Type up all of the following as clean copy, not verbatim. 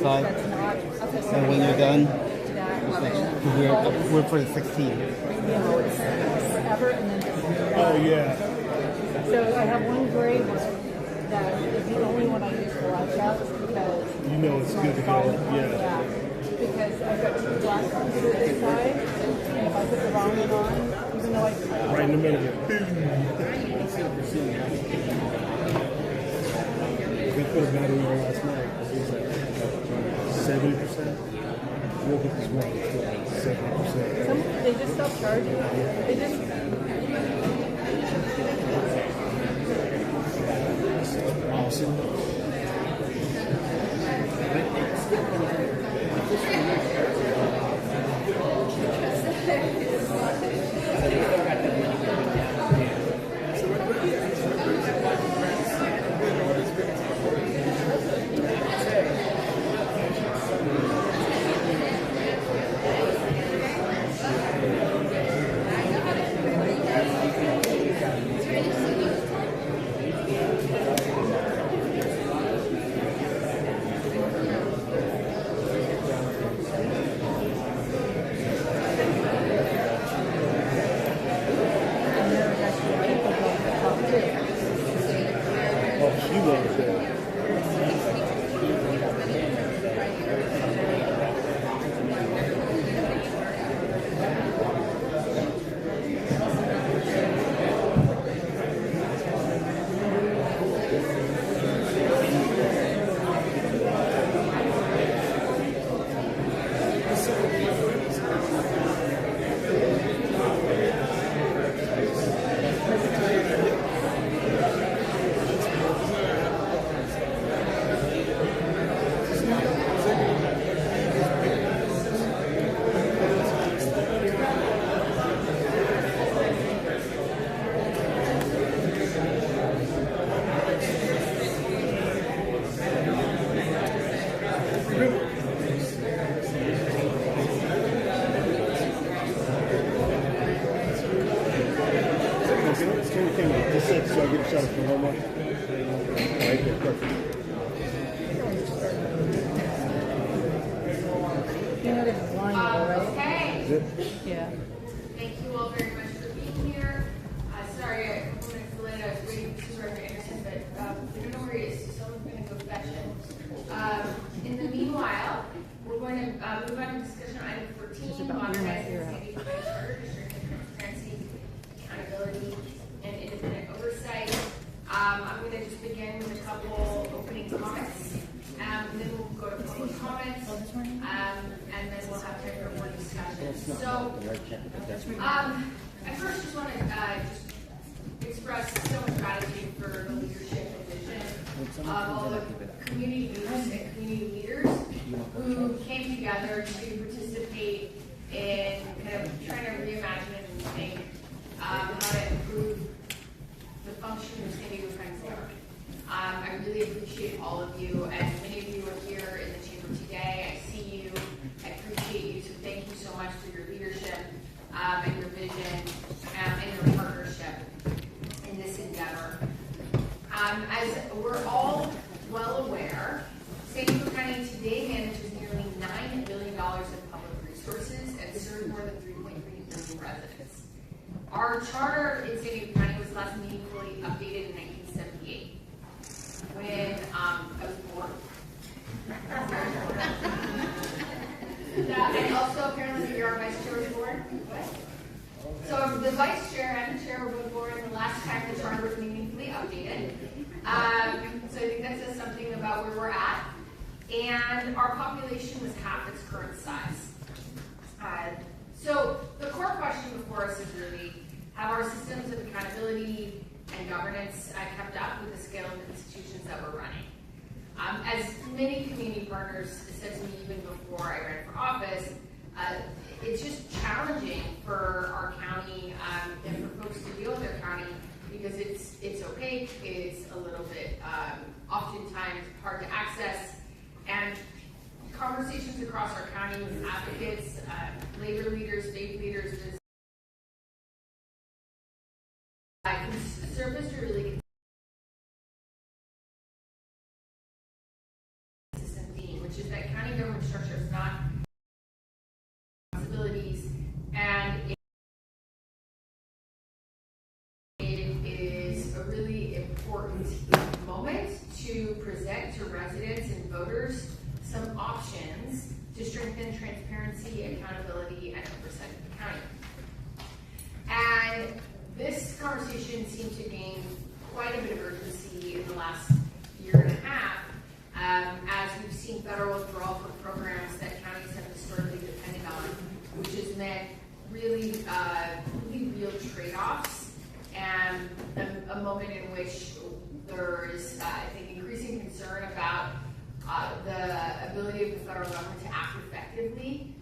outside. That's not. Okay, And when you're done, that we're for the 16. you know, it's forever and then just. Oh, yeah. So I have one gray one that is the only one I use for live shots because You know it's good to go. Yeah. Because I've got two black ones to this side, and if I put the wrong one on, even though I Right in the middle. We put a battery on last night. It was like 70%. Woke up this morning, it's like 70%. they just stopped charging. They just. Awesome. Oh, she loves that. Just said, so I get a shot of Paloma. Right there, perfect. You know, there's blind, right? Okay. Is it? Yeah. Thank you all very much for being here. Sorry, a couple minutes late. I was waiting for Supervisor Anderson, but no worries. Someone's going to go fetch him. In the meanwhile, we're going to move on to discussion item 14, modernizing the Sandy County Charter to strengthen transparency, accountability, and independent oversight. I'm going to just begin with a couple opening comments. Then we'll go to public comments, and then we'll have time for more discussion. So, I first just want to just express so much gratitude for the leadership and vision of all the community groups and community leaders who came together to participate in kind of trying to reimagine and think how to improve the function of San Diego County government. I really appreciate all of you, and many of you are here in the chamber today. I see you. I appreciate you. So thank you so much for your leadership and your vision and your partnership in this endeavor. As we're all well aware, San Diego County today manages nearly $9 billion in public resources and serves more than 3.3 million residents. Our charter in San Diego County was last meaningfully updated in 1978 when I was born. And also apparently your vice chair was born. What? So the vice chair and the chair were both born the last time the charter was meaningfully updated. So I think that says something about where we're at. And our population was half its current size. So the core question before us is really, have our systems of accountability and governance kept up with the scale of the institutions that we're running? As many community partners said to me even before I ran for office, it's just challenging for our county and for folks to deal with their county because it's opaque, it's a little bit oftentimes hard to access, and conversations across our county with advocates, labor leaders, state leaders, can surface to really consistent theme, which is that important moment to present to residents and voters some options to strengthen transparency, accountability, and oversight of the county. And this conversation seemed to gain quite a bit of urgency in the last year and a half, as we've seen federal withdrawal from programs that counties have historically depended on, which has meant really real trade-offs, and a moment in which there is, I think, increasing concern about the ability of the federal government to act effectively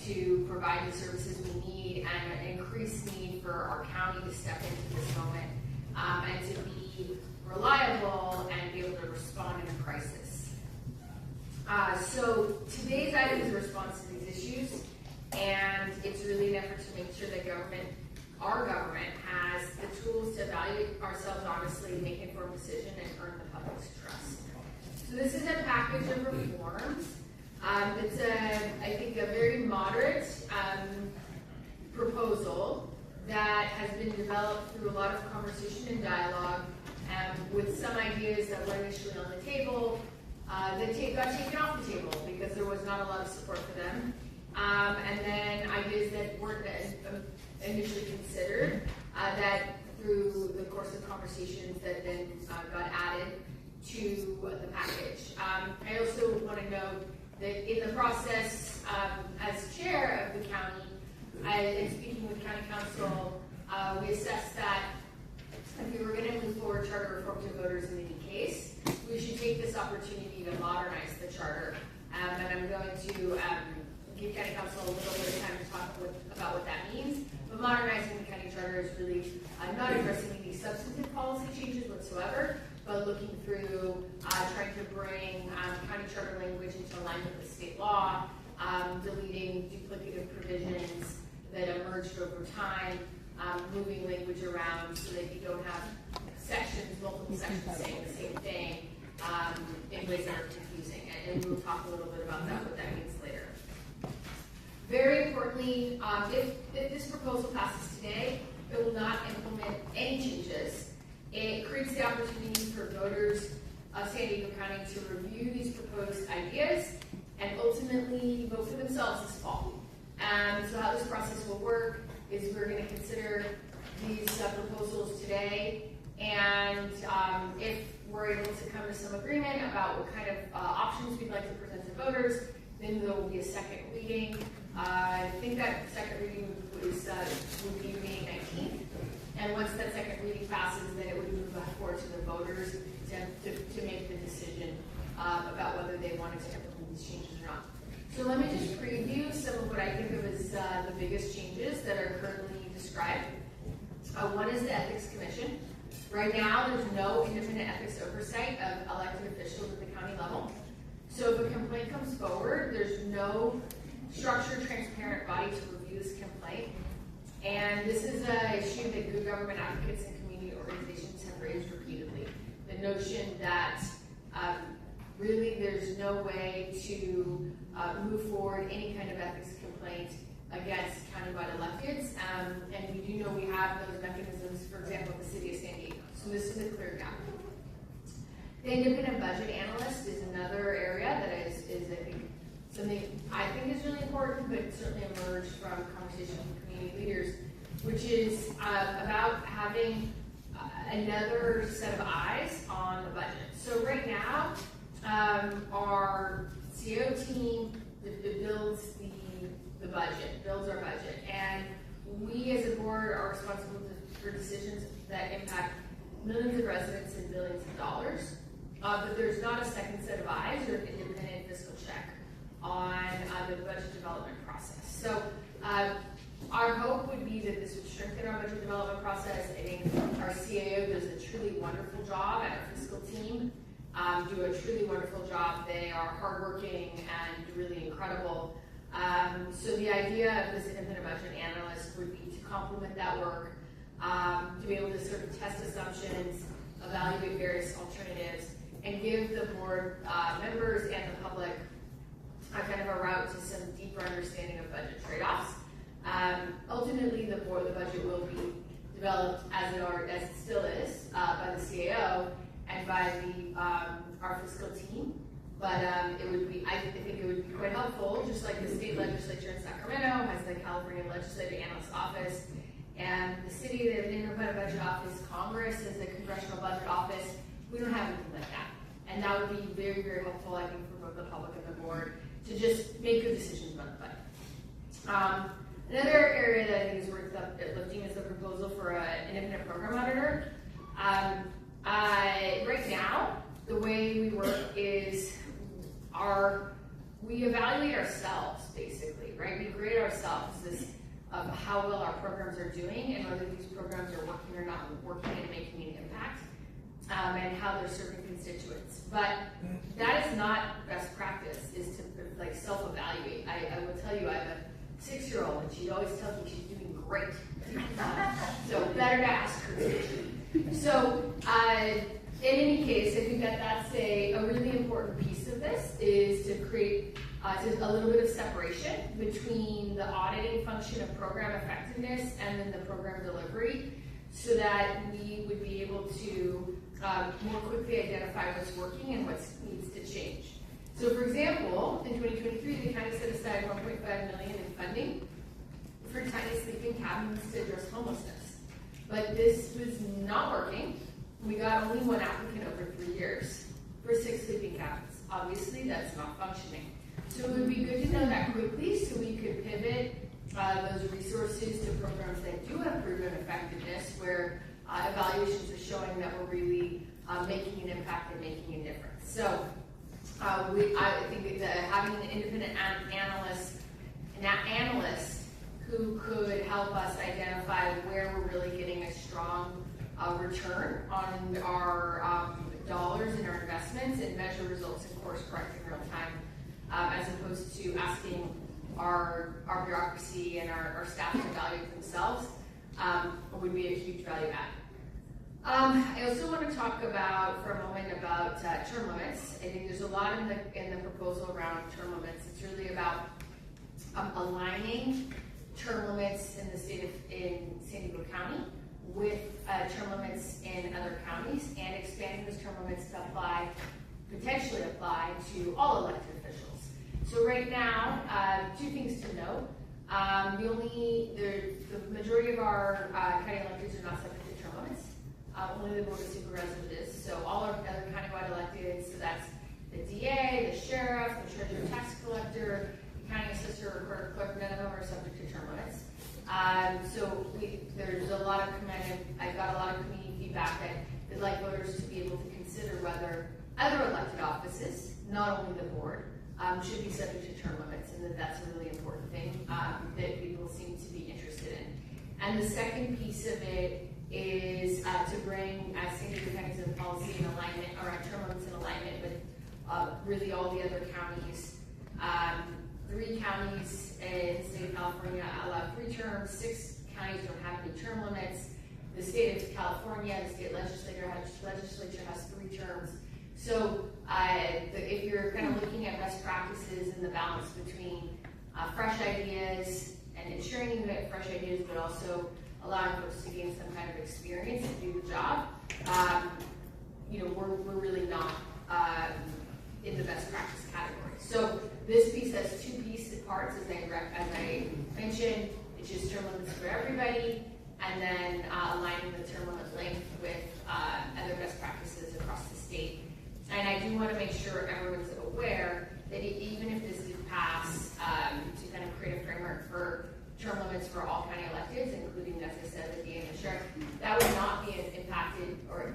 to provide the services we need, and an increased need for our county to step into this moment and to be reliable and be able to respond in a crisis. So today's item is a response to these issues, and it's really an effort to make sure that our government has the tools to evaluate ourselves honestly, make informed decisions, and earn the public's trust. So this is a package of reforms. It's I think a very moderate proposal that has been developed through a lot of conversation and dialogue, with some ideas that were initially on the table that got taken off the table because there was not a lot of support for them, and then ideas that weren't initially considered that through the course of conversations that then got added to the package. I also want to note that in the process, as chair of the county, and speaking with county council, we assessed that if we were going to move forward charter reform to voters in any case, we should take this opportunity to modernize the charter. And I'm going to give county council a little bit of time to talk about what that means. But modernizing the county charter is really not addressing any substantive policy changes whatsoever, but looking through trying to bring county charter language into alignment with state law, deleting duplicative provisions that emerged over time, moving language around so that you don't have multiple sections saying the same thing in ways that are confusing. And we'll talk a little bit about that, what that means later. Very importantly, if this proposal passes today, it will not implement any changes. It creates the opportunity for voters of San Diego County to review these proposed ideas and ultimately vote for themselves this fall. So how this process will work is we're going to consider these proposals today, and if we're able to come to some agreement about what kind of options we'd like to present to voters, then there will be a second reading. I think that second reading would be May 19th. And once that second reading passes, then it would move forward to the voters to make the decision about whether they wanted to implement these changes or not. So let me just preview some of what I think of as the biggest changes that are currently described. One is the Ethics Commission. Right now, there's no independent ethics oversight of elected officials at the county level. So if a complaint comes forward, there's no structured, transparent body to review this complaint. And this is an issue that good government advocates and community organizations have raised repeatedly. The notion that really there's no way to move forward any kind of ethics complaint against countywide electeds. And we do know we have those mechanisms, for example, in the city of San Diego. So this is a clear gap. The independent budget analyst is another area that is I think, something I think is really important, but certainly emerged from conversations with community leaders, which is about having another set of eyes on the budget. So right now, our CO team builds our budget, and we as a board are responsible for decisions that impact millions of residents and billions of dollars. But there's not a second set of eyes or an independent fiscal check on the budget development process. So our hope would be that this would strengthen our budget development process. I think our CAO does a truly wonderful job, and our fiscal team do a truly wonderful job. They are hardworking and really incredible. So the idea of this independent budget analyst would be to complement that work, to be able to sort of test assumptions, evaluate various alternatives, and give the board members and the public kind of a route to some deeper understanding of budget trade-offs. Ultimately, the budget will be developed as it still is by the CAO and by our fiscal team. But it would be, I think it would be quite helpful, just like the state legislature in Sacramento has the California Legislative Analyst Office, and the city, the Independent Budget Office, Congress has the Congressional Budget Office. We don't have anything like that. And that would be very, very helpful, I think, for both the public and the board to just make good decisions about the budget. Another area that I think is worth lifting is the proposal for an independent program auditor. Right now, the way we work is we evaluate ourselves, basically, right? We grade ourselves of how well our programs are doing and whether these programs are working or not working and making an impact, and how they're serving constituents. But that is not best practice, is to like self-evaluate. I will tell you, I have a 6-year-old and she always tells me she's doing great. So better to ask her. So in any case, I think that's a really important piece of this, is to create just a little bit of separation between the auditing function of program effectiveness and then the program delivery, so that we would be able to more quickly identify what's working and what needs to change. So for example, in 2023, the county set aside $1.5 million in funding for tiny sleeping cabins to address homelessness. But this was not working. We got only one applicant over 3 years for 6 sleeping cabins. Obviously, that's not functioning. So it would be good to know that quickly so we could pivot those resources to programs that do have proven effectiveness, where evaluations are showing that we're really making an impact and making a difference. So I think that having an independent analyst who could help us identify where we're really getting a strong return on our dollars and our investments, and measure results and course correct in real time, as opposed to asking our bureaucracy and our staff to evaluate themselves, would be a huge value add. I also want to talk about, for a moment, about term limits. I think there's a lot in the proposal around term limits. It's really about aligning term limits in the in San Diego County with term limits in other counties, and expanding those term limits to potentially apply to all elected officials. So right now, 2 things to note. The majority of our county electeds are not subject to term limits. Only the Board of Supervisors is. So all our other countywide electeds, so that's the DA, the sheriff, the treasurer, tax collector, the county assessor, recorder, clerk, none of them are subject to term limits. So there's a lot of I've got a lot of community feedback that they'd like voters to be able to consider whether other elected offices, not only the board, should be subject to term limits, and that's a really important thing that people seem to be interested in. And the second piece of it is to bring San Diego County to the policy in alignment, or term limits in alignment with really all the other counties. 3 counties in the state of California allow 3 terms, 6 counties don't have any term limits. The state of California, the state legislature has 3 terms. So if you're kind of looking at best practices and the balance between fresh ideas and ensuring you get fresh ideas, but also allowing folks to gain some kind of experience and do the job, we're really not in the best practice category. So this piece has 2 parts, as I mentioned. It's just term limits for everybody, and then aligning the term limit length with other best practices across the state. And I do want to make sure everyone's aware that even if this did pass, to kind of create a framework for term limits for all county electeds, including, as I said, the DA and the sheriff, that would not be impacted or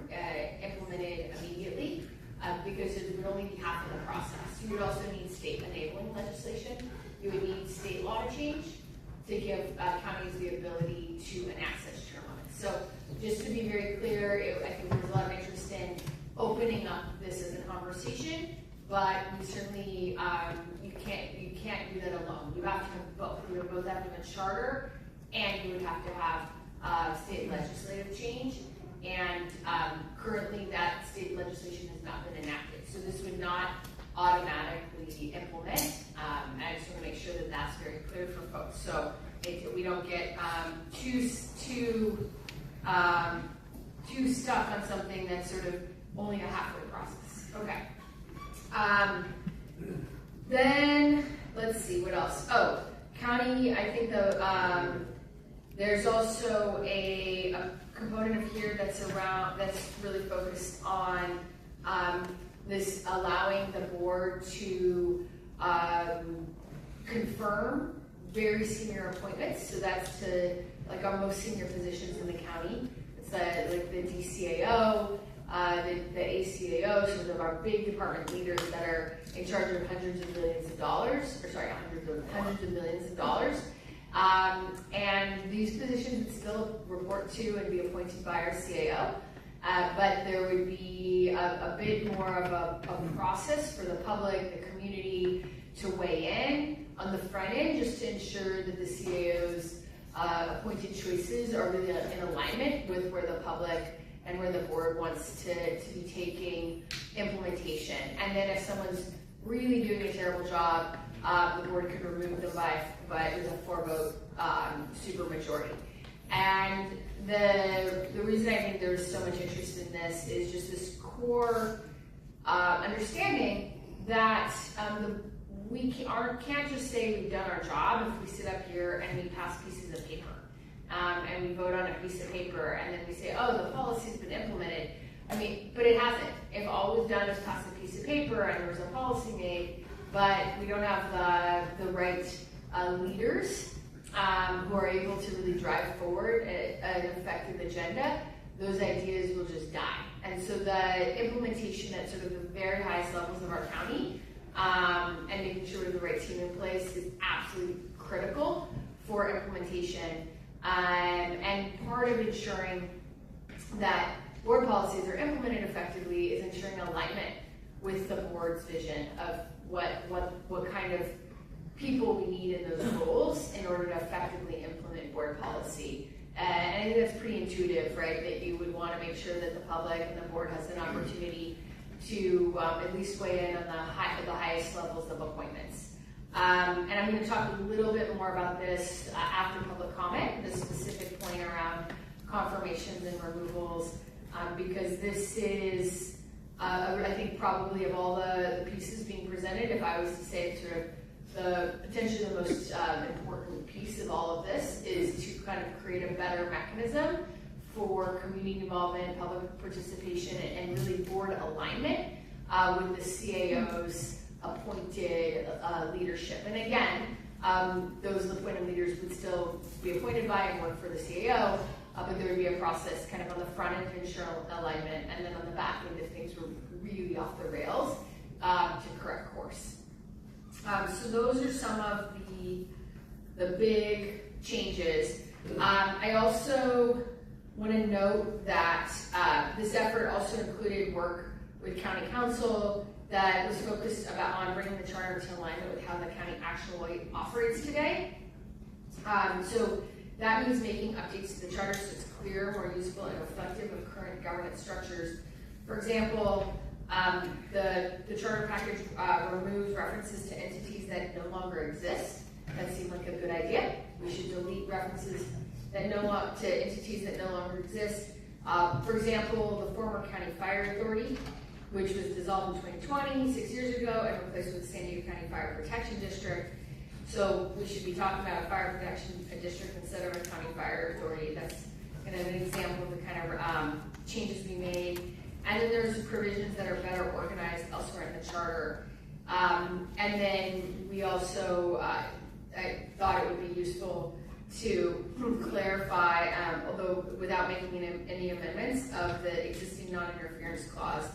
implemented immediately, because it would only be half of the process. You would also need state enabling legislation. You would need state law to change to give counties the ability to enact such term limits. So just to be very clear, I think there's a lot of interest in opening up this as a conversation, but we certainly, you can't do that alone. You have to have both. You would both have to have a charter, and you would have to have state legislative change. And currently that state legislation has not been enacted. So this would not automatically implement. And I just want to make sure that that's very clear for folks. So we don't get too too stuck on something that's sort of only a halfway process. Okay. Then let's see what else. Oh, county. I think there's also a component of here that's really focused on this allowing the board to confirm very senior appointments. So that's to like our most senior positions in the county. It's like the DCAO, the ACAO, sort of our big department leaders that are in charge of hundreds of millions of dollars, or sorry, hundreds of millions of dollars. And these positions would still report to and be appointed by our CAO, but there would be a bit more of a process for the public, the community to weigh in on the front end, just to ensure that the CAO's appointed choices are really in alignment with where the public and where the board wants to be taking implementation. And then if someone's really doing a terrible job, the board could remove them by with a 4-vote supermajority. And the reason I think there's so much interest in this is just this core understanding that we can't just say we've done our job if we sit up here and we pass pieces of paper. And we vote on a piece of paper and then we say, oh, the policy's been implemented. I mean, but it hasn't. If all we've done is pass a piece of paper and there was a policy made, but we don't have the right leaders who are able to really drive forward an effective agenda, those ideas will just die. And so the implementation at sort of the very highest levels of our county and making sure we have the right team in place is absolutely critical for implementation. And part of ensuring that board policies are implemented effectively is ensuring alignment with the board's vision of what kind of people we need in those roles in order to effectively implement board policy. And I think that's pretty intuitive, right? That you would want to make sure that the public and the board has an opportunity to at least weigh in on the highest levels of appointments. And I'm going to talk a little bit more about this after public comment, the specific point around confirmations and removals, because this is, I think, probably of all the pieces being presented, if I was to say sort of potentially the most important piece of all of this is to kind of create a better mechanism for community involvement, public participation, and really board alignment with the CAO's appointed leadership. And again, those appointed leaders would still be appointed by and work for the CAO, but there would be a process kind of on the front end to ensure alignment, and then on the back end if things were really off the rails, to correct course. So those are some of the big changes. I also want to note that this effort also included work with County Council that was focused on bringing the charter into alignment with how the county actually operates today. So that means making updates to the charter so it's clear, more useful, and reflective of current governance structures. For example, the charter package removes references to entities that no longer exist. That seemed like a good idea. We should delete references to entities that no longer exist. For example, the former County Fire Authority, which was dissolved in 2020, 6 years ago, and replaced with San Diego County Fire Protection District. So we should be talking about a fire protection district instead of a county fire authority. That's kind of an example of the kind of changes we made. And then there's provisions that are better organized elsewhere in the charter. And then we also, I thought it would be useful to clarify, although without making any amendments, of the existing non-interference clause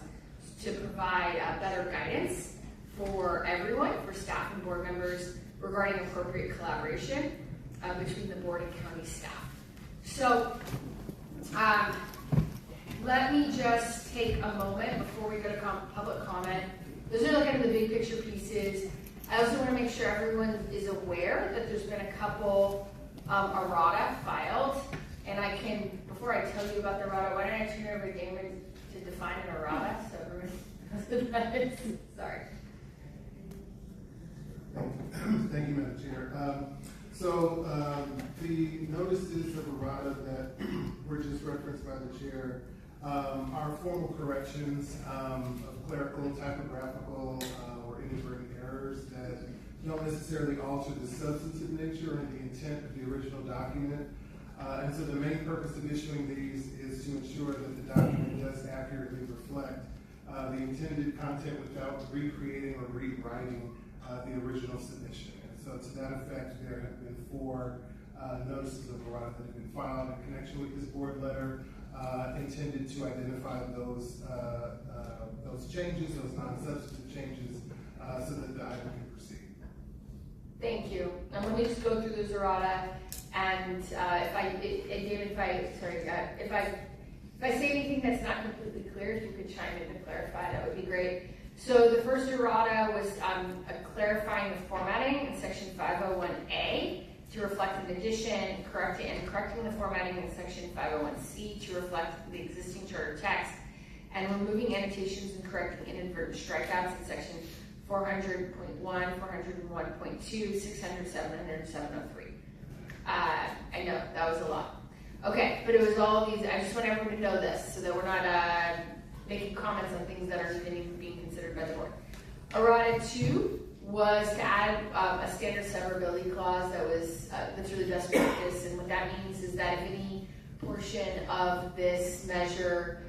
to provide better guidance for everyone, for staff and board members, regarding appropriate collaboration between the board and county staff. So let me just take a moment before we go to public comment. Those are kind of the big picture pieces. I also want to make sure everyone is aware that there's been a couple errata filed. And I can, before I tell you about the errata, why don't I turn it over to Damon to define an errata so everyone knows what that is. Sorry. Thank you, Madam Chair. The notices of errata that were just referenced by the chair are formal corrections of clerical, typographical, or inadvertent errors that don't necessarily alter the substantive nature and the intent of the original document. And so the main purpose of issuing these is to ensure that the document does accurately reflect the intended content without recreating or rewriting the original submission. And so to that effect, there have been 4 notices of errata that have been filed in connection with this board letter, intended to identify those changes, those non-substantive changes, so that the item can proceed. Thank you. And let me just go through those errata, and if I say anything that's not completely clear, if you could chime in to clarify, that would be great. So the first errata was clarifying the formatting in section 501A to reflect an addition, correcting the formatting in section 501C to reflect the existing charter text, and removing annotations and correcting inadvertent strikeouts in section 400.1, 401.2, 600, 700, 703. I know, that was a lot. Okay, but it was all these, I just want everyone to know this, so that we're not making comments on things that aren't even being considered by the board. Errata 2 was to add a standard severability clause that's really best practice, and what that means is that if any portion of this measure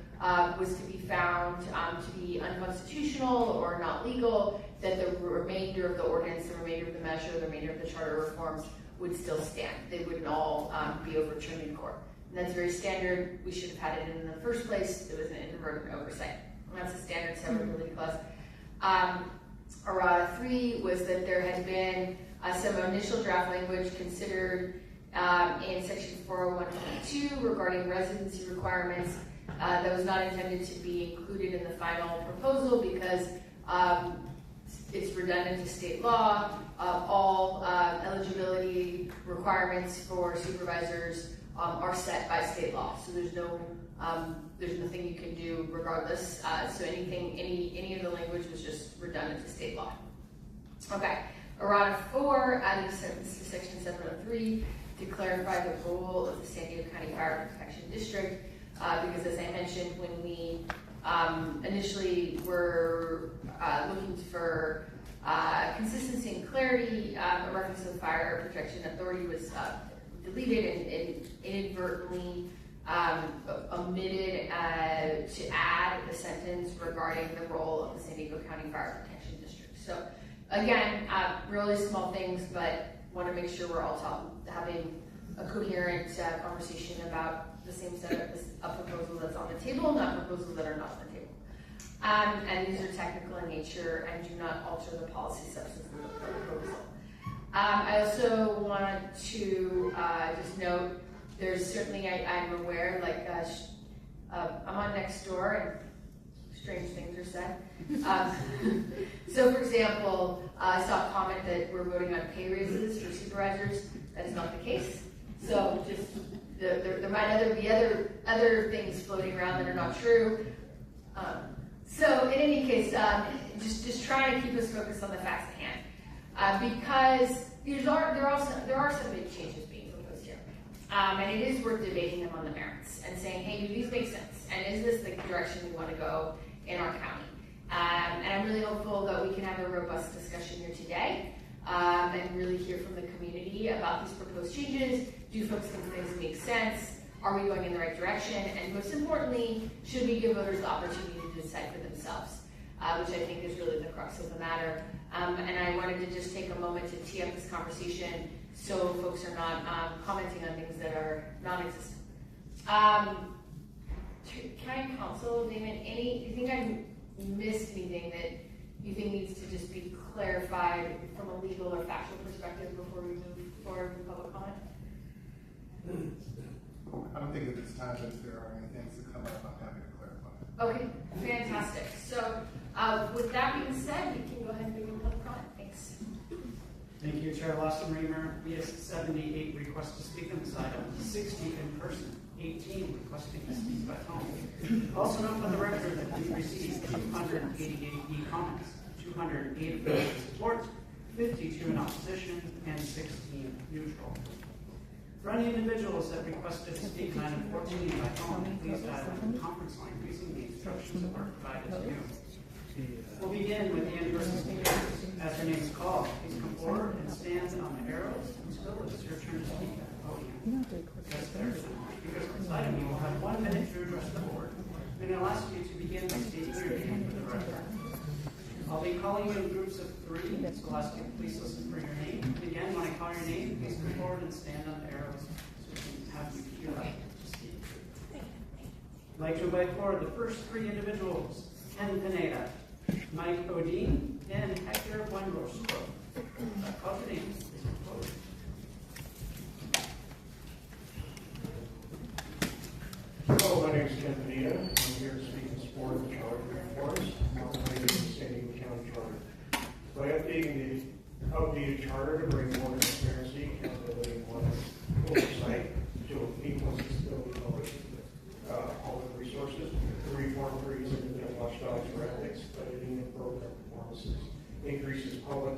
was to be found to be unconstitutional or not legal, that the remainder of the ordinance, the remainder of the measure, the remainder of the charter reforms would still stand. They wouldn't all be overturned in court. And that's very standard. We should have had it in the first place. It was an inadvertent oversight. And that's a standard severability clause. Errata 3 was that there had been some initial draft language considered in section 401.2 regarding residency requirements that was not intended to be included in the final proposal because it's redundant to state law. All eligibility requirements for supervisors are set by state law, so there's nothing you can do regardless. So any of the language was just redundant to state law. Okay, errata 4 added a sentence to section 703 to clarify the role of the San Diego County Fire Protection District, because as I mentioned, when we initially were looking for consistency and clarity, a reference to the Fire Protection Authority was deleted and inadvertently omitted to add the sentence regarding the role of the San Diego County Fire Protection District. So again, really small things, but want to make sure we're all having a coherent conversation about the same set of proposals that's on the table, not proposals that are not on the table. And these are technical in nature and do not alter the policy substance of the proposal. I also wanted to just note, there's certainly, I'm aware, like I'm on Nextdoor and strange things are said. So for example, I saw a comment that we're voting on pay raises for supervisors. That is not the case. So just, there might be other things floating around that are not true. So in any case, just trying to keep us focused on the facts at hand, because there are some big changes being proposed here, and it is worth debating them on the merits and saying, hey, do these make sense, and is this the direction we want to go in our county? And I'm really hopeful that we can have a robust discussion here today, and really hear from the community about these proposed changes. Do folks think things make sense? Are we going in the right direction? And most importantly, should we give voters the opportunity to decide for themselves, which I think is really the crux of the matter. And I wanted to just take a moment to tee up this conversation so folks are not commenting on things that are non-existent. County Council, Damon, do you think I missed anything that you think needs to just be clarified from a legal or factual perspective before we move forward with public comment? I don't think at this time that there are any things that come up. I'm happy to clarify. Okay, fantastic. So with that being said, we can go ahead and begin public comment. Thanks. Thank you, Chair Lawson Reamer. We have 78 requests to speak on this item, 60 in person, 18 requesting to speak by phone. Also note for the record that we received 288 e-comments, 208 of those in support, 52 in opposition, and 16 neutral. For any individuals that requested to speak on item 14 by phone, please dial the conference line using the instructions that were provided to you. We'll begin with the in-person speakers. As your name is called, please come forward and stand on the arrows until it's your turn to speak at the podium. As there's speakers beside you will have 1 minute to address the board, and I'll ask you to begin by stating your name for the record. I'll be calling you in groups of 3, so I'll ask you to please listen for your name. And again, when I call your name, please come forward and stand on the arrows so we can have you queued up to speak. I'd like to invite forward the first 3 individuals: Ken Pineda, Mike Odine, and Hector Buenrostro. Call your names, please come forward. Hello, my name is Ken Pineda. I'm here to speak in support of the charter reforms related to the San Diego County Charter. By updating the outdated charter to bring more transparency, accountability, and more oversight to equal accessibility of public resources, the reform creates independent watchdogs for ethics, budgeting, and program performances, increases public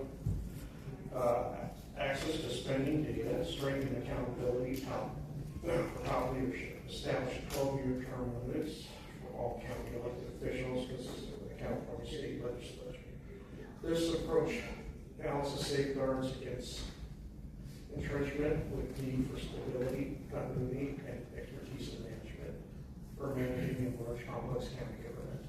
access to spending data, strengthen accountability for top leadership, establish 12-year term limits for all county elected officials consistent with the California State Legislature. This approach balances safeguards against entrenchment with need for stability, continuity, and expertise in management for managing a large complex county government.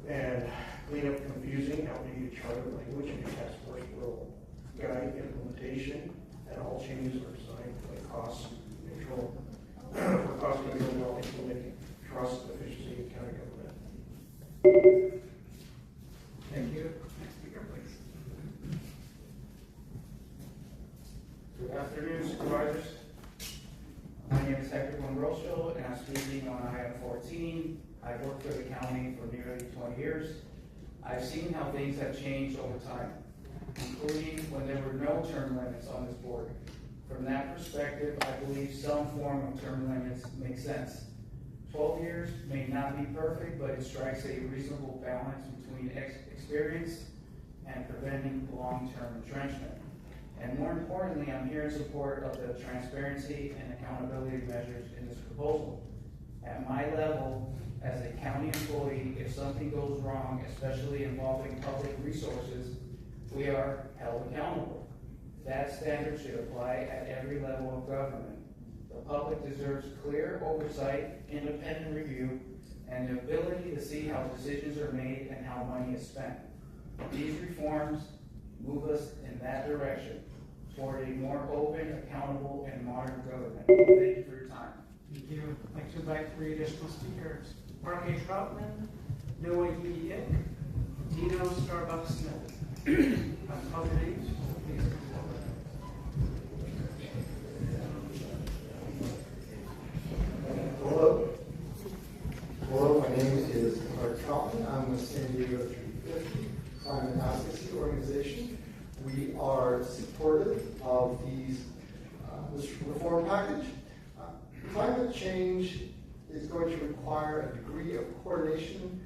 And clean up confusing, outdated charter language, and task force will guide implementation, and all changes are designed for cost control while implementing trust and efficiency in county government. Thank you. Next speaker, please. Good afternoon, supervisors. My name is Hector Buenrostro, and I'm speaking on item 14. I've worked for the county for nearly 20 years. I've seen how things have changed over time, including when there were no term limits on this board. From that perspective, I believe some form of term limits makes sense. 12 years may not be perfect, but it strikes a reasonable balance between experience and preventing long-term entrenchment. And more importantly, I'm here in support of the transparency and accountability measures in this proposal. At my level, as a county employee, if something goes wrong, especially involving public resources, we are held accountable. That standard should apply at every level of government. The public deserves clear oversight, independent review, and the ability to see how decisions are made and how money is spent. These reforms move us in that direction toward a more open, accountable, and modern government. Thank you for your time. Thank you. I'd like to invite 3 additional speakers: Mark A. Troutman, Noah E. Ick, Dino Starbucks Smith. Call your names, please come forward. Hello, my name is Mark Troutman. I'm with San Diego 350 Climate Advocacy Organization. We are supportive of this reform package. Climate change is going to require a degree of coordination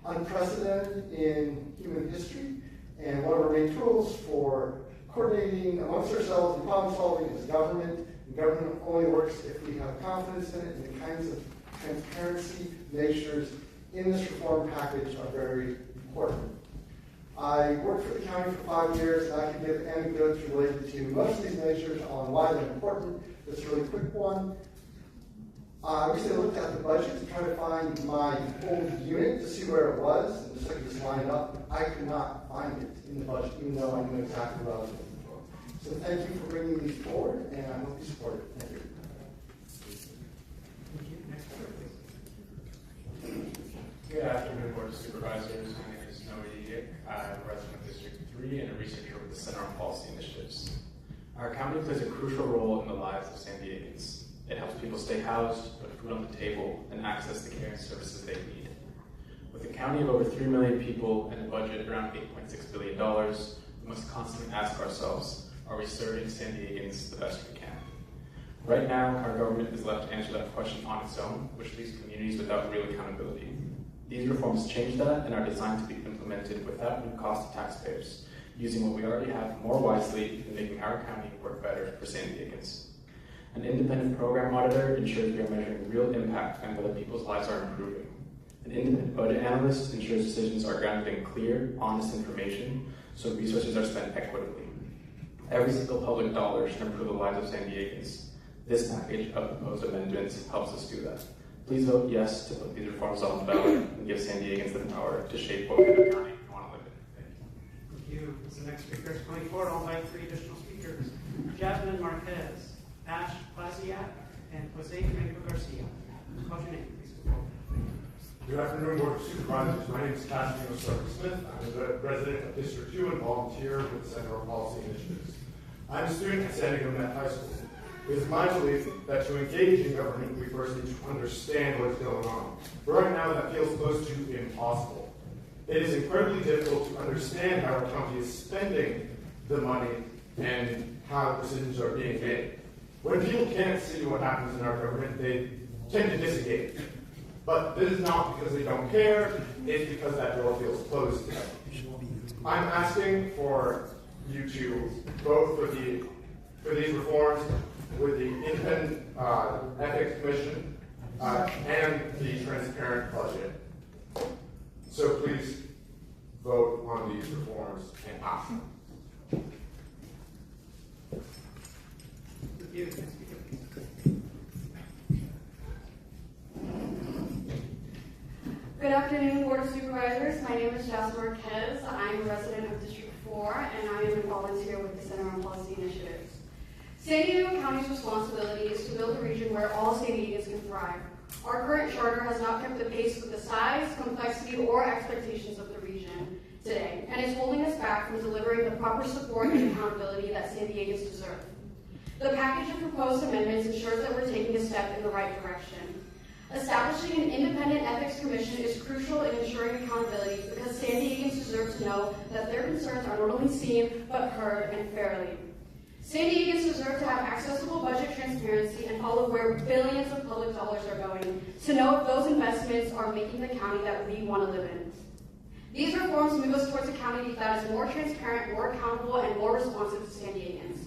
unprecedented in human history, and one of our main tools for coordinating amongst ourselves and problem solving is government. And government only works if we have confidence in it, and the kinds of transparency measures in this reform package are very important. I worked for the county for 5 years, and I can give anecdotes related to most of these measures on why they're important. This really quick one. I recently looked at the budget to try to find my old unit to see where it was, and just so I could just line it up. I could not find it in the budget, even though I knew exactly what I was looking for. So thank you for bringing these forward, and I hope you support it. Thank you. Thank you. Next speaker, please. Good afternoon, Board of Supervisors. My name is Noah Ick. I'm a resident of District 3 and a researcher with the Center on Policy Initiatives. Our county plays a crucial role in the lives of San Diegans. It helps people stay housed, put food on the table, and access the care and services they need. With a county of over 3 million people and a budget around $8.6 billion, we must constantly ask ourselves, are we serving San Diegans the best we can? Right now, our government is left to answer that question on its own, which leaves communities without real accountability. These reforms change that and are designed to be implemented without new cost to taxpayers, using what we already have more wisely and making our county work better for San Diegans. An independent program auditor ensures we are measuring real impact and whether people's lives are improving. An independent budget analyst ensures decisions are grounded in clear, honest information, so resources are spent equitably. Every single public dollar should improve the lives of San Diegans. This package of proposed amendments helps us do that. Please vote yes to put these reforms on the ballot and give San Diegans the power to shape what kind of county we want to live in. Thank you. Thank you. As the next speaker is coming forward, I'll invite 3 additional speakers. Jasmine Marquez, Ash Plaziak, and Jose Franco Garcia. Call your name, please. Good afternoon, Board of Supervisors. My name is Constantino Smith. I'm a resident of District 2 and volunteer with the Center on Policy Initiatives. I'm a student at San Diego Met High School. It is my belief that to engage in government, we first need to understand what is going on. But right now, that feels close to impossible. It is incredibly difficult to understand how our county is spending the money and how decisions are being made. When people can't see what happens in our government, they tend to disengage. But this is not because they don't care, it's because that door feels closed to them. I'm asking for you to vote for these reforms with the Independent Ethics Commission and the transparent budget. So please vote on these reforms and pass them. Thank you. Next speaker, please. Good afternoon, Board of Supervisors. My name is Jasmine Marquez. I'm a resident of District 4, and I am a volunteer with the Center on Policy Initiatives. San Diego County's responsibility is to build a region where all San Diegans can thrive. Our current charter has not kept the pace with the size, complexity, or expectations of the region today, and is holding us back from delivering the proper support and accountability that San Diegans deserve. The package of proposed amendments ensures that we're taking a step in the right direction. Establishing an independent ethics commission is crucial in ensuring accountability because San Diegans deserve to know that their concerns are not only seen, but heard and fairly. San Diegans deserve to have accessible budget transparency and follow where billions of public dollars are going, to know if those investments are making the county that we want to live in. These reforms move us towards a county that is more transparent, more accountable, and more responsive to San Diegans.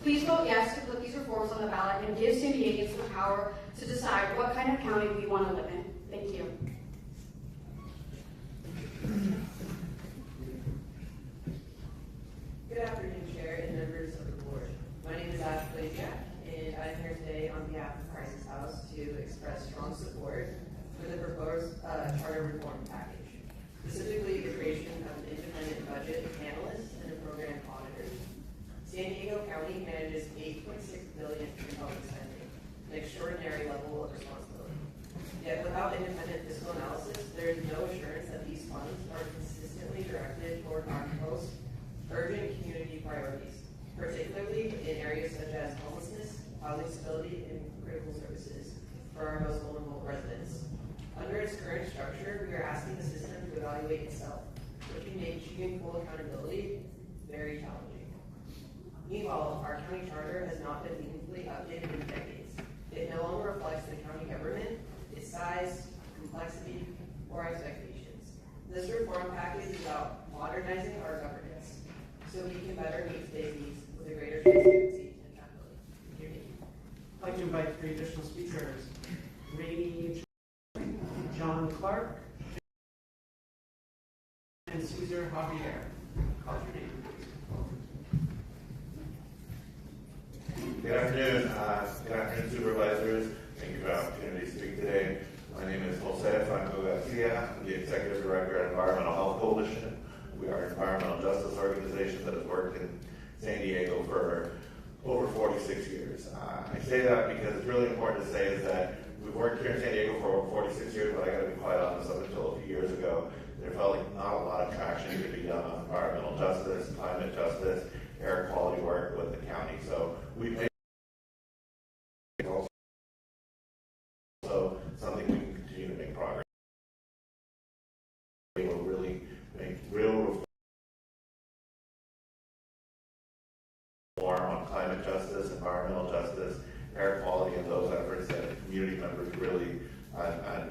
Please vote yes to put these reforms on the ballot and give San Diegans the power to decide what kind of county we want to live in. Thank you. Good afternoon, Chair and members of the board. My name is Ash Plaziak, and I'm here today on behalf of Crisis House to express strong support for the proposed charter reform package, specifically the creation of an independent budget analyst and a program auditor. San Diego County manages $8.6 billion in public spending, an extraordinary level of responsibility. Yet without independent fiscal analysis, there is no assurance that these funds are consistently directed toward our most urgent community priorities, particularly in areas such as homelessness, housing stability, and critical services for our most vulnerable residents. Under its current structure, we are asking the system to evaluate itself, which can make achieving full accountability very challenging. Meanwhile, our county charter has not been meaningfully updated in decades. It no longer reflects the county government, its size, complexity, or expectations. This reform package is about modernizing our governance so we can better meet today's needs with a greater transparency and accountability. I'd like to invite 3 additional speakers. Rainey John Clark and Cesar Javier. Call your name, please. Good afternoon. Good afternoon, supervisors. Thank you for the opportunity to speak today. My name is Jose Franco Garcia. I'm the Executive Director at Environmental Health Coalition. We are an environmental justice organization that has worked in San Diego for over 46 years. I say that because it's really important to say is that we've worked here in San Diego for over 46 years, but I got to be quite honest, up until a few years ago, there felt like not a lot of traction could be done on environmental justice, climate justice, air quality work with the county. So we've made also something we can continue to make progress. We will really make real reform on climate justice, environmental justice, air quality, and those efforts that community members really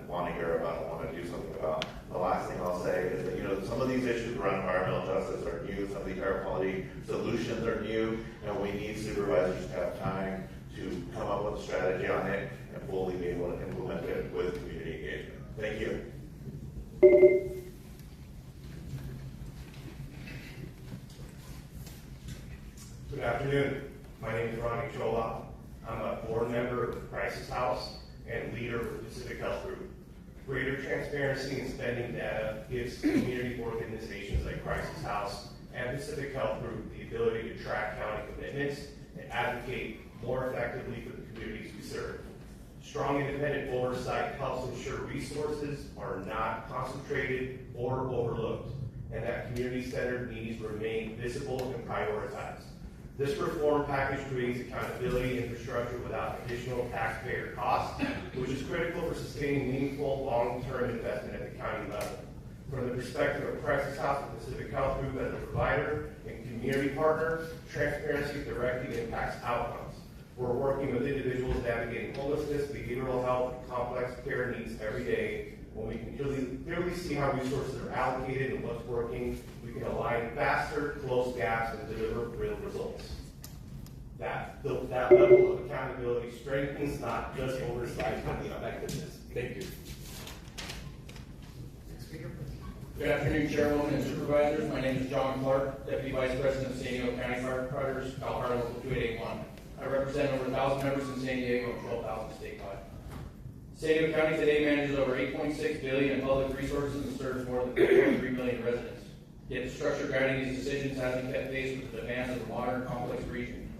want to hear about and want to do something about. The last thing I'll say is that, some of these issues around environmental justice are new, some of the air quality solutions are new, and we need supervisors to have time to come up with Thank you. Good afternoon. My name is Ronnie Chola. I'm a board member of the Crisis House and leader of the Pacific Health Group. Greater transparency in spending data gives community organizations like Crisis House and Pacific Health Group the ability to track county commitments and advocate more effectively for the communities we serve. Strong independent oversight helps ensure resources are not concentrated or overlooked, and that community-centered needs remain visible and prioritized. This reform package creates accountability infrastructure without additional taxpayer costs, which is critical for sustaining meaningful long-term investment at the county level. From the perspective of Crisis House and Pacific Health Group as a provider and community partner, transparency directly impacts outcomes. We're working with individuals navigating homelessness, behavioral health, and complex care needs every day. When we can clearly see how resources are allocated and what's working, we can align faster, close gaps, and deliver real results. That level of accountability strengthens not just oversight, but the effectiveness. Thank you. Good afternoon, Chairwoman and Supervisors. My name is John Clark, Deputy Vice President of San Diego County Firefighters, Cal Fire Local 2881. I represent over 1,000 members in San Diego and 12,000 statewide. San Diego County today manages over $8.6 billion in public resources and serves more than 3 million residents. Yet the structure guiding these decisions hasn't kept pace with the demands of the modern, complex region.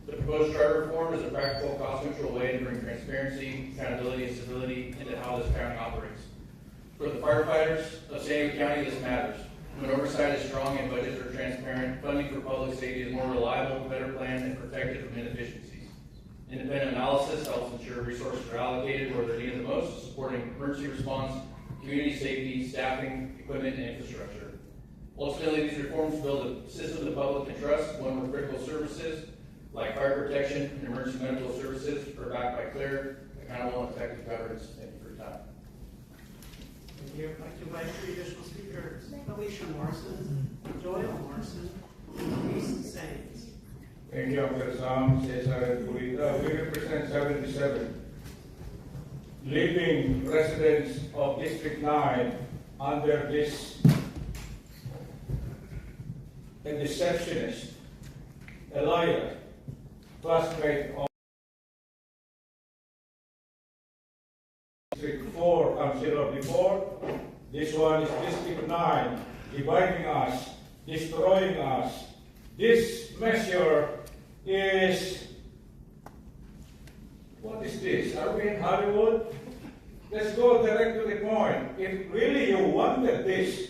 The proposed charter reform is a practical, cost-neutral way to bring transparency, accountability, and stability into how this county operates. For the firefighters of San Diego County, this matters. When oversight is strong and budgets are transparent, funding for public safety is more reliable, better planned, and protected from inefficiencies. Independent analysis helps ensure resources are allocated where they're needed the most, supporting emergency response, community safety, staffing, equipment, and infrastructure. Ultimately, these reforms build a system the public can trust, one where critical services like fire protection and emergency medical services are backed by clear, accountable, and effective governance. Thank you for your time. Thank you. I'd like to invite three additional speakers: Alicia Morrison, Joel Morrison, and Jason Sainz. Thank you, Officer Sam. We represent 77 living residents of District 9 under this a deceptionist, a liar, classmate of District 4 councilor before. This one is District 9, dividing us, destroying us. This measure is, what is this? Are we in Hollywood? Let's go direct to the point. If really you wanted this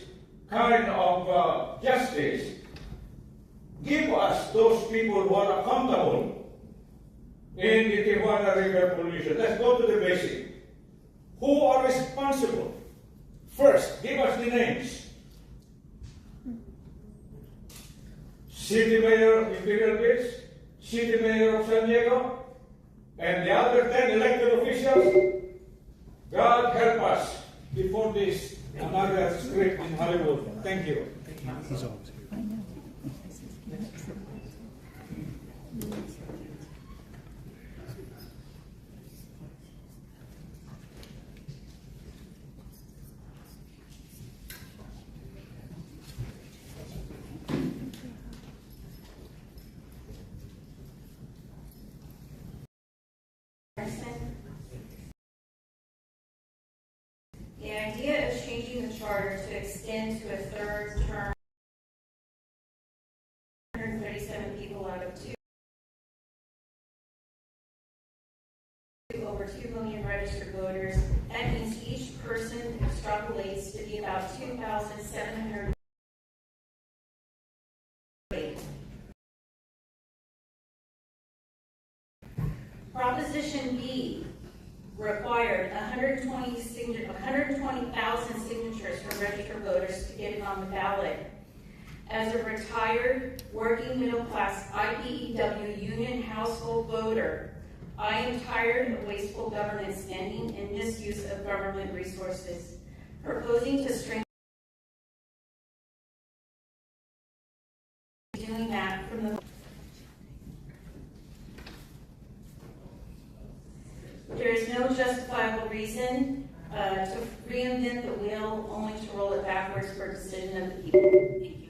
kind of justice, give us those people who are accountable in the Tijuana River pollution. Let's go to the basic. Who are responsible? First, give us the names. City Mayor of Imperial Beach, City Mayor of San Diego, and the other 10 elected officials. God help us before this another script in Hollywood. Thank you. He's always here. I know. The idea of changing the charter to extend to a third term, 137 people out of over 2 million registered voters. That means each person extrapolates to be about 2,700. Proposition B required 120,000 signatures from registered voters to get it on the ballot. As a retired, working middle-class IBEW union household voter, I am tired of wasteful government spending and misuse of government resources. Proposing to strengthen doing that from the there is no justifiable reason to reinvent the wheel only to roll it backwards for decision of the people. Thank you.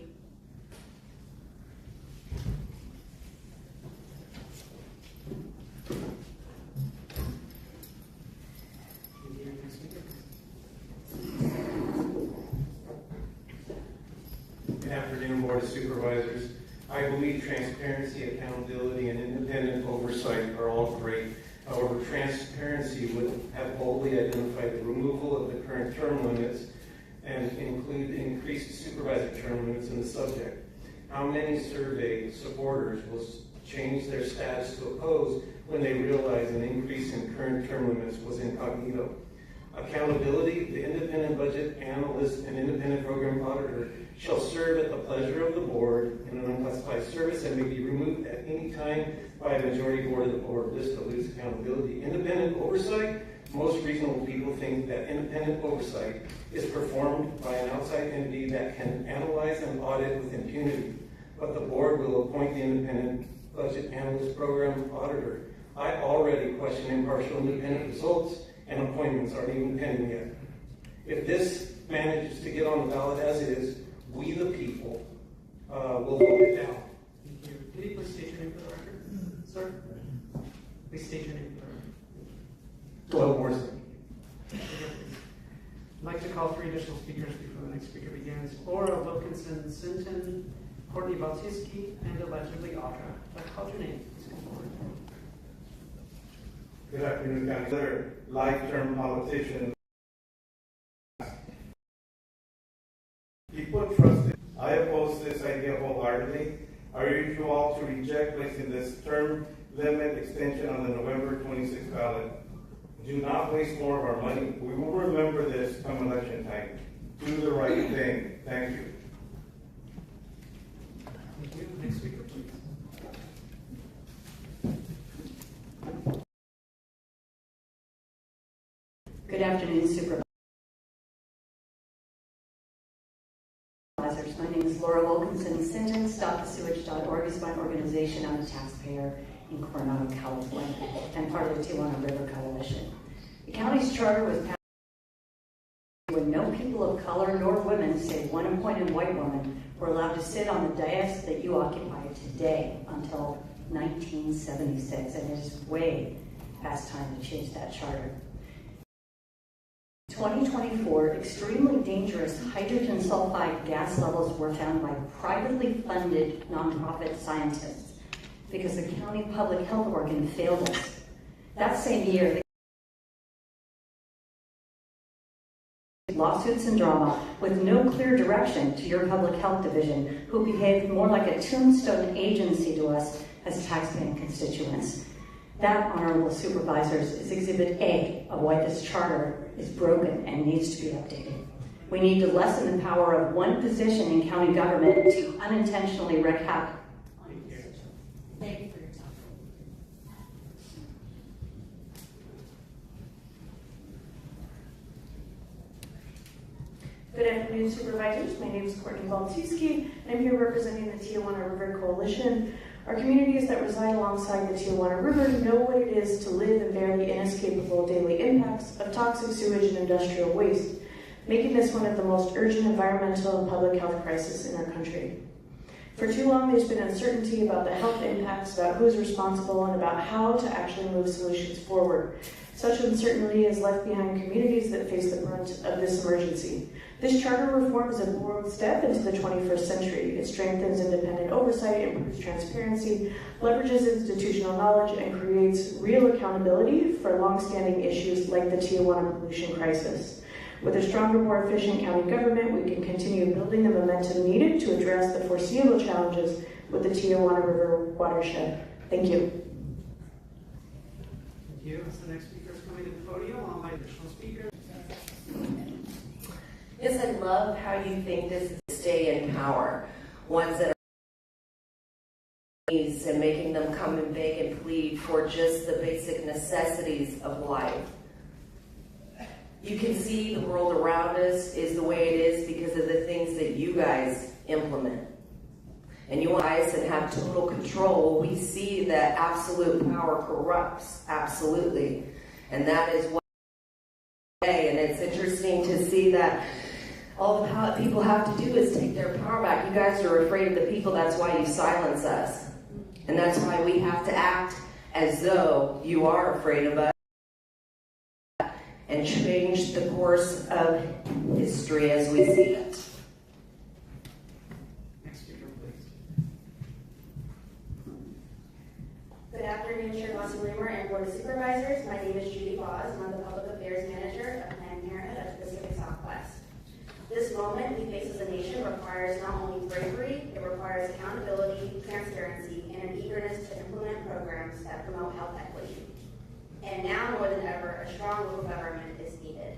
Good afternoon, Board of Supervisors. I believe transparency, accountability, and independent oversight are all great. However, transparency would have boldly identified the removal of the current term limits and include increased supervisor term limits in the subject. How many survey supporters will change their status to oppose when they realize an increase in current term limits was incognito? Accountability, the independent budget analyst and independent program auditor shall serve at the pleasure of the board in an unclassified service and may be removed at any time by a majority board of the board. This dilutes accountability. Independent oversight, most reasonable people think that independent oversight is performed by an outside entity that can analyze and audit with impunity, but the board will appoint the independent budget analyst program auditor. I already question impartial independent results, and appointments aren't even pending yet. If this manages to get on the ballot as is, we the people will vote it down. Thank you. Can you please state your name for the record? Sir? Please state your name for the record. Doyle Morrison. I'd like to call 3 additional speakers before the next speaker begins. Laura Wilkinson Sinton, Courtney Baltiski, and allegedly Audra. If I called your name, please come forward. Good afternoon, County. Life-term politician. People trust it. I oppose this idea wholeheartedly. I urge you all to reject placing this term limit extension on the November 26th ballot. Do not waste more of our money. We will remember this come election time. Do the right thing. Thank you. Thank you. Next speaker, please. Good afternoon, Supervisors. My name is Laura Wilkinson Sinton. StopTheSewage.org is my organization. I'm a taxpayer in Coronado, California, and part of the Tijuana River Coalition. The county's charter was passed when no people of color nor women, save one appointed white woman, were allowed to sit on the dais that you occupy today until 1976, and it is way past time to change that charter. 2024, extremely dangerous hydrogen sulfide gas levels were found by privately funded nonprofit scientists because the county public health organ failed us. That same year, lawsuits and drama with no clear direction to your public health division, who behaved more like a tombstone agency to us as taxpaying constituents. That, honorable supervisors, is Exhibit A of why this charter is broken and needs to be updated. We need to lessen the power of one position in county government to unintentionally wreak havoc. Thank you for your time. Good afternoon, supervisors. My name is Courtney Baltiski, and I'm here representing the Tijuana River Coalition. Our communities that reside alongside the Tijuana River know what it is to live and bear the inescapable daily impacts of toxic sewage and industrial waste, making this one of the most urgent environmental and public health crises in our country. For too long, there's been uncertainty about the health impacts, about who's responsible, and about how to actually move solutions forward. Such uncertainty has left behind communities that face the brunt of this emergency. This charter reform is a bold step into the 21st century. It strengthens independent oversight, improves transparency, leverages institutional knowledge, and creates real accountability for long-standing issues like the Tijuana pollution crisis. With a stronger, more efficient county government, we can continue building the momentum needed to address the foreseeable challenges with the Tijuana River watershed. Thank you. Thank you. As the next speaker is coming to the podium, all my additional speakers. Yes, I love how you think this is stay in power. Ones that are and making them come and beg and plead for just the basic necessities of life. You can see the world around us is the way it is because of the things that you guys implement. And you want us and have total control. We see that absolute power corrupts, absolutely. And that is what And it's interesting to see that all the people have to do is take their power back. You guys are afraid of the people, that's why you silence us. And that's why we have to act as though you are afraid of us and change the course of history as we see it. Next speaker, please. Good afternoon, Chair Lawson-Remer and Board of Supervisors. My name is Judy Boz, and I'm the Public Affairs Manager of Planned Parenthood of the Pacific Southwest. This moment we face as a nation requires not only bravery, it requires accountability, transparency, and an eagerness to implement programs that promote health equity. And now more than ever, a strong local government is needed.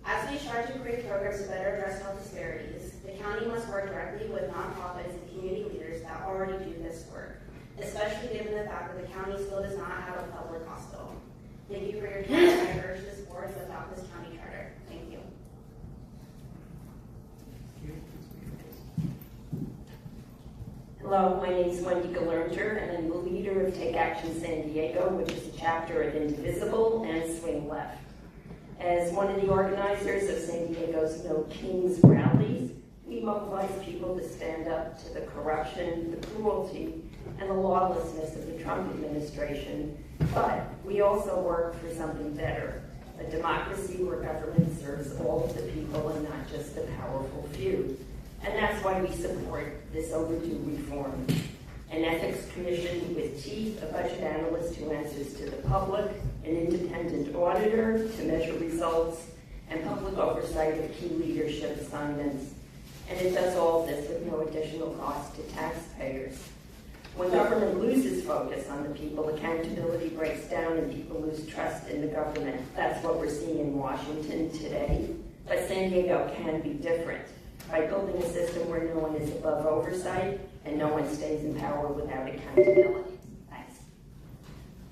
As we strive to create programs to better address health disparities, the county must work directly with nonprofits and community leaders that already do this work, especially given the fact that the county still does not have a public hospital. Thank you for your time, and I urge this board to adopt this county charter. Thank you. Hello, my name is Wendy Galernger, and I'm the leader of Take Action San Diego, which is a chapter of Indivisible and Swing Left. As one of the organizers of San Diego's No Kings rallies, we mobilize people to stand up to the corruption, the cruelty, and the lawlessness of the Trump administration. But we also work for something better, a democracy where government serves all of the people and not just the powerful few. And that's why we support this overdue reform. An ethics commission with teeth, a budget analyst who answers to the public, an independent auditor to measure results, and public oversight of key leadership assignments. And it does all this with no additional cost to taxpayers. When government loses focus on the people, accountability breaks down and people lose trust in the government. That's what we're seeing in Washington today. But San Diego can be different by building a system where no one is above oversight and no one stays in power without accountability. Thanks.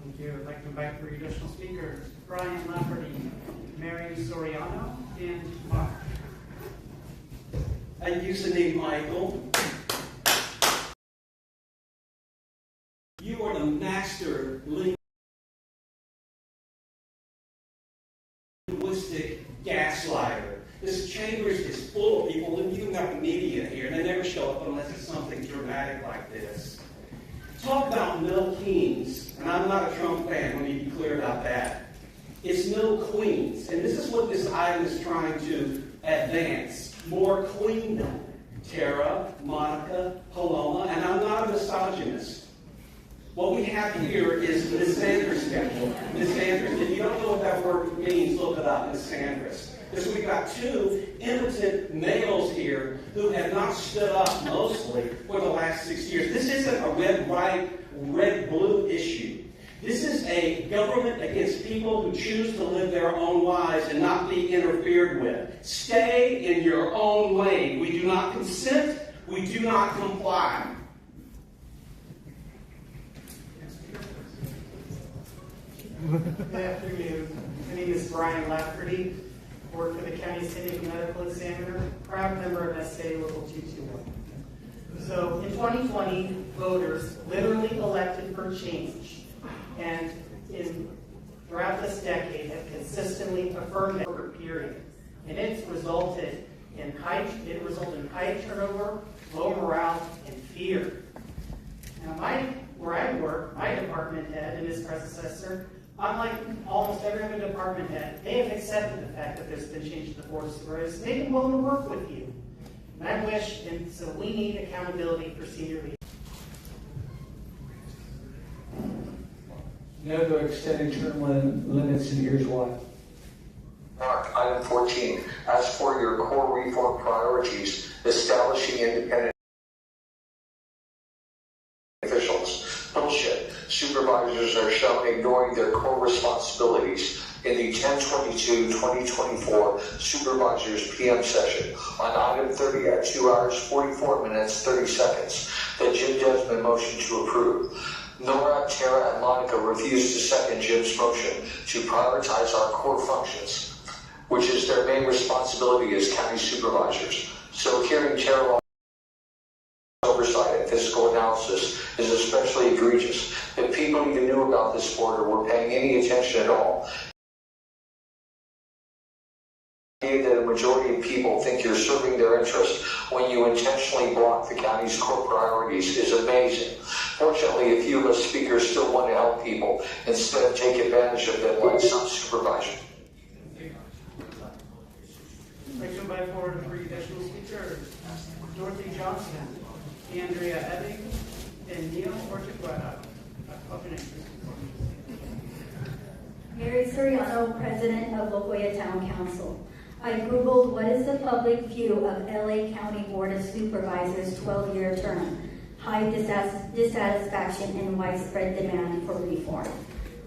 Thank you. I'd like to invite three additional speakers: Brian Lafferty, Mary Soriano, and Mark. I use the name Michael. You are the master linguistic gaslighter. This chamber is full of people, and you've got the media here, and they never show up unless it's something dramatic like this. Talk about no kings, and I'm not a Trump fan, let me be clear about that. It's no queens, and this is what this item is trying to advance. More queendom. Tara, Monica, Paloma, and I'm not a misogynist. What we have here is misandrous schedule. Misandrous. If you don't know what that word means, look it up, misandrous. Because we've got two impotent males here who have not stood up mostly for the last 6 years. This isn't a red-white, red-blue issue. This is a government against people who choose to live their own lives and not be interfered with. Stay in your own lane. We do not consent. We do not comply. Good afternoon. My name is Brian Lafferty. I work for the County San Diego Medical Examiner, proud member of SA Local 221. So in 2020, voters literally elected for change, and throughout this decade have consistently affirmed that period. And it's resulted in high turnover, low morale, and fear. Now, where I work, my department head and his predecessor, unlike almost every other department head, they have accepted the fact that there's been change to the board of supervisors. They've been willing to work with you. And I wish, and so we need accountability for senior leaders. No to extending term limits, and here's why. Mark, item 14. As for your core reform priorities, establishing independent officials. Bullshit. Supervisors are shown ignoring their core responsibilities in the 10/22/2024 Supervisors PM session on item 30 at 2 hours, 44 minutes, 30 seconds that Jim Desmond motioned to approve. Nora, Tara, and Monica refused to second Jim's motion to prioritize our core functions, which is their main responsibility as county supervisors. So hearing Tara oversight and fiscal analysis is especially egregious. If people even knew about this board or were paying any attention at all, that a majority of people think you're serving their interest when you intentionally block the county's core priorities is amazing. Fortunately, a few of us speakers still want to help people instead of take advantage of them like some supervisors. I'd like to invite forward 3 additional speakers: Dorothy Johnson, Andrea Ebbing, and Neil Ortigueta. Mary Soriano, President of La Jolla Town Council. I Googled what is the public view of LA County Board of Supervisors' 12-year term, high dissatisfaction and widespread demand for reform.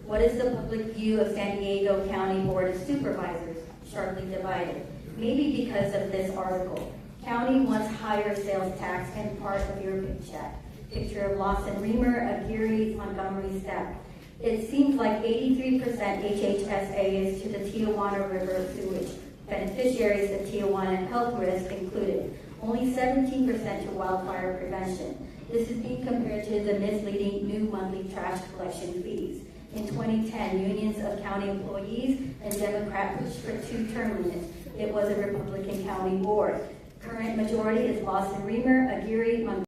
What is the public view of San Diego County Board of Supervisors? Sharply divided. Maybe because of this article. County wants higher sales tax and part of your paycheck. Picture of Lawson Reamer, Aguirre, Montgomery Stack. It seems like 83% HHSA is to the Tijuana River sewage. Beneficiaries of Tijuana health risk included. Only 17% to wildfire prevention. This is being compared to the misleading new monthly trash collection fees. In 2010, unions of county employees and Democrat pushed for 2-term limits. It was a Republican county board. Current majority is Lawson Reamer, Aguirre, Montgomery.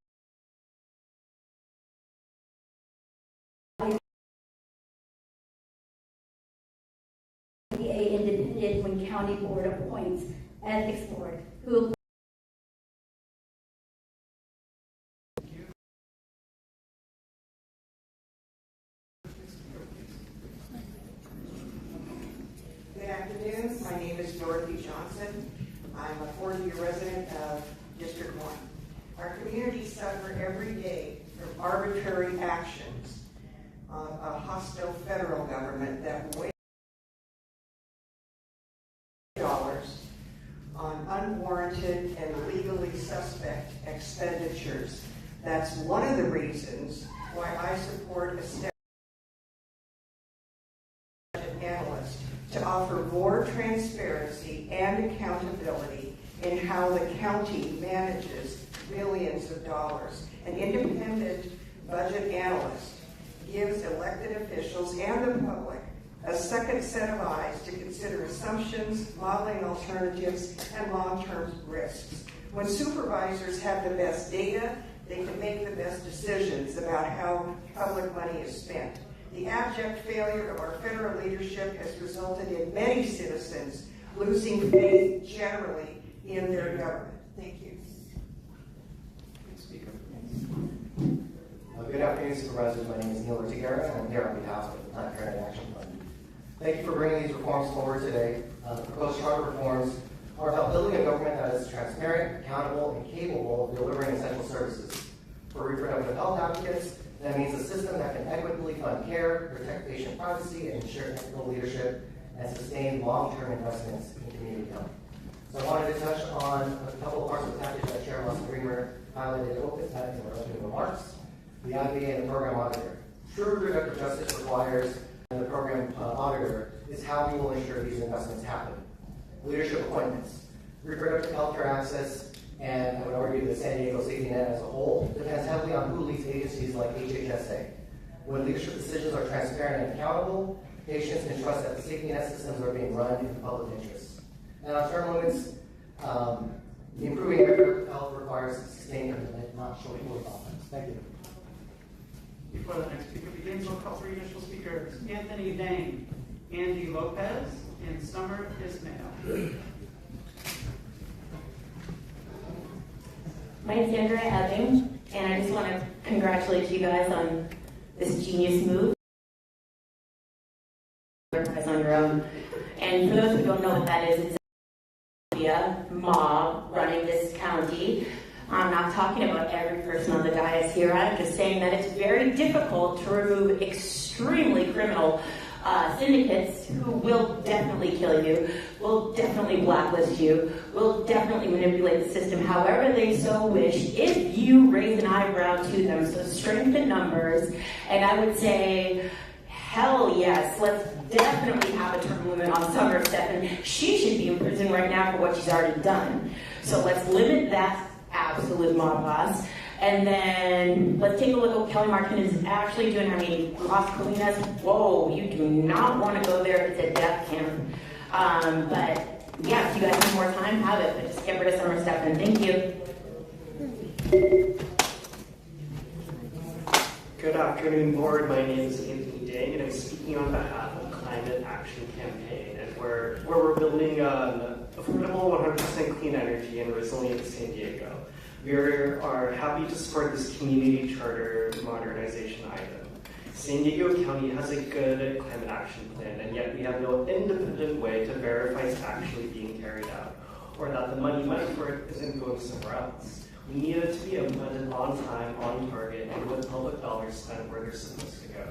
Independent when county board appoints. Ethics board, who Good afternoon. My name is Dorothy Johnson. I'm a 40-year resident of District 1. Our communities suffer every day from arbitrary actions of a hostile federal government that wastes dollars on unwarranted and legally suspect expenditures. That's one of the reasons why I support a analyst to offer more transparency and accountability in how the county manages millions of dollars. An independent budget analyst gives elected officials and the public a second set of eyes to consider assumptions, modeling alternatives, and long-term risks. When supervisors have the best data, they can make the best decisions about how public money is spent. The abject failure of our federal leadership has resulted in many citizens losing faith generally in their government. Thank you. Good afternoon, Supervisors. My name is Neil Ortiguera, and I'm here on behalf of the Planned Parenthood Action Fund. Thank you for bringing these reforms forward today. The proposed charter reforms are about building a government that is transparent, accountable, and capable of delivering essential services. For reproductive health advocates, that means a system that can equitably fund care, protect patient privacy, and ensure ethical leadership, and sustain long-term investments in community health. So I wanted to touch on a couple of parts of the package that Chair Lawson-Reamer highlighted in her opening remarks. The IBA and the program auditor. True reproductive justice requires the program auditor is how we will ensure these investments happen. Leadership appointments. Reproductive health care access, and I would argue the San Diego safety net as a whole, depends heavily on who leads agencies like HHSA. When leadership decisions are transparent and accountable, patients can trust that the safety net systems are being run in the public interest. And on term limits, improving reproductive health requires sustained commitment, not short-term offense. Thank you. Before the next speaker begins, we'll call 3 additional speakers: Anthony Dang, Andy Lopez, and Summer Ismail. My name is Andrea Ebbing, and I just want to congratulate you guys on this genius move. On your own. And for those who don't know what that is, it's a mob running this county. I'm not talking about every person on the dais here. I'm just saying that it's very difficult to remove extremely criminal syndicates who will definitely kill you, will definitely blacklist you, will definitely manipulate the system however they so wish if you raise an eyebrow to them. So strengthen numbers, and I would say, hell yes, let's definitely have a term limit on Summer Stephan. She should be in prison right now for what she's already done. So let's limit that absolute mob boss. And then let's take a look at what Kelly Martinez is actually doing. I mean, Las Colinas, whoa, you do not want to go there. It's a death camp. But yeah, if you guys need more time, have it, but just get rid of Summer Stefan. Thank you. Good afternoon, board. My name is Anthony Dang, and I'm speaking on behalf of Climate Action Campaign, and where we're building an affordable 100% clean energy and resilient San Diego. We are happy to support this community charter modernization item. San Diego County has a good climate action plan, and yet we have no independent way to verify it's actually being carried out, or that the money for it isn't going somewhere else. We need it to be implemented on time, on target, and with public dollars spent where they're supposed to go.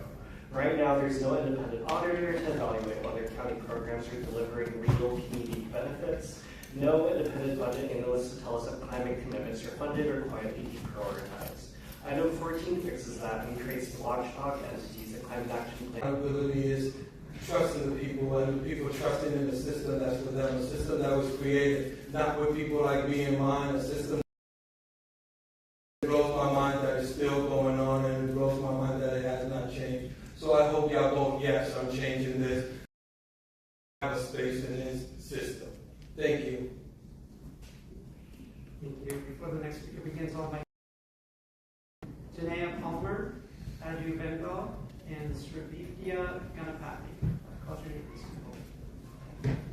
Right now, there's no independent auditor to evaluate whether county programs are delivering real community benefits, no independent budget analyst to tell us if climate commitments are funded or quietly deprioritized. Item 14 fixes that and creates watchdog entities that climate action plan. Accountability is trusting the people and the people trusting in the system that's for them, a system that was created not with people like me in mind, a system that blows my mind that is still going on, and it blows my mind that it has not changed. So I hope y'all vote yes on changing this. Have a space in this system. Thank you. Thank you. Before the next speaker begins, I'll invite Janaya Palmer, Adu Bengal, and Sravithya Ganapathy.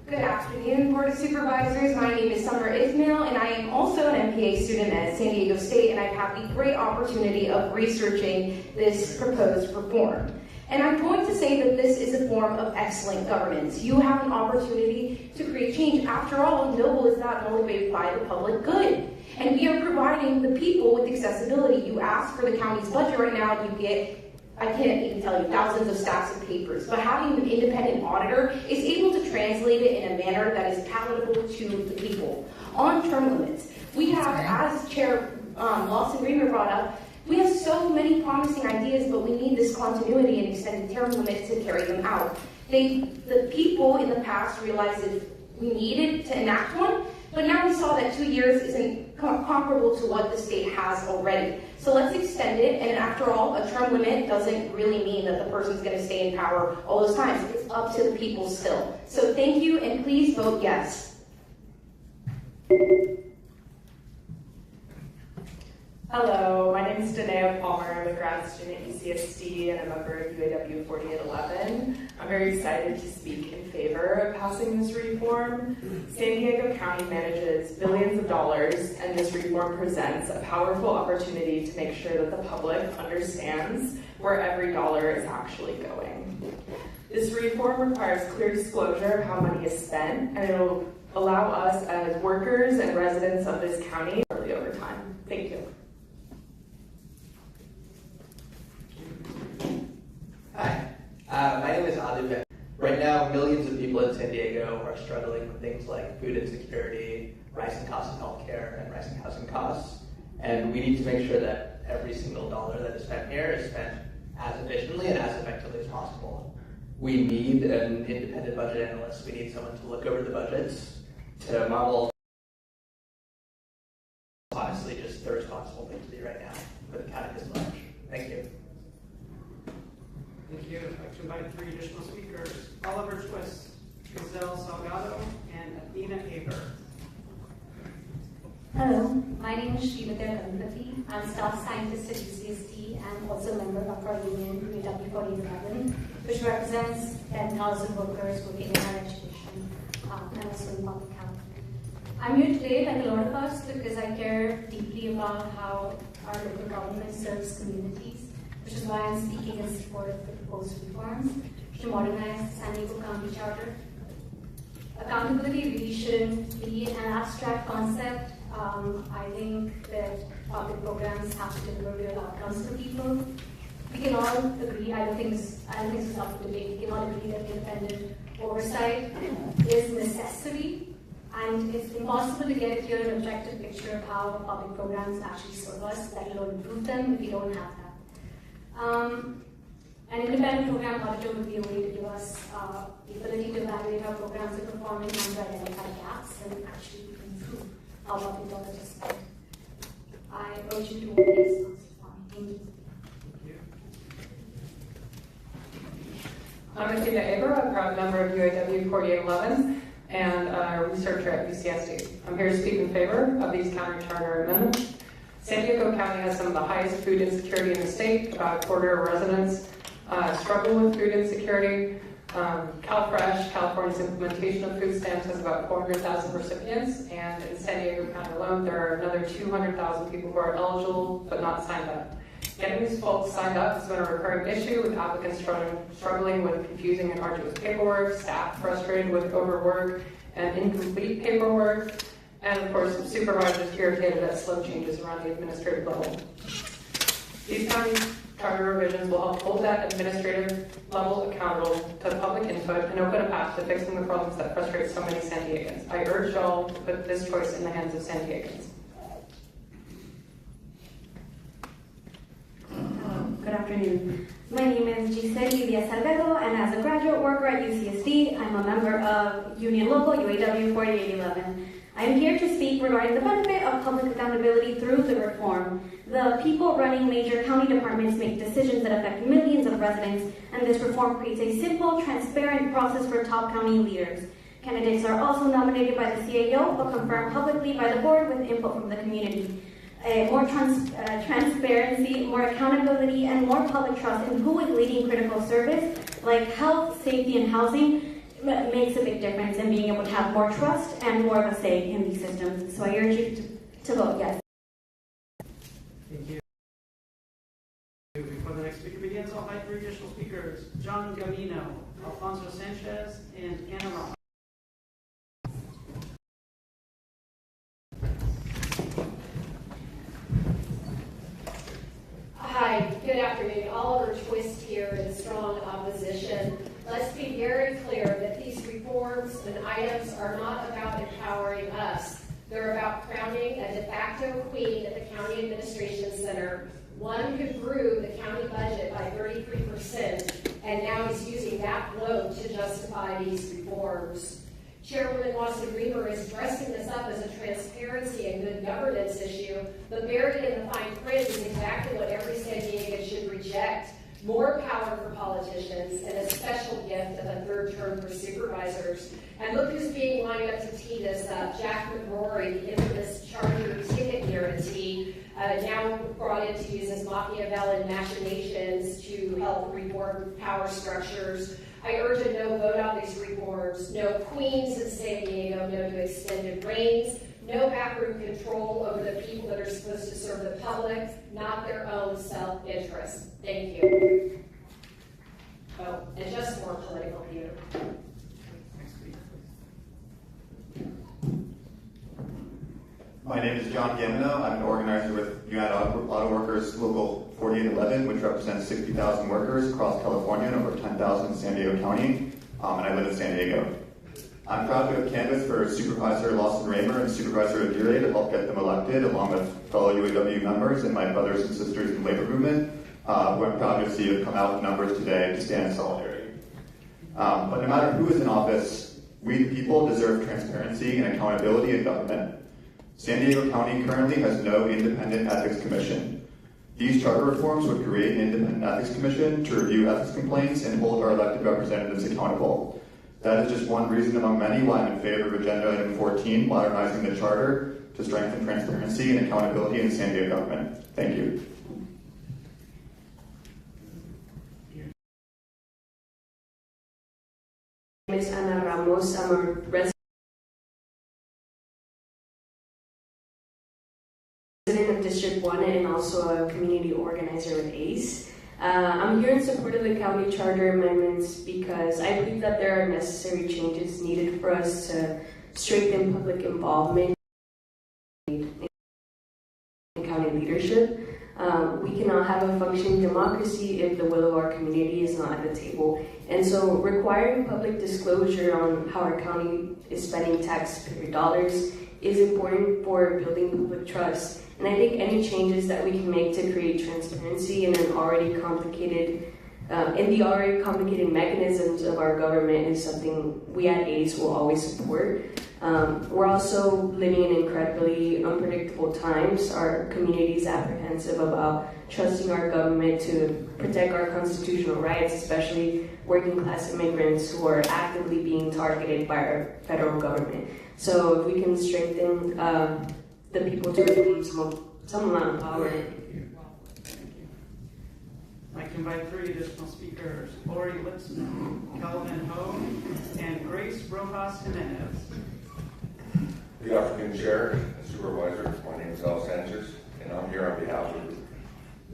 Good afternoon, Board of Supervisors. My name is Summer Ismail, and I am also an MPA student at San Diego State, and I've had the great opportunity of researching this proposed reform. And I'm going to say that this is a form of excellent governance. You have an opportunity to create change. After all, Noble is not motivated by the public good. And we are providing the people with accessibility. You ask for the county's budget right now, and you get, I can't even tell you, thousands of stacks of papers. But having an independent auditor is able to translate it in a manner that is palatable to the people. On term limits, we have, as Chair Lawson Reamer brought up, we have so many promising ideas, but we need this continuity and extended term limits to carry them out. The people in the past realized that we needed to enact one, but now we saw that 2 years isn't comparable to what the state has already. So let's extend it, and after all, a term limit doesn't really mean that the person's going to stay in power all those times. It's up to the people still. So thank you, and please vote yes. Hello, my name is Danae Palmer. I'm a grad student at UCSD and a member of UAW 4811. I'm very excited to speak in favor of passing this reform. San Diego County manages billions of dollars, and this reform presents a powerful opportunity to make sure that the public understands where every dollar is actually going. This reform requires clear disclosure of how money is spent, and it will allow us as workers and residents of this county early over time. Thank you. Hi, my name is Adu Ben. Right now, millions of people in San Diego are struggling with things like food insecurity, rising costs of healthcare, and rising housing costs. And we need to make sure that every single dollar that is spent here is spent as efficiently and as effectively as possible. We need an independent budget analyst. We need someone to look over the budgets, to model. Honestly, just the responsible thing to do right now for the county this much. Thank you. Thank you. I'd like to invite 3 additional speakers: Oliver Twist, Giselle Salgado, and Athena Aber. Hello, my name is Srividya Ganapathy. I'm staff scientist at UCSD and also a member of our union, UAW 4811, which represents 10,000 workers working in higher education and also in public health. I'm here today, like a lot of us, because I care deeply about how our local government serves communities, which is why I'm speaking in support of the proposed reforms to modernize the San Diego County Charter. Accountability really shouldn't be an abstract concept. I think that public programs have to deliver real outcomes for people. We can all agree, I don't think this is up for debate, we can all agree that independent oversight is necessary, and it's impossible to get a clear and objective picture of how public programs actually serve us, let alone improve them, if we don't have that. An independent program auditor would be a way to give us the ability to evaluate how programs are performing and to identify gaps and actually improve how public dollars are spent. I urge you to vote yes. Thank you. I'm Athena Aber, a proud member of UAW 4811. and a researcher at UCSD. I'm here to speak in favor of these county charter amendments. San Diego County has some of the highest food insecurity in the state. About a quarter of residents struggle with food insecurity. CalFresh, California's implementation of food stamps, has about 400,000 recipients, and in San Diego County alone, there are another 200,000 people who are eligible but not signed up. Getting these folks signed up has been a recurring issue, with applicants struggling with confusing and arduous paperwork, staff frustrated with overwork and incomplete paperwork, and of course, supervisors irritated at slow changes around the administrative level. These county charter revisions will help hold that administrative level accountable to public input and open a path to fixing the problems that frustrate so many San Diegans. I urge y'all to put this choice in the hands of San Diegans. Good afternoon. My name is Giseli Diaz-Alvedo, and as a graduate worker at UCSD, I'm a member of Union Local UAW 4811. I am here to speak regarding the benefit of public accountability through the reform. The people running major county departments make decisions that affect millions of residents, and this reform creates a simple, transparent process for top county leaders. Candidates are also nominated by the CAO, but confirmed publicly by the board with input from the community. More transparency, more accountability, and more public trust in who is leading critical service, like health, safety, and housing, makes a big difference in being able to have more trust and more of a say in these systems. So I urge you to vote yes. Thank you. Before the next speaker begins, I'll invite 3 additional speakers: John Gamino, Alfonso Sanchez, and Anna Ramos. Hi, good afternoon. Oliver Twist here in strong opposition. Let's be very clear that these reforms and items are not about empowering us. They're about crowning a de facto queen at the County Administration Center, one who grew the county budget by 33%, and now is using that blow to justify these reforms. Chairwoman Wasson-Reamer is dressing this up as a transparency and good governance issue, but buried in the fine print is exactly what every San Diegan should reject: more power for politicians and a special gift of a 3rd term for supervisors. And look who's being lined up to tee this up: Jack McRory, the infamous Charter ticket guarantee, now brought in to use his Machiavellian machinations to help reform power structures. I urge a no vote on these reforms. No queens in San Diego, no to extended reigns, no backroom control over the people that are supposed to serve the public, not their own self-interest. Thank you. Oh, and just more political theater. My name is John Gamino. I'm an organizer with United Auto Workers Local 4811, which represents 60,000 workers across California and over 10,000 in San Diego County, and I live in San Diego. I'm proud to have canvassed for Supervisor Lawson-Reamer and Supervisor Aguirre to help get them elected, along with fellow UAW members and my brothers and sisters in the labor movement, who I'm proud to see have come out in numbers today to stand in solidarity. But no matter who is in office, we the people deserve transparency and accountability in government. San Diego County currently has no independent ethics commission. These charter reforms would create an independent ethics commission to review ethics complaints and hold our elected representatives accountable. That is just one reason among many why I'm in favor of Agenda Item 14, modernizing the charter to strengthen transparency and accountability in the San Diego government. Thank you. My name is Ana Ramos. I'm a resident of District 1 and also a community organizer with ACE. I'm here in support of the county charter amendments because I believe that there are necessary changes needed for us to strengthen public involvement in county leadership. We cannot have a functioning democracy if the will of our community is not at the table. And so requiring public disclosure on how our county is spending taxpayer dollars is important for building public trust. And I think any changes that we can make to create transparency in the already complicated mechanisms of our government is something we at ACE will always support. We're also living in incredibly unpredictable times. Our community is apprehensive about trusting our government to protect our constitutional rights, especially working class immigrants who are actively being targeted by our federal government. So if we can strengthen the people to receive some amount of power. I can invite 3 additional speakers: Lori Litzman, Calvin Ho, and Grace Rojas Jimenez. Good afternoon, Chair and Supervisor. My name is Al Sanchez, and I'm here on behalf of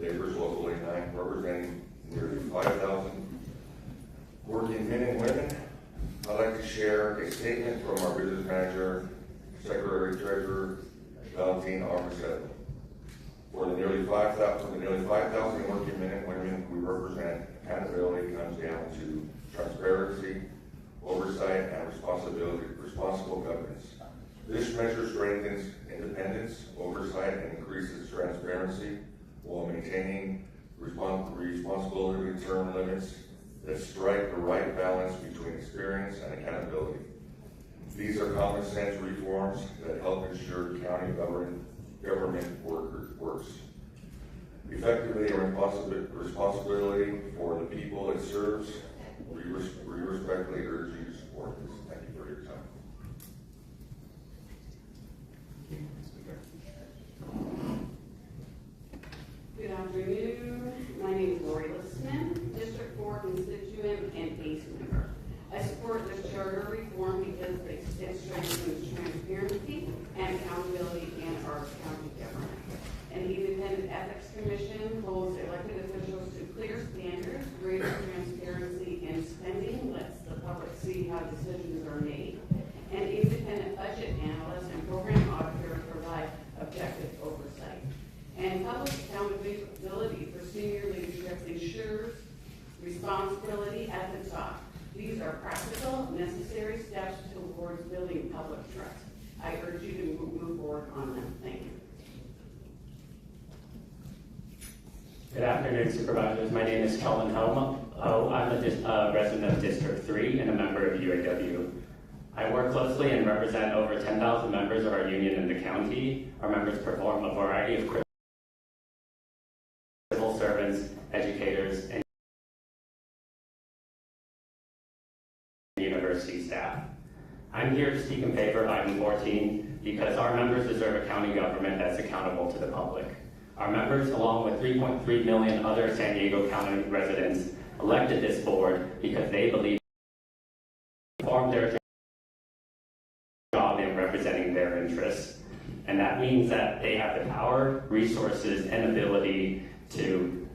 Laborers Local 89, representing nearly 5,000 working men and women. I'd like to share a statement from our business manager, Secretary Treasurer, Valentin Armacedo. For the nearly 5,000 working men and women we represent, accountability comes down to transparency, oversight, and responsible governance. This measure strengthens independence, oversight, and increases transparency while maintaining responsibility term limits that strike the right balance between experience and accountability. These are common sense reforms that help ensure county government works effectively and responsibility for the people it serves. We respectfully urge you to support this. Thank you for your time. Good afternoon. My name is Lori Litzman, District 4 constituent and ACE member. I support this charter reform because it strengthens transparency and accountability in our county government. An independent ethics commission holds elected officials to clear standards, greater transparency in spending, lets the public see how decisions are made. An independent budget analyst and program auditor provide objective oversight. And public accountability for senior leadership ensures responsibility at the top. These are practical, necessary steps towards building public trust. I urge you to move forward on them. Thank you. Good afternoon, Supervisors. My name is Kelvin Ho. I'm a resident of District 3 and a member of UAW. I work closely and represent over 10,000 members of our union in the county. Our members perform a variety of civil servants, educators, and university staff. I'm here to speak in favor of item 14 because our members deserve a county government that's accountable to the public. Our members, along with 3.3 million other San Diego County residents, elected this board because they believe they perform their job in representing their interests. And that means that they have the power, resources, and ability to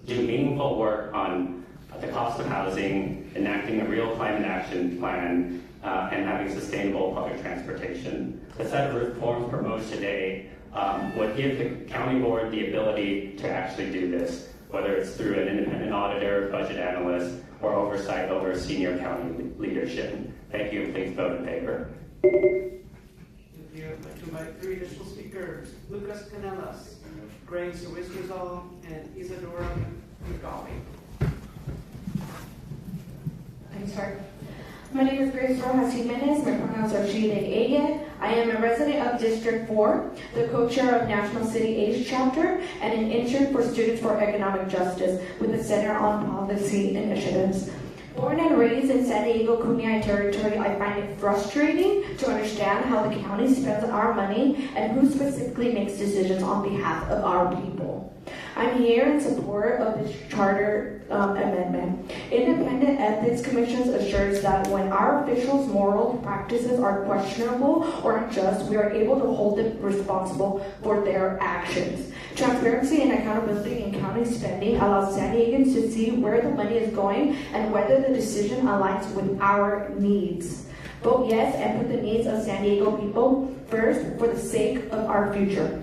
do meaningful work on the cost of housing, enacting a real climate action plan, and having sustainable public transportation. The set of reforms proposed today would give the county board the ability to actually do this, whether it's through an independent auditor, budget analyst, or oversight over senior county leadership. Thank you, and please vote in favor. Thank you. I'd like to invite 3 additional speakers: Lucas Canelas, Grace Ruiz-Rizal, and Isadora Ugali. I start. My name is Grace Rojas Jimenez. My pronouns are she, they, ella. I am a resident of District 4, the co-chair of National City ACE chapter, and an intern for Students for Economic Justice with the Center on Policy Initiatives. Born and raised in San Diego Kunai territory, I find it frustrating to understand how the county spends our money and who specifically makes decisions on behalf of our people. I'm here in support of this charter amendment. Independent Ethics Commissions assures that when our officials' moral practices are questionable or unjust, we are able to hold them responsible for their actions. Transparency and accountability in county spending allows San Diegans to see where the money is going and whether the decision aligns with our needs. Vote yes and put the needs of San Diego people first for the sake of our future.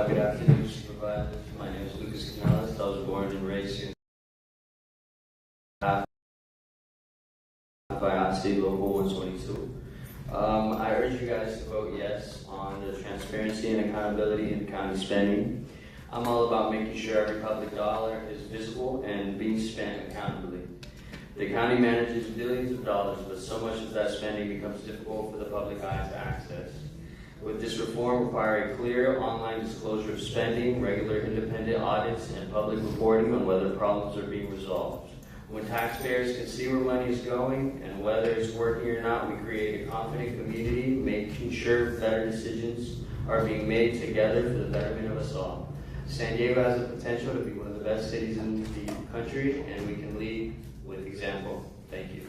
Good afternoon, Supervisors. My name is Lucas Canales. I was born and raised in City Local 122. I urge you guys to vote yes on the transparency and accountability in county spending. I'm all about making sure every public dollar is visible and being spent accountably. The county manages billions of dollars, but so much of that spending becomes difficult for the public eye to access. With this reform require a clear online disclosure of spending, regular independent audits, and public reporting on whether problems are being resolved. When taxpayers can see where money is going and whether it's working or not, we create a confident community, making sure better decisions are being made together for the betterment of us all. San Diego has the potential to be one of the best cities in the country, and we can lead with example. Thank you.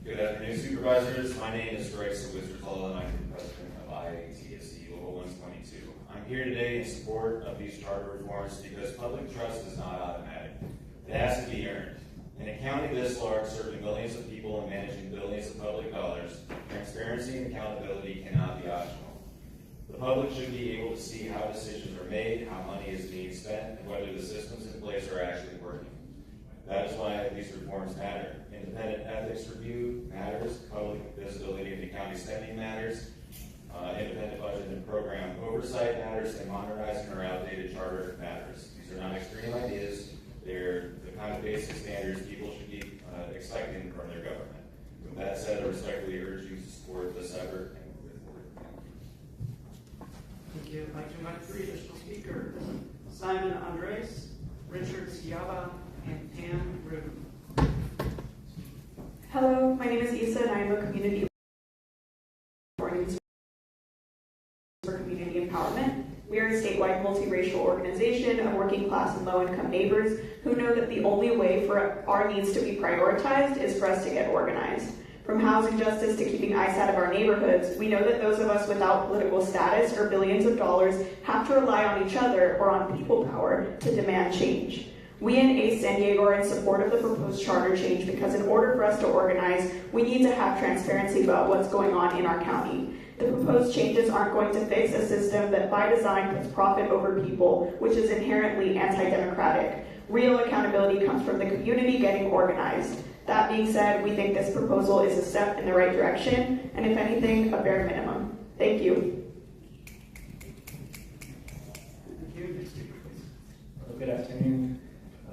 Good afternoon, supervisors. My name is Greg Wisterthal, and I'm the president of IATSC Local 122. I'm here today in support of these charter reforms because public trust is not automatic. It has to be earned. In a county this large, serving millions of people and managing billions of public dollars, transparency and accountability cannot be optional. The public should be able to see how decisions are made, how money is being spent, and whether the systems in place are actually working. That is why these reforms matter. Independent ethics review matters, public visibility into county spending matters, independent budget and program oversight matters, and modernizing our outdated charter matters. These are not extreme ideas. They're the kind of basic standards people should be expecting from their government. With that said, I respectfully urge you to support this effort and move it forward. Thank you. I'd like to invite 3 additional speakers: Simon Andres, Richard Sciaba, and Pam Rubin. Hello, my name is Isa, and I am a community for community empowerment. We are a statewide multiracial organization of working class and low-income neighbors who know that the only way for our needs to be prioritized is for us to get organized. From housing justice to keeping ICE out of our neighborhoods, we know that those of us without political status or billions of dollars have to rely on each other or on people power to demand change. We in ACE San Diego are in support of the proposed charter change because in order for us to organize, we need to have transparency about what's going on in our county. The proposed changes aren't going to fix a system that by design puts profit over people, which is inherently anti-democratic. Real accountability comes from the community getting organized. That being said, we think this proposal is a step in the right direction, and if anything, a bare minimum. Thank you. Good afternoon,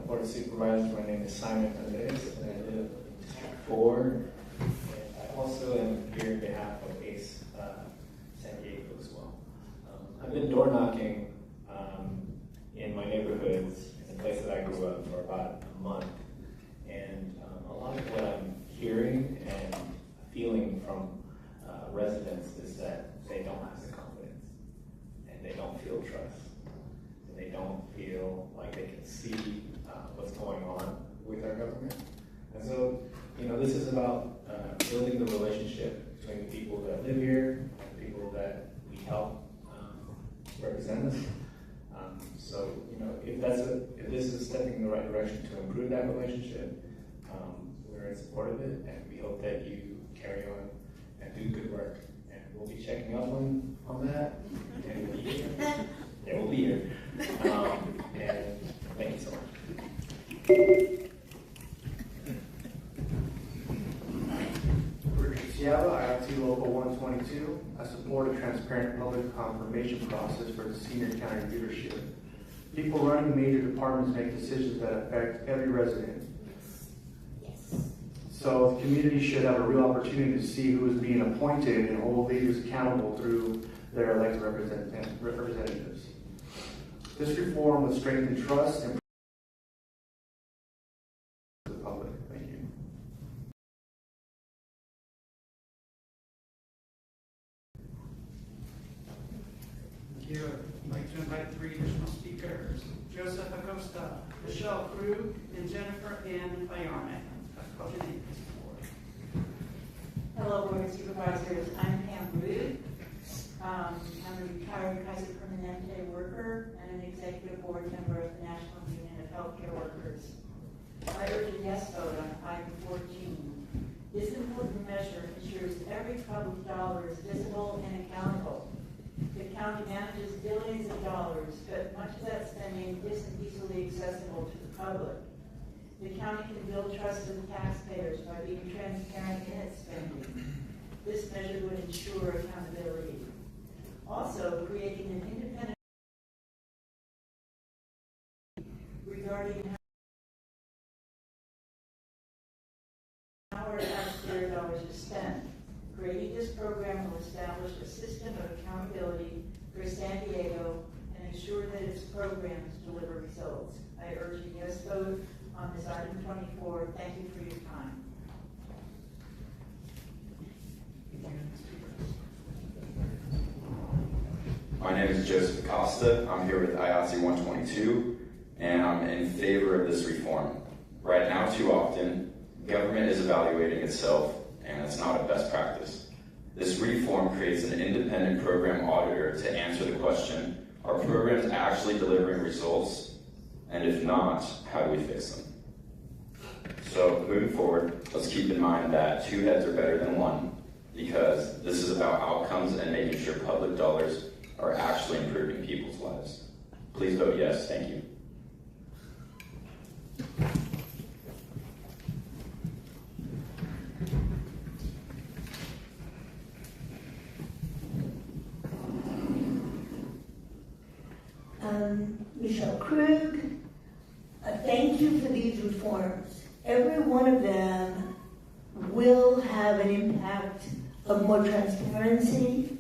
Board of Supervisors. My name is Simon Andres, and I live in District 4. And I also am here on behalf of ACE San Diego as well. I've been door knocking in my neighborhoods, in the place that I grew up, for about a month. And a lot of what I'm hearing and feeling from residents is that they don't have the confidence, and they don't feel trust, and they don't feel like they can see what's going on with our government. And so, this is about building the relationship between the people that live here and the people that we help represent us. So, if this is stepping in the right direction to improve that relationship, we're in support of it, and we hope that you carry on and do good work. And we'll be checking up on that, and we'll be here. Yeah, we'll be here. And thank you so much. Richard Sciaba, IIT Local 122. I support a transparent public confirmation process for the senior county leadership. People running major departments make decisions that affect every resident. So the community should have a real opportunity to see who is being appointed and hold leaders accountable through their elected representatives. This reform would strengthen trust and the public. Thank you. Thank you. I'd like to invite 3 additional speakers: Joseph Acosta, Michelle Krug, and Jennifer Ann Bayarne. Hello, Board of Supervisors. I'm Pam Rude. I'm a retired Kaiser Permanente worker and an executive board member of the National Union of Healthcare Workers. I urge a yes vote on item 14. This important measure ensures every public dollar is visible and accountable. The county manages billions of dollars, but much of that spending isn't easily accessible to the public. The county can build trust with taxpayers by being transparent in its spending. This measure would ensure accountability. Also, creating an independent regarding how our taxpayer dollars are spent. Creating this program will establish a system of accountability for San Diego and ensure that its programs deliver results. I urge a yes vote on this item 24. Thank you for your time. My name is Joseph Acosta. I'm here with IATSE 122, and I'm in favor of this reform. Right now, too often, government is evaluating itself, and it's not a best practice. This reform creates an independent program auditor to answer the question, are programs actually delivering results? And if not, how do we fix them? So moving forward, let's keep in mind that 2 heads are better than 1, because this is about outcomes and making sure public dollars are actually improving people's lives. Please vote yes. Thank you. Michelle Krug, thank you for these reforms. Every one of them will have an impact of more transparency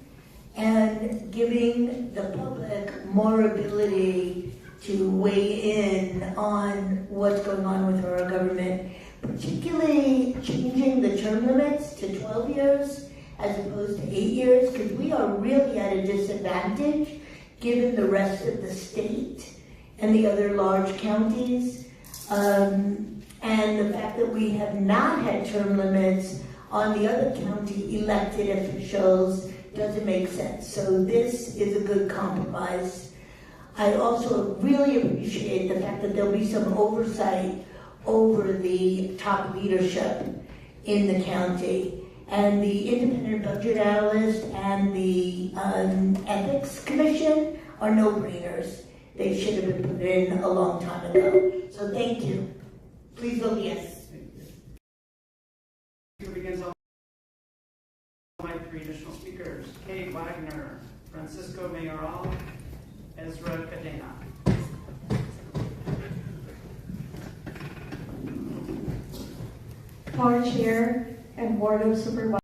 and giving the public more ability to weigh in on what's going on with our government, particularly changing the term limits to 12 years as opposed to 8 years, because we are really at a disadvantage given the rest of the state and the other large counties. And the fact that we have not had term limits on the other county elected officials doesn't make sense. So this is a good compromise. I also really appreciate the fact that there'll be some oversight over the top leadership in the county. And the independent budget analyst and the ethics commission are no-brainers. They should have been put in a long time ago. So thank you. Please vote yes. Here begins all my 3 additional speakers. Kate Wagner, Francisco Mayoral, Ezra Cadena. Our Chair and Board of Supervisors.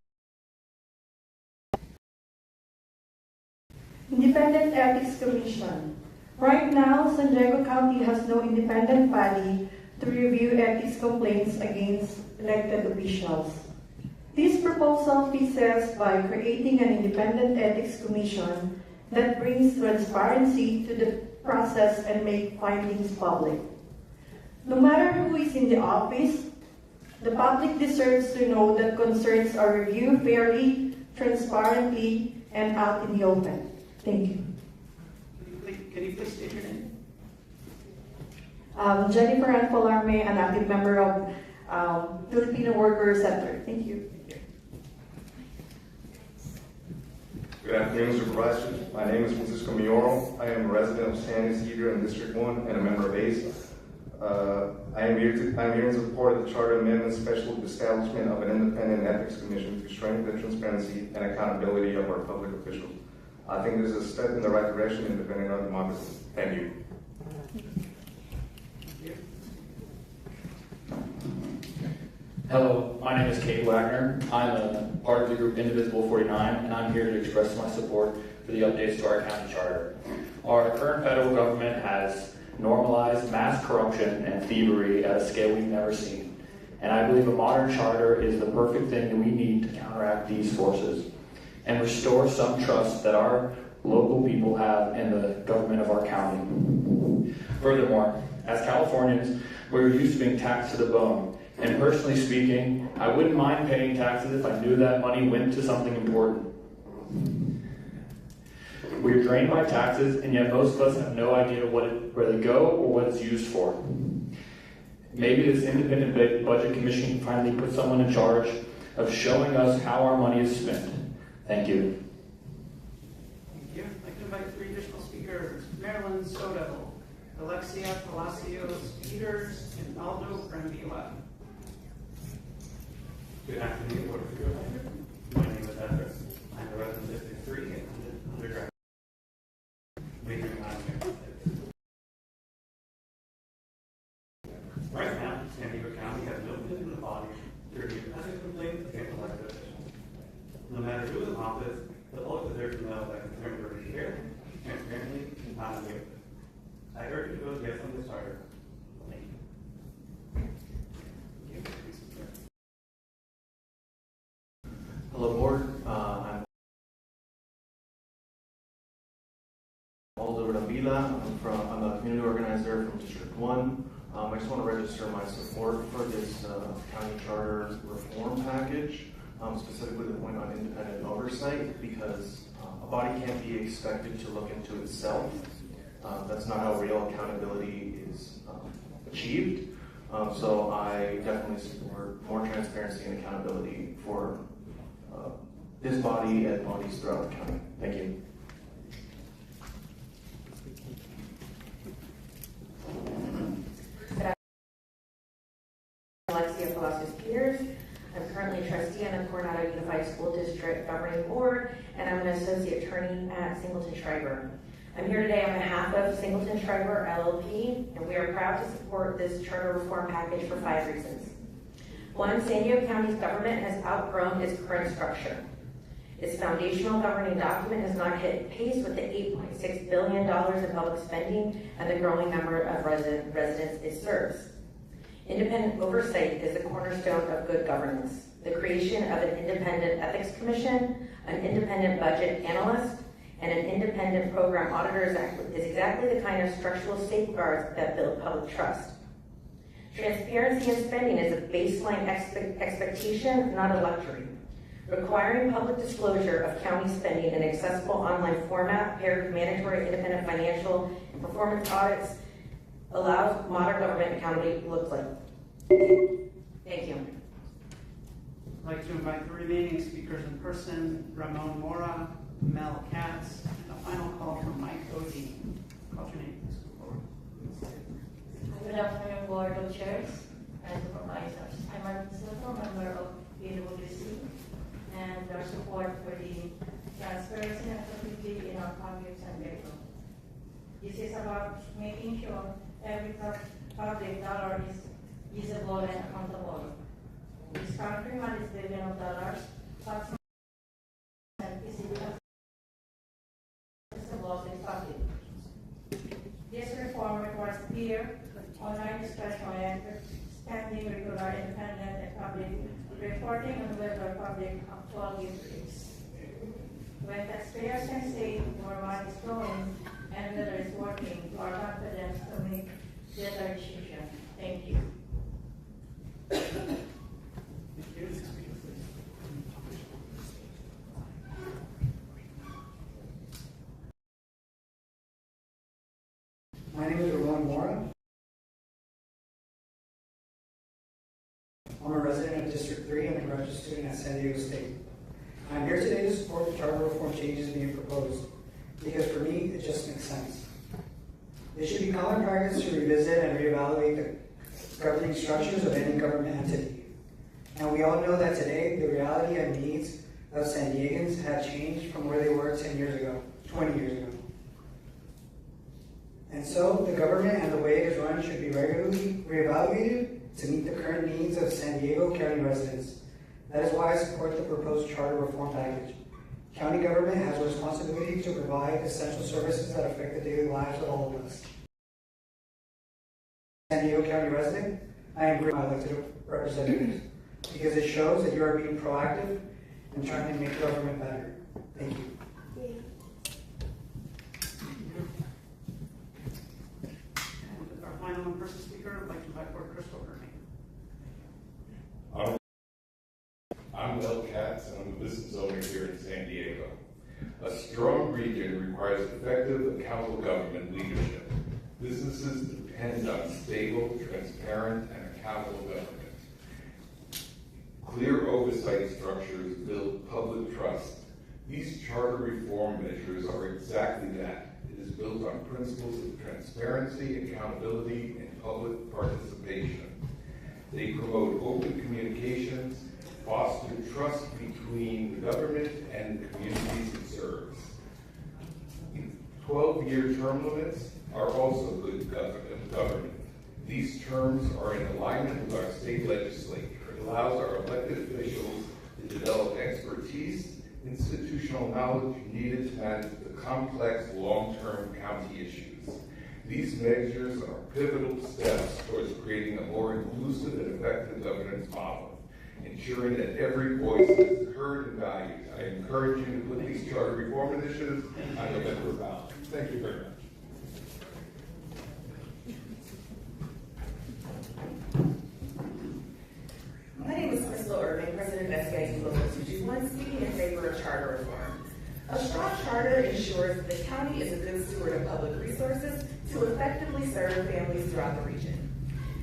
Independent Ethics Commission. Right now, San Diego County has no independent body to review ethics complaints against elected officials. This proposal fixes by creating an independent ethics commission that brings transparency to the process and make findings public. No matter who is in the office, the public deserves to know that concerns are reviewed fairly, transparently, and out in the open. Thank you. Can you please state your name? Jennifer Ann Polarme, an active member of Filipino Workers Center. Thank you. Good afternoon, Supervisors. My name is Francisco Mayoral. I am a resident of San Isidro in District 1 and a member of ACE. I am here in support of the Charter Amendment special establishment of an independent ethics commission to strengthen the transparency and accountability of our public officials. I think this is a step in the right direction in defending our democracy. Thank you. Hello, my name is Kate Wagner. I'm a part of the group Indivisible 49, and I'm here to express my support for the updates to our county charter. Our current federal government has normalized mass corruption and thievery at a scale we've never seen. And I believe a modern charter is the perfect thing that we need to counteract these forces and restore some trust that our local people have in the government of our county. Furthermore, as Californians, we're used to being taxed to the bone. And personally speaking, I wouldn't mind paying taxes if I knew that money went to something important. We're drained by taxes, and yet most of us have no idea where they go or what it's used for. Maybe this independent budget commission can finally put someone in charge of showing us how our money is spent. Thank you. Thank you. I'd like to invite 3 additional speakers. Marilyn Soto, Alexia Palacios Peters, and Aldo Brambila. Good afternoon, Board of Supervisors. My name is Ezra. I'm a resident of District 3 and undergraduate. county has no political body to review ethics complaints against elected officials. No matter who is in office, the public deserves to know that concerns are raised fairly, transparently, and not negatively. I urge you to vote yes on this charter. Thank you. Hello, board. I'm Aldo Rambila. I'm a community organizer from District 1. I just want to register my support for this county charter reform package, specifically the point on independent oversight, because a body can't be expected to look into itself. That's not how real accountability is achieved. So I definitely support more transparency and accountability for this body and bodies throughout the county. Thank you. Alexia Palacios Peters. I'm currently a trustee on the Coronado Unified School District Governing Board, and I'm an associate attorney at Singleton Schreiber. I'm here today on behalf of Singleton Schreiber LLP, and we are proud to support this charter reform package for 5 reasons. 1, San Diego County's government has outgrown its current structure. Its foundational governing document has not kept pace with the $8.6 billion in public spending and the growing number of residents it serves. Independent oversight is the cornerstone of good governance. The creation of an independent ethics commission, an independent budget analyst, and an independent program auditor is exactly the kind of structural safeguards that build public trust. Transparency in spending is a baseline expectation, not a luxury. Requiring public disclosure of county spending in an accessible online format paired with mandatory independent financial and performance audits allows modern government accountability to look like. Thank you. I'd like to invite the remaining speakers in person, Ramon Mora, Mel Katz, and a final call from Mike Odie. Call your name, please. Good afternoon, Board of Chairs and Supervisors. I'm Martin Silva, member of PwC, and our support for the transparency and accountability in our public and This is about making sure every public dollar is visible and accountable. This country has billions of dollars, tax and is public. This reform requires clear, online discretion, spending, regular, independent, and public reporting on whether public actually is. When taxpayers can see where money is going and whether it's working, you are confident to make better decisions. Thank you. My name is Ramon Mora. I'm a resident of District 3 and a graduate student at San Diego State. I'm here today to support the charter reform changes being proposed because for me, it just makes sense. It should be common practice to revisit and reevaluate the governing structures of any government entity. And we all know that today, the reality and needs of San Diegans have changed from where they were 10 years ago, 20 years ago. And so, the government and the way it is run should be regularly reevaluated to meet the current needs of San Diego County residents. That is why I support the proposed charter reform package. County government has a responsibility to provide essential services that affect the daily lives of all of us. San Diego County resident, I am grateful to my elected representatives because it shows that you are being proactive and trying to make government better. Thank you. And our final in-person speaker, I'd like to invite forward Crystal Gurney. I'm Mel Katz, and I'm a business owner here in San Diego. A strong region requires effective, accountable government leadership. Businesses depend on stable, transparent, and accountable government. Clear oversight structures build public trust. These charter reform measures are exactly that. It is built on principles of transparency, accountability, and public participation. They promote open communications, foster trust between the government and the communities it serves. 12-year term limits are also good government. These these terms are in alignment with our state legislature. It allows our elected officials to develop expertise, institutional knowledge needed to manage the complex long-term county issues. These measures are pivotal steps towards creating a more inclusive and effective governance model, ensuring that every voice is heard and valued. I encourage you to put these charter reform initiatives on the member ballot. Thank you very much. My name is Crystal Irving, President of SEIU Local 221, speaking in favor of charter reform. A strong charter ensures that the county is a good steward of public resources to effectively serve families throughout the region.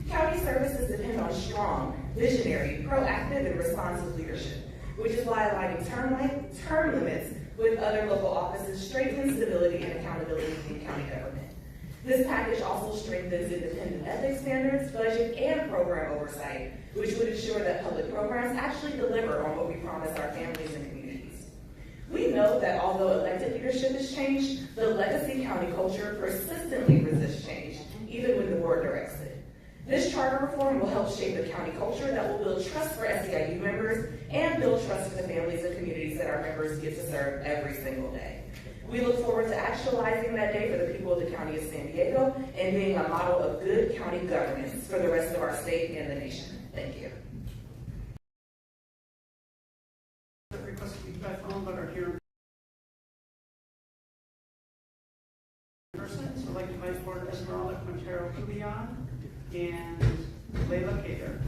County services depend on strong, visionary, proactive, and responsive leadership, which is why aligning term limits with other local offices strengthens stability and accountability in county government. This package also strengthens independent ethics standards, budget, and program oversight, which would ensure that public programs actually deliver on what we promise our families and communities. We know that although elected leadership has changed, the legacy county culture persistently resists change, even when the board directs it. This charter reform will help shape a county culture that will build trust for SEIU members and build trust for the families and communities that our members get to serve every single day. We look forward to actualizing that day for the people of the County of San Diego and being a model of good county governance for the rest of our state and the nation. Thank you. Request to speak by phone, but are here in person. So I'd like to invite Board Esmeralda Quintero Cubion and Layla Cater.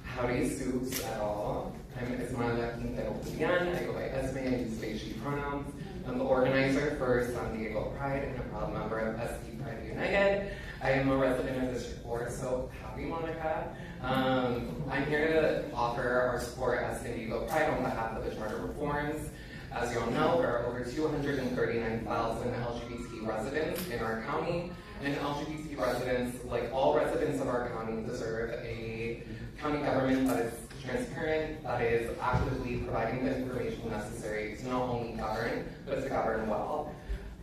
Howdy, Soups at all. I'm Esmeralda Quintero Cubion. I go by Esme. I use they, she pronouns. I'm the organizer for San Diego Pride and a proud member of SD Pride United. I am a resident of District 4, so happy Monica. I'm here to offer our support at San Diego Pride on behalf of the charter reforms. As you all know, there are over 239,000 LGBT residents in our county, and LGBT residents, like all residents of our county, deserve a county government that is transparent, that is actively providing the information necessary to not only govern, but to govern well.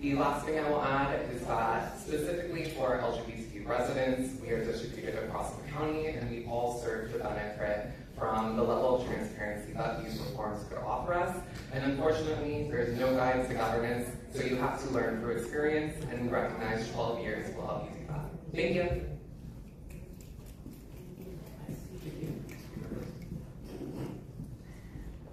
The last thing I will add is that specifically for LGBT residents, we are distributed across the county and we all serve to benefit from the level of transparency that these reforms could offer us. And unfortunately, there is no guide to governance, so you have to learn through experience, and we recognize 12 years will help you do that. Thank you.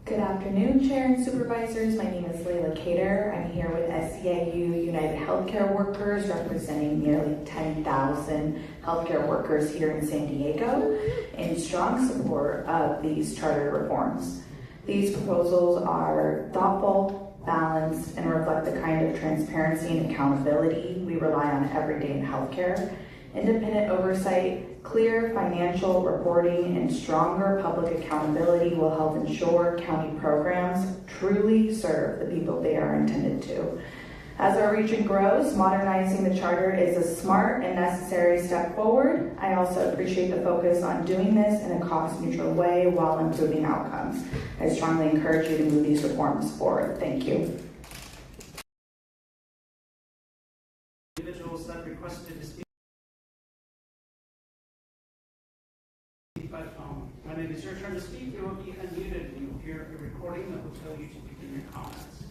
Good afternoon, Chair and Supervisors. My name is Layla Cater. I'm here with SEIU United Healthcare Workers, representing nearly 10,000 healthcare workers here in San Diego, in strong support of these charter reforms. These proposals are thoughtful, balanced, and reflect the kind of transparency and accountability we rely on every day in healthcare. Independent oversight, clear financial reporting, and stronger public accountability will help ensure county programs truly serve the people they are intended to. As our region grows, modernizing the charter is a smart and necessary step forward. I also appreciate the focus on doing this in a cost-neutral way while improving outcomes. I strongly encourage you to move these reforms forward. Thank you. Individuals that requested to speak by phone. When it is your turn to speak, you will be unmuted. You will hear a recording that will tell you to begin your comments.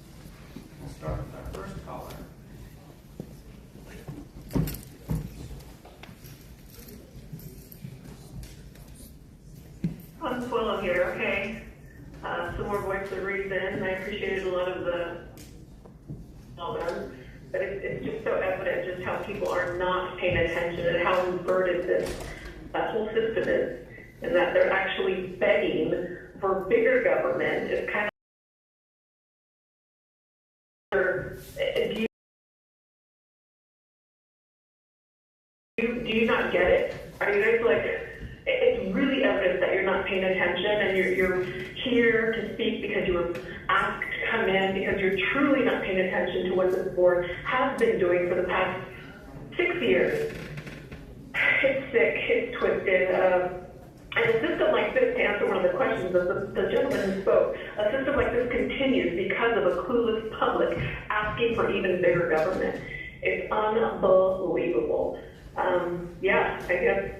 We'll start with our first caller. Consuelo here, okay. Some more voice of reason. I appreciated a lot of all them, but it's just so evident just how people are not paying attention and how inverted this whole system is, and that they're actually begging for bigger government. It's kind of do you not get it? Are you guys like, it's really evident that you're not paying attention and you're here to speak because you were asked to come in, because you're truly not paying attention to what this board has been doing for the past 6 years. It's sick, it's twisted. And a system like this, to answer one of the questions of the gentleman who spoke, a system like this continues because of a clueless public asking for even bigger government. It's unbelievable. Yeah, I guess,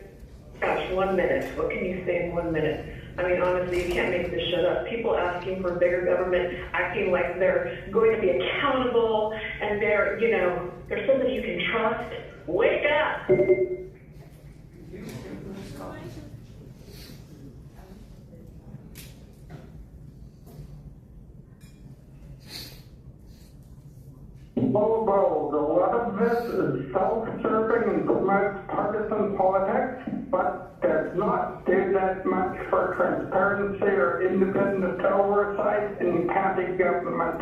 gosh, 1 minute. What can you say in 1 minute? I mean, honestly, you can't make this shit up. People asking for bigger government, acting like they're going to be accountable and they're, you know, they're somebody you can trust. Wake up! Bold. A lot of this is self-serving and promotes partisan politics, but does not do that much for transparency or independent oversight in county government.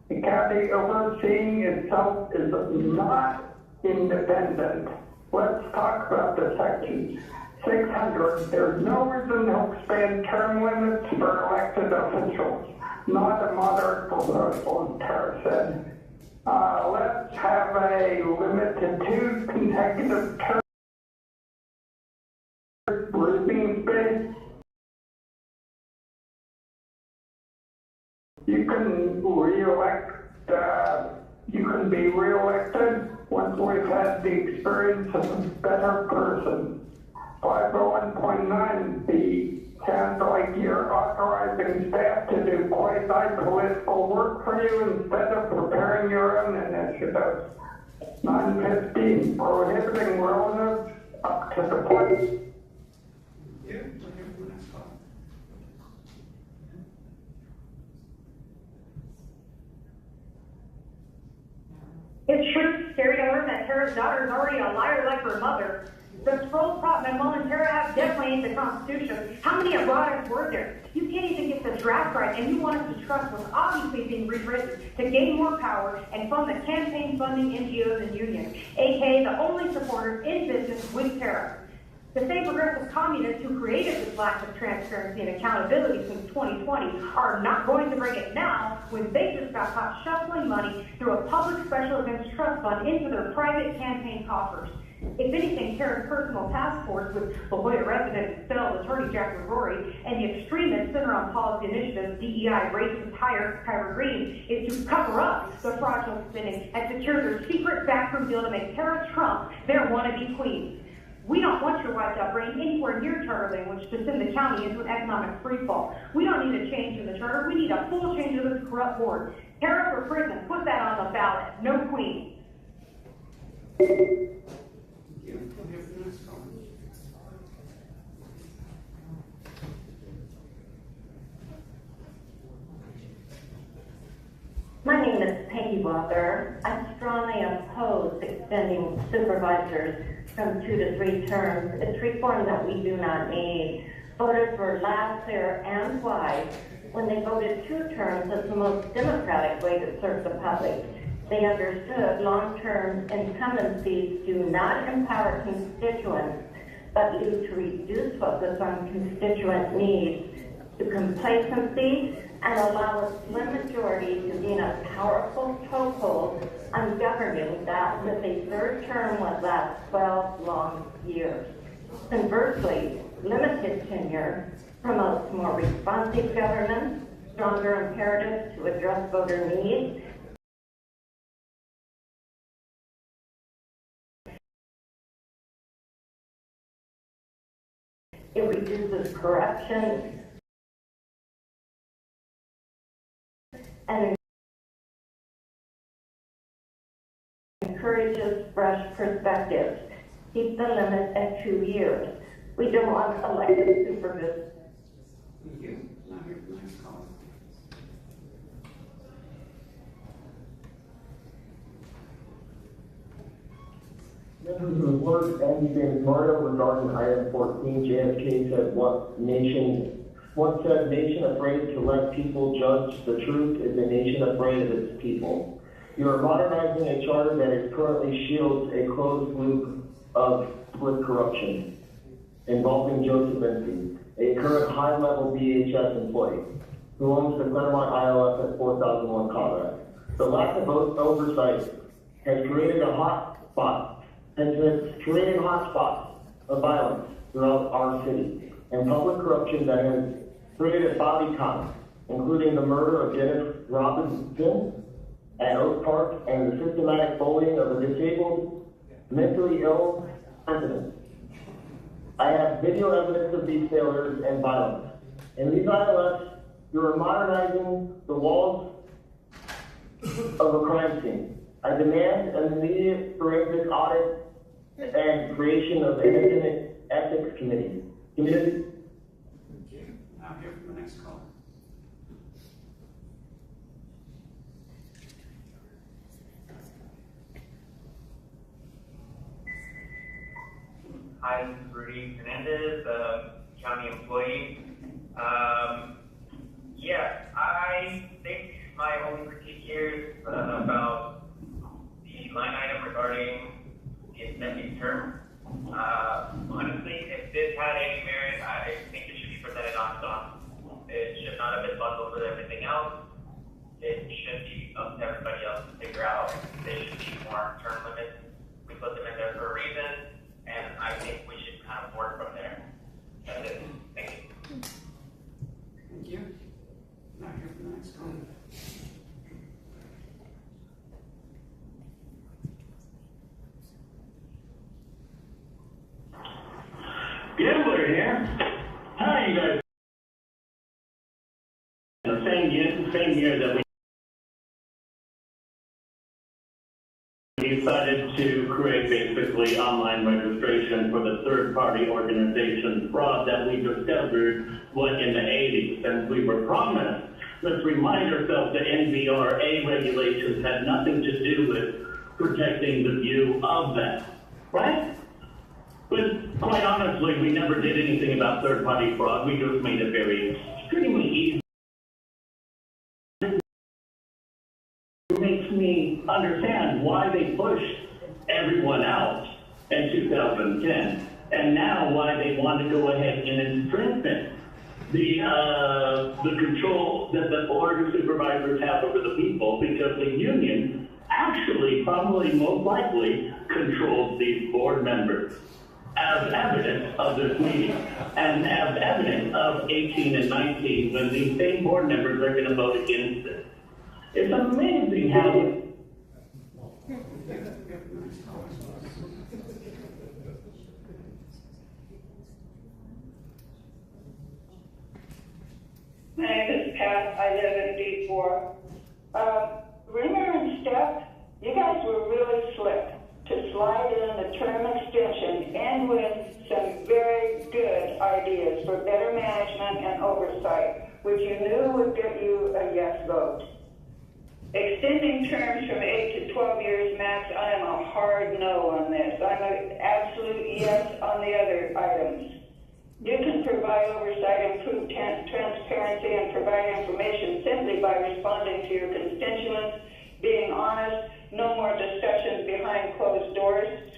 The county overseeing itself is not independent. Let's talk about the section 600. There's no reason to expand term limits for elected officials. Not a moderate proposal, Tara said. Let's have a limit to 2 consecutive terms. Breathing space. You can be re-elected once we've had the experience of a better person. 501.9B. Sounds like you're authorizing staff to do quasi-political work for you instead of preparing your own initiatives. 915, prohibiting relatives up to the point. It's true, scary to learn that Tara's daughter is already a liar like her mother. The scroll prop Manuel and Tara have definitely ain't the Constitution. How many erotics were there? You can't even get the draft right, and you want us to trust what's obviously being rewritten to gain more power and fund the campaign funding NGOs and unions, aka the only supporters in business with Tara. The same progressive communists who created this lack of transparency and accountability since 2020 are not going to break it now when they just got caught shuffling money through a public special events trust fund into their private campaign coffers. If anything, Tara's personal task force with La Jolla resident Bell attorney Jack Rory and the extremist Center on Policy Initiatives DEI racist hire Kyra Green is to cover up the fraudulent spending and secure their secret backroom deal to make Tara Trump their wannabe queen. We don't want your wiped out brain anywhere near charter language to send the county into an economic freefall. We don't need a change in the charter. We need a full change of this corrupt board. Tara for prison. Put that on the ballot. No queen. My name is Peggy Walker. I strongly oppose extending supervisors from 2 to 3 terms. It's reform that we do not need. Voters were loud, clear, and wise when they voted 2 terms as the most democratic way to serve the public. They understood long-term incumbencies do not empower constituents, but lead to reduced focus on constituent needs, to complacency, and allow a slim majority to gain a powerful toehold on governing that with a 3rd term would last 12 long years. Conversely, limited tenure promotes more responsive governance, stronger imperatives to address voter needs, it reduces corruption, and encourages fresh perspectives. Keep the limit at 2 years. We don't want elected supervisors. Thank you. Now here for the next call. Members of the board, Andy James Mardo, regarding item 14, JFK said, What said nation afraid to let people judge the truth is a nation afraid of its people. You are modernizing a charter that is currently shields a closed loop of split corruption involving Joseph Vinci, a current high-level DHS employee who owns the Claremont ILF at 4001 Colorado. The lack of oversight has created a hotspot of violence throughout our city. and public corruption that has created body counts, including the murder of Dennis Robinson at Oak Park and the systematic bullying of a disabled, mentally ill resident. I have video evidence of these failures and violence. In Levi LS, you are modernizing the walls of a crime scene. I demand an immediate forensic audit and creation of an independent ethics committee. Now hear from the next caller. Hi, this is Rudy Hernandez, county employee. I think my only critique here is about the line item regarding the extending term. Honestly, if this had any merit, I think it should be presented on its own. It should not have been bundled with everything else. It should be up to everybody else to figure out. There should be more term limits. We put them in there for a reason, and I think we should kind of work from there. That's it. Thank you. Thank you. Now hear from the next caller. Gambler here. How you guys? The same year that we decided to create basically online registration for the third-party organization fraud that we discovered in the 80s, and we were promised. Let's remind ourselves that NVRA regulations had nothing to do with protecting the view of that, right? But quite honestly, we never did anything about third-party fraud. We just made it very extremely easy. It makes me understand why they pushed everyone out in 2010, and now why they want to go ahead and strengthen the control that the board of supervisors have over the people, because the union actually, probably most likely, controls these board members, as evidence of this meeting, and as evidence of 18 and 19, when these same board members are going to vote against it. It's amazing how My name is Pat. I live in D4. Reamer and Steph, you guys were really slick to slide in the term extension and with some very good ideas for better management and oversight, which you knew would get you a yes vote. Extending terms from 8 to 12 years max, I am a hard no on this. I'm an absolute yes on the other items. You can provide oversight, improve transparency, and provide information simply by responding to your constituents, being honest, no more discussions behind closed doors.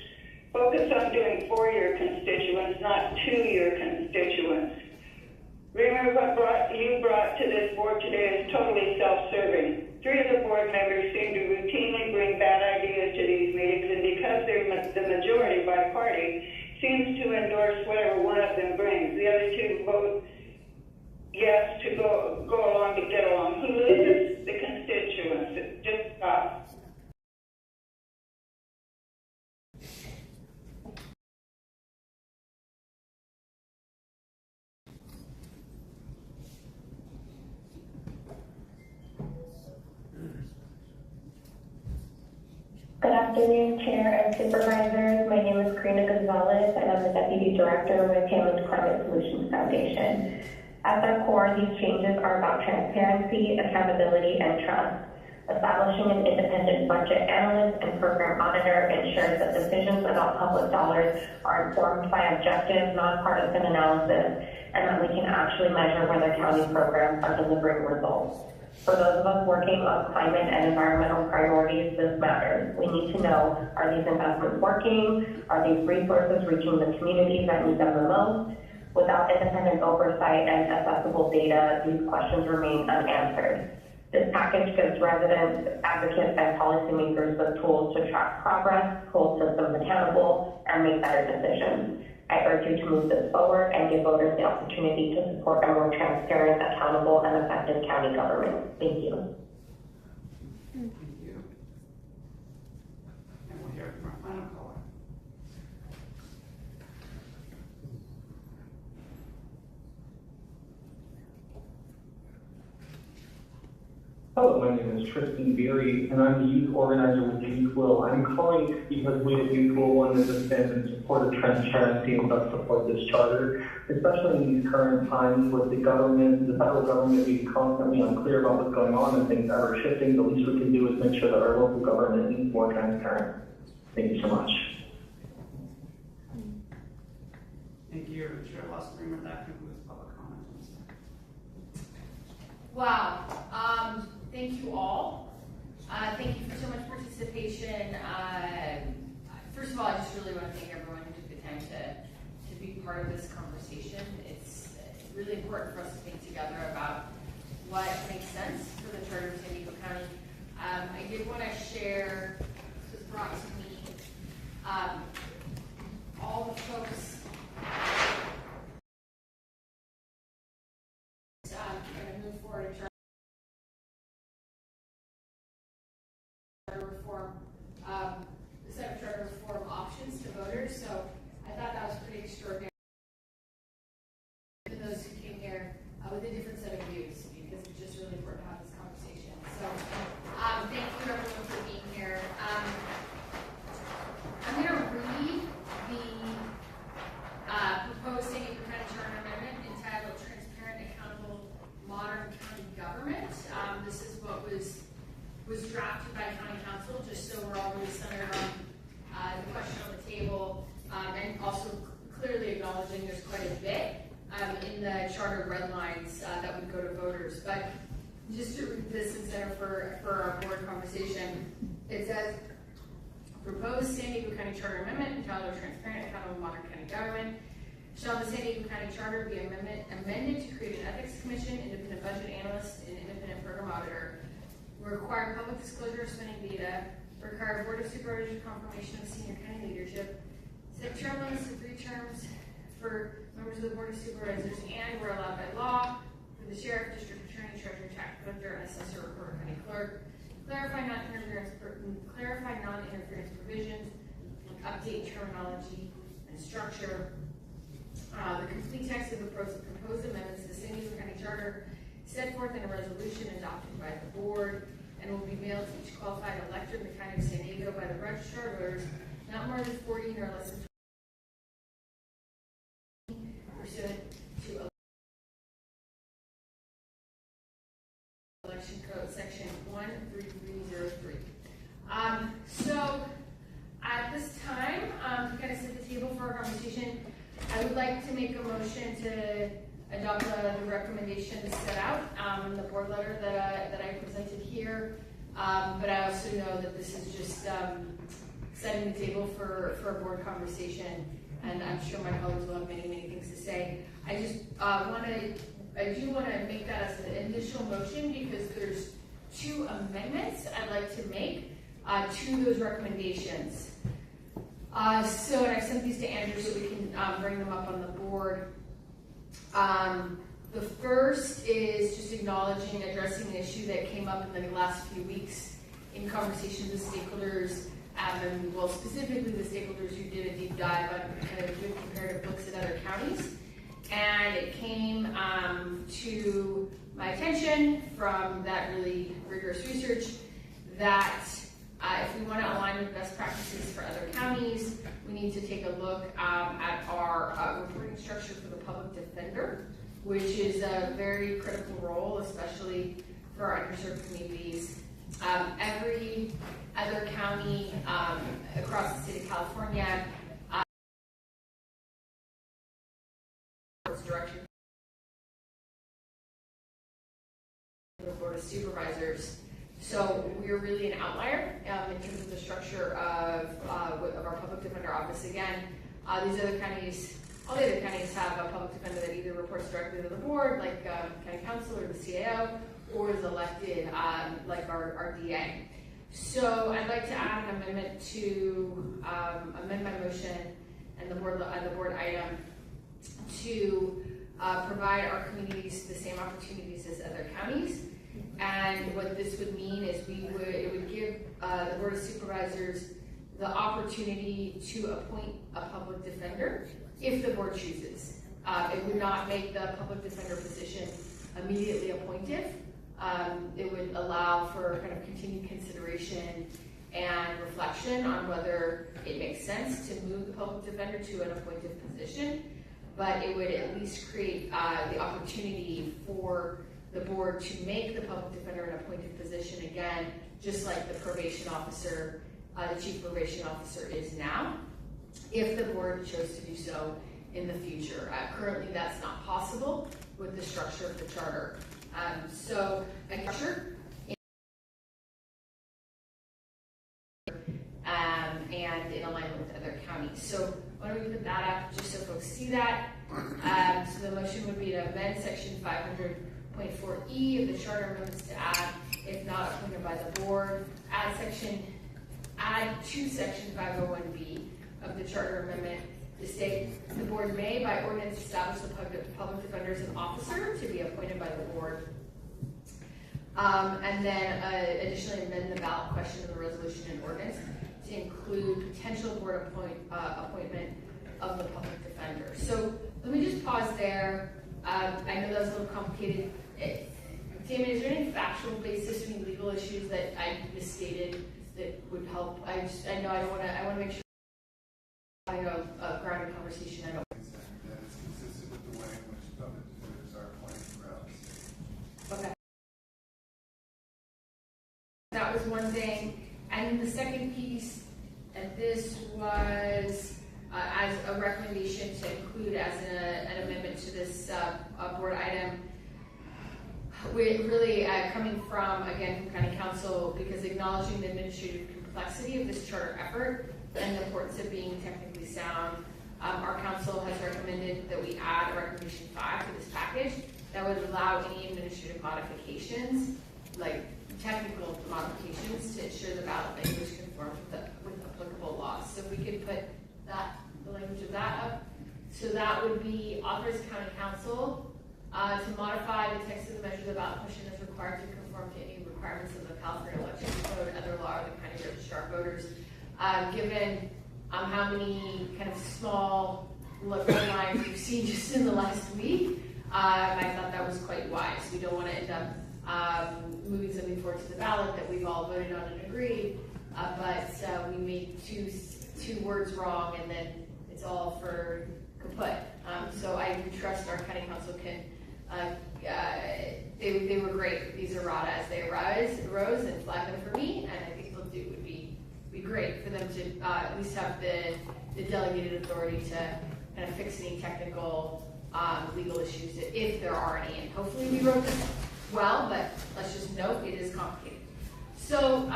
Focus on doing for your constituents, not to your constituents. Remember what you brought to this board today is totally self-serving. 3 of the board members seem to routinely bring bad ideas to these meetings, and because they're the majority by party, seems to endorse whatever one of them brings. The other 2 vote yes to go along to get along. Who loses? The constituents. Just stop. Good afternoon, Chair and Supervisors. My name is Karina Gonzalez, and I'm the Deputy Director with Hammond Climate Solutions Foundation. At their core, these changes are about transparency, accountability, and trust. Establishing an independent budget analyst and program auditor ensures that decisions about public dollars are informed by objective, nonpartisan analysis, and that we can actually measure whether county programs are delivering results. For those of us working on climate and environmental priorities, this matters. We need to know, are these investments working? Are these resources reaching the communities that need them the most? Without independent oversight and accessible data, these questions remain unanswered. This package gives residents, advocates, and policymakers the tools to track progress, hold systems accountable, and make better decisions. I urge you to move this forward and give voters the opportunity to support a more transparent, accountable, and effective county government. Thank you. Thank you. And we'll hear from our final caller. Hello, my name is Tristan Beery, and I'm the youth organizer with the Youth Will. I'm calling because we at Youth Will wanted to stand in support of transparency and thus support this charter, especially in these current times with the government, the federal government being constantly unclear about what's going on and things ever shifting. The least we can do is make sure that our local government is more transparent. Thank you so much. Thank you, Chair Lostman. That concludes public comment. Wow. Thank you all. Thank you for so much participation. First of all, I just really want to thank everyone who took the time to be part of this conversation. It's really important for us to think together about what makes sense for the Charter of San Diego County. I did want to share, this was brought to me, all the folks going to move forward in charter reform, the set of charter reform options to voters. So I thought that was pretty extraordinary to those who came here with a different set of views, because it's just really important to have this conversation. So thank you everyone for being here. I'm going to read the proposed San Diego County Charter Amendment entitled Transparent, Accountable, Modern County Government. This is what was drafted by County Council, just so we're all really centered on the question on the table, and also clearly acknowledging there's quite a bit in the charter red lines that would go to voters. But just to read this and center for our board conversation, it says, proposed San Diego County Charter Amendment entitled Transparent, Accountable, Modern County Government. Shall the San Diego County Charter be amended to create an ethics commission, independent budget analyst, and independent program auditor? Require public disclosure of spending data, require Board of Supervisors confirmation of senior county leadership, set term limits to 3 terms for members of the Board of Supervisors, and were allowed by law for the sheriff, district attorney, treasurer, tax collector, assessor, or county clerk. Clarify non-interference provisions, update terminology and structure. The complete text of the proposed amendments to the San Diego County Charter set forth in a resolution adopted by the board and will be mailed to each qualified elector in the County of San Diego by the registrar of voters not more than 40 nor less than 20 pursuant to Election Code Section 13303. So at this time, to kind of set the table for our conversation, I would like to make a motion to adopt the recommendations set out in the board letter that I presented here. But I also know that this is just setting the table for a board conversation, and I'm sure my colleagues will have many, many things to say. I just I do want to make that as an initial motion because there's 2 amendments I'd like to make to those recommendations. So, and I've sent these to Andrew so we can bring them up on the board. The first is just acknowledging, addressing an issue that came up in the last few weeks in conversations with stakeholders, and well, specifically the stakeholders who did a deep dive on kind of doing comparative looks at other counties. And it came to my attention from that really rigorous research that if we want to align with best practices for other counties, we need to take a look at our reporting structure for the public defender, which is a very critical role, especially for our underserved communities. Every other county across the state of California direction the Board of Supervisors. So we're really an outlier in terms of the structure of our public defender office. Again, these other counties, all the other counties have a public defender that either reports directly to the board, like county council or the CAO, or is elected like our DA. So I'd like to add an amendment to amend my motion and the board item to provide our communities the same opportunities as other counties. And what this would mean is it would give the Board of Supervisors the opportunity to appoint a public defender if the board chooses. It would not make the public defender position immediately appointive. It would allow for kind of continued consideration and reflection on whether it makes sense to move the public defender to an appointive position, but it would at least create the opportunity for the board to make the public defender an appointed position again, just like the probation officer, the chief probation officer is now, if the board chose to do so in the future. Currently, that's not possible with the structure of the charter. And in alignment with other counties. So why don't we put that up just so folks see that? So the motion would be to amend section 500.4E of the charter amendments to add, if not appointed by the board, add to section 501B of the charter amendment to state the board may by ordinance establish the public defender as an officer to be appointed by the board. And then additionally amend the ballot question of the resolution and ordinance to include potential board appointment of the public defender. So let me just pause there. I know that was a little complicated. Damon, is there any factual basis, any legal issues that I misstated that would help? I know I want to make sure I have a grounded conversation. I don't. That is consistent with the way in which public defenders are appointed throughout the state. Okay. That was one thing. And the second piece, and this was as a recommendation to include as an amendment to this board item, really coming from, again, from County Council, because acknowledging the administrative complexity of this charter effort and the importance of being technically sound, our council has recommended that we add a recommendation 5 to this package that would allow any administrative modifications, like technical modifications, to ensure the ballot language conforms with applicable laws. So if we could put the language of that up. So that would be authorize County Council to modify the text of the measure of the ballot question as required to conform to any requirements of the California Election Code, other law, or the county registrar of voters. Given how many kind of small local lines we've seen just in the last week, I thought that was quite wise. We don't want to end up moving something forward to the ballot that we've all voted on and agreed, but we made two words wrong, and then it's all for kaput. So I do trust our county council can. They were great. These errata as they arose and flag them for me, and I think they'll do would be great for them to at least have the delegated authority to kind of fix any technical legal issues if there are any. And hopefully we wrote this well, but let's just note it is complicated. So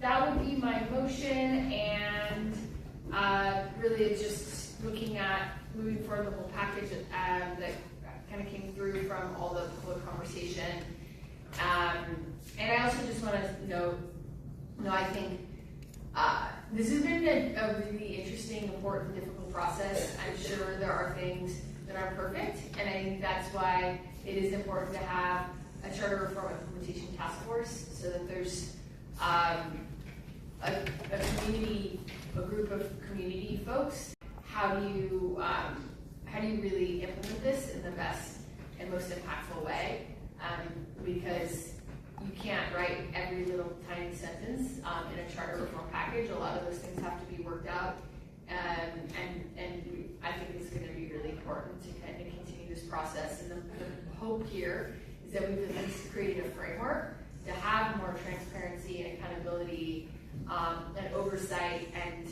that would be my motion, and really it's just looking at moving forward the whole package that kind of came through from all the public conversation. And I also just want to note, I think this has been a really interesting, important, difficult process. I'm sure there are things that are perfect, and I think that's why it is important to have a charter reform implementation task force, so that there's a group of community folks. How do you really implement this in the best and most impactful way? Because you can't write every little tiny sentence in a charter reform package. A lot of those things have to be worked out, and I think it's going to be really important to kind of continue this process. And the hope here is that we've at least created a framework to have more transparency and accountability and oversight, and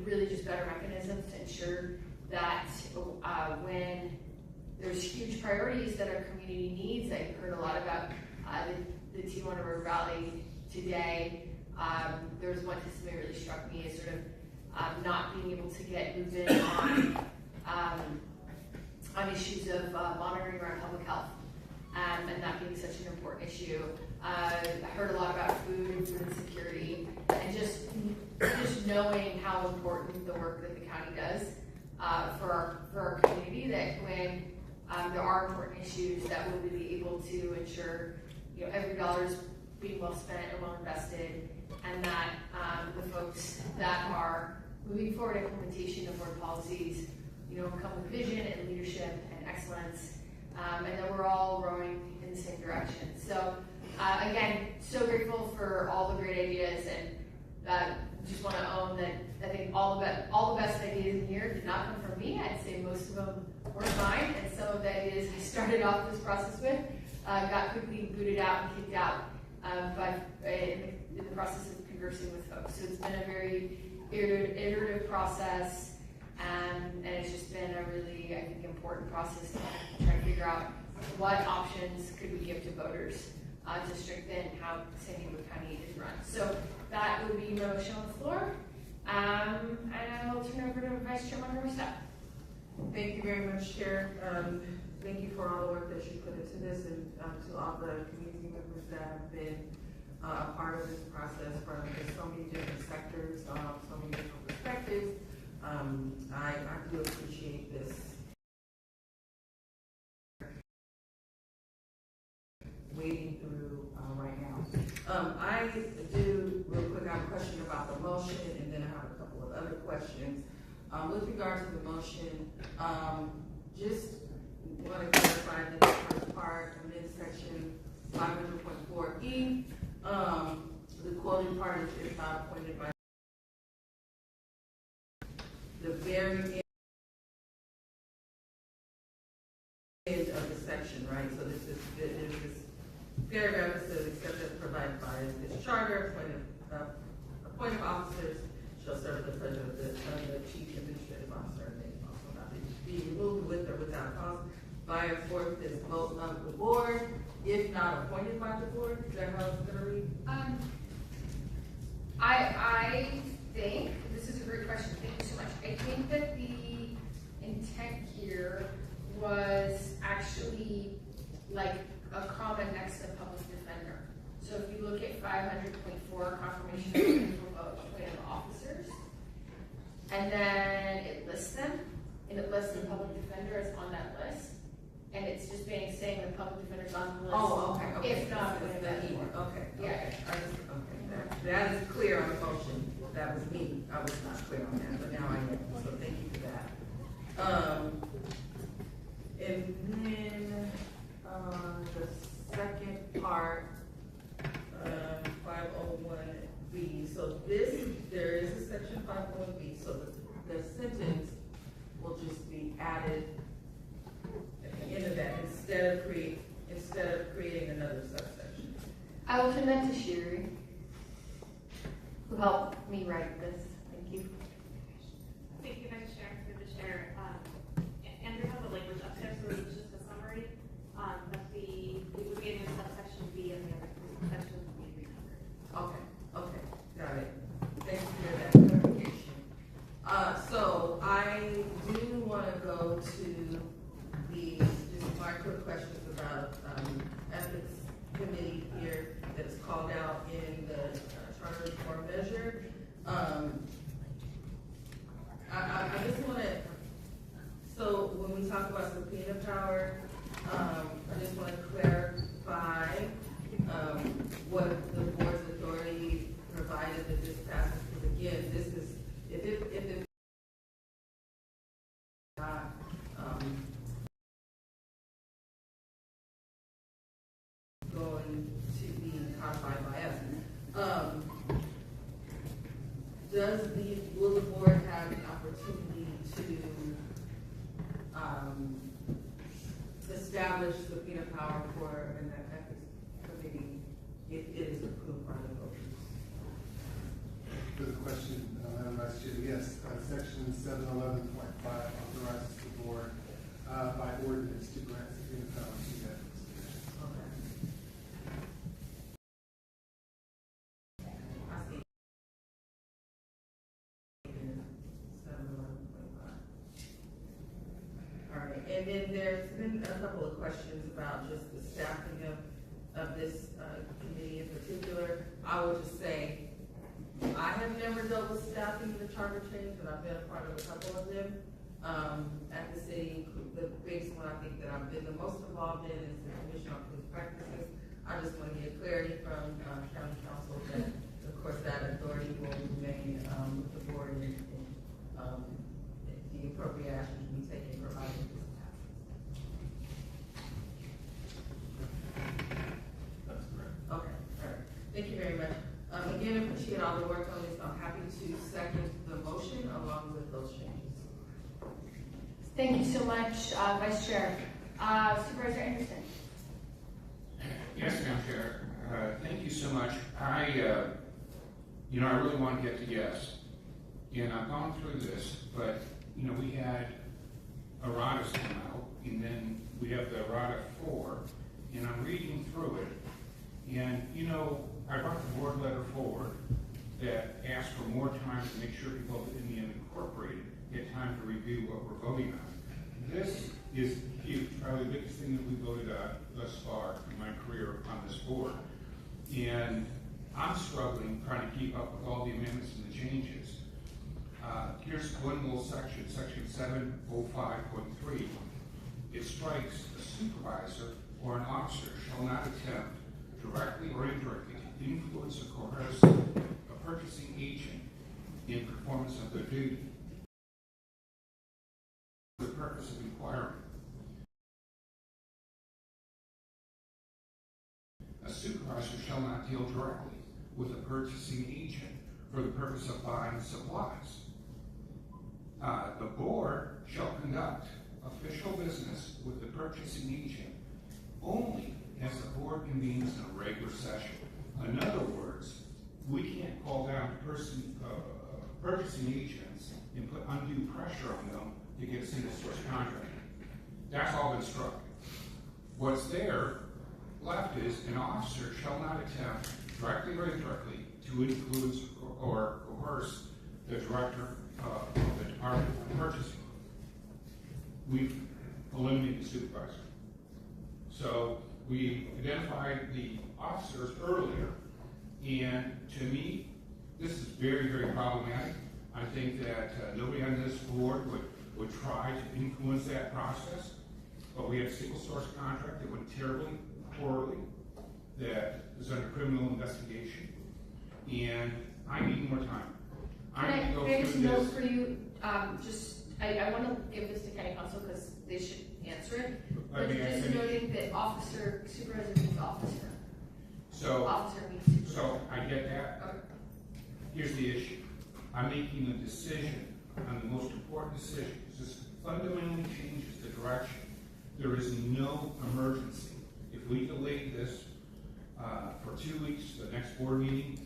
really just better mechanisms to ensure that when there's huge priorities that our community needs. I heard a lot about the Tijuana River Valley today. There was one testimony that really struck me as sort of not being able to get movement on issues of monitoring around public health, and that being such an important issue. I heard a lot about food insecurity, and just know knowing how important the work that the county does for our community, that when there are important issues, that we'll be able to ensure every dollar is being well spent and well invested, and that the folks that are moving forward implementation of board policies, come with vision and leadership and excellence, and that we're all rowing in the same direction. So again, so grateful for all the great ideas, and just want to own that I think all the best ideas in here did not come from me. I'd say most of them were mine, and some of the ideas I started off this process with got quickly booted out and kicked out in the process of conversing with folks. So it's been a very iterative process, and it's just been a really, I think, important process to try to figure out what options could we give to voters to strengthen how San Diego County is run. So that would be my motion on the floor, and I will turn over to Vice Chair Montgomery Stepp. Thank you very much, Chair. Thank you for all the work that you put into this, and to all the community members that have been a part of this process from so many different sectors, so many different perspectives. I do appreciate this. Wading through right now. I do, real quick, I have a question about the motion, and then I have a couple of other questions. With regard to the motion, just want to clarify that the first part, amid section 500.4E, the quoting part is not appointed by the very end of the section, right? So this is this paragraph that says, except as provided by this charter, appointed officers shall serve the president of the chief administrative officer, and they also not be removed with or without cause by a fourth this vote of the board, if not appointed by the board. Is that how it's going to read? I think, this is a great question, thank you so much. I think that the intent here was actually like a comma next to public defender. So if you look at 500.4, confirmation of appointed officers, and then it lists them, and it lists the public defender as on that list, and it's just saying the public defender's on the list. Oh, okay. If not, okay. Yeah. That is clear on the motion. That was me. I was not clear on that, but now I am. So thank you for that. And then the second part, 501B. So there is a section 501B. So the sentence will just be added at the end of that instead of creating another subsection. I will turn that to Sherry, who helped me write this. Thank you. Thank you, Vice Chair, through the chair. Andrew has the language upstairs, so it's just a summary. But we would be in subsection B and the other sections would be recovered. Okay, got it. Thank you for that clarification. So I do want to go to just my quick questions about ethics committee here that is called out in the charter reform measure. I just want to, so when we talk about subpoena power, I just want to clarify what the board's authority provided that this passes, because again, this is, if it not going to be codified by us. Will the board have the opportunity to establish subpoena power for an ethics committee if it is approved by the voters? Good question, Madam Vice Chair. Yes, section 711.5 authorizes the board by ordinance to grant subpoena power to the ethics commission. Okay. I see. 711.5. All right, and then there's been a couple of questions about just the staffing of this committee in particular. I will just say, I have never dealt with staffing the charter change, but I've been a part of a couple of them. At the city, the biggest one I think that I've been the most involved in is the Commission on Police Practices. I just want to get clarity from county council that, of course, that authority will remain with the board and the appropriate action to be taken provided this happens. That's correct. Okay, all right. Thank you very much. Again, I appreciate all the work on this. I'm happy to second the motion along with those changes. Thank you so much, Vice Chair. Supervisor Anderson. Yes, Madam Chair. Thank you so much. I really want to get to yes. And I've gone through this, but, we had erratas come out, and then we have the errata 4, and I'm reading through it. And, I brought the board letter forward that asked for more time to make sure people in the Incorporated get time to review what we're voting on. This is huge, probably the biggest thing that we voted on thus far in my career on this board. And I'm struggling trying to keep up with all the amendments and the changes. Here's one little section, section 705.3. It strikes a supervisor or an officer shall not attempt directly or indirectly to influence or coerce a purchasing agent in performance of their duty. The purpose of inquiring. A supervisor shall not deal directly with a purchasing agent for the purpose of buying supplies. The board shall conduct official business with the purchasing agent only as the board convenes in a regular session. In other words, we can't call down purchasing agents and put undue pressure on them to get a single source contract. That's all been struck. What's there left is an officer shall not attempt directly or indirectly to influence or coerce the director of the Department of Purchasing. We've eliminated the supervisor. So we identified the officers earlier, and to me, this is very, very problematic. I think that nobody on this board would try to influence that process, but we had a single source contract that went terribly, poorly, that is under criminal investigation, and I need more time. Can I just note for you, I want to give this to County Council because they should answer it, but just noting that supervisor means officer. Officer means supervisor. So I get that. Okay. Here's the issue. I'm making a decision on the most important decision. This fundamentally changes the direction. There is no emergency. If we delay this for 2 weeks, the next board meeting,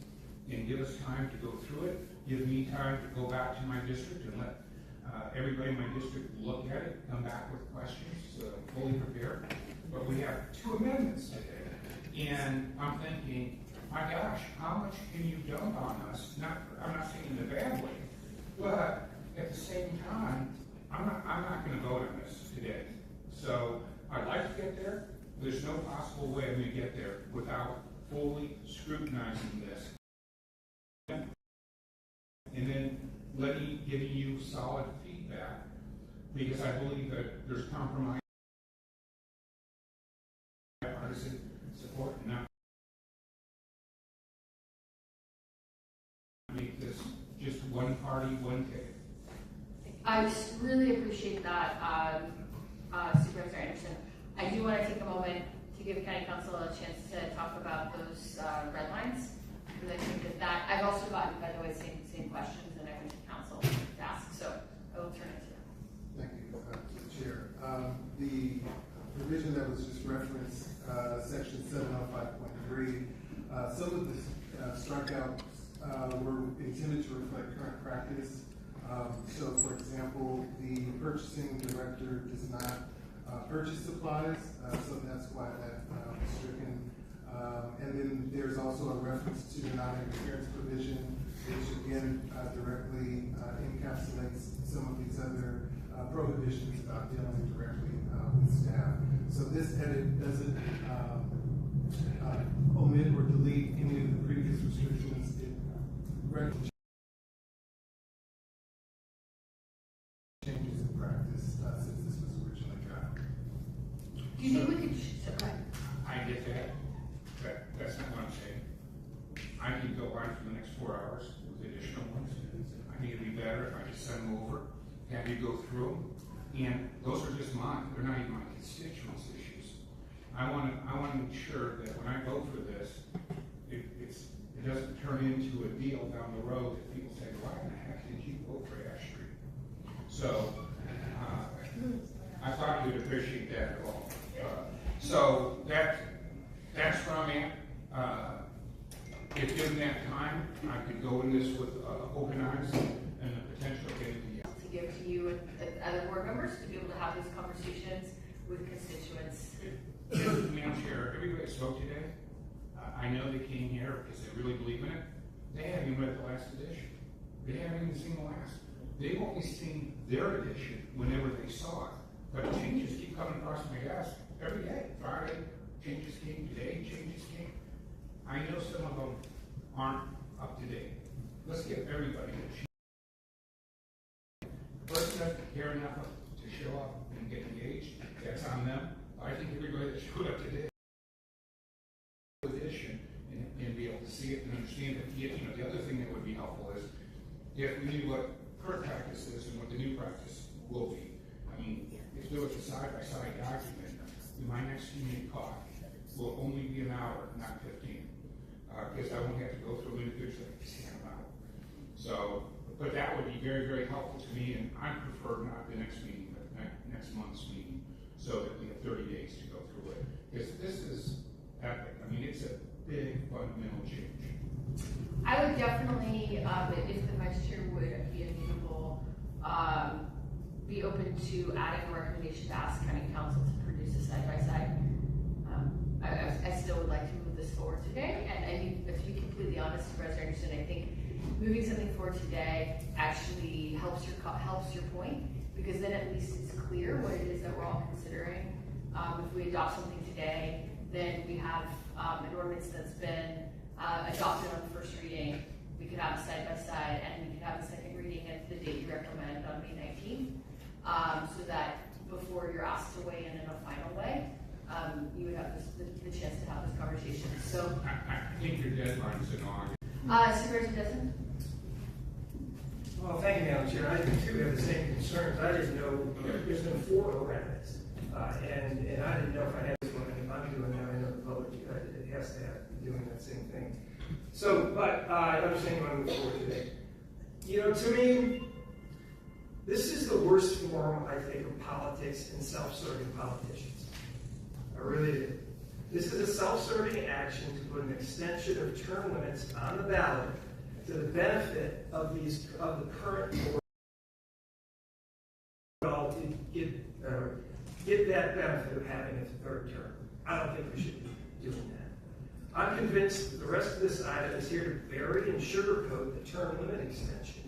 and give us time to go through it, give me time to go back to my district and let everybody in my district look at it, come back with questions, fully prepared. But we have 2 amendments today, and I'm thinking, my gosh, how much can you dump on us? I'm not saying in a bad way, but at the same time, I'm not going to vote on this today. So I'd like to get there. There's no possible way I'm going to get there without fully scrutinizing this. And then giving you solid feedback, because I believe that there's compromise, bipartisan support, and not make this just one party, one ticket. I just really appreciate that, Supervisor Anderson. I do want to take a moment to give County Council a chance to talk about those red lines. Because I think that I've also gotten, by the way, same questions, and I went to Council to ask. So I will turn it to you. Thank you, Chair. The provision that was just referenced, section 705.3, some of the strikeouts were intended to reflect current practice. So, for example, the purchasing director does not purchase supplies, so that's why that was stricken. And then there's also a reference to the non-interference provision, which again directly encapsulates some of these other prohibitions about dealing directly with staff. So this edit doesn't omit or delete any of the previous restrictions. changes in practice since this was originally drafted. Do you think we could, okay. I get that. That's not what I'm saying. I can go on for the next 4 hours with additional ones. I think it'd be better if I just send them over, have you go through them, and those are just mine. They're not even my constituents' issues. I want to make sure that when I vote for this, it doesn't turn into a deal down the road that people say, why in the heck did you vote for Ash Street? So I thought you'd appreciate that at all. So that's where I'm at. If given that time, I could go in this with open eyes and the potential of getting the to give to you and other board members to be able to have these conversations with constituents. Madam Chair, everybody that spoke today, I know they came here because they really believe in it. They haven't even read the last edition. They haven't even seen the last. They've only seen their edition whenever they saw it. But changes keep coming across my desk every day. Friday, changes came. Today, changes came. I know some of them aren't up to date. Let's give everybody a chance. The person doesn't care enough to show up and get engaged. That's on them. I think everybody that showed up today edition and be able to see it and understand it. The other thing that would be helpful is if we knew what current practice is and what the new practice will be. I mean, if there was a side-by-side document, my next community call will only be an hour, not 15. Because I won't have to go through individually to scan them out. So, but that would be very, very helpful to me, and I prefer not the next meeting, but next month's meeting, so that we have 30 days to go through it. Because this is epic. I mean, it's a big fundamental change. I would definitely, if the vice chair would be amenable, be open to adding a recommendation to ask county council to produce a side-by-side. I still would like to move this forward today, and I think, to be completely honest, Supervisor Anderson, I think moving something forward today actually helps your point, because then at least it's clear what it is that we're all considering. If we adopt something today, then we have an ordinance that's been adopted on first reading. We could have a side-by-side, and we could have a second reading at the date you recommend on May 19th, so that before you're asked to weigh in a final way, you would have the chance to have this conversation. So I think your deadline's in August. Supervisor Desmond? Well, thank you, Madam Chair. I too have the same concerns. I didn't know there's been 4 amendments, and I didn't know if I had this one. If I'm doing that, I know the public it has to have doing that same thing. So, but I understand you want to move forward today. To me, this is the worst form, I think, of politics and self-serving politicians. I really do. This is a self-serving action to put an extension of term limits on the ballot to the benefit of the current board to get that benefit of having a third term. I don't think we should be doing that. I'm convinced that the rest of this item is here to bury and sugarcoat the term limit extension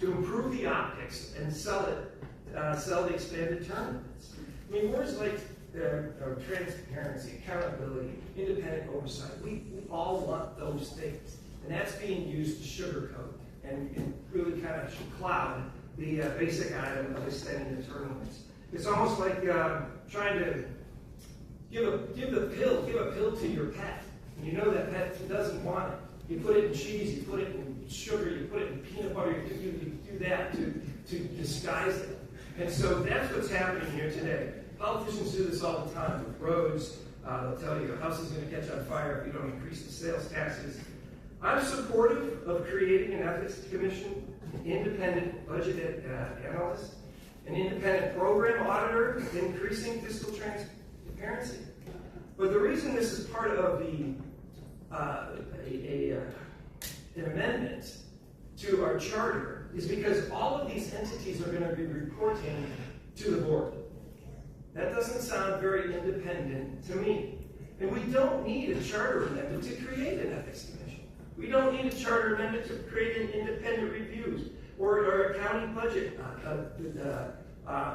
to improve the optics and sell the expanded term limits. I mean, words like transparency, accountability, independent oversight, we all want those things. And that's being used to sugarcoat and really kind of cloud the basic item of extending the term limits. It's almost like trying to give a pill to your pet. And you know that pet doesn't want it. You put it in cheese, you put it in sugar, you put it in peanut butter, you do that to disguise it. And so that's what's happening here today. Politicians do this all the time with roads. They'll tell you a house is going to catch on fire if you don't increase the sales taxes. I'm supportive of creating an ethics commission, an independent budget analyst, an independent program auditor, increasing fiscal transparency. But the reason this is part of an amendment to our charter is because all of these entities are going to be reporting to the board. That doesn't sound very independent to me. And we don't need a charter amendment to create an ethics commission. We don't need a charter amendment to create an independent reviews or a county budget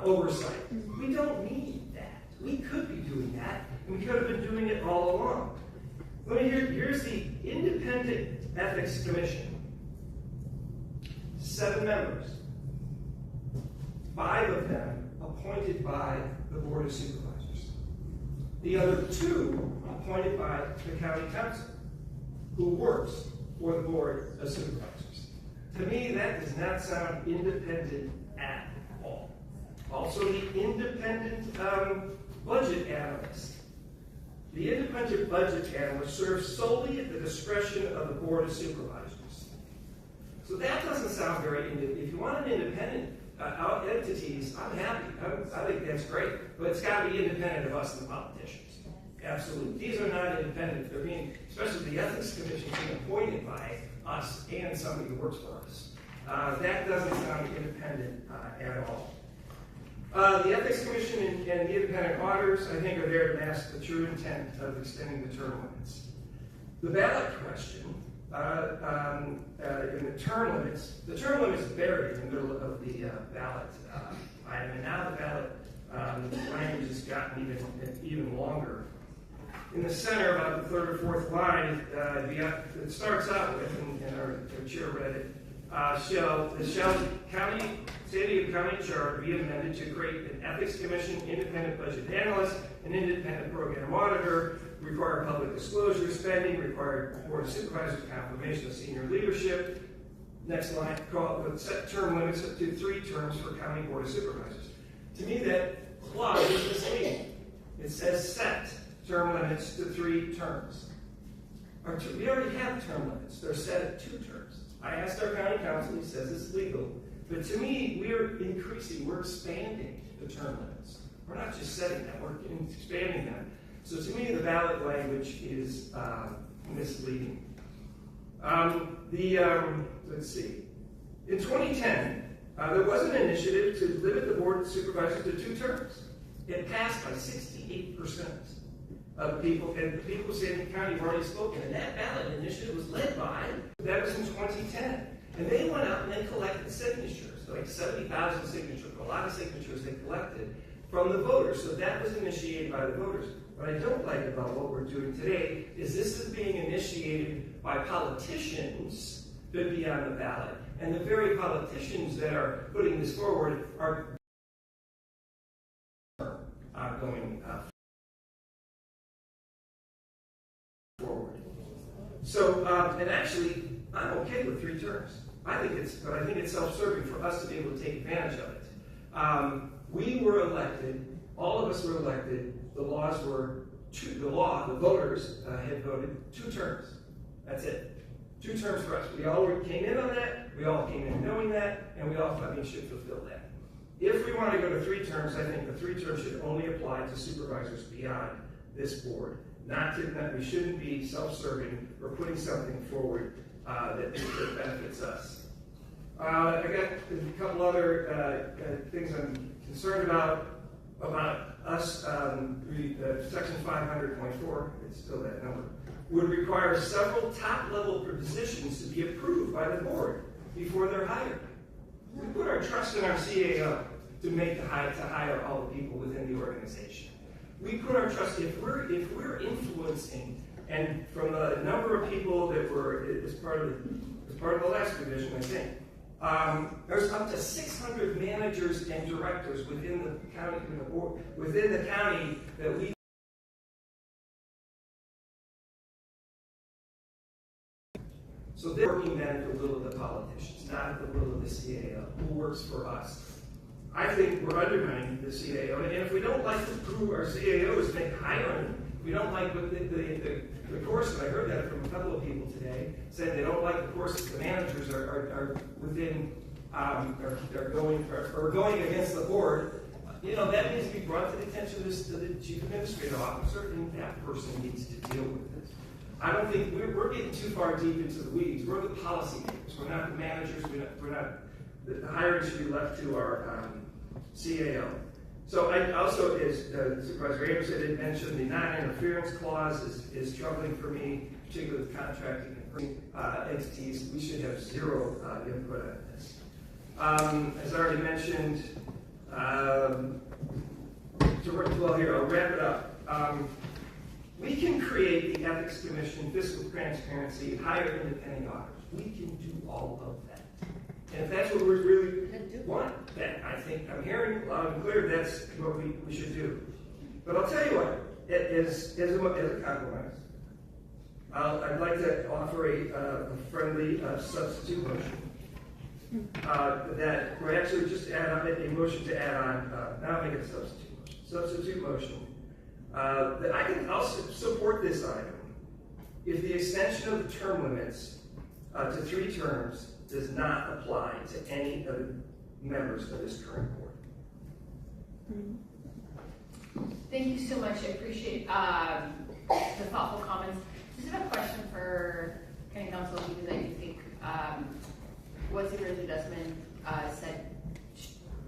oversight. We don't need that. We could be doing that, and we could have been doing it all along. Here's the Independent Ethics Commission. 7 members. 5 of them appointed by the Board of Supervisors. The other 2 appointed by the County Council, who works for the Board of Supervisors. To me, that does not sound independent at all. Also, the Independent Budget Analyst. The Independent Budget Analyst serves solely at the discretion of the Board of Supervisors. So that doesn't sound very independent. If you want an independent entities, I'm happy. I think that's great. But it's got to be independent of us and the politicians. Absolutely. These are not independent. They're being, especially the Ethics Commission, being appointed by us and somebody who works for us. That doesn't sound independent at all. The Ethics Commission and the independent auditors, I think, are there to mask the true intent of extending the term limits. The ballot question, in the term limits is buried in the middle of the ballot item, and now the ballot language has gotten even longer. In the center, about the 3rd or 4th line, it starts out with, and our chair read it, shall San Diego County Charter be amended to create an Ethics Commission, independent budget analyst, an independent program auditor, require public disclosure of spending, require Board of Supervisors confirmation of senior leadership. Next line, set term limits to 3 terms for County Board of Supervisors. To me, that clause is misleading. It says set term limits to 3 terms. We already have term limits. They're set at 2 terms. I asked our county council, he says it's legal. But to me, we're increasing, we're expanding the term limits. We're not just setting them, we're expanding them. So to me, the ballot language is misleading. Let's see. In 2010, there was an initiative to limit the Board of Supervisors to 2 terms. It passed by 68% of people, and the people of San Diego County have already spoken. And that ballot initiative was led by, that was in 2010. And they went out and they collected signatures, like 70,000 signatures, a lot of signatures they collected from the voters. So that was initiated by the voters. What I don't like about what we're doing today is this is being initiated by politicians to be on the ballot. And the very politicians that are putting this forward are going forward. So, and actually, I'm okay with 3 terms. I think it's self-serving for us to be able to take advantage of it. We were elected, all of us were elected, the voters had voted 2 terms. That's it. 2 terms for us. We all came in on that, we all came in knowing that, and we all should fulfill that. If we want to go to 3 terms, I think the 3 terms should only apply to supervisors beyond this board. We shouldn't be self-serving or putting something forward that benefits us. I got a couple other things I'm concerned about us. Section 500.4, it's still that number, would require several top-level positions to be approved by the board before they're hired. We put our trust in our CAO to hire all the people within the organization. We put our trust, if we're influencing, and from the number of people that were as part of the last division, I think, there's up to 600 managers and directors within the county, within the county that we. So they're working then at the will of the politicians, not at the will of the CAO, who works for us. I think we're undermining the CAO, and if we don't like who our CAO is hiring, we don't like what the course, and I heard that from a couple of people today, said they don't like the courses the managers are within, are going against the board. That needs to be brought to the attention of the chief administrative officer, and that person needs to deal with this. I don't think we're getting too far deep into the weeds. We're the policy makers. We're not the managers. We're not. The hiring should be left to our CAO. So I also, as Supervisor Anderson had mentioned, the non-interference clause is troubling for me, particularly with contracting and entities. We should have 0 input on this. As I already mentioned, I'll wrap it up. We can create the Ethics Commission, fiscal transparency, hire independent auditors. We can do all of that. And if that's what we really want, then I think I'm hearing loud and clear that's what we should do. But I'll tell you what, as a compromise, I'd like to offer a friendly substitute motion. That we're actually just add on a motion to add on, now make it a substitute motion. Substitute motion. That I'll support this item if the extension of the term limits to 3 terms does not apply to any of the members of this current board. Thank you so much. I appreciate the thoughtful comments. Just have a question for County Council because I do think what Supervisor Desmond said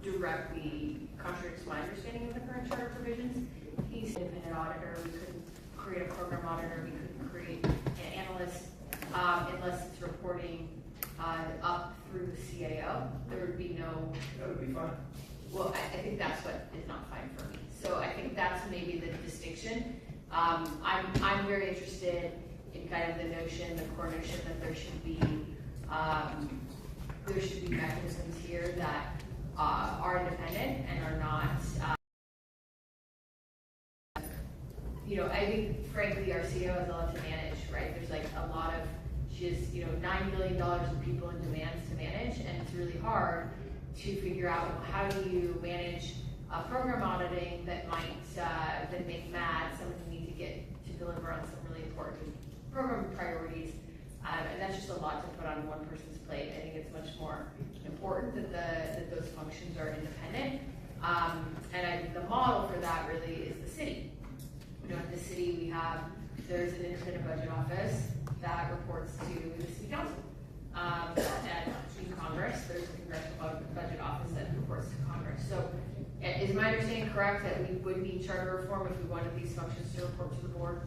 directly contradicts my understanding of the current charter provisions. He's an independent auditor. We couldn't create a program auditor. We couldn't create an analyst unless it's reporting up through the CAO. There would be no. That would be fine. Well, I think that's what is not fine for me. So I think that's maybe the distinction. I'm very interested in kind of the notion, the core notion that there should be mechanisms here that are independent and are not. I think frankly our CEO has a lot to manage, right? There's like a lot of, she has $9 billion of people in demands to manage, and it's really hard to figure out how do you manage program auditing that might then make mad someone who needs to get to deliver on some really important program priorities, and that's just a lot to put on one person's plate. I think it's much more important that those functions are independent, and I think the model for that really is the city. At the city there's an independent budget office that reports to the city council. And in Congress, there's a congressional budget office that reports to Congress. So is my understanding correct that we would need charter reform if we wanted these functions to report to the board?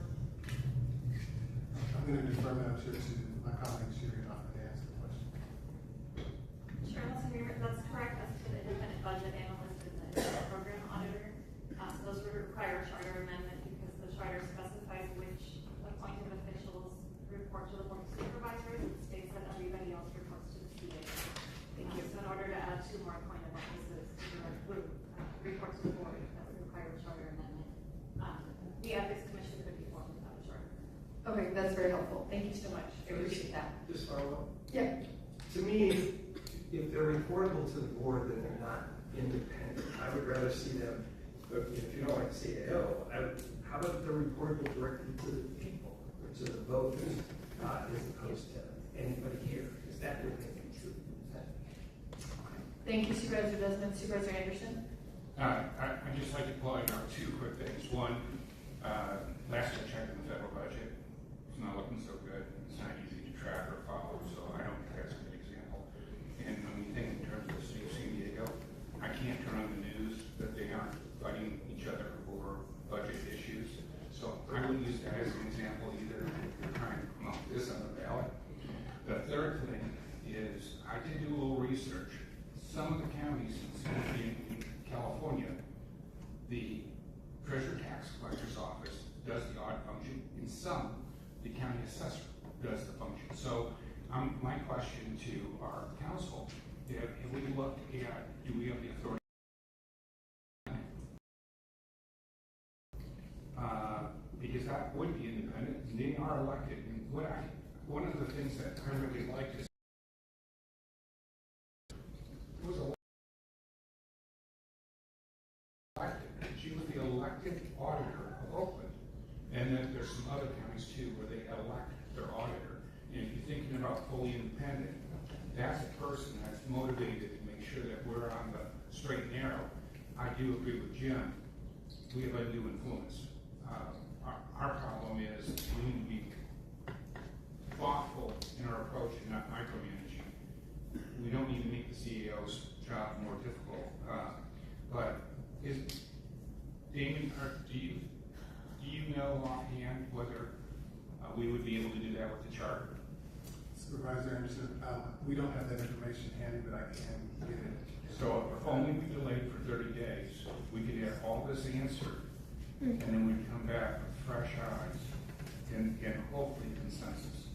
I'm going to defer that to my colleague Sherry Hoffman to answer the question. Sure, that's correct. That's for the independent budget analyst and the program auditor. Those would require a charter amendment because the charter specifies which appointed officials report to the board of supervisors. It states that everybody else reports to the CA. Thank you. So in order to add 2 more appointed offices to report to the board, that would require a charter amendment. The Ethics Commission could be formed without a charter. Okay, that's very helpful. Thank you so much. I appreciate that. Just follow up. Yeah. To me, if they're reportable to the board, then they're not independent. I would rather see them, but if you don't like CAO, how about they're reportable directly to the people, or to the voters, as opposed to anybody here? Because that would make it true. Thank you, Supervisor Desmond. Supervisor Anderson? I'd just like to point out 2 quick things. One, last I checked in the federal budget, it's not looking so good. It's not easy to track or follow, so I don't think that's a good example. And when we think in terms of the city of San Diego, I can't turn on the news that they aren't fighting each other over budget issues. So I don't use that as an example either. We're trying to promote this on the ballot. The third thing is I did do a little research. Some of the counties in California, the Treasurer Tax Collector's Office does the audit function. In some, the county assessor does the function. So my question to our council, have we looked at, do we have the authority? Because that would be independent, and they are elected. And one of the things that I really liked is was elected. She was the elected auditor of Oakland. And then there's some other counties too where they elect their auditor. And if you're thinking about fully independent, that's a person that's motivated to make sure that we're on the straight and narrow. I do agree with Jim. We have undue influence. Our problem is we need to be thoughtful in our approach and not micromanaging. We don't need to make the CEO's job more difficult. But Damon, do you know offhand whether we would be able to do that with the charter? Supervisor Anderson, we don't have that information handy, but I can get it. So if only we delayed for 30 days, we could have all this answered, and then we'd come back with fresh eyes and hopefully consensus.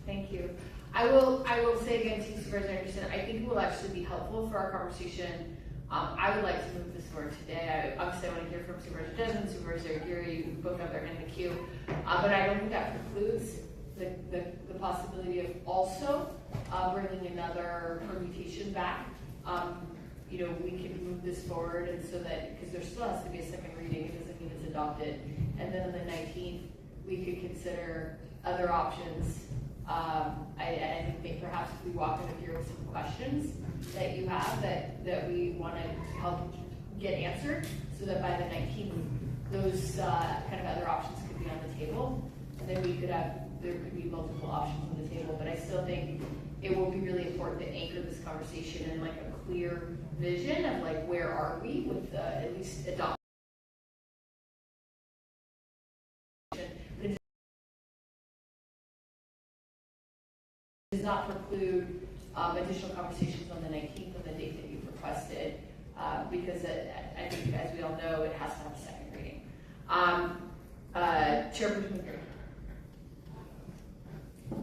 Thank you. I will say again to Supervisor Anderson, I think it will actually be helpful for our conversation. I would like to move this forward today. Obviously, I want to hear from Supervisor Desmond, Supervisor Geary, who both have their hand in the queue. But I don't think that precludes the possibility of also bringing another permutation back. You know, we can move this forward, and so that, because there still has to be a second reading, it doesn't mean it's adopted. And then on the 19th, we could consider other options. I think perhaps if we walk in here with some questions that you have that we want to help get answered, so that by the 19th, those kind of other options could be on the table, and then there could be multiple options on the table. But I still think it will be really important to anchor this conversation in like a clear vision of like where are we with at least adoption. Does not preclude additional conversations on the 19th on the date that you've requested, because I think, as we all know, it has to have a second reading. Chairperson Geary.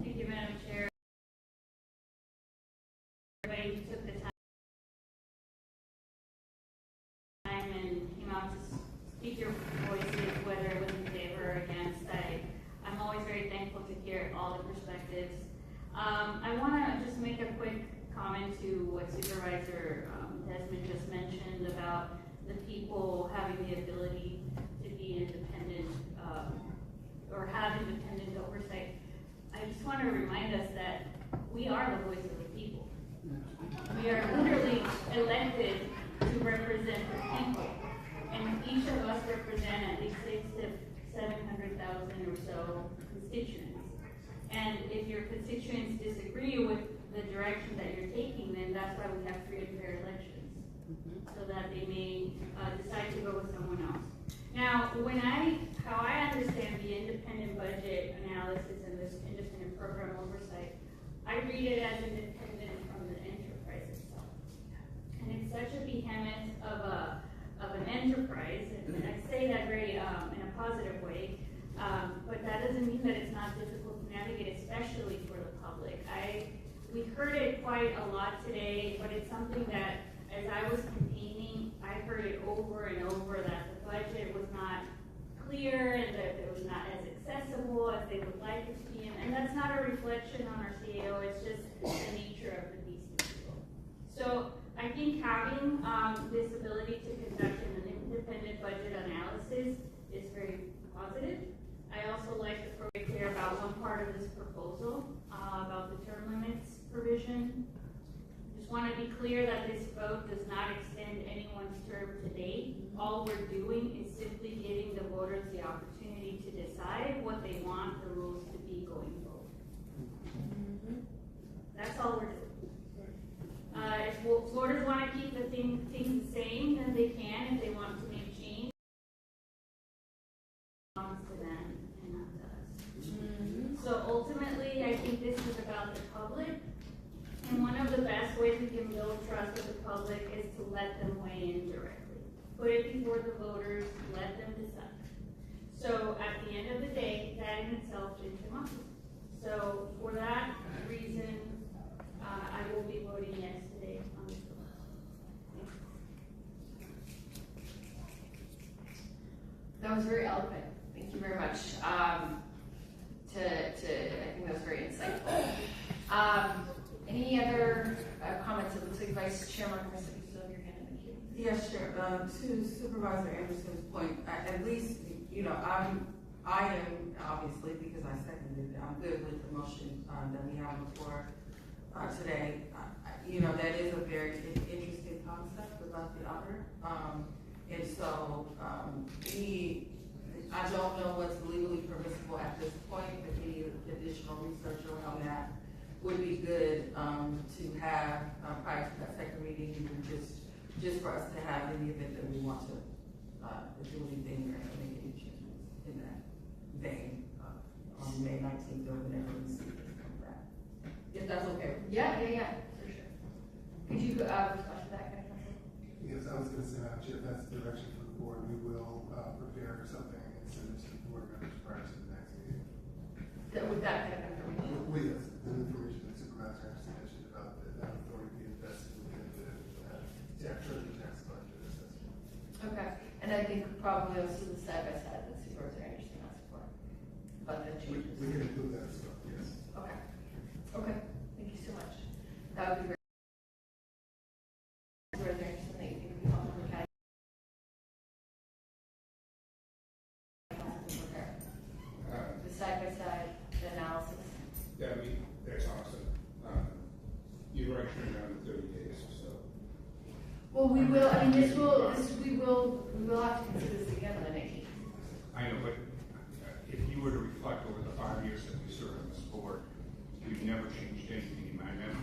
Thank you, Madam Chair. Everybody who took the time and came out to speak your voices, whether it was in favor or against. I'm always very thankful to hear all the perspectives. I want to just make a quick comment to what Supervisor Desmond just mentioned about the people having the ability to be independent or have independent oversight. I just want to remind us that we are the voice of the people. We are literally elected to represent the people, and each of us represent at least 600,000 to 700,000 or so constituents. And if your constituents disagree with the direction that you're taking, then that's why we have free and fair elections, so that they may decide to go with someone else. Now, how I understand the independent budget analysis and this independent program oversight, I read it as independent from the enterprise itself. And it's such a behemoth of an enterprise, and I say that very in a positive way, but that doesn't mean that it's not difficult to navigate, especially for the public. We heard it quite a lot today, but it's something that, as I was campaigning, I heard it over and over that the budget was not clear and that it was not as accessible as they would like it to be. And that's not a reflection on our CAO, it's just the nature of the beast, if you will. So I think having this ability to conduct an independent budget analysis is very positive. I also like to be clear about one part of this proposal, about the term limits provision. Just want to be clear that this vote does not extend anyone's term to date. All we're doing is simply giving the voters the opportunity to decide what they want the rules to be going forward. That's all we're doing. If voters want to keep the things the same, then they can. If they want to make change, it belongs to them and not to us. So ultimately, I think this is about the public. And one of the best ways we can build trust with the public is to let them weigh in directly. Put it before the voters, let them decide. So at the end of the day, that in itself is democracy. So for that reason, I will be voting yes today on this bill. That was very eloquent. Thank you very much. I think that was very insightful. Any other comments? It looks like Vice Chairman Chris, you still have your hand in the queue. Yes, sure. To Supervisor Anderson's point, at least, I am obviously, because I seconded it, I'm good with the motion that we have before today. That is a very interesting concept about the other. And so I don't know what's legally permissible at this point, but any additional research around that would be good to have prior to that second reading, even just for us to have in the event that we want to do anything or make any changes in that vein on May 19th or whenever we see this come back. If that's okay. Yeah, for sure. Could you respond to that kind of question? Yes, I was going to say, Madam Chair, if that's the direction for the board, we will prepare something and send it to board members prior to the next meeting. With that kind of information. Well, yes, the information that supervisor has mentioned about that authority being vested within the treasury tax budget assessment. Okay, and I think probably also the side-by-side that Supervisor Anderson asked for, about the changes. We can include that as well, yes. Okay, okay, thank you so much. That would be great. Supervisor Anderson, that you think would be helpful to kind of prepare? The side-by-side, the analysis. That's awesome. You're right, turn down to 30 days, so. Well, we will, I mean, we will have to consider this again on the 19th. I know, but if you were to reflect over the 5 years that we served on this board, we've never changed anything in my memory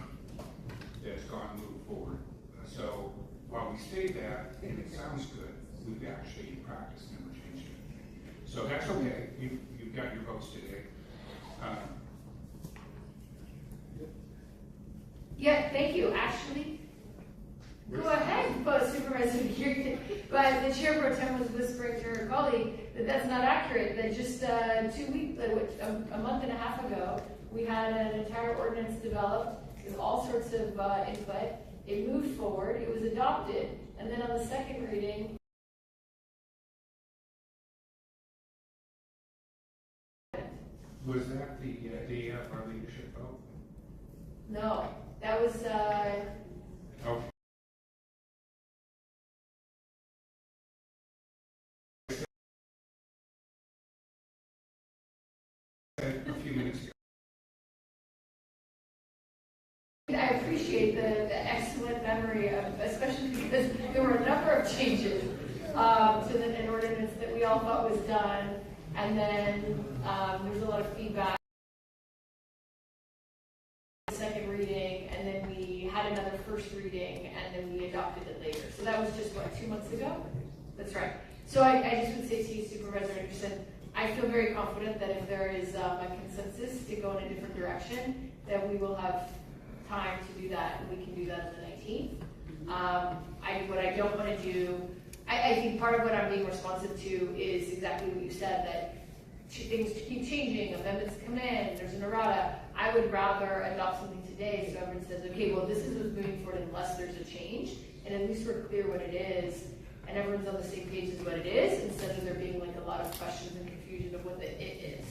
that's moved forward. So while we say that, and it sounds good, we've actually in practice never changed it. So that's okay. You've got your votes today. Yeah, thank you. Actually, go ahead, Supervisor Geary. But the chair pro tem was whispering to her colleague that that's not accurate. That just 2 weeks, a month and a half ago, we had an entire ordinance developed with all sorts of input. It moved forward. It was adopted, and then on the second reading. Was that the day of our leadership vote? No, that was. Okay. A few minutes ago. I appreciate the excellent memory of, especially because there were a number of changes to an ordinance that we all thought was done, and then there was a lot of feedback. Second reading, and then we had another first reading, and then we adopted it later. So that was just, what, 2 months ago? That's right. So I just would say to you, Supervisor Anderson, I feel very confident that if there is a consensus to go in a different direction, that we will have time to do that, and we can do that on the 19th. What I don't want to do, I think part of what I'm being responsive to is exactly what you said, that things keep changing, amendments come in, there's an errata. I would rather adopt something today so everyone says, okay, well, this is what's moving forward unless there's a change, and at least we're clear what it is, and everyone's on the same page as what it is, instead of there being like a lot of questions and confusion of what the it is.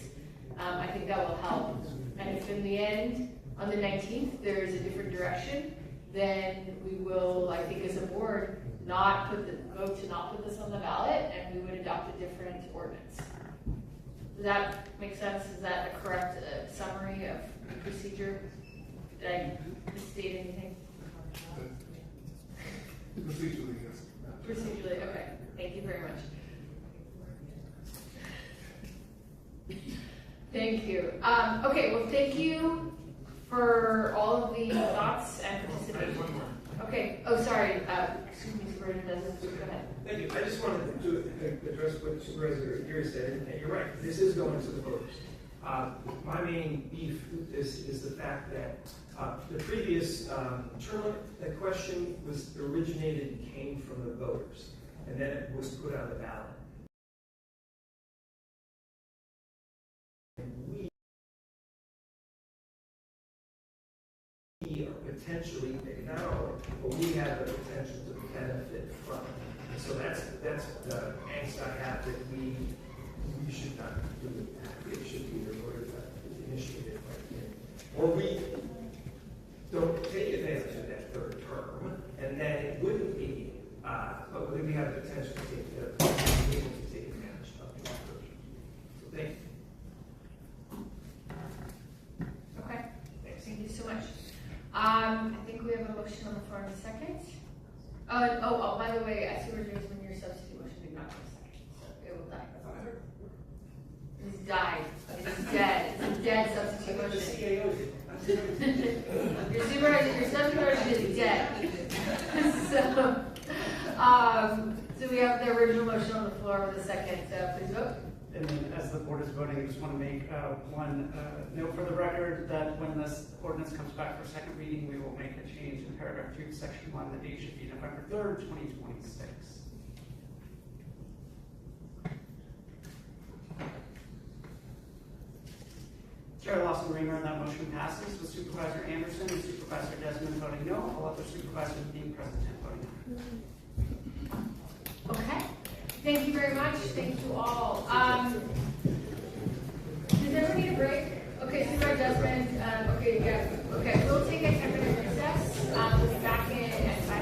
I think that will help. And if in the end, on the 19th, there is a different direction, then we will, I think as a board, vote to not put this on the ballot, and we would adopt a different ordinance. Does that make sense? Is that a correct summary of the procedure? Did I misstate anything? Procedurally, yes. Procedurally, okay. Thank you very much. Thank you. Okay, well, thank you for all of the thoughts and participation. One more. Okay. Oh, sorry. Excuse me, Supervisor Desmond. Go ahead. Thank you. I just wanted to address what Supervisor Geary said, and you're right. This is going to the voters. My main beef is the fact that the previous term, the question was originated and came from the voters, and then it was put on the ballot. We are potentially, not all, but we have the potential to benefit from it. So that's the angst I have, that we should not do that. It should be the voter that initiated right here. Or we don't take advantage of that third term, and then it wouldn't be, but we have the potential to take advantage of the third term. So thank you. Okay. Thank you so much. I think we have a motion on the floor in a second. Oh, by the way, I see we're doing your substitute motion did not go a second, so it will die. It's died. It's dead. It's a dead substitute motion. Your substitute motion is dead. So we have the original motion on the floor with a second. Please vote. And then as the board is voting, I just want to make one note for the record that when this ordinance comes back for second reading, we will make a change in paragraph 2, section 1. The date should be November 3rd, 2026. Chair Lawson Reamer, that motion passes with Supervisor Anderson and Supervisor Desmond voting no, all other supervisors being present and voting aye. Okay, thank you very much. Thank you all. Does everyone need a break? Okay, Supervisor Desmond, okay, yeah. Okay, we'll take a 10-minute recess. We'll be back in at 5.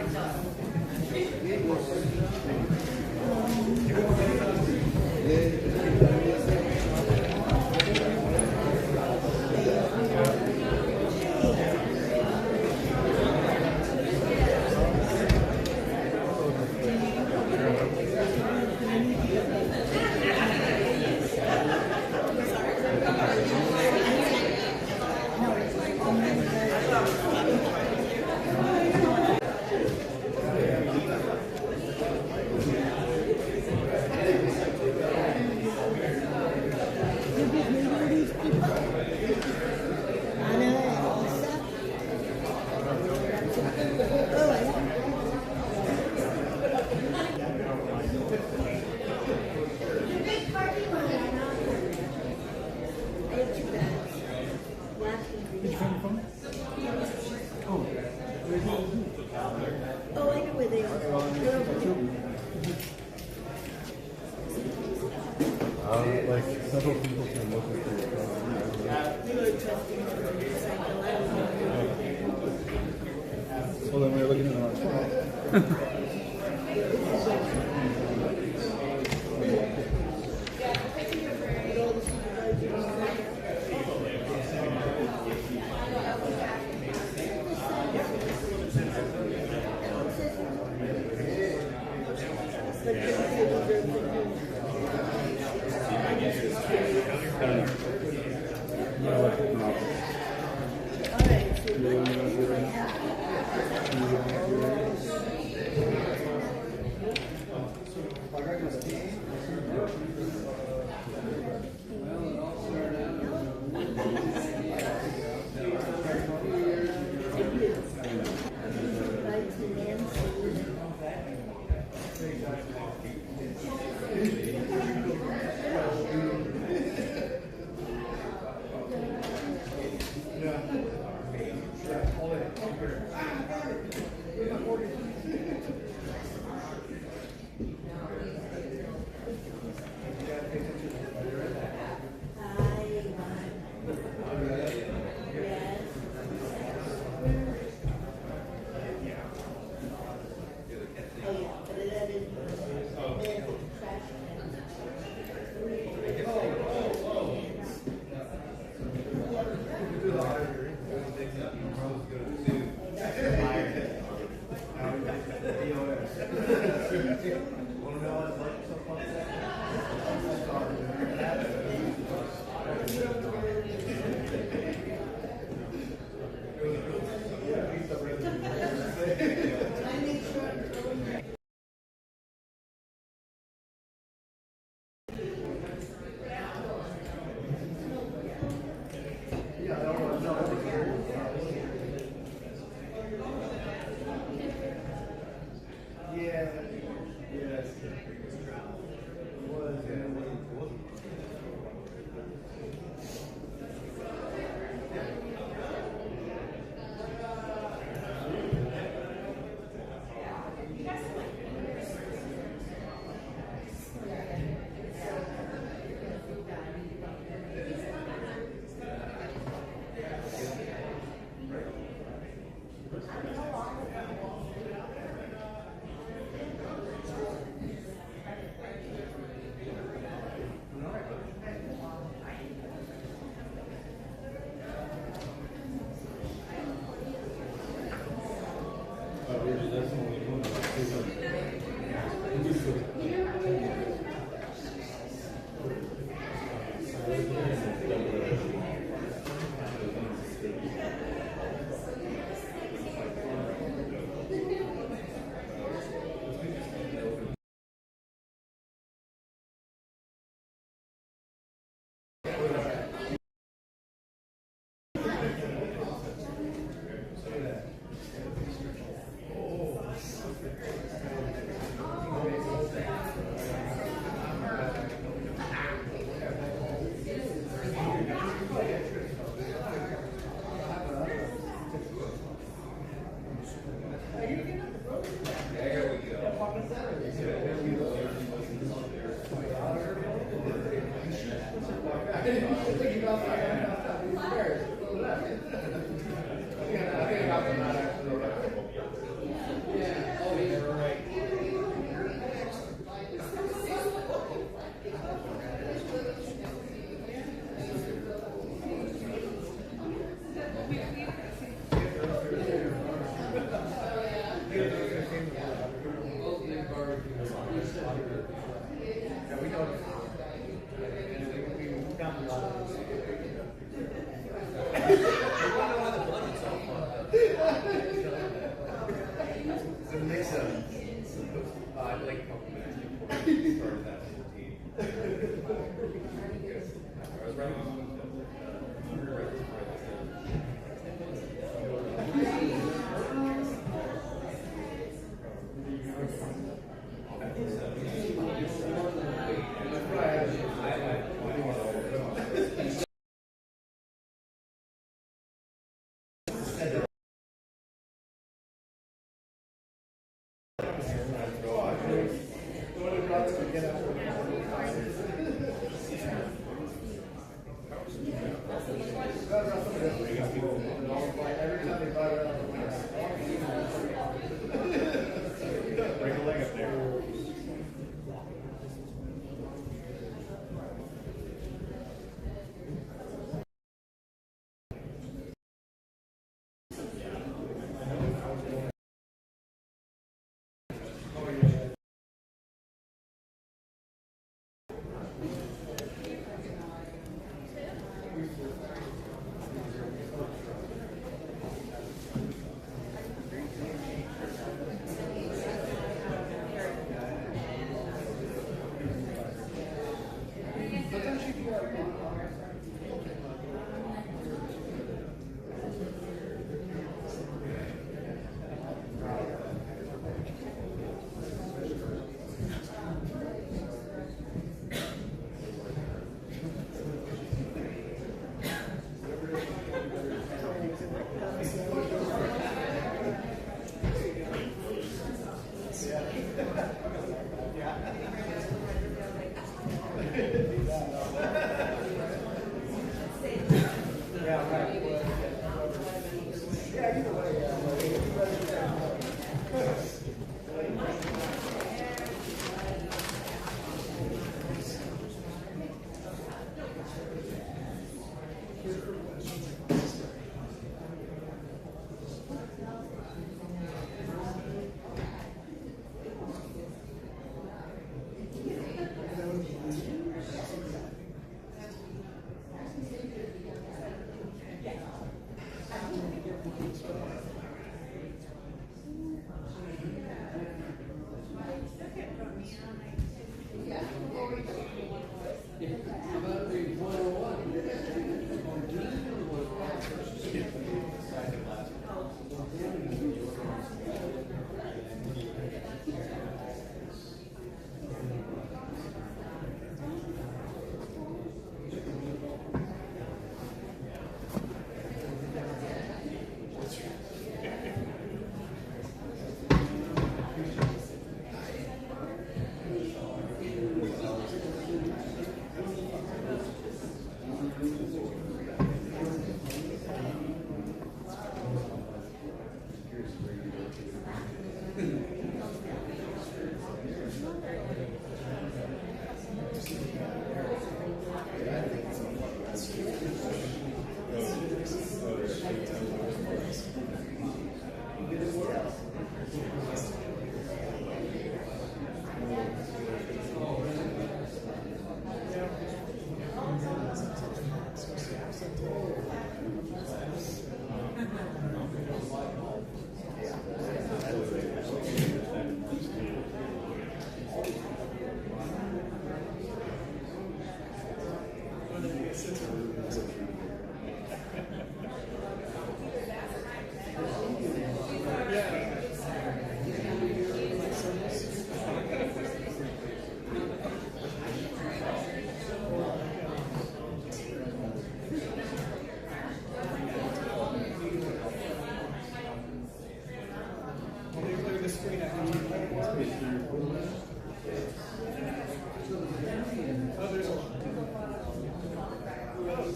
Like several people can look at the well, then we're looking at our phone.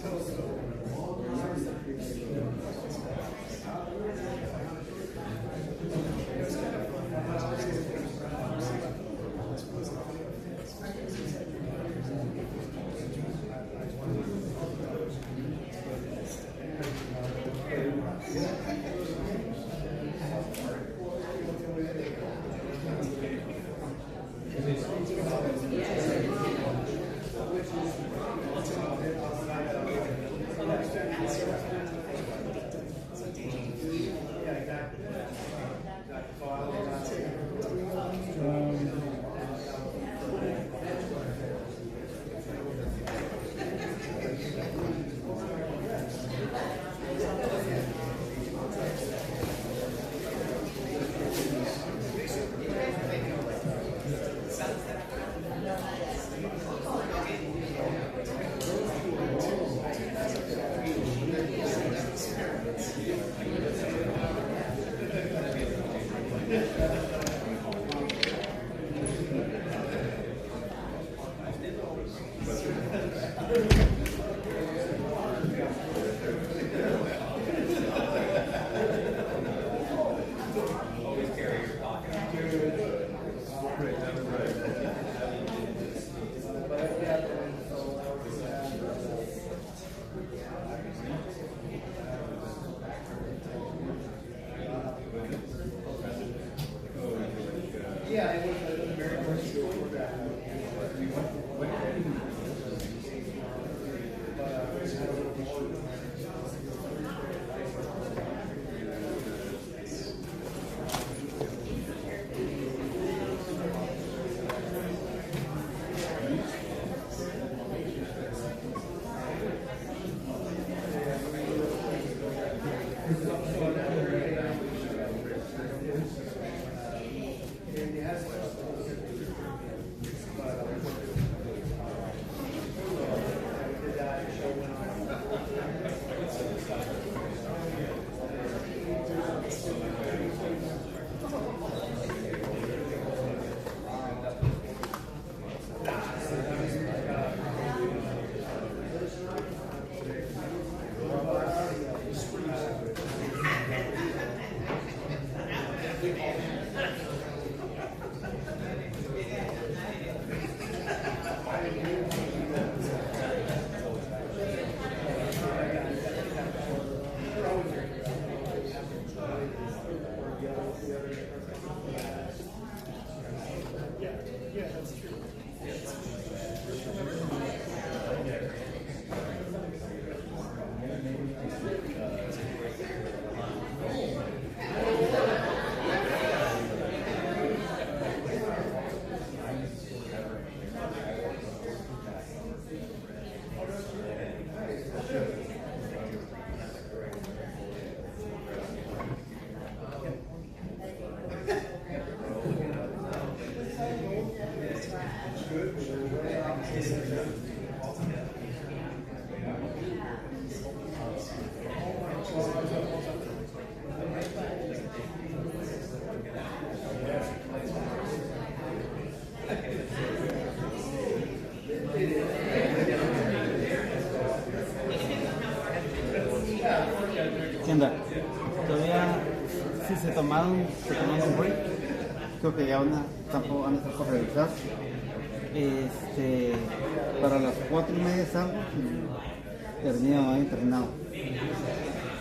Tell us. ¿Qué onda? Todavía, si se tomaron un break, creo que ya tampoco van a estar por revisar. Para las 4:30 salgo y terminado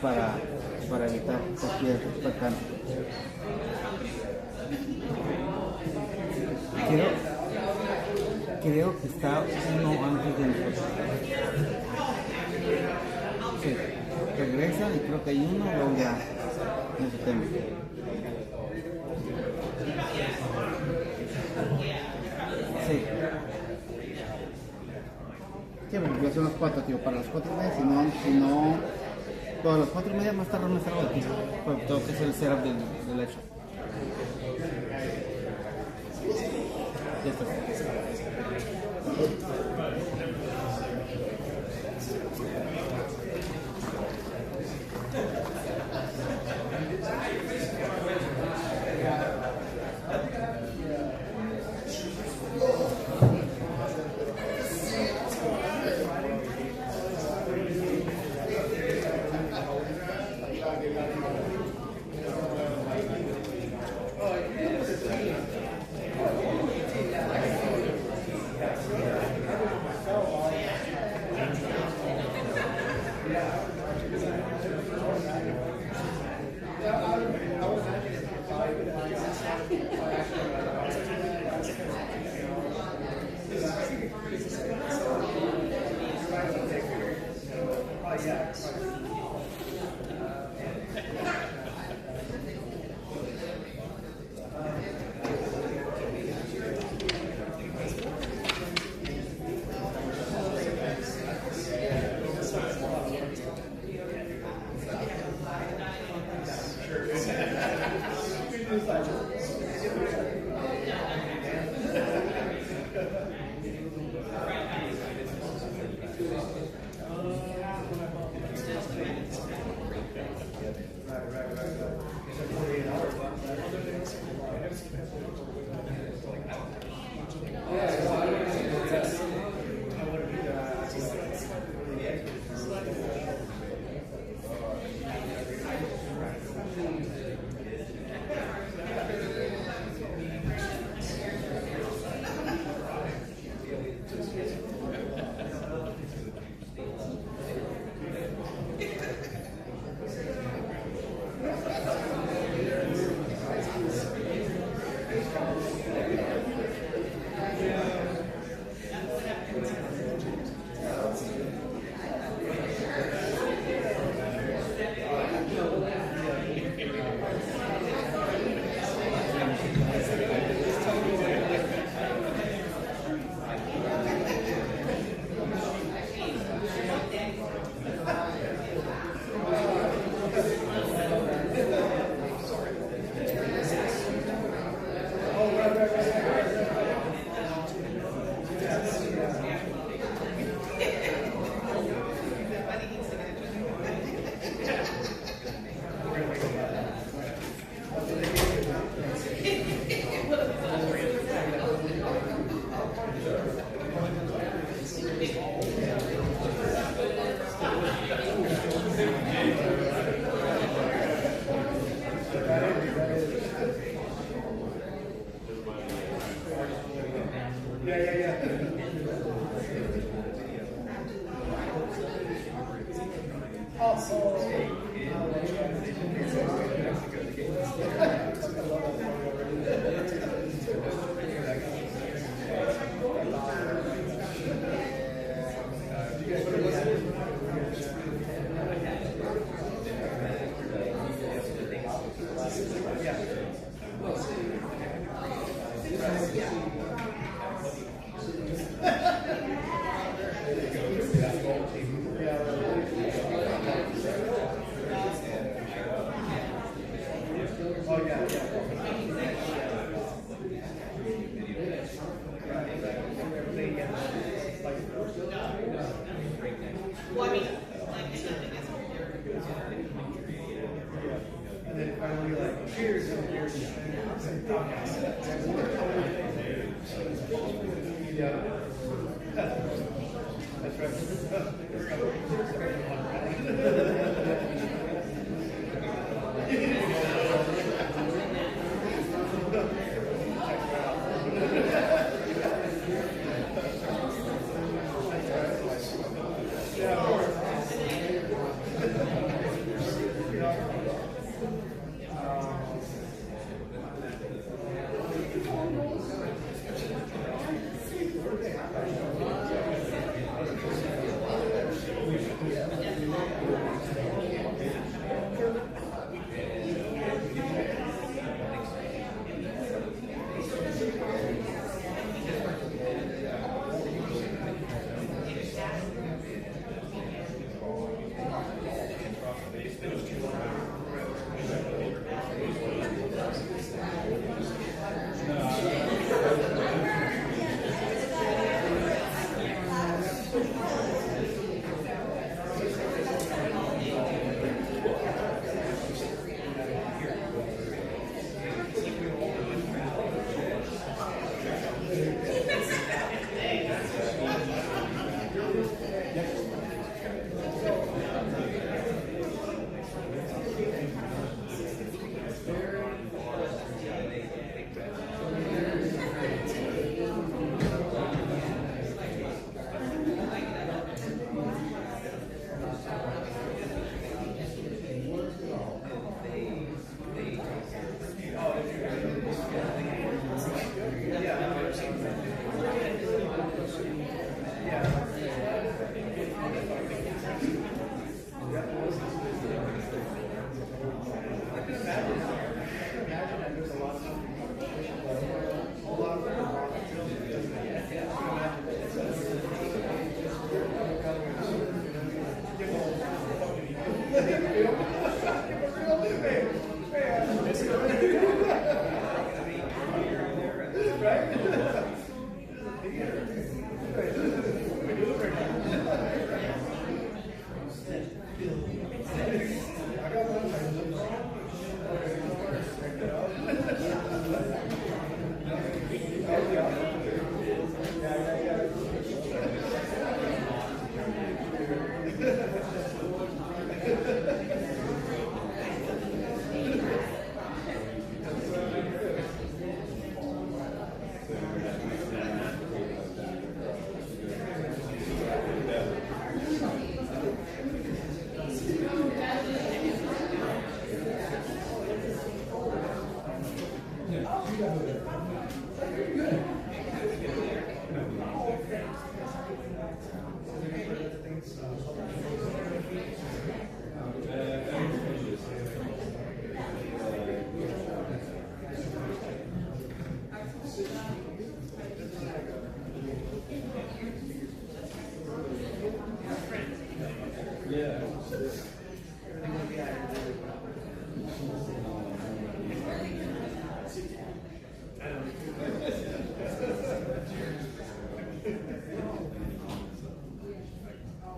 para evitar cualquier percance. Creo que está uno antes de nosotros. Sí, regresa y creo que hay uno, luego ya no se teme. Sí. Sí, bueno, yo son las 4, tío, para las 4:30, si no, todas las 4:30 más tarde me salgo de aquí, porque tengo que hacer el setup del hecho. Ya está.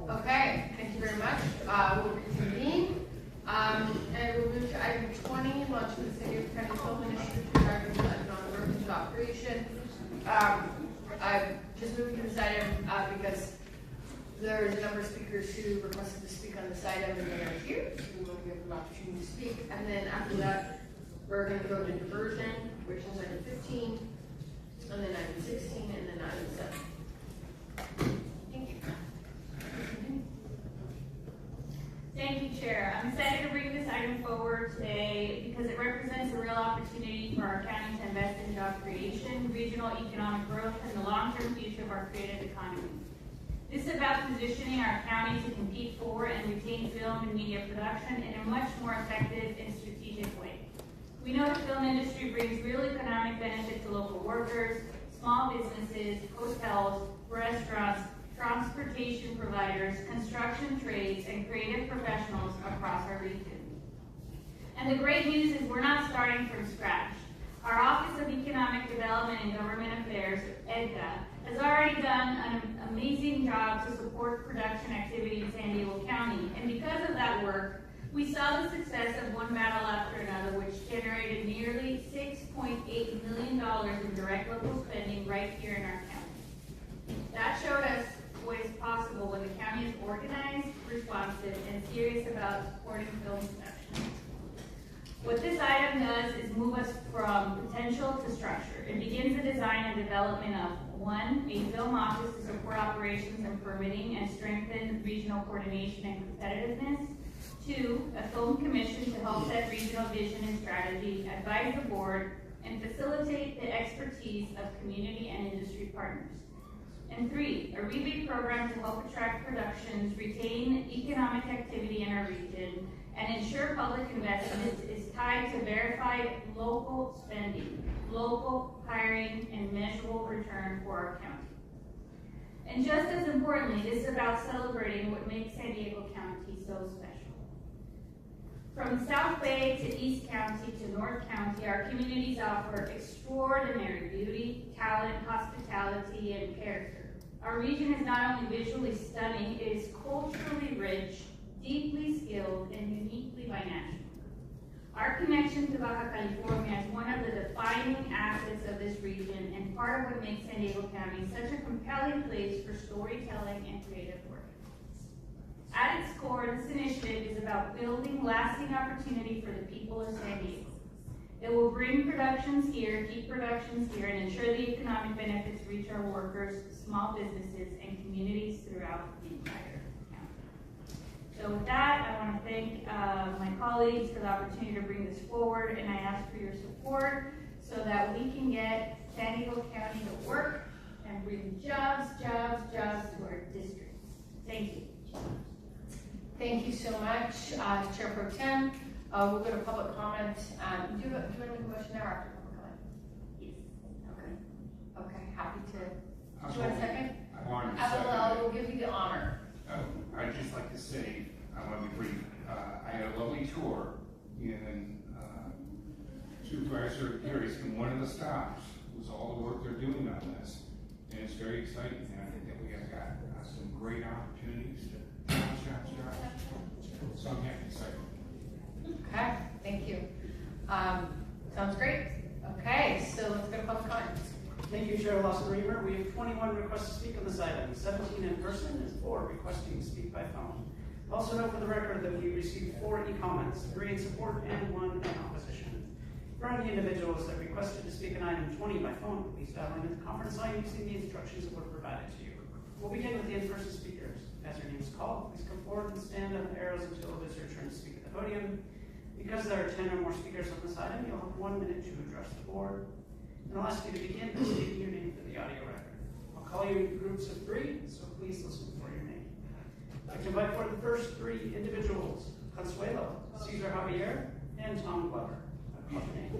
Okay, thank you very much. We'll reconvene. And we'll move to item 20, launch of the City of County Film Initiative to drive economic growth into operation. I'm just moving to this item because there's a number of speakers who requested to speak on this item and they are here, so we will give them an opportunity to speak. And then after that, we're going to go to diversion, which is item 15, and then item 16, and then item 7. Thank you. Thank you, Chair. I'm excited to bring this item forward today because it represents a real opportunity for our county to invest in job creation, regional economic growth, and the long-term future of our creative economy. This is about positioning our county to compete for and retain film and media production in a much more effective and strategic way. We know the film industry brings real economic benefit to local workers, small businesses, hotels, restaurants, transportation providers, construction trades, and creative professionals across our region. And the great news is we're not starting from scratch. Our Office of Economic Development and Government Affairs, EDGA, has already done an amazing job to support production activity in San Diego County. And because of that work, we saw the success of one battle after another, which generated nearly $6.8 million in direct local spending right here in our county. That showed us what is possible when the county is organized, responsive, and serious about supporting film production. What this item does is move us from potential to structure. It begins the design and development of 1, a film office to support operations and permitting and strengthen regional coordination and competitiveness. 2, a film commission to help set regional vision and strategy, advise the board, and facilitate the expertise of community and industry partners. And 3, a rebate program to help attract productions, retain economic activity in our region, and ensure public investment is tied to verified local spending, local hiring, and measurable return for our county. And just as importantly, this is about celebrating what makes San Diego County so special. From South Bay to East County to North County, our communities offer extraordinary beauty, talent, hospitality, and character. Our region is not only visually stunning, it is culturally rich, deeply skilled, and uniquely binational. Our connection to Baja California is one of the defining assets of this region and part of what makes San Diego County such a compelling place for storytelling and creative work. At its core, this initiative is about building lasting opportunity for the people of San Diego. It will bring productions here, keep productions here, and ensure the economic benefits reach our workers, small businesses, and communities throughout the entire county. So with that, I want to thank my colleagues for the opportunity to bring this forward, and I ask for your support so that we can get San Diego County to work and bring jobs to our districts. Thank you. Thank you so much, Chair Pro Tem. We'll go to public comment. Do you want to make a motion now or after public comment? Yes. Okay, happy to. Do you want a second? I wanted to I will give you the honor. I'd just like to say, I want to be brief. I had a lovely tour in Supervisor Harris, and one of the stops was all the work they're doing on this. And it's very exciting, and I think that we have got some great opportunities to jobs. So I'm happy to say. Okay, thank you. Sounds great. Okay, so let's go to public comments. Thank you, Chair Lawson-Remer. We have 21 requests to speak on this item, 17 in person and 4 requesting to speak by phone. Also note for the record that we received 4 e-comments, 3 in support and 1 in opposition. For any individuals that requested to speak on item 20 by phone, please dial into the conference line using the instructions that were provided to you. We'll begin with the in-person speakers. As your name is called, please come forward and stand on the arrows until it is your turn to speak at the podium. Because there are 10 or more speakers on this item, you'll have 1 minute to address the board. And I'll ask you to begin by stating your name for the audio record. I'll call you in groups of 3, so please listen for your name. I'd like to invite forward the first 3 individuals, Consuelo, Cesar Javier, and Tom Glover. I'll call your name.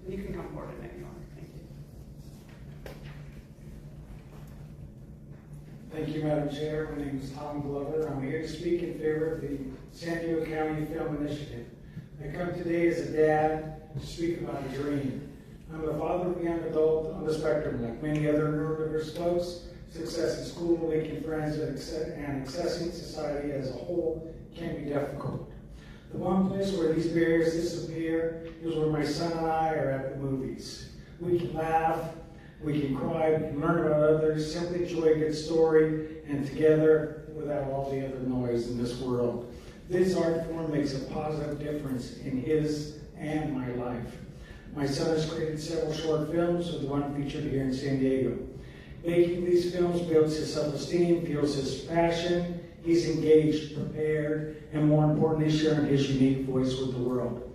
You can come forward at any moment. Thank you. Thank you, Madam Chair. My name is Tom Glover. I'm here to speak in favor of the San Diego County Film Initiative. I come today as a dad to speak about a dream. I'm the father of a young adult on the spectrum. Like many other neurodiverse folks, success in school, making friends, and accessing society as a whole can be difficult. The one place where these barriers disappear is where my son and I are at the movies. We can laugh, we can cry, we can learn about others, simply enjoy a good story, and together without all the other noise in this world. This art form makes a positive difference in his and my life. My son has created several short films, with one featured here in San Diego. Making these films builds his self-esteem, fuels his passion. He's engaged, prepared, and more importantly, sharing his unique voice with the world.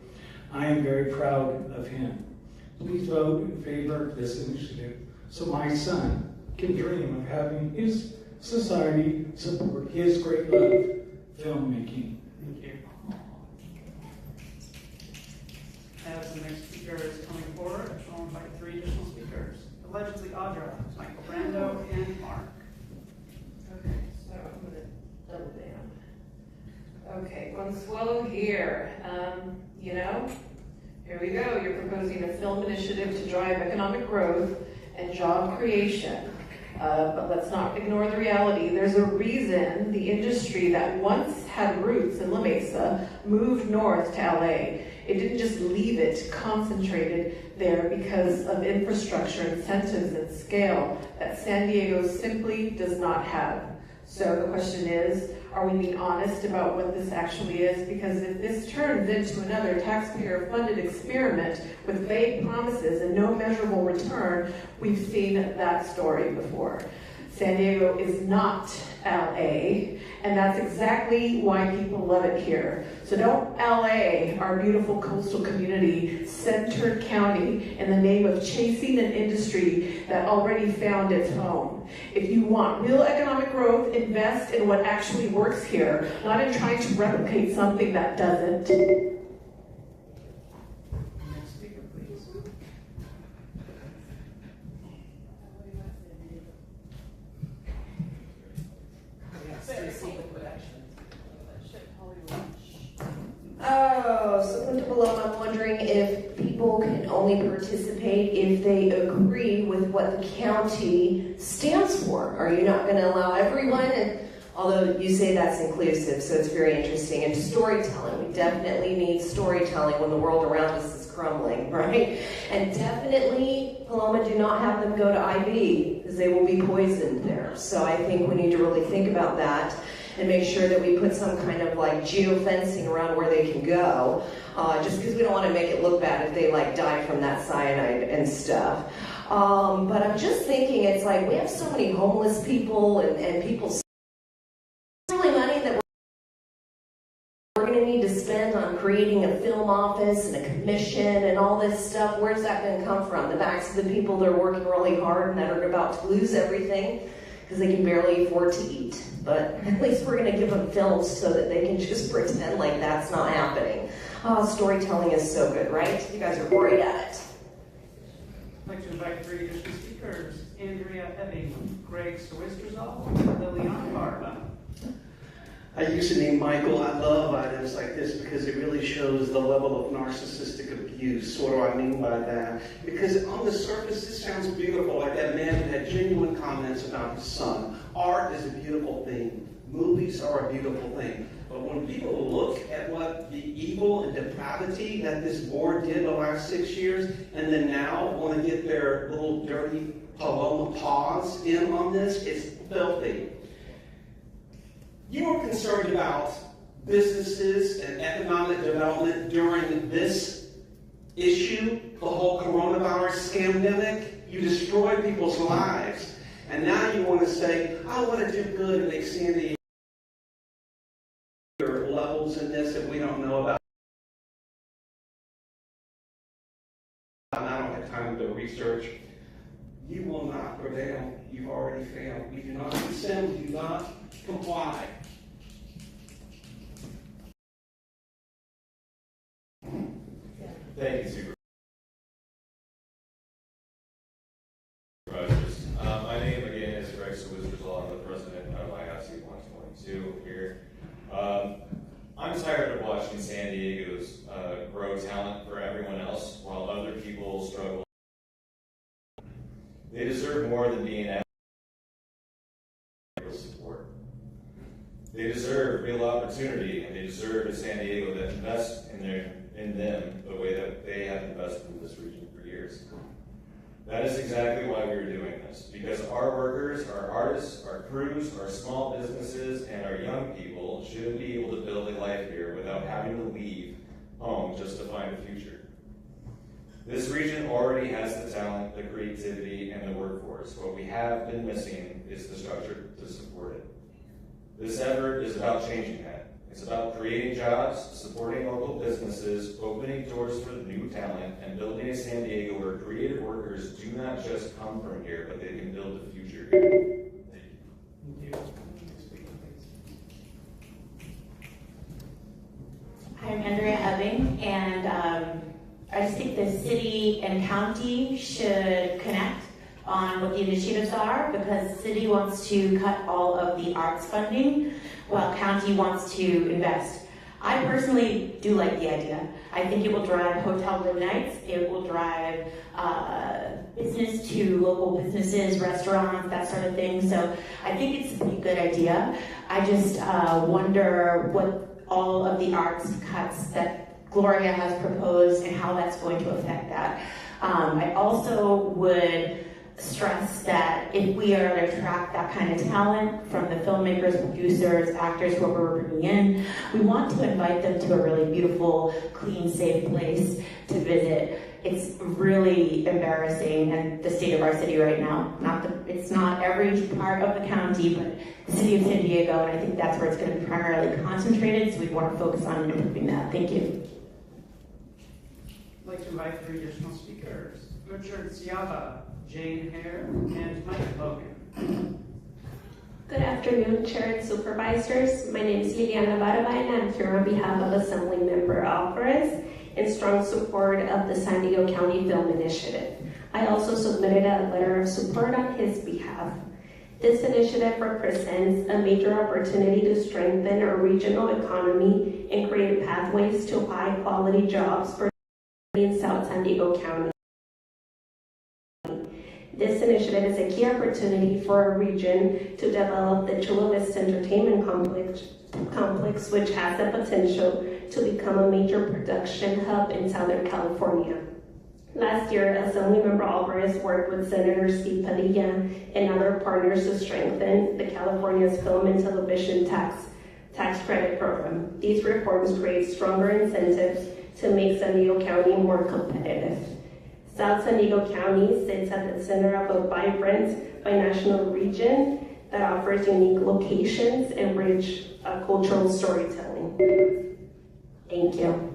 I am very proud of him. Please vote in favor of this initiative so my son can dream of having his society support his great love, filmmaking. Thank you. As the next speaker is coming forward, I'll invite 3 additional speakers. Allegedly Audra, Michael Brando, and Mark. Okay, so I'm going to double down. Okay, Consuelo here. Here we go. You're proposing a film initiative to drive economic growth and job creation. But let's not ignore the reality. There's a reason the industry that once had roots in La Mesa moved north to LA. It didn't just leave it concentrated there because of infrastructure, incentives, and scale that San Diego simply does not have. So the question is, are we being honest about what this actually is? Because if this turns into another taxpayer-funded experiment with vague promises and no measurable return, we've seen that story before. San Diego is not LA, and that's exactly why people love it here. So don't LA our beautiful coastal community, centered county, in the name of chasing an industry that already found its home. If you want real economic growth, invest in what actually works here, not in trying to replicate something that doesn't. Next speaker, please. Oh, so Punta Paloma, I'm wondering if people can only participate if they agree with what the county stands for. Are you not going to allow everyone? And although you say that's inclusive, so it's very interesting. And storytelling, we definitely need storytelling when the world around us is crumbling, right? And definitely, Paloma, do not have them go to IB, because they will be poisoned there. So I think we need to really think about that and make sure that we put some kind of like geofencing around where they can go, just because we don't want to make it look bad if they like die from that cyanide and stuff. But I'm just thinking, it's like we have so many homeless people and people really money that we're going to need to spend on creating a film office and a commission and all this stuff. Where's that going to come from? The backs of the people that are working really hard and that are about to lose everything because they can barely afford to eat. But at least we're going to give them films so that they can just pretend like that's not happening. Storytelling is so good, right? You guys are great at it. I'd like to invite 3 additional speakers. Andrea Ebbing, Greg Swisterzal, and Liliana Barba. I use the name Michael. I love items like this because it really shows the level of narcissistic abuse. What do I mean by that? Because on the surface, this sounds beautiful, like that man who had genuine comments about his son. Art is a beautiful thing. Movies are a beautiful thing. But when people look at what the evil and depravity that this board did the last 6 years, and then now want to get their little dirty Paloma paws in on this, it's filthy. You are concerned about businesses and economic development during this issue, the whole coronavirus scamdemic, you destroy people's lives. And now you want to say, I want to do good and make San Diego levels in this that we don't know about. I don't have time to research. You will not prevail. You've already failed. We do not consent. We do not comply. Thank you, Supervisors. My name again is Greg Swizzerslaw. I'm the president of IATSE 122 here. I'm tired of watching San Diego's grow talent for everyone else while other people struggle. They deserve more than being asked for support. They deserve real opportunity, and they deserve a San Diego that invests in them the way that they have invested in this region for years. That is exactly why we are doing this, because our workers, our artists, our crews, our small businesses, and our young people should be able to build a life here without having to leave home just to find a future. This region already has the talent, the creativity, and the workforce. What we have been missing is the structure to support it. This effort is about changing that. It's about creating jobs, supporting local businesses, opening doors for new talent, and building a San Diego where creative workers do not just come from here, but they can build a future here. Thank you. Hi, I'm Andrea Ebbing, and I just think the city and county should connect on what the initiatives are, because the city wants to cut all of the arts funding while county wants to invest. I personally do like the idea. I think it will drive hotel room nights, it will drive business to local businesses, restaurants, that sort of thing. So I think it's a pretty good idea. I just wonder what all of the arts cuts that Gloria has proposed and how that's going to affect that. I also would stress that if we are to attract that kind of talent from the filmmakers, producers, actors, whoever we're bringing in, we want to invite them to a really beautiful, clean, safe place to visit. It's really embarrassing in the state of our city right now. It's not every part of the county, but the city of San Diego, and I think that's where it's going to be primarily concentrated, so we want to focus on improving that. Thank you. I'd like to invite 3 additional speakers. Richard Ciaba, Jane Hare, and Mike Logan. Good afternoon, Chair and Supervisors. My name is Liliana Barba, and I'm here on behalf of Assemblymember Alvarez in strong support of the San Diego County Film Initiative. I also submitted a letter of support on his behalf. This initiative represents a major opportunity to strengthen our regional economy and create pathways to high-quality jobs for in South San Diego County. This initiative is a key opportunity for our region to develop the Chula Vista Entertainment Complex, which has the potential to become a major production hub in Southern California. Last year, Assemblymember Alvarez worked with Senator Steve Padilla and other partners to strengthen the California's film and television tax credit program. These reforms create stronger incentives to make San Diego County more competitive. South San Diego County sits at the center of a vibrant binational region that offers unique locations and rich cultural storytelling. Thank you.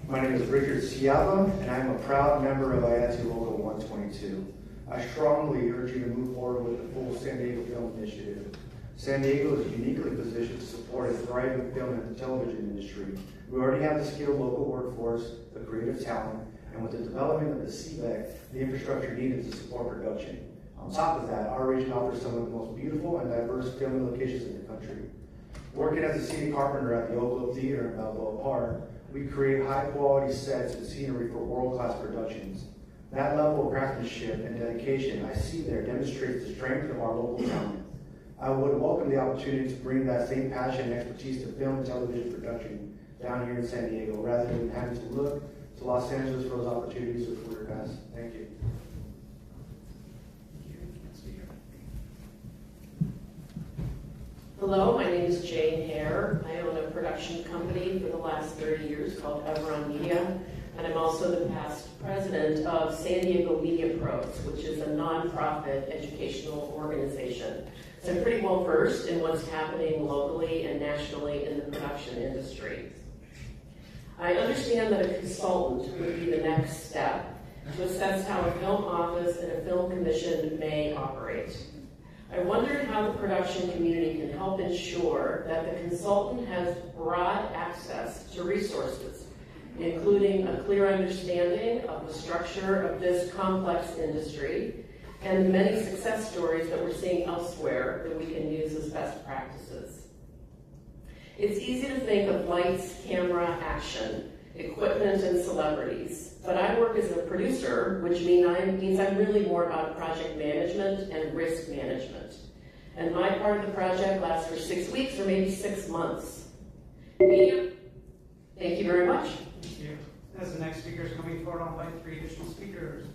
My name is Richard Ciaba, and I'm a proud member of IATSE Local 122. I strongly urge you to move forward with the full San Diego Film Initiative. San Diego is uniquely positioned to support a thriving film and television industry. We already have the skilled local workforce, the creative talent, and with the development of the CVEC, the infrastructure needed to support production. On top of that, our region offers some of the most beautiful and diverse filming locations in the country. Working as a city carpenter at the Oak Globe Theater in Balboa Park, we create high-quality sets and scenery for world-class productions. That level of craftsmanship and dedication I see there demonstrates the strength of our local talent. I would welcome the opportunity to bring that same passion and expertise to film and television production down here in San Diego, rather than having to look to Los Angeles for those opportunities with career paths. Thank you. Hello, my name is Jane Hare. I own a production production company for the last 30 years called Everon Media. And I'm also the past president of San Diego Media Pros, which is a nonprofit educational organization. So I'm pretty well versed in what's happening locally and nationally in the production industry. I understand that a consultant would be the next step to assess how a film office and a film commission may operate. I wondered how the production community can help ensure that the consultant has broad access to resources, including a clear understanding of the structure of this complex industry and the many success stories that we're seeing elsewhere that we can use as best practices. It's easy to think of lights, camera, action, equipment, and celebrities, but I work as a producer, which means I'm really more about project management and risk management. And my part of the project lasts for 6 weeks or maybe 6 months. Thank you very much. Thank you. As the next speaker is coming forward, I'll invite 3 additional speakers: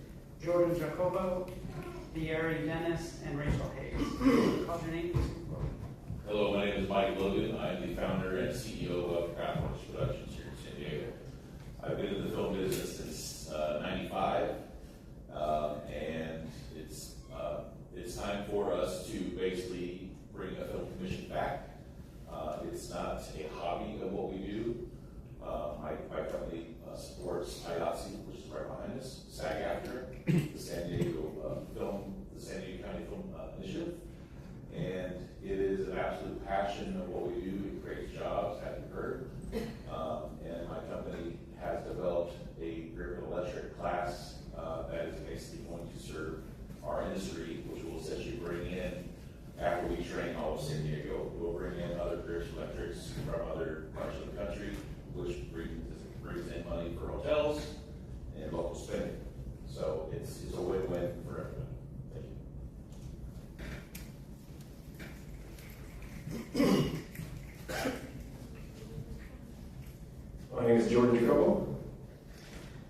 Jordan Jacobo, Thierry Dennis, and Rachel Hayes. Call your name, please. Hello, my name is Mike Logan. I'm the founder and CEO of Craftworks Productions here in San Diego. I've been in the film business since '95, and it's time for us to basically bring a film commission back. It's not a hobby of what we do. My company supports IATSE, which is right behind us, SAG-AFTRA, the San Diego County Film Initiative, and it is an absolute passion of what we do. It creates jobs, as you heard, and my company has developed a grip and electric class that is basically going to serve our industry, which will essentially bring in, after we train all of San Diego, we'll bring in other grips electrics from other parts of the country, which brings in money for hotels and local spending. So it's a win-win for everyone. Thank you. My name is Jordan Jacobo.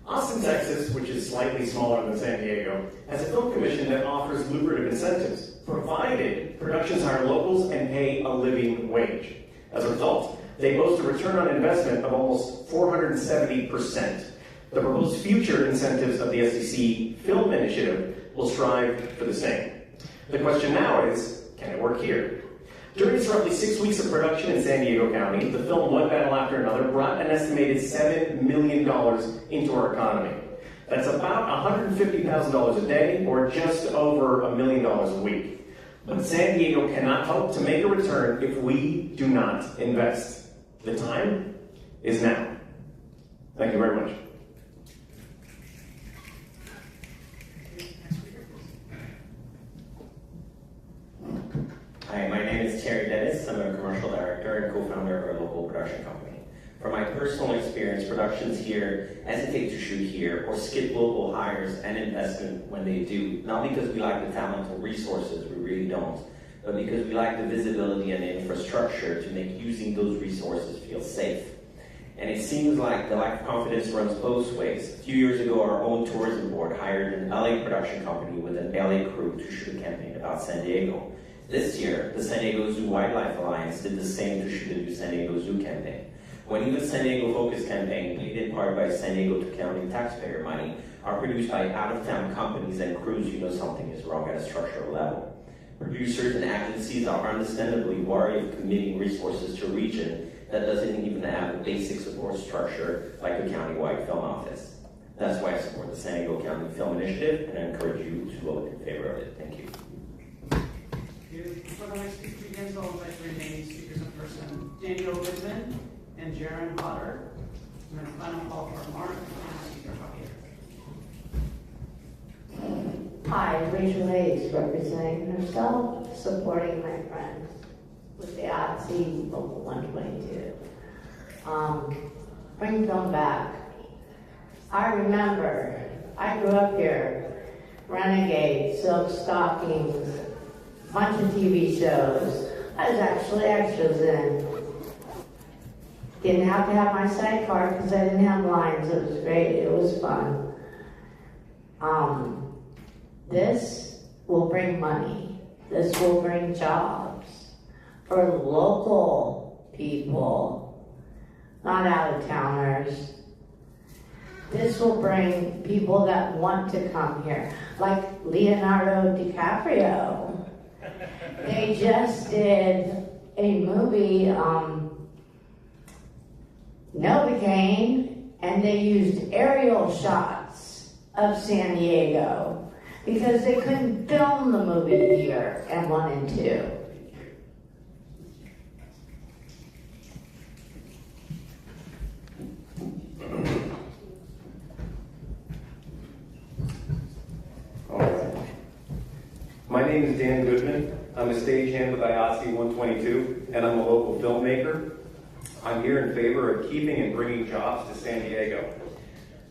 Austin, Texas, which is slightly smaller than San Diego, has a film commission that offers lucrative incentives, provided productions hire locals and pay a living wage. As a result, they boast a return on investment of almost 470%. The proposed future incentives of the SEC Film Initiative will strive for the same. The question now is, can it work here? During its roughly 6 weeks of production in San Diego County, the film One Battle After Another brought an estimated $7 million into our economy. That's about $150,000 a day, or just over $1 million a week. But San Diego cannot hope to make a return if we do not invest. The time is now. Thank you very much. Hi, my name is Terry Dennis. I'm a commercial director and co-founder of our local production company. From my personal experience, productions here hesitate to shoot here or skip local hires and investment when they do, not because we lack the talent or resources, we really don't, but because we lack the visibility and the infrastructure to make using those resources feel safe. And it seems like the lack of confidence runs both ways. A few years ago, our own tourism board hired an LA production company with an LA crew to shoot a campaign about San Diego. This year, the San Diego Zoo Wildlife Alliance did the same to shoot a new San Diego Zoo campaign. When even San Diego Focus campaign, paid in part by San Diego County taxpayer money, are produced by out-of-town companies and crews, you know something is wrong at a structural level. Producers and agencies are understandably wary of committing resources to a region that doesn't even have a basic support structure like a countywide film office. That's why I support the San Diego County Film Initiative, and I encourage you to vote in favor of it. Thank you. Before the next speaker begins, I'll invite the remaining speakers in person: Daniel Goodman and Jaron Hodder. And then final call for Mark and Speaker Javier. Hi, Rachel Hayes, representing herself, supporting my friends with the IATSE Local 122. Bring film back. I remember, I grew up here, Renegade, Silk Stockings, bunch of TV shows. I was actually extras in. Didn't have to have my sidecar because I didn't have lines. It was great. It was fun. This will bring money. This will bring jobs for local people. not out-of-towners. This will bring people that want to come here, like Leonardo DiCaprio. They just did a movie, Novocaine, and they used aerial shots of San Diego because they couldn't film the movie here in 1 and 2. My name is Dan Goodman. I'm a stagehand with IATSE 122, and I'm a local filmmaker. I'm here in favor of keeping and bringing jobs to San Diego.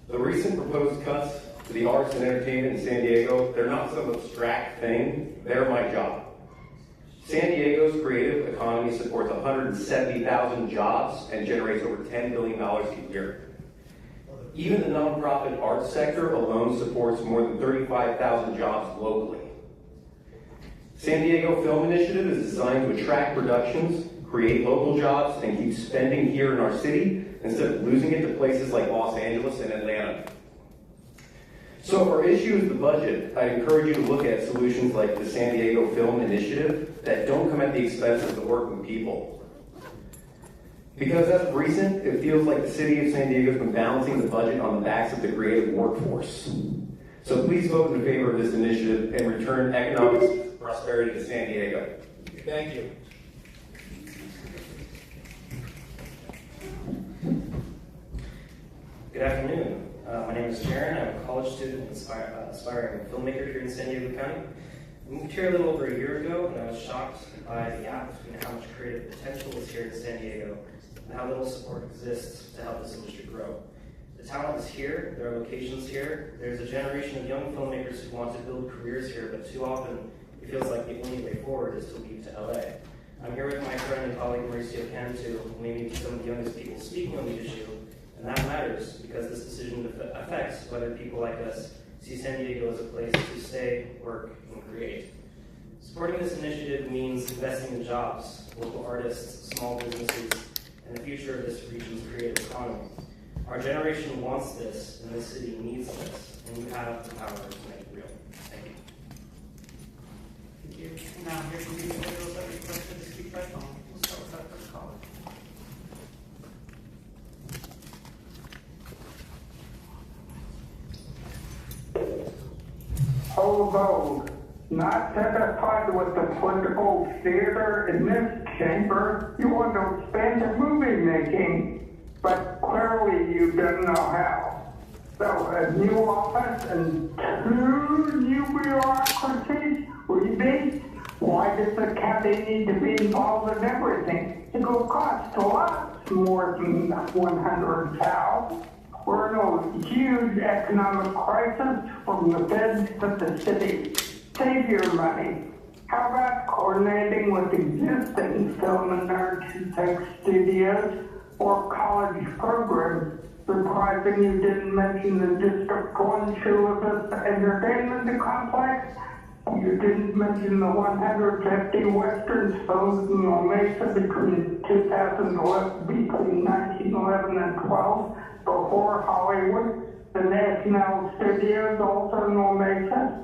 The recent proposed cuts to the arts and entertainment in San Diego, they're not some abstract thing, they're my job. San Diego's creative economy supports 170,000 jobs and generates over $10 billion a year. Even the nonprofit arts sector alone supports more than 35,000 jobs locally. San Diego Film Initiative is designed to attract productions, create local jobs, and keep spending here in our city instead of losing it to places like Los Angeles and Atlanta. So if our issue is the budget, I encourage you to look at solutions like the San Diego Film Initiative that don't come at the expense of the working people. Because as of recent, it feels like the city of San Diego has been balancing the budget on the backs of the creative workforce. So please vote in favor of this initiative and return economic prosperity to San Diego. Thank you. Good afternoon. My name is Sharon. I'm a college student and aspiring filmmaker here in San Diego County. I moved here a little over a year ago, and I was shocked by the gap between how much creative potential is here in San Diego and how little support exists to help this industry grow. The talent is here, there are locations here, there's a generation of young filmmakers who want to build careers here, but too often it feels like the only way forward is to leave to LA. I'm here with my friend and colleague Mauricio Cantu, who may be some of the youngest people speaking on the issue, and that matters because this decision affects whether people like us see San Diego as a place to stay, work, and create. Supporting this initiative means investing in jobs, local artists, small businesses, and the future of this region's creative economy. Our generation wants this, and this city needs this, and you have the power to make it real. Thank you. Thank you. Now, here's the individuals that requested to speak by phone. We'll start with our first caller. Although not satisfied with the political theater in this chamber, you want to expand to movie making, but clearly you don't know how. So a new office and 2 new bureaucracies, rebates, why does the county need to be involved in everything? It will cost a lot more than $100,000. We're in a huge economic crisis from the feds to the city. Save your money. How about coordinating with existing film and architect studios or college programs? Surprising you didn't mention the District 1 Chula Vista Entertainment Complex. You didn't mention the 150 Western shows in La Mesa between 1911 and 12. Before Hollywood, the National Studios also in La Mesa,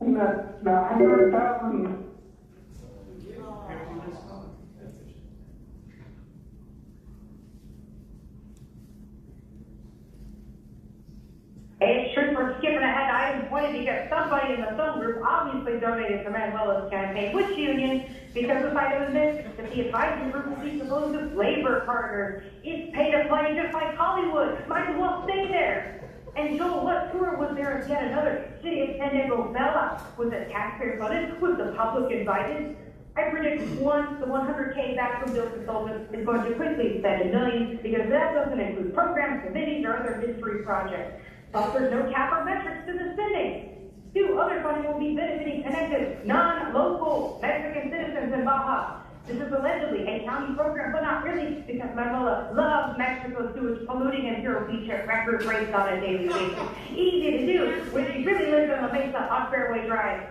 and the 100,000. Hey, sure for skipping ahead to item 20 because somebody in the film group obviously donated to Manuela's campaign. Which union? Because this item is missed, that the advisory group will be supposed to labor partners. It's pay to play just like Hollywood. Might as well stay there. And Joel, what tour was there of yet another City of San Diego Bella? Was it taxpayer funded? Was the public invited? I predict once the 100K back from Bill Consultants is going to quickly spend $1 million because that doesn't include programs, committees, or other history projects. But there's no cap or metrics to the spending. 2, other funding will be benefiting connected, non-local Mexican citizens in Baja. This is allegedly a county program, but not really, because Manuela loves Mexico's sewage polluting and Vero Beach at record rates on a daily basis. Easy to do when she really lives in La Mesa on Fairway Drive.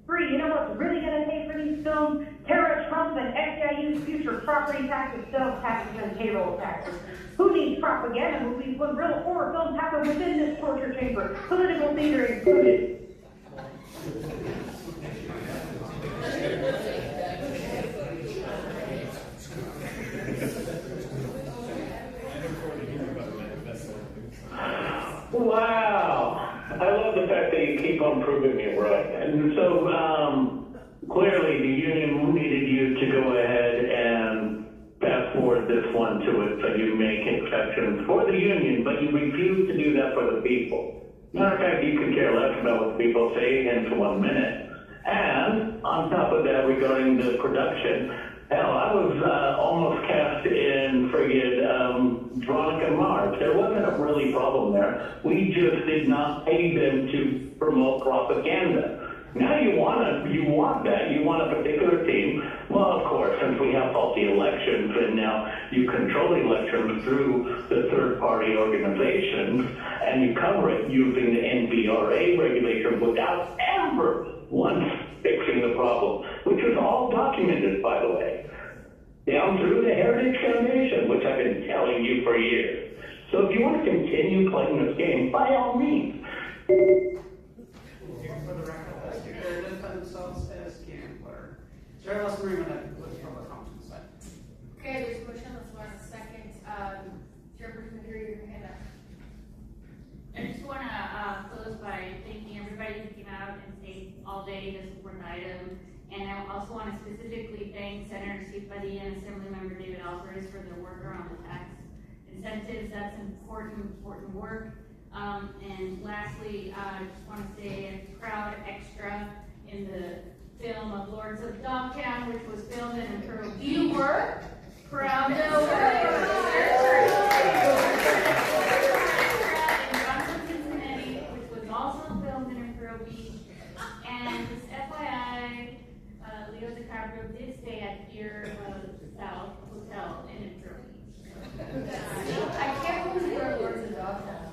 Free, you know what's really going to pay for these films? Terror, Trump, and SEIU's future property taxes, sales taxes, and payroll taxes. Who needs propaganda movies when real horror films happen within this torture chamber, political theater included? Wow. I love the fact that you keep on proving me right. And so, clearly the union needed you to go ahead and fast forward this one to it so you make exceptions for the union, but you refuse to do that for the people. Matter of fact, you could care less about what the people say in 1 minute. And on top of that, regarding the production, hell, I was almost cast in friggin' Veronica Mars. There wasn't a really problem there. We just did not pay them to promote propaganda. Now you want that. You want a particular team. Well, of course, since we have faulty elections and now you control the elections through the third-party organizations and you cover it using the NVRA regulations without ever once fixing the problem, which is all documented, by the way, down through the Heritage Foundation, which I've been telling you for years. So if you want to continue playing this game, by all means. For the record, they identify themselves as gambler. Chair Lawson Raymer, that concludes public comment side. Okay, there's a motion, let's want a second. Chairperson McCreary, your hand up. I just want to close by thanking everybody who came out and stayed all day to support the item. And I also want to specifically thank Senator Steve Buddy and Assemblymember David Alvarez for their work around the tax incentives. That's important work. And lastly, I just want to say a proud extra in the film of Lords of Dogtown, which was filmed in Imperial Beach. You were proud in Johnson, Cincinnati, which was also filmed in Imperial Beach. And just FYI, Leo DiCaprio did stay at Pier South Hotel in Imperial Beach. I can't believe you were Lords of Dogtown.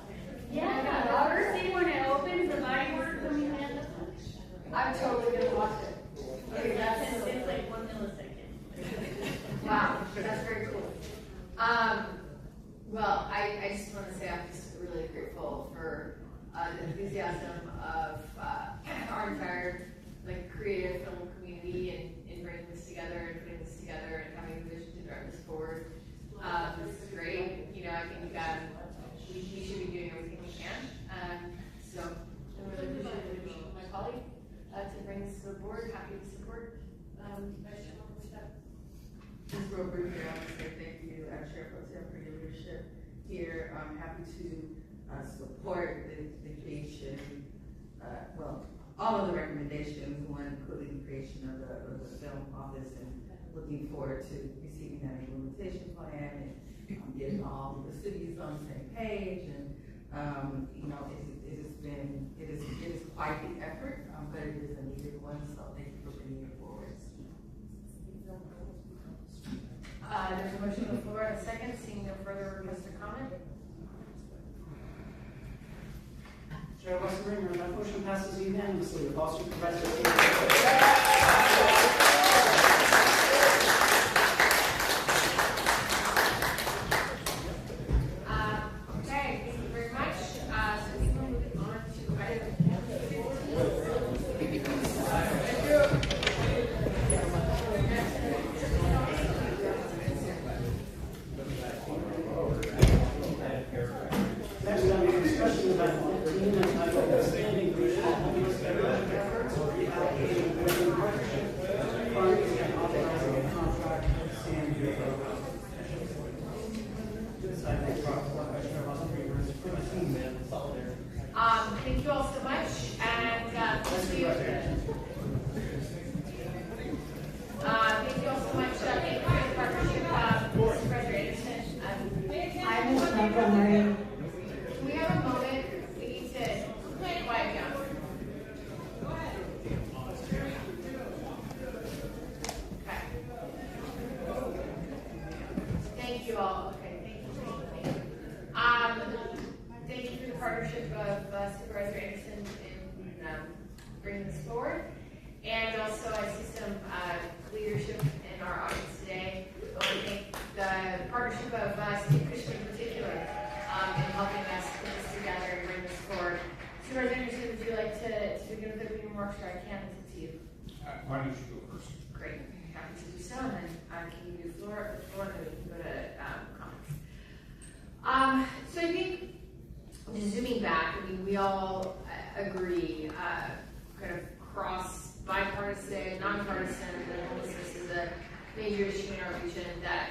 Yeah, the first scene when it opens, the body work coming in. I'm totally gonna watch it. Okay, that's it's like 1 millisecond. Wow, that's very cool. Well, I just want to say I'm just really grateful for the enthusiasm of our entire creative film community in bringing this together and putting this together and having the vision to drive this forward. This is great. You know, I think we should be doing everything we can. So I'm really appreciative of my colleague to bring this to the board. Happy to support Vice Chair Walker's step. Just real briefly, I want to say thank you, Chair Pro Tem, for your leadership here. I'm happy to support the creation, all of the recommendations, one including the creation of the film office, and looking forward to receiving that implementation plan and getting all the cities on the same page. And you know, it is quite the effort, but it is a needed one. So thank you for bringing it forward. There's a motion on the floor and a second. Seeing no further request for comment. Chair Lawson Raymer, that motion passes unanimously with all supervisors. Okay, thank you very much. So we will move on to item 15. Next on the discussion of item 15 is item standing agreement efforts or reallocating within partnership funds and authorizing a contract with San Diego. This item is brought forward by Chair Lawson Raymer from a team in solidarity. Thank you all so much, and thank you. Thank you all so much. Thank you for the partnership, Supervisor Anderson. I'm Ms. Montgomery. Can we have a moment? We need to quiet down. Okay. Thank you all. Okay, thank you. Thank you for the partnership of Supervisor Anderson in bringing this forward. partnership of Steve Cushman in particular in helping us put this together and bring this forward. Supervisor Anderson, would you like to begin with opening remarks, or I can hand it to you? Why don't you go first? Great, happy to do so, and then I can give you the floor, and then we can go to comments. So I think, just zooming back, I mean, we all agree, kind of cross bipartisan, nonpartisan, that homelessness is a major issue in our region that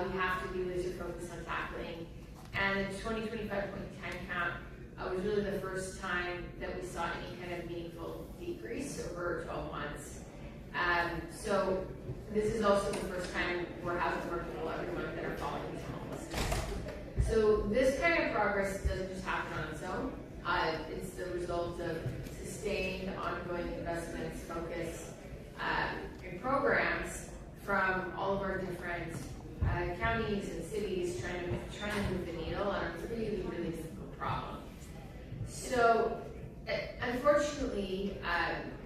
we have to be laser focused on tackling. And the 2025 point time count was really the first time that we saw any kind of meaningful decrease over 12 months. So this is also the first time we're having more people every month that are falling into homelessness. So this kind of progress doesn't just happen on its own. It's the result of sustained, ongoing investments, focus, and programs from all of our different counties and cities trying to move the needle on a really, really difficult problem. So, unfortunately,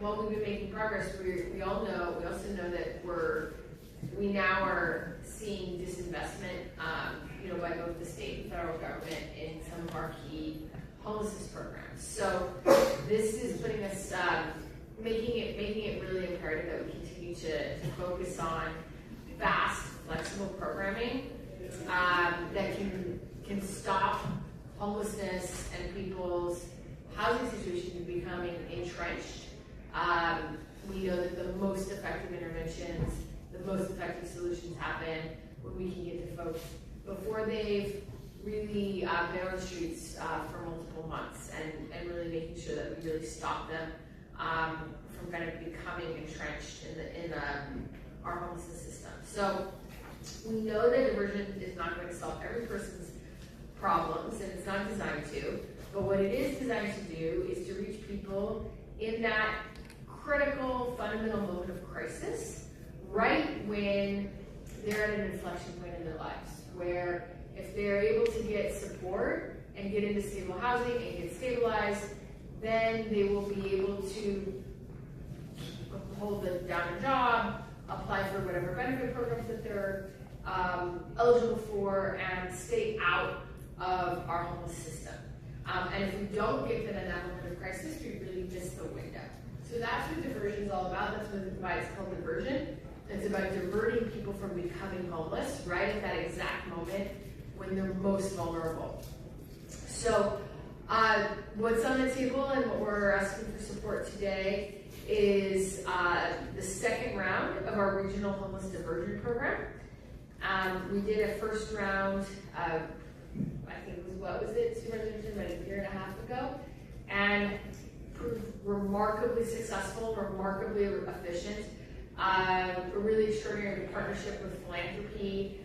while we've been making progress, we also know that we now are seeing disinvestment, by both the state and federal government in some of our key homelessness programs. So, this is putting us, making it really imperative that we continue to focus on fast, flexible programming that can stop homelessness and people's housing situation becoming entrenched. We know that the most effective interventions, the most effective solutions happen when we can get to folks before they've really been on the streets for multiple months, and really making sure that we really stop them from kind of becoming entrenched in our homelessness system. So we know that diversion is not going to solve every person's problems, and it's not designed to, but what it is designed to do is to reach people in that critical, fundamental moment of crisis, right when they're at an inflection point in their lives, where if they're able to get support and get into stable housing and get stabilized, then they will be able to hold down a job, apply for whatever benefit programs that they're eligible for, and stay out of our homeless system. And if we don't get them in that moment of crisis, we really miss the window. So that's what diversion is all about. That's why it's called diversion. It's about diverting people from becoming homeless right at that exact moment when they're most vulnerable. So what's on the table and what we're asking for support today is the second round of our regional homeless diversion program. We did a first round, I think it was, what was it, about a year and a half ago, and proved remarkably successful, remarkably efficient. A really extraordinary partnership with philanthropy,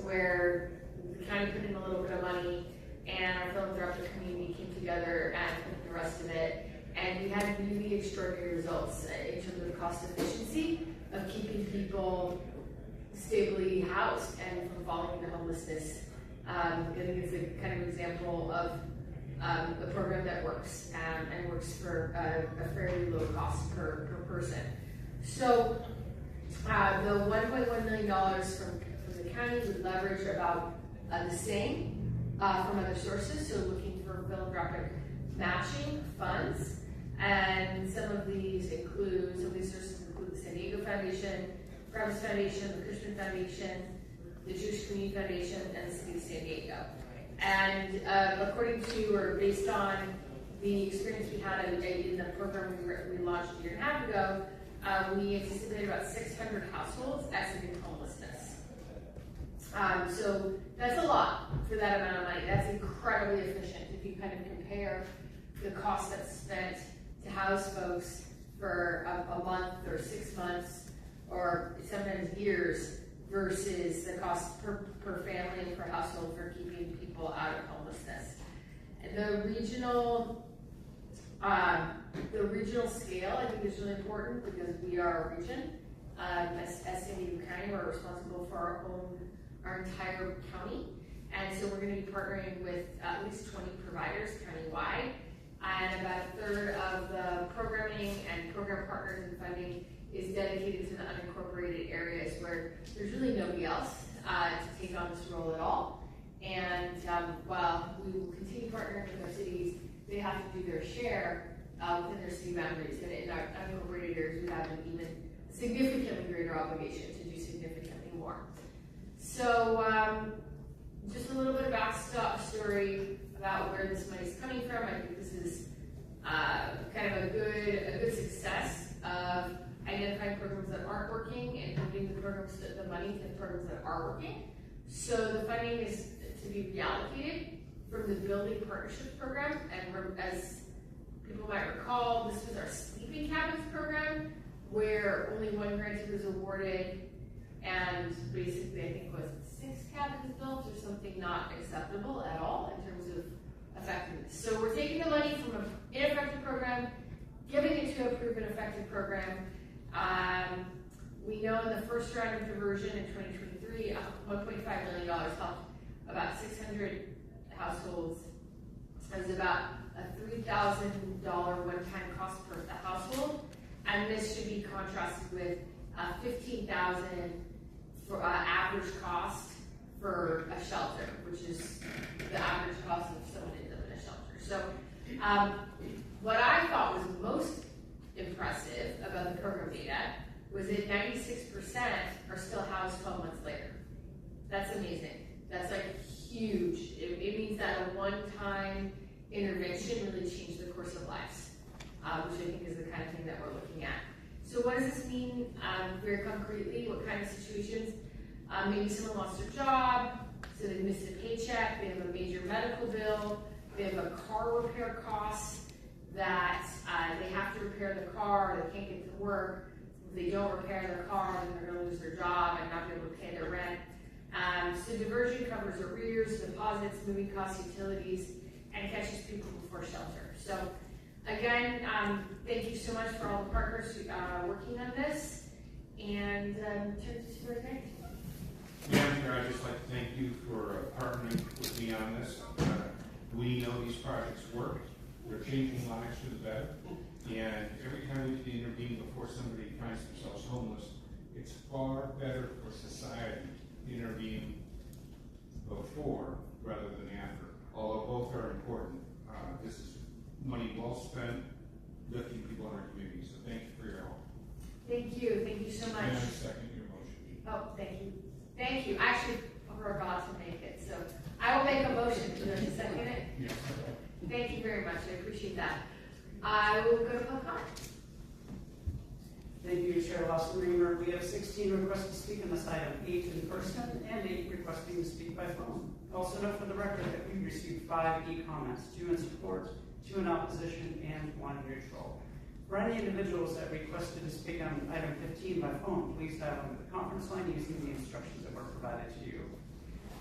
where the county put in a little bit of money, and our philanthropic community came together and put the rest of it. And we had really extraordinary results in terms of cost efficiency of keeping people stably housed and from falling into homelessness. I think it's a kind of example of a program that works and works for a fairly low cost per person. So the $1.1 million from the county would leverage about the same from other sources, so looking for philanthropic matching funds. And some of these sources include the San Diego Foundation, Promise Foundation, the Cushman Foundation, the Jewish Community Foundation, and the City of San Diego. And according to, or based on the experience we had in the program we launched a year and a half ago, we anticipated about 600 households exiting homelessness. So that's a lot for that amount of money. That's incredibly efficient if you kind of compare the cost that's spent to house folks for a month or 6 months or sometimes years versus the cost per family and per household for keeping people out of homelessness. And the regional scale, I think, is really important because we are a region. As San Diego County, we're responsible for our entire county. And so we're going to be partnering with at least 20 providers countywide. And about a third of the programming and program partners and funding is dedicated to the unincorporated areas where there's really nobody else to take on this role at all. And while we will continue partnering with our cities, they have to do their share within their city boundaries. And in our unincorporated areas, we have an even significantly greater obligation to do significantly more. So just a little bit of backstory about where this money is coming from. I think this is kind of a good success of identifying programs that aren't working and moving the money to the programs that are working. So the funding is to be reallocated from the Building Partnerships Program, and as people might recall, this was our sleeping cabins program, where only one grant was awarded, and basically I think was 6 cabins built or something not acceptable at all in terms of effectiveness. So we're taking the money from an ineffective program, giving it to a proven effective program. We know in the first round of diversion in 2023, $1.5 million helped about 600 households. It was about a $3,000 one-time cost per household, and this should be contrasted with $15,000 for average cost for a shelter, which is the average cost of someone who lives in a shelter. So what I thought was most impressive about the program data was that 96% are still housed 12 months later. That's amazing. That's like huge. It means that a one-time intervention really changed the course of lives, which I think is the kind of thing that we're looking at. So what does this mean very concretely? What kind of situations? Maybe someone lost their job, so they missed a paycheck, they have a major medical bill, they have a car repair cost that they have to repair the car, they can't get to work. If they don't repair their car, then they're going to lose their job and not be able to pay their rent. So diversion covers arrears, deposits, moving costs, utilities, and catches people before shelter. So again, thank you so much for all the partners working on this, and turn to Superintendent. Madam Chair, I'd just like to thank you for partnering with me on this. We know these projects work. They're changing lives for the better. And every time we can intervene before somebody finds themselves homeless, it's far better for society to intervene before rather than after. Although both are important, this is money well spent lifting people in our community. So thank you for your help. Thank you so much. And I second your motion. Oh, thank you. Thank you. Actually, we're about to make it, so I will make a motion. Do you second it? Yes. Thank you very much. I appreciate that. I will go to public comment. Thank you, Chair Lawson-Remer. We have 16 requests to speak on this item, 8 in person and 8 requesting to speak by phone. Also note for the record that we received 5 e-comments, 2 in support, 2 in opposition, and 1 neutral. For any individuals that requested to speak on item 15 by phone, please dial into the conference line using the instructions that were provided to you.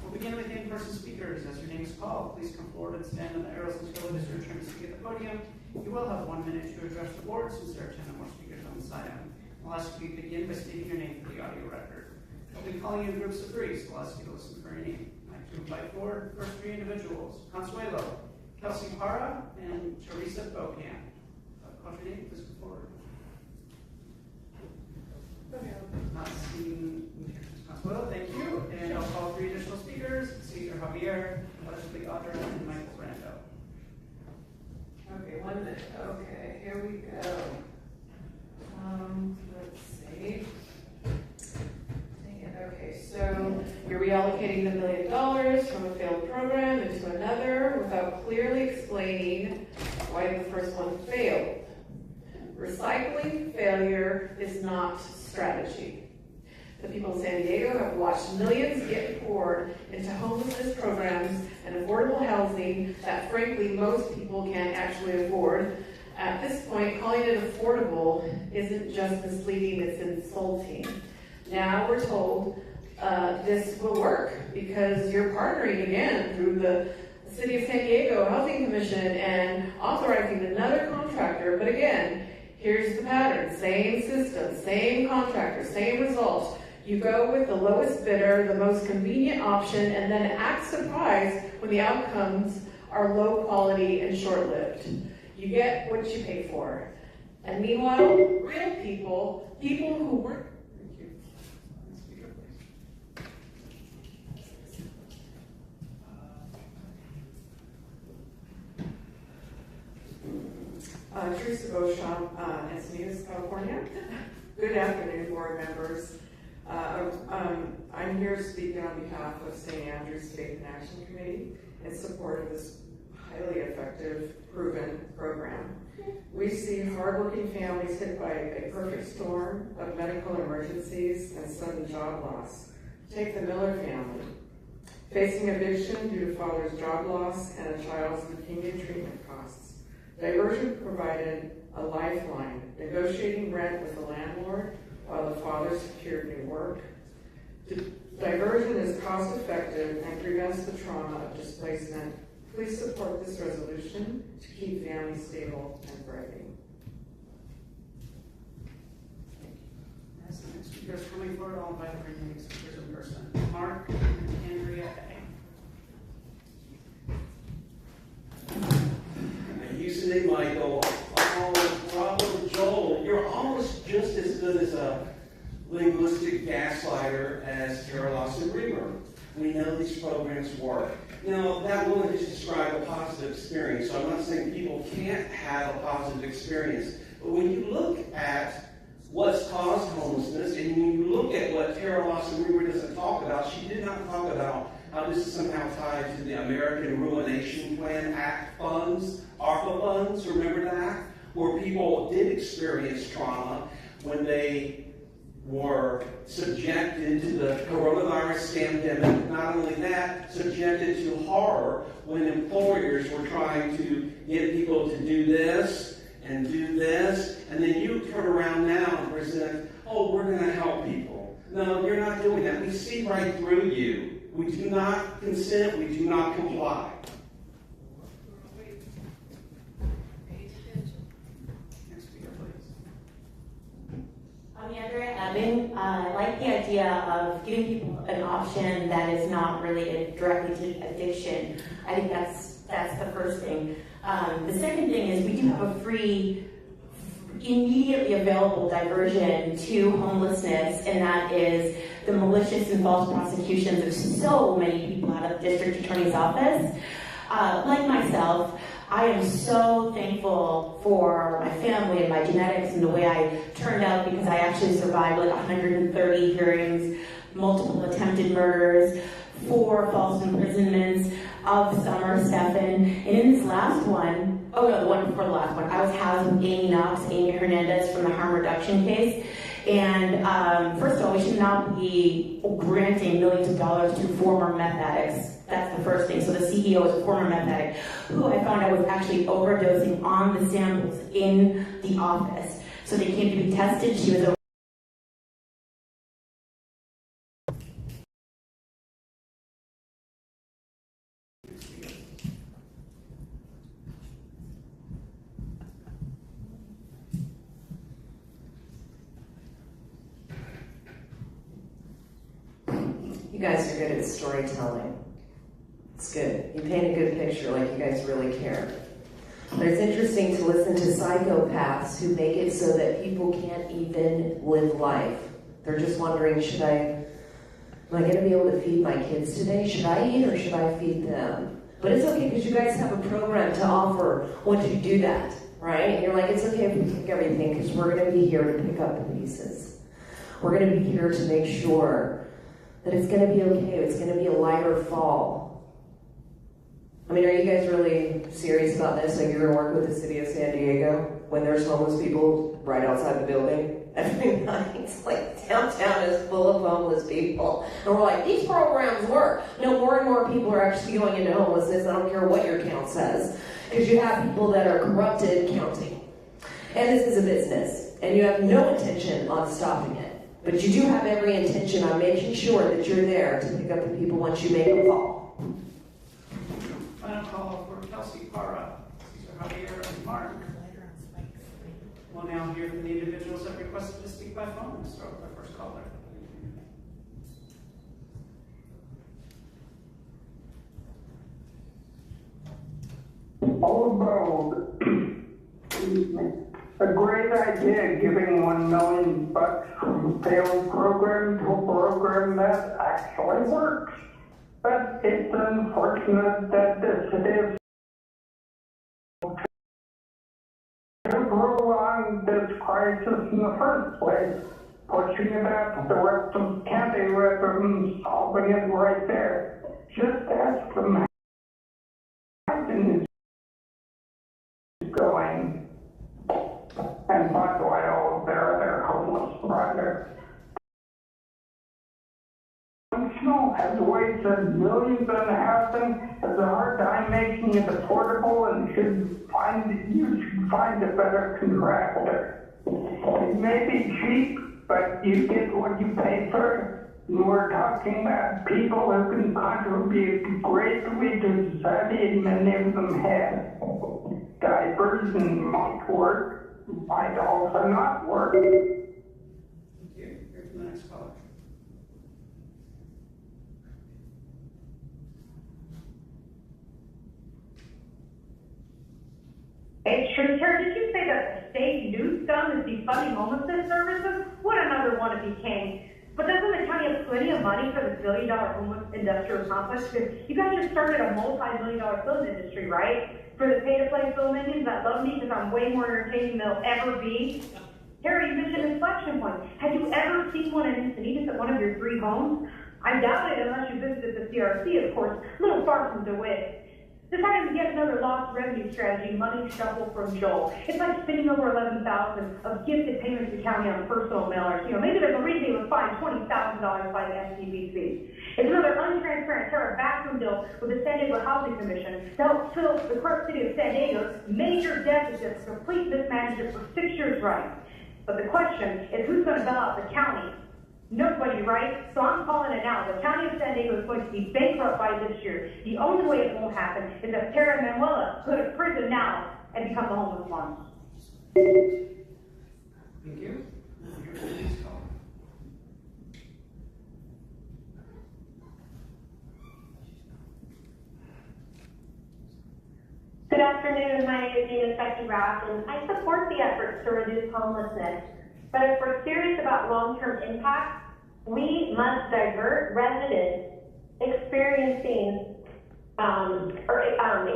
We'll begin with in-person speakers. As your name is called, please come forward and stand on the arrows until it is your turn to speak at the podium. You will have 1 minute to address the board since there are 10 or more speakers on this item. I'll ask you to begin by stating your name for the audio record. I'll be calling you in groups of 3, so I'll ask you to listen for your name. I'd like to invite forward the first 3 individuals: Consuelo, Kelsey Parra, and Teresa Bocan. Call your name, please come forward. Not seeing Consuelo, thank you. And I'll call 3 additional speakers: Cesar Javier, Leslie Audra, and Michael Brando. Okay, 1 minute. Okay, here we go. Let's see. Dang it. Okay, so you're reallocating the $1 million from a failed program into another without clearly explaining why the first one failed. Recycling failure is not strategy. The people of San Diego have watched millions get poured into homelessness programs and affordable housing that frankly most people can't actually afford. At this point, calling it affordable isn't just misleading, it's insulting. Now we're told this will work because you're partnering again through the City of San Diego Housing Commission and authorizing another contractor. But again, here's the pattern: same system, same contractor, same results. You go with the lowest bidder, the most convenient option, and then act surprised when the outcomes are low quality and short-lived. You get what you pay for. And meanwhile, real people who work. Thank you. Speaker, please. Teresa Beauchamp, Encinitas, California. Good afternoon, board members. I'm here speaking on behalf of St. Andrew's Faith and Action Committee in support of this highly effective, proven program. We see hardworking families hit by a perfect storm of medical emergencies and sudden job loss. Take the Miller family, facing eviction due to father's job loss and a child's leukemia treatment costs. Diversion provided a lifeline, negotiating rent with the landlord while the father secured new work. Diversion is cost effective and prevents the trauma of displacement. Please support this resolution to keep families stable and thriving. As the next speakers coming forward, I'll invite the remaining speakers in person. Mark and Andrea I used to name Michael. Oh, bravo, Joel. You're almost just as good as a linguistic gaslighter as Tara Lawson-Remer. We know these programs work. Now, that woman just described a positive experience, so I'm not saying people can't have a positive experience. But when you look at what's caused homelessness, and when you look at what Tara Lawson-Remer doesn't talk about, she did not talk about how this is somehow tied to the American Ruination Plan Act funds, ARPA funds, remember that? Where people did experience trauma when they were subjected to the coronavirus pandemic. Not only that, subjected to horror when employers were trying to get people to do this and do this, and then you turn around now and present, oh, we're going to help people. No, you're not doing that. We see right through you. We do not consent. We do not comply. I'm Andrea Ebbing. I like the idea of giving people an option that is not related directly to addiction. I think that's the first thing. The second thing is we do have a free, immediately available diversion to homelessness, and that is the malicious and false prosecutions of so many people out of the district attorney's office. Like myself, I am so thankful for my family and my genetics and the way I turned out, because I actually survived like 130 hearings, multiple attempted murders, 4 false imprisonments of Summer Stephan. And in this last one, oh no, the one before the last one, I was housed with Amy Knox, Amy Hernandez from the harm reduction case. And first of all, we should not be granting millions of dollars to former meth addicts. That's the first thing. So the CEO is a former meth addict who I found out was actually overdosing on the samples in the office. So they came to be tested. She was You guys are good at storytelling. It's good. You paint a good picture, like you guys really care. But it's interesting to listen to psychopaths who make it so that people can't even live life. They're just wondering, am I going to be able to feed my kids today? Should I eat or should I feed them? But it's okay because you guys have a program to offer once you do that, right? And you're like, it's okay if we pick everything because we're going to be here to pick up the pieces. We're going to be here to make sure that it's going to be okay. It's going to be a lighter fall. I mean, are you guys really serious about this? Like, you're going to work with the city of San Diego when there's homeless people right outside the building every night? Like, downtown is full of homeless people. And we're like, these programs work. No, more and more people are actually going into homelessness. I don't care what your count says. Because you have people that are corrupted counting. And this is a business. And you have no intention on stopping it. But you do have every intention on making sure that you're there to pick up the people once you make them fall. Final call for Kelsey Parra, Cesar Javier, and Mark. We'll now hear from the individuals that requested to speak by phone. Let's start with our first caller. All about a great idea, giving $1 million from failed program to a program that actually works. But it's unfortunate that the city of crisis in the first place, pushing it out to the rest of the county rather than solving it right there. Just ask them how things is going. And by the way, all of their homeless projects. Functional has wasted millions in housing, has a hard time making it affordable, and you should find a better contractor. It may be cheap, but you get what you pay for. And we're talking about people who can contribute greatly to society, and many of them have. Diapers and might work, might also not work. Thank you. Here's the next caller. Hey, Triniter, did you say that the state new scum is defunding homelessness services? What another one it became. But doesn't the county have plenty of money for the billion-dollar homeless industrial complex? Because you guys just started a multi-million-dollar film industry, right? For the pay-to-play film minions that love me because I'm way more entertaining than they'll ever be. Harry, you mentioned inflection point. Have you ever seen one in Encinitas at one of your 3 homes? I doubt it unless you visited the CRC, of course, a little far from DeWitt. Decided to get another lost revenue strategy, money shuffle from Joel. It's like spending over $11,000 of gifted payments to county on personal mailers. You know, maybe the Marine was fined $20,000 by the SDBC. It's another untransparent terror bathroom bill with the San Diego Housing Commission to help fill the corrupt city of San Diego's major deficits, complete mismanagement for 6 years right. But the question is who's going to bail out the county? Nobody, right? So I'm calling it now. The county of San Diego is going to be bankrupt by this year. The only way it won't happen is if Tara Manuela go to prison now and become the homeless one. Thank you. Here's the next caller. Good afternoon, my name is Becky Rath, and I support the efforts to reduce homelessness. But if we're serious about long-term impact, we must divert residents experiencing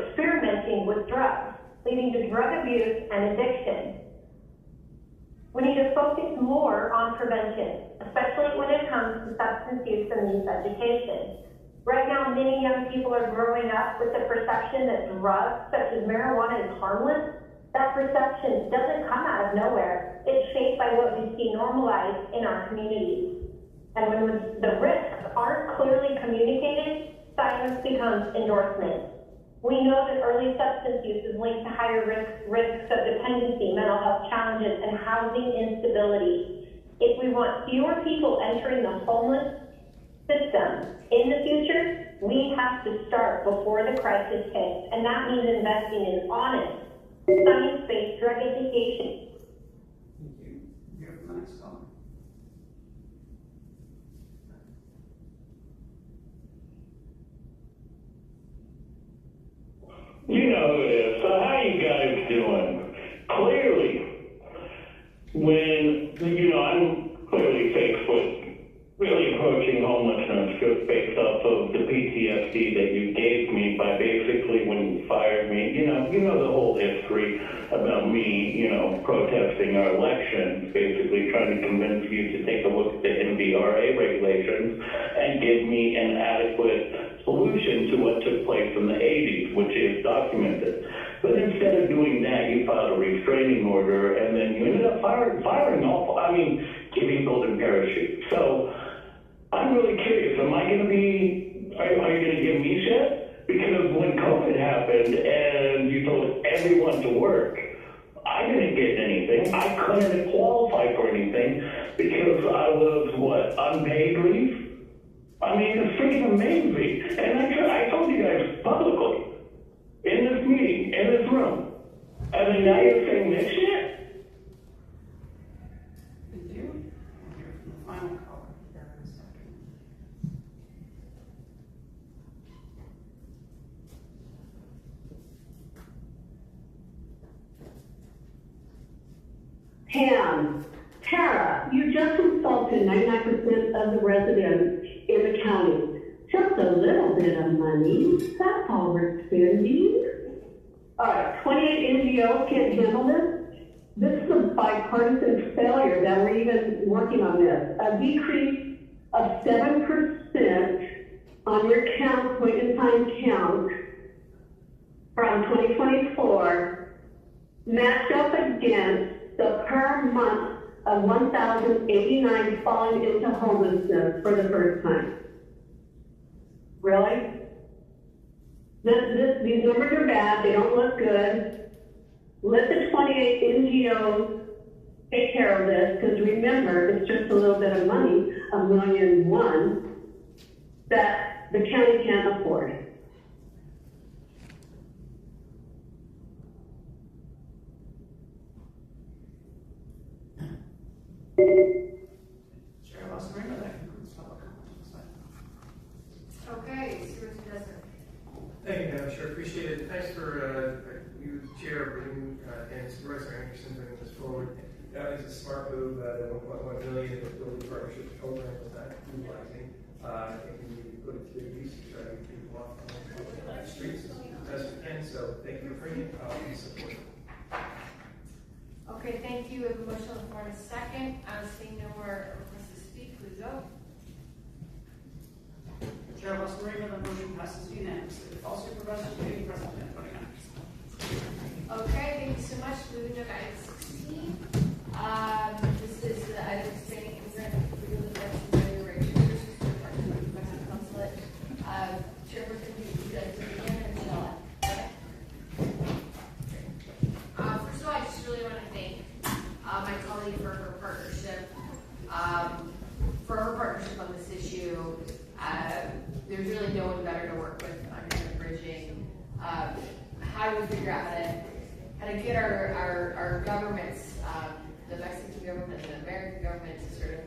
experimenting with drugs, leading to drug abuse and addiction. We need to focus more on prevention, especially when it comes to substance use and youth education. Right now, many young people are growing up with the perception that drugs such as marijuana is harmless. That perception doesn't come out of nowhere. It's shaped by what we see normalized in our communities. And when the risks aren't clearly communicated, silence becomes endorsement. We know that early substance use is linked to higher risks of dependency, mental health challenges, and housing instability. If we want fewer people entering the homeless system in the future, we have to start before the crisis hits, and that means investing in honest, science-based drug education. Thank you. Here's the next caller. You know who it is. So how you guys doing? Clearly, when, I'm clearly faced with really approaching homelessness just based off of the PTSD that you gave me by basically when you fired me. You know the whole history about me, protesting our elections, basically trying to convince you to take a look at the NVRA regulations and give me an adequate solution to what took place in the 80s, which is documented. But instead of doing that, you filed a restraining order, and then you ended up giving golden parachutes. So I'm really curious, are you going to give me shit? Because when COVID happened and you told everyone to work, I didn't get anything. I couldn't qualify for anything because I was, unpaid leave? It's freaking amazing. And I told you guys publicly, in this meeting, in this room, and then now you're saying this shit? Thank you. We'll hear from the final caller. Pam, Tara, you just insulted 99% of the residents in the county. Just a little bit of money, that's all we're spending. 28 NGOs can't handle this. this is a bipartisan failure that we're even working on this. A decrease of 7% on your count, point in time count from 2024 matched up against the per month of 1,089 falling into homelessness for the first time. Really? These numbers are bad, they don't look good. Let the 28 NGOs take care of this, because remember, it's just a little bit of money, $1.1 million, that the county can't afford. Chair Losarino, that concludes public comment. Okay, Supervisor Desmond. Thank you, Madam Chair. Appreciate it. Thanks for you, Chair, bringing and Supervisor Anderson bringing this forward. That is a smart move. The $1.1 million that building partnership program is not utilizing. I think we need to put it to good use to try to get people off the streets as we can. So thank you for bringing it. I'll be supportive. Okay, thank you. We have a motion on the floor in a second. Seeing no more requests to speak, please vote. Chair Losarino, the motion passes unanimously. All supervisors may be present at voting hours. Okay, thank you so much. Moving to item 16. This is the item expanding consent for the Direction of the Resources for Department of Mexican Consulate. Chairperson, would you like to begin, and Michelle? First of all, I just really want to thank my colleague for her partnership. On this issue. There's really no one better to work with on kind of bridging. How do we figure out how to get our governments, the Mexican government and the American government, to sort of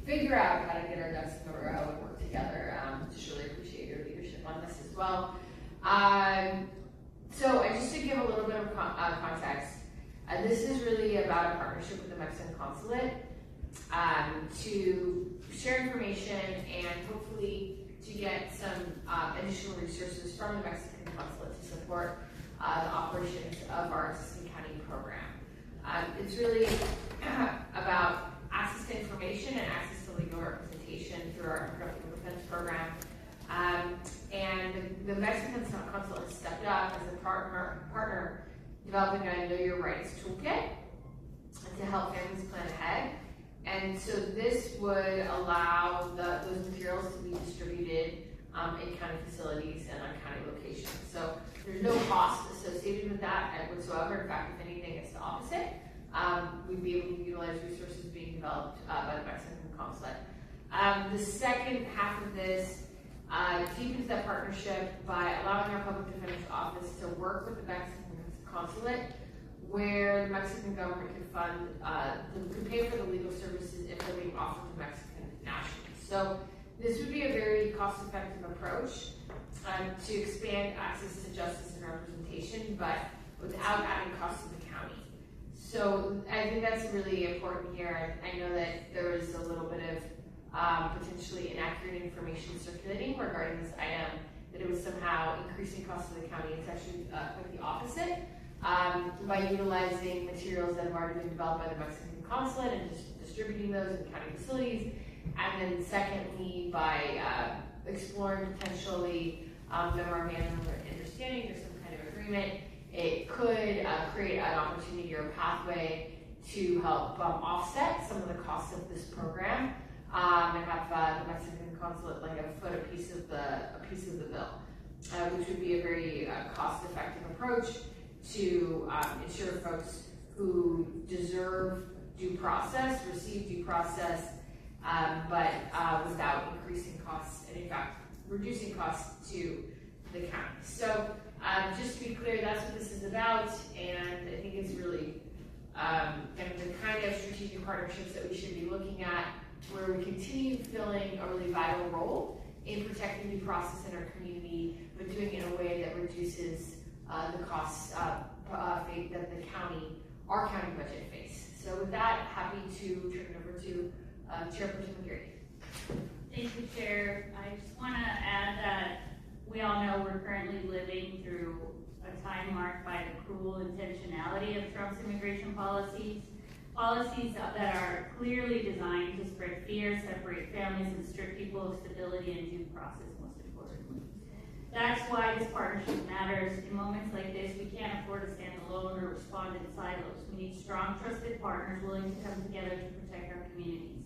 figure out how to get our ducks in a row and work together. Just really appreciate your leadership on this as well. So just to give a little bit of context, this is really about a partnership with the Mexican consulate to share information and hopefully to get some additional resources from the Mexican consulate to support the operations of our existing county program. It's really about access to information and access to legal representation through our criminal defense program. And the Mexican consulate has stepped up as a partner developing a Know Your Rights toolkit to help families plan ahead. And so this would allow those materials to be distributed in county facilities and on county locations. So there's no cost associated with that whatsoever. In fact, if anything, it's the opposite. We'd be able to utilize resources being developed by the Mexican consulate. The second half of this deepens that partnership by allowing our public defender's office to work with the Mexican consulate, where the Mexican government could pay for the legal services if they're being offered to Mexican nationals. So this would be a very cost-effective approach to expand access to justice and representation, but without adding costs to the county. So I think that's really important here. I know that there was a little bit of potentially inaccurate information circulating regarding this item, that it was somehow increasing costs to the county. It's actually quite the opposite. By utilizing materials that have already been developed by the Mexican consulate and just distributing those in county facilities. And then secondly, by exploring potentially memorandum of understanding or some kind of agreement, it could create an opportunity or a pathway to help offset some of the costs of this program and have the Mexican consulate like foot a piece of the bill, which would be a very cost-effective approach to ensure folks who deserve due process receive due process, but without increasing costs and in fact reducing costs to the county. So just to be clear, that's what this is about, and I think it's really kind of the kind of strategic partnerships that we should be looking at, where we continue filling a really vital role in protecting due process in our community, but doing it in a way that reduces the costs that our county budget face. So with that, happy to turn it over to Chairperson McGarry. Thank you, Chair. I just want to add that we all know we're currently living through a time marked by the cruel intentionality of Trump's immigration policies that are clearly designed to spread fear, separate families, and strip people of stability and due process, most importantly. That's why this partnership matters. In moments like this, we can't afford to stand alone or respond in silos. We need strong, trusted partners willing to come together to protect our communities.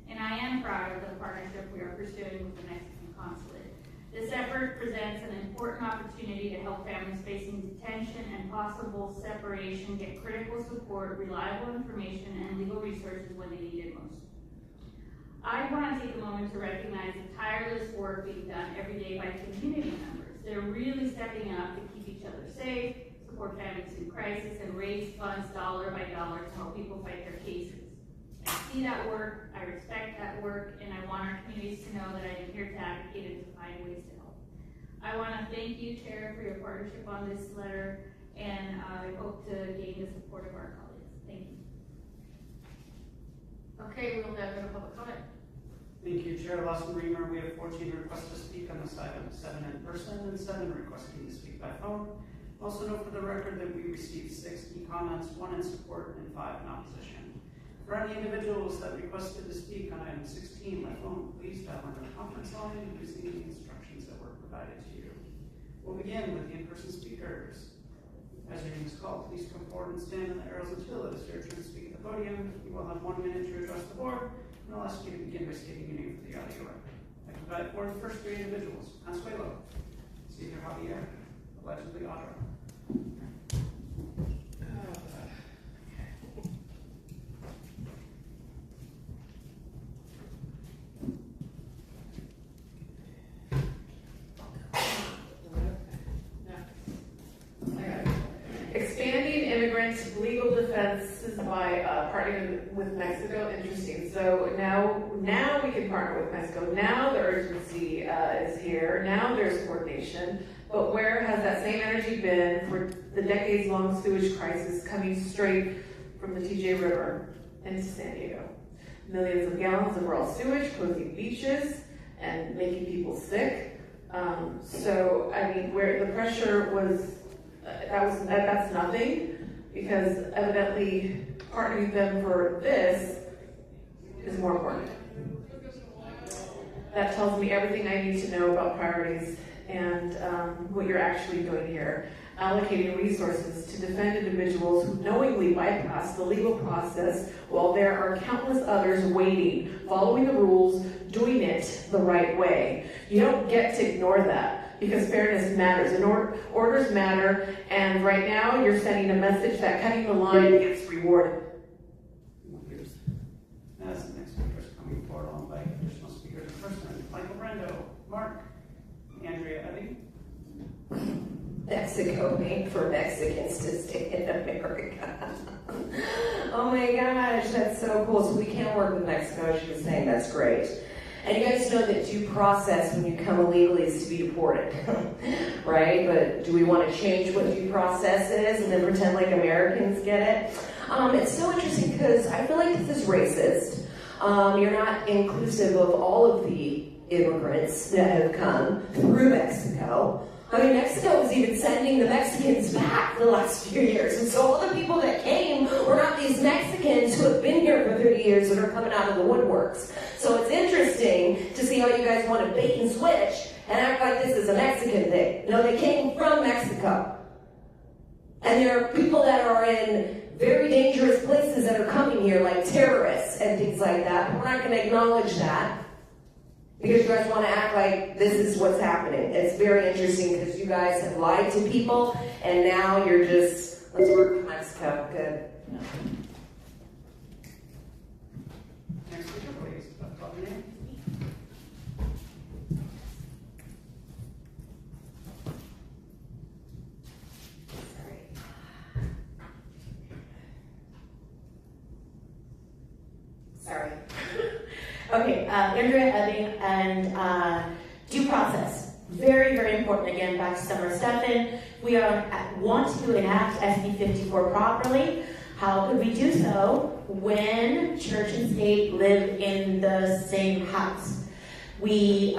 And I am proud of the partnership we are pursuing with the Mexican consulate. This effort presents an important opportunity to help families facing detention and possible separation get critical support, reliable information, and legal resources when they need it most. I want to take a moment to recognize the tireless work being done every day by community members. They're really stepping up to keep each other safe, support families in crisis, and raise funds dollar by dollar to help people fight their cases. I see that work, I respect that work, and I want our communities to know that I am here to advocate and to find ways to help. I want to thank you, Chair, for your partnership on this letter, and I hope to gain the support of our colleagues. Thank you. Okay, we will now go to public comment. Thank you, Chair Lawson Reamer. We have 14 requests to speak on this item, 7 in person and 7 requesting to speak by phone. Also note for the record that we received 6 e-comments, 1 in support and 5 in opposition. For any individuals that requested to speak on item 16 by phone, please dial into the conference line using the instructions that were provided to you. We'll begin with the in-person speakers. As your name is called, please come forward and stand in the arrows until it is your turn to speak at the podium. You will have 1 minute to address the board, and I'll ask you to begin by stating your name for the audio record. I invite forward the first 3 individuals. Consuelo, Cesar Javier, allegedly Audra. Expanding immigrant legal defenses by partnering with Mexico. Interesting. So now we can partner with Mexico. Now the urgency is here. Now there's coordination. But where has that same energy been for the decades-long sewage crisis coming straight from the TJ River into San Diego? Millions of gallons of raw sewage closing beaches and making people sick. So I mean, where the pressure was. That's nothing, because evidently partnering them for this is more important. That tells me everything I need to know about priorities and what you're actually doing here. Allocating resources to defend individuals who knowingly bypass the legal process while there are countless others waiting, following the rules, doing it the right way. You don't get to ignore that. Because fairness matters and orders matter, and right now you're sending a message that cutting the line gets rewarded. As the next speaker is coming forward, I'll invite additional speakers in person. Michael Brando, Mark, Andrea Ebbing. Mexico made for Mexicans to stay in America. Oh my gosh, that's so cool. So we can work with Mexico, she was saying. That's great. And you guys know that due process when you come illegally is to be deported, right? But do we want to change what due process is and then pretend like Americans get it? It's so interesting because I feel like this is racist. You're not inclusive of all of the immigrants that have come through Mexico. I mean, Mexico was even sending the Mexicans back the last few years. And so all the people that came were not these Mexicans who have been here for 30 years that are coming out of the woodworks. So it's interesting to see how you guys want to bait and switch and act like this is a Mexican thing. No, they came from Mexico. And there are people that are in very dangerous places that are coming here, like terrorists and things like that. But we're not going to acknowledge that. Because you guys want to act like this is what's happening. It's very interesting because you guys have lied to people, and now you're just, let's work with Mexico. Good. Next speaker, please. Sorry. Okay, Andrea Ebbing and due process. Very, very important. Again, back to Summer Stephan. We want to enact SB 54 properly. How could we do so when church and state live in the same house? We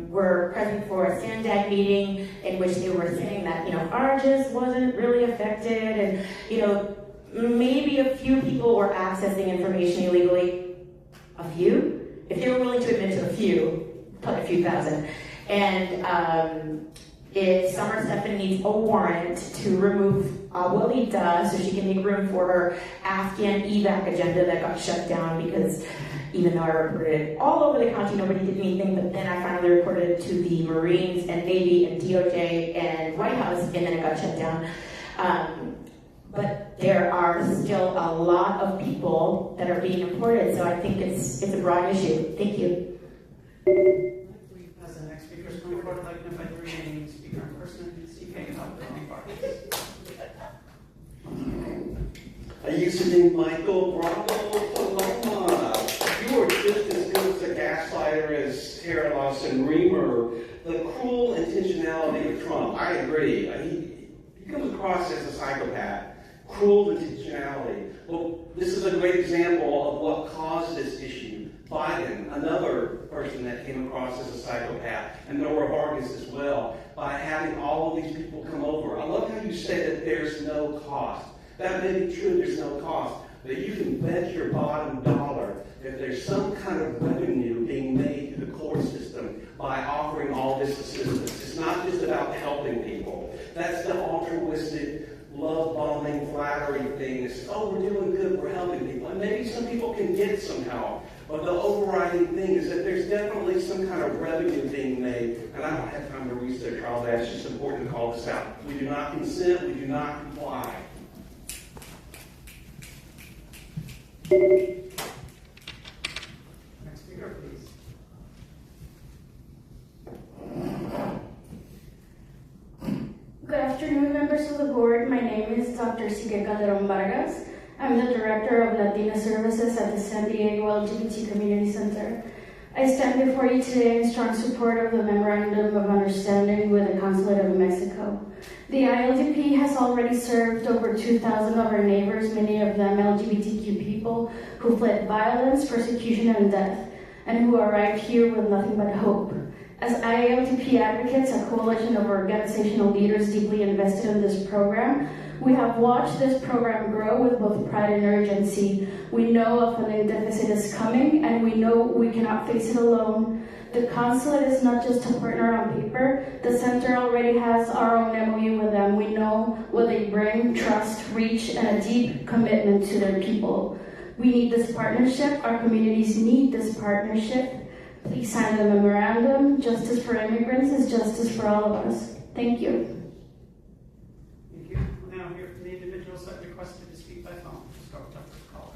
were present for a SANDAG meeting in which they were saying that, Argus wasn't really affected, and, maybe a few people were accessing information illegally. A few? If they were willing to admit to a few, probably a few thousand. And if Summer Stephan needs a warrant to remove Abuelita so she can make room for her Afghan evac agenda that got shut down because even though I reported all over the county, nobody did anything, but then I finally reported it to the Marines and Navy and DOJ and White House, and then it got shut down. But there are still a lot of people that are being imported, so I think it's a broad issue. Thank you. As the next speaker is coming forward, I'd like to invite the remaining speaker in person, speaking about their own parties. I used to name Michael Bravo Paloma. You are just as good as a gaslighter as Tara Lawson Reamer. The cruel intentionality of Trump, I agree. He comes across as a psychopath. Cruel intentionality. Well, this is a great example of what caused this issue. Biden, another person that came across as a psychopath, and Nora Vargas as well, by having all of these people come over. I love how you say that there's no cost. That may be true, there's no cost, but you can bet your bottom dollar that there's some kind of revenue being made through the court system by offering all this assistance. It's not just about helping people. That's the altruistic, love-bombing, flattery thing. It's, we're doing good, we're helping people. And maybe some people can get some help. But the overriding thing is that there's definitely some kind of revenue being made. And I don't have time to research all that. It's just important to call this out. We do not consent, we do not comply. Next speaker, please. Good afternoon, members of the board. My name is Dr. Sique Calderon Vargas. I'm the Director of Latina Services at the San Diego LGBT Community Center. I stand before you today in strong support of the Memorandum of Understanding with the Consulate of Mexico. The ILDP has already served over 2,000 of our neighbors, many of them LGBTQ people who fled violence, persecution, and death, and who arrived here with nothing but hope. As ILDP advocates, a coalition of organizational leaders deeply invested in this program, we have watched this program grow with both pride and urgency. We know a funding deficit is coming, and we know we cannot face it alone. The consulate is not just a partner on paper. The center already has our own MOU with them. We know what they bring, trust, reach, and a deep commitment to their people. We need this partnership. Our communities need this partnership. Please sign the memorandum. Justice for immigrants is justice for all of us. Thank you. Thank you. We'll now hear from the individuals that requested to speak by phone. Start with Dr. Caller.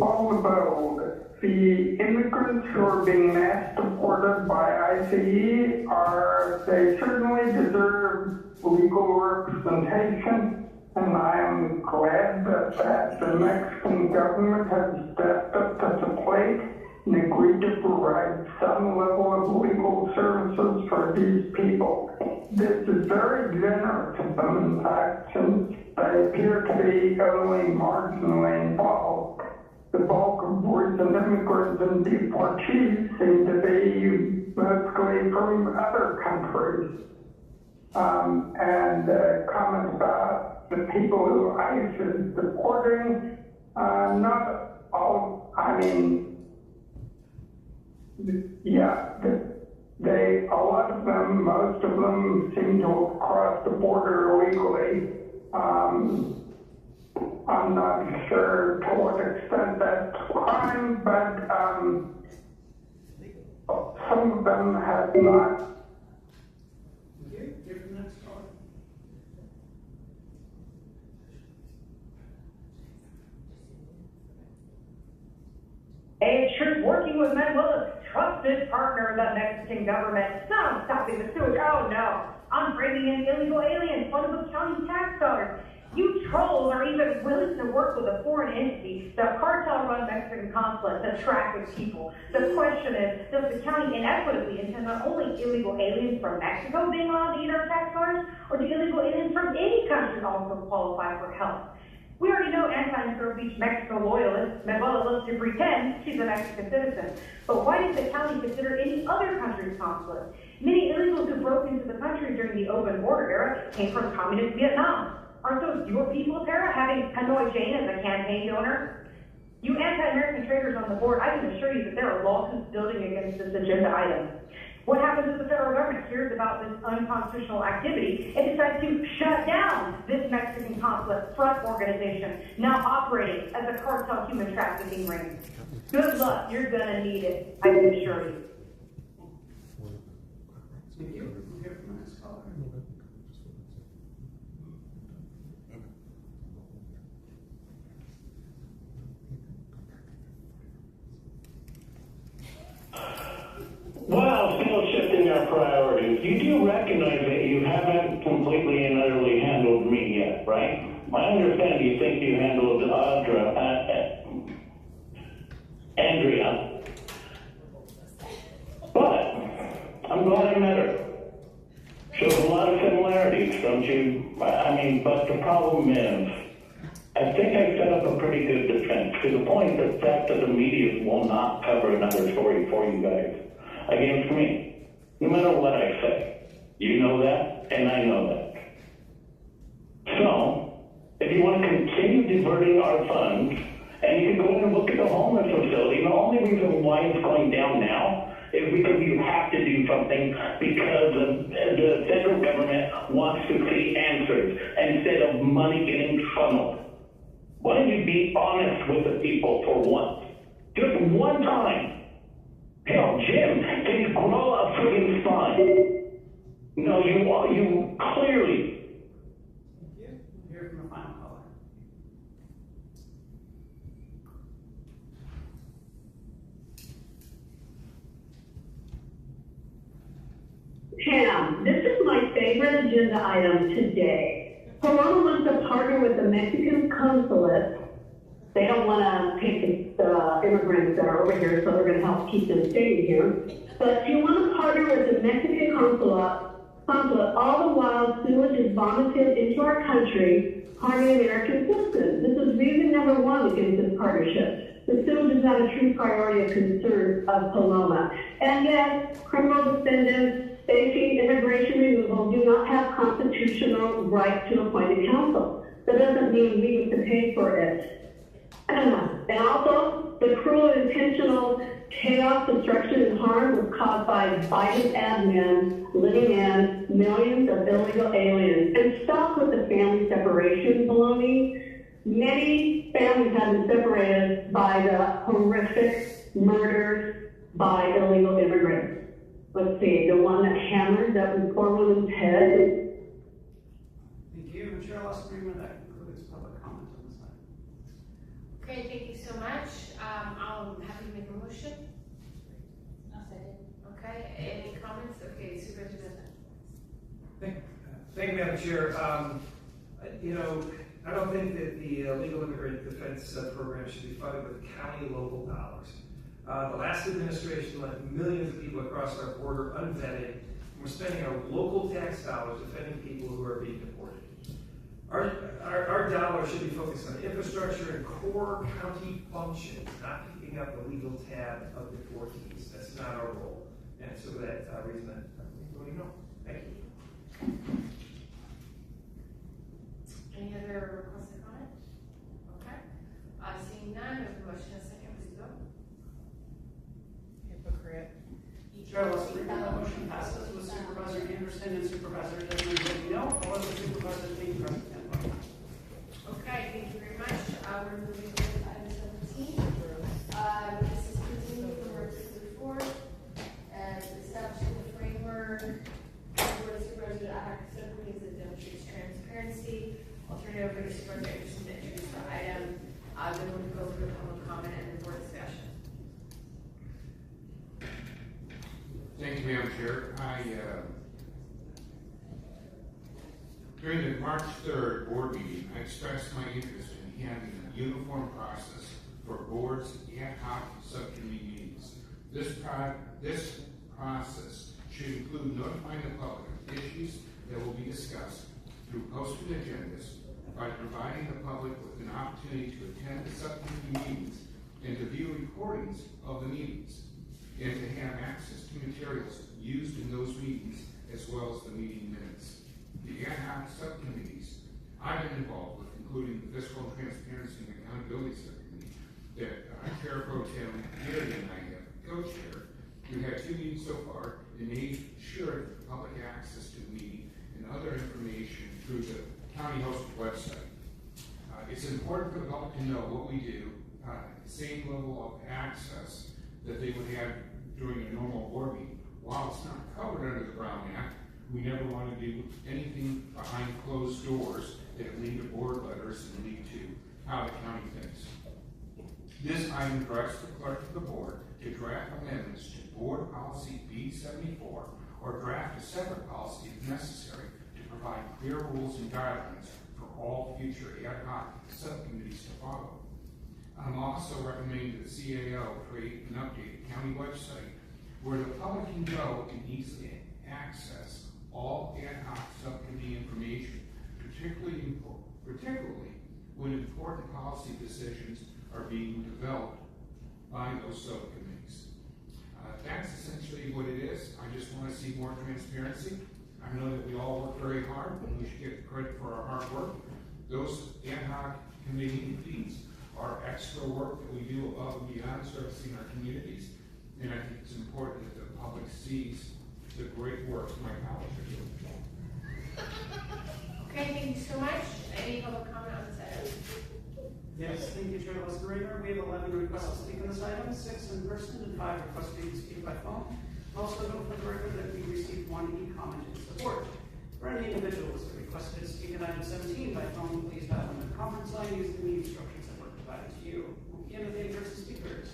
Although the immigrants who are being mass deported by ICE they certainly deserve legal representation, and I am glad that the Mexican government has stepped up to the plate and agreed to provide some level of legal services for these people. This is very generous of them, in fact, since they appear to be only marginally involved. The bulk of recent immigrants and deportees seem to be mostly from other countries. And comments about the people who ICE is deporting, not all, I mean, yeah, a lot of them, most of them seem to have crossed the border illegally. I'm not sure to what extent that's crime, but some of them have not. Okay, hear from the next caller. Hey, it's sure working with Manuela's trusted partner, the Mexican government. No, stopping the sewage. Oh no, I'm bringing in illegal aliens, Guadalupe County tax dollars. You trolls are even willing to work with a foreign entity, the cartel-run Mexican consulate, to traffic people. The question is, does the county inequitably intend not only illegal aliens from Mexico being allowed to eat our tax dollars, or do illegal aliens from any country also qualify for help? We already know anti-Myrtle Beach Mexico loyalist Manuela loves to pretend she's a Mexican citizen. But why does the county consider any other country's consulate? Many illegals who broke into the country during the open border era came from communist Vietnam. Aren't those your people, Tara, having Hanoi Jane as a campaign donor? You anti-American traitors on the board, I can assure you that there are lawsuits building against this agenda item. What happens if the federal government hears about this unconstitutional activity and decides to shut down this Mexican consulate front organization, now operating as a cartel human trafficking ring? Good luck, you're gonna need it, I can assure you. Thank you. We'll hear from the next caller. Well, still shifting our priorities. You do recognize that you haven't completely and utterly handled me yet, right? I understand you think you handled Andrea, but I'm glad I met her. Shows a lot of similarities, don't you? But the problem is, I think I set up a pretty good defense to the point that the media will not cover another story for you guys against me, no matter what I say. You know that, and I know that. So, if you want to continue diverting our funds, and you can go in and look at the homeless facility, the only reason why it's going down now is because you have to do something because the federal government wants to see answers instead of money getting funneled. Why don't you be honest with the people for once? Just one time. Hell, Jim, can you grow a friggin' spine? No, you clearly. Thank you. We'll hear from the final caller. Pam, this is my favorite agenda item today. Paloma wants to partner with the Mexican consulate. They don't want to take the immigrants that are over here, so they're going to help keep them staying here. But you want to partner with the Mexican consulate, all the while sewage is vomited into our country, harming American citizens. This is reason number one against this partnership. The sewage is not a true priority of concern of Paloma. And yes, criminal defendants facing immigration removal do not have constitutional right to appoint a counsel. That doesn't mean we need to pay for it. And also, the cruel, intentional chaos, destruction, and harm was caused by Biden admin letting in millions of illegal aliens. And stop with the family separation baloney. Many families have been separated by the horrific murders by illegal immigrants. Let's see, the one that hammered that poor woman's head. Thank you. Chair Lawson Reamer, that concludes public comment on this item. Okay, thank you so much. I'm happy to make a motion. I'll second. Okay, any comments? Okay, Supervisor Bennett. Thank you, Madam Chair. I don't think that the legal immigrant defense program should be funded with county local dollars. The last administration let millions of people across our border unvetted, and we're spending our local tax dollars defending people who are being deported. Our dollars should be focused on infrastructure and core county functions, not picking up the legal tab of deportees. That's not our role. And so for that reason, I'm voting no. Thank you. Any other requests or comments? Okay. Seeing none, there's a motion and a second, please vote. Hypocrite. Chair Lawson Reamer, that motion passes with Supervisor Anderson and Supervisor Desmond voting no. All other supervisors being present and voting. Okay, thank you very much. We're moving to item 17. This is continuing from our before and establishing the framework for supervisor ad hoc subcommittees that demonstrates transparency. I'll turn it over to Supervisor Anderson to introduce the item. Then we'll go through public comment and board discussion. Thank you, Madam Chair. During the March 3rd board meeting, I expressed my interest in having a uniform process for boards' ad hoc subcommittee meetings. This process should include notifying the public of issues that will be discussed through posted agendas, by providing the public with an opportunity to attend the subcommittee meetings and to view recordings of the meetings, and to have access to materials used in those meetings as well as the meeting minutes. The ad hoc subcommittees I've been involved with, including the Fiscal Transparency and Accountability Subcommittee that Chair Pro Tem Gary and I have co-chaired. We've had 2 meetings so far and made sure that public access to the meeting and other information through the county hosted website. It's important for the public to know what we do, the same level of access that they would have during a normal board meeting. While it's not covered under the Brown Act, we never want to do anything behind closed doors that lead to board letters and lead to how the county thinks. This item directs the clerk of the board to draft amendments to Board Policy B74 or draft a separate policy if necessary to provide clear rules and guidelines for all future ad hoc subcommittees to follow. I'm also recommending that the CAO create an updated county website where the public can go and easily access all ad hoc subcommittee information, particularly when important policy decisions are being developed by those subcommittees. That's essentially what it is. I just want to see more transparency. I know that we all work very hard, and we should get credit for our hard work. Those ad hoc committee meetings are extra work that we do above and beyond servicing our communities, and I think it's important that the public sees the great work my colleagues are doing. Okay, thank you so much. Any public comment on this item? Yes, thank you, Chair Lesnar. We have 11 requests to speak on this item, 6 in person and 5 requesting to speak by phone. Also note for the record that we received 1 e-comment in support. For any individuals that requested to speak on item 17 by phone, please dial in the conference line using the instructions that were provided to you. We'll begin with the in-person speakers.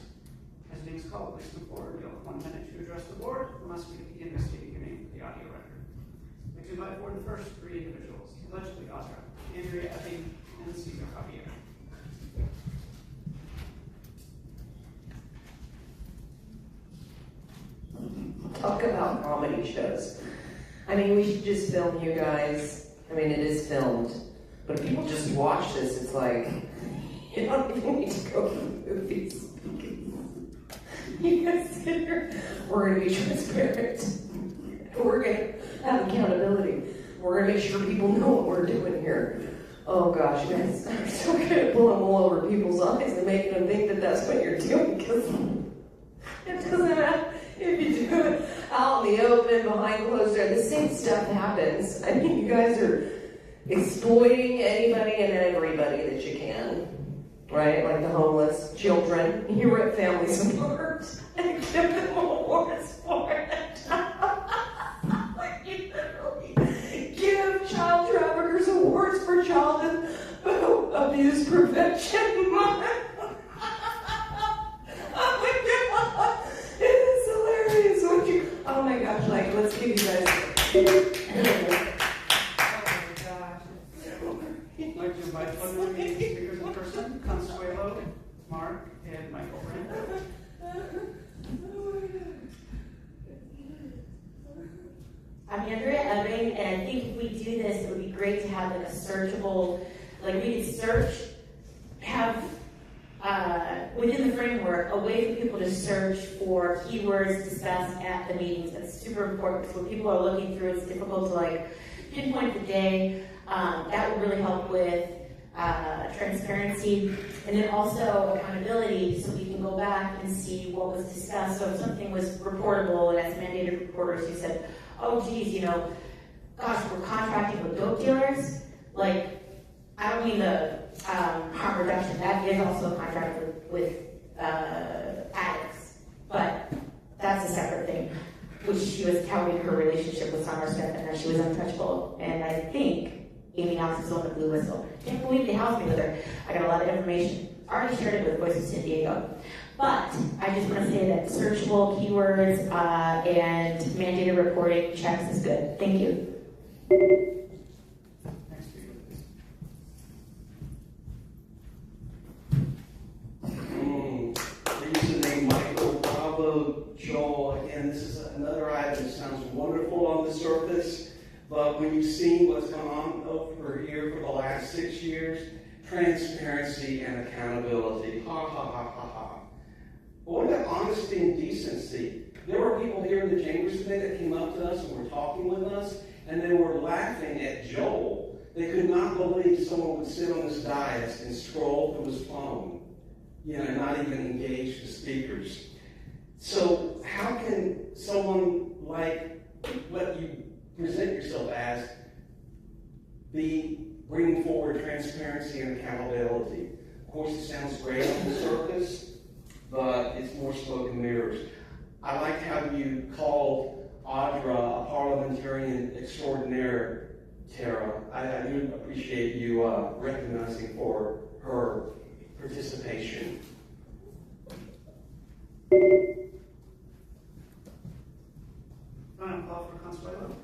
As names called, please come forward. You'll have 1 minute to address the board, unless we begin by stating your name for the audio record. I'd like to invite forward the first 3 individuals, allegedly Audra, Andrea Epping, and Cesar Javier. Talk about comedy shows. I mean, we should just film you guys. I mean, it is filmed. But if people just watch this, it's like, you don't even need to go to the movies. You guys sit here. We're going to be transparent. We're going to have accountability. We're going to make sure people know what we're doing here. Oh gosh, guys, I'm still going to blow them all over people's eyes and making them think that that's what you're doing, because it doesn't matter. If you do it out in the open, behind closed doors, the same stuff happens. I mean, you guys are exploiting anybody and everybody that you can, right? Like the homeless, children. You rip families apart and give them awards for it. Like you literally give child traffickers awards for child abuse prevention month. Oh my gosh, like, let's give you guys. I'd like to invite other meeting speakers in person, Consuelo, Mark, and Michael Brandon. I'm Andrea Ebbing, and I think if we do this, it would be great to have like a searchable, like we could search, have within the framework, a way for people to search for keywords discussed at the meetings. That's super important, because when people are looking through, it's difficult to like pinpoint the day. That would really help with transparency, and then also accountability, so we can go back and see what was discussed. So if something was reportable, and as mandated reporters who said, oh geez, you know, gosh, we're contracting with dope dealers, like, I don't mean the harm reduction, that is also a contract with addicts, but that's a separate thing, which she was touting her relationship with Summer Smith and that she was untouchable, and I think Amy Knox is on the blue whistle. Can't believe they housed me with her. I got a lot of information. Already shared it with Voice of San Diego. But I just want to say that searchable keywords and mandated reporting checks is good. Thank you. Username Michael Bravo Joel. Again, this is another item that sounds wonderful on the surface, But when you've seen what's gone on over here for the last 6 years, transparency and accountability. Ha, ha, ha, ha, ha. What about honesty and decency? There were people here in the chambers today that came up to us and were talking with us, and they were laughing at Joel. They could not believe someone would sit on this dais and scroll through his phone, and not even engage the speakers. So how can someone like what you present yourself as be bringing forward transparency and accountability? Of course, it sounds great on the surface, but it's more smoke and mirrors. I like how you called Audra a parliamentarian extraordinaire, Tara. I do appreciate you recognizing for her participation. Final call for Consuelo.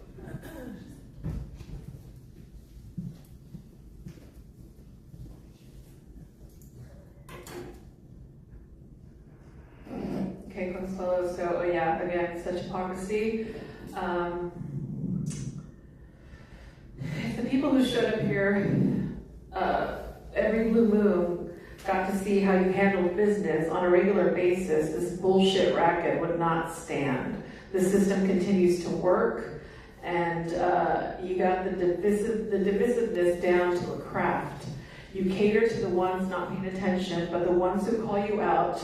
Okay, Consuelo, so yeah, again, such hypocrisy. If the people who showed up here every blue moon got to see how you handled business on a regular basis, this bullshit racket would not stand. The system continues to work, and you got the divisiveness down to a craft. You cater to the ones not paying attention, but the ones who call you out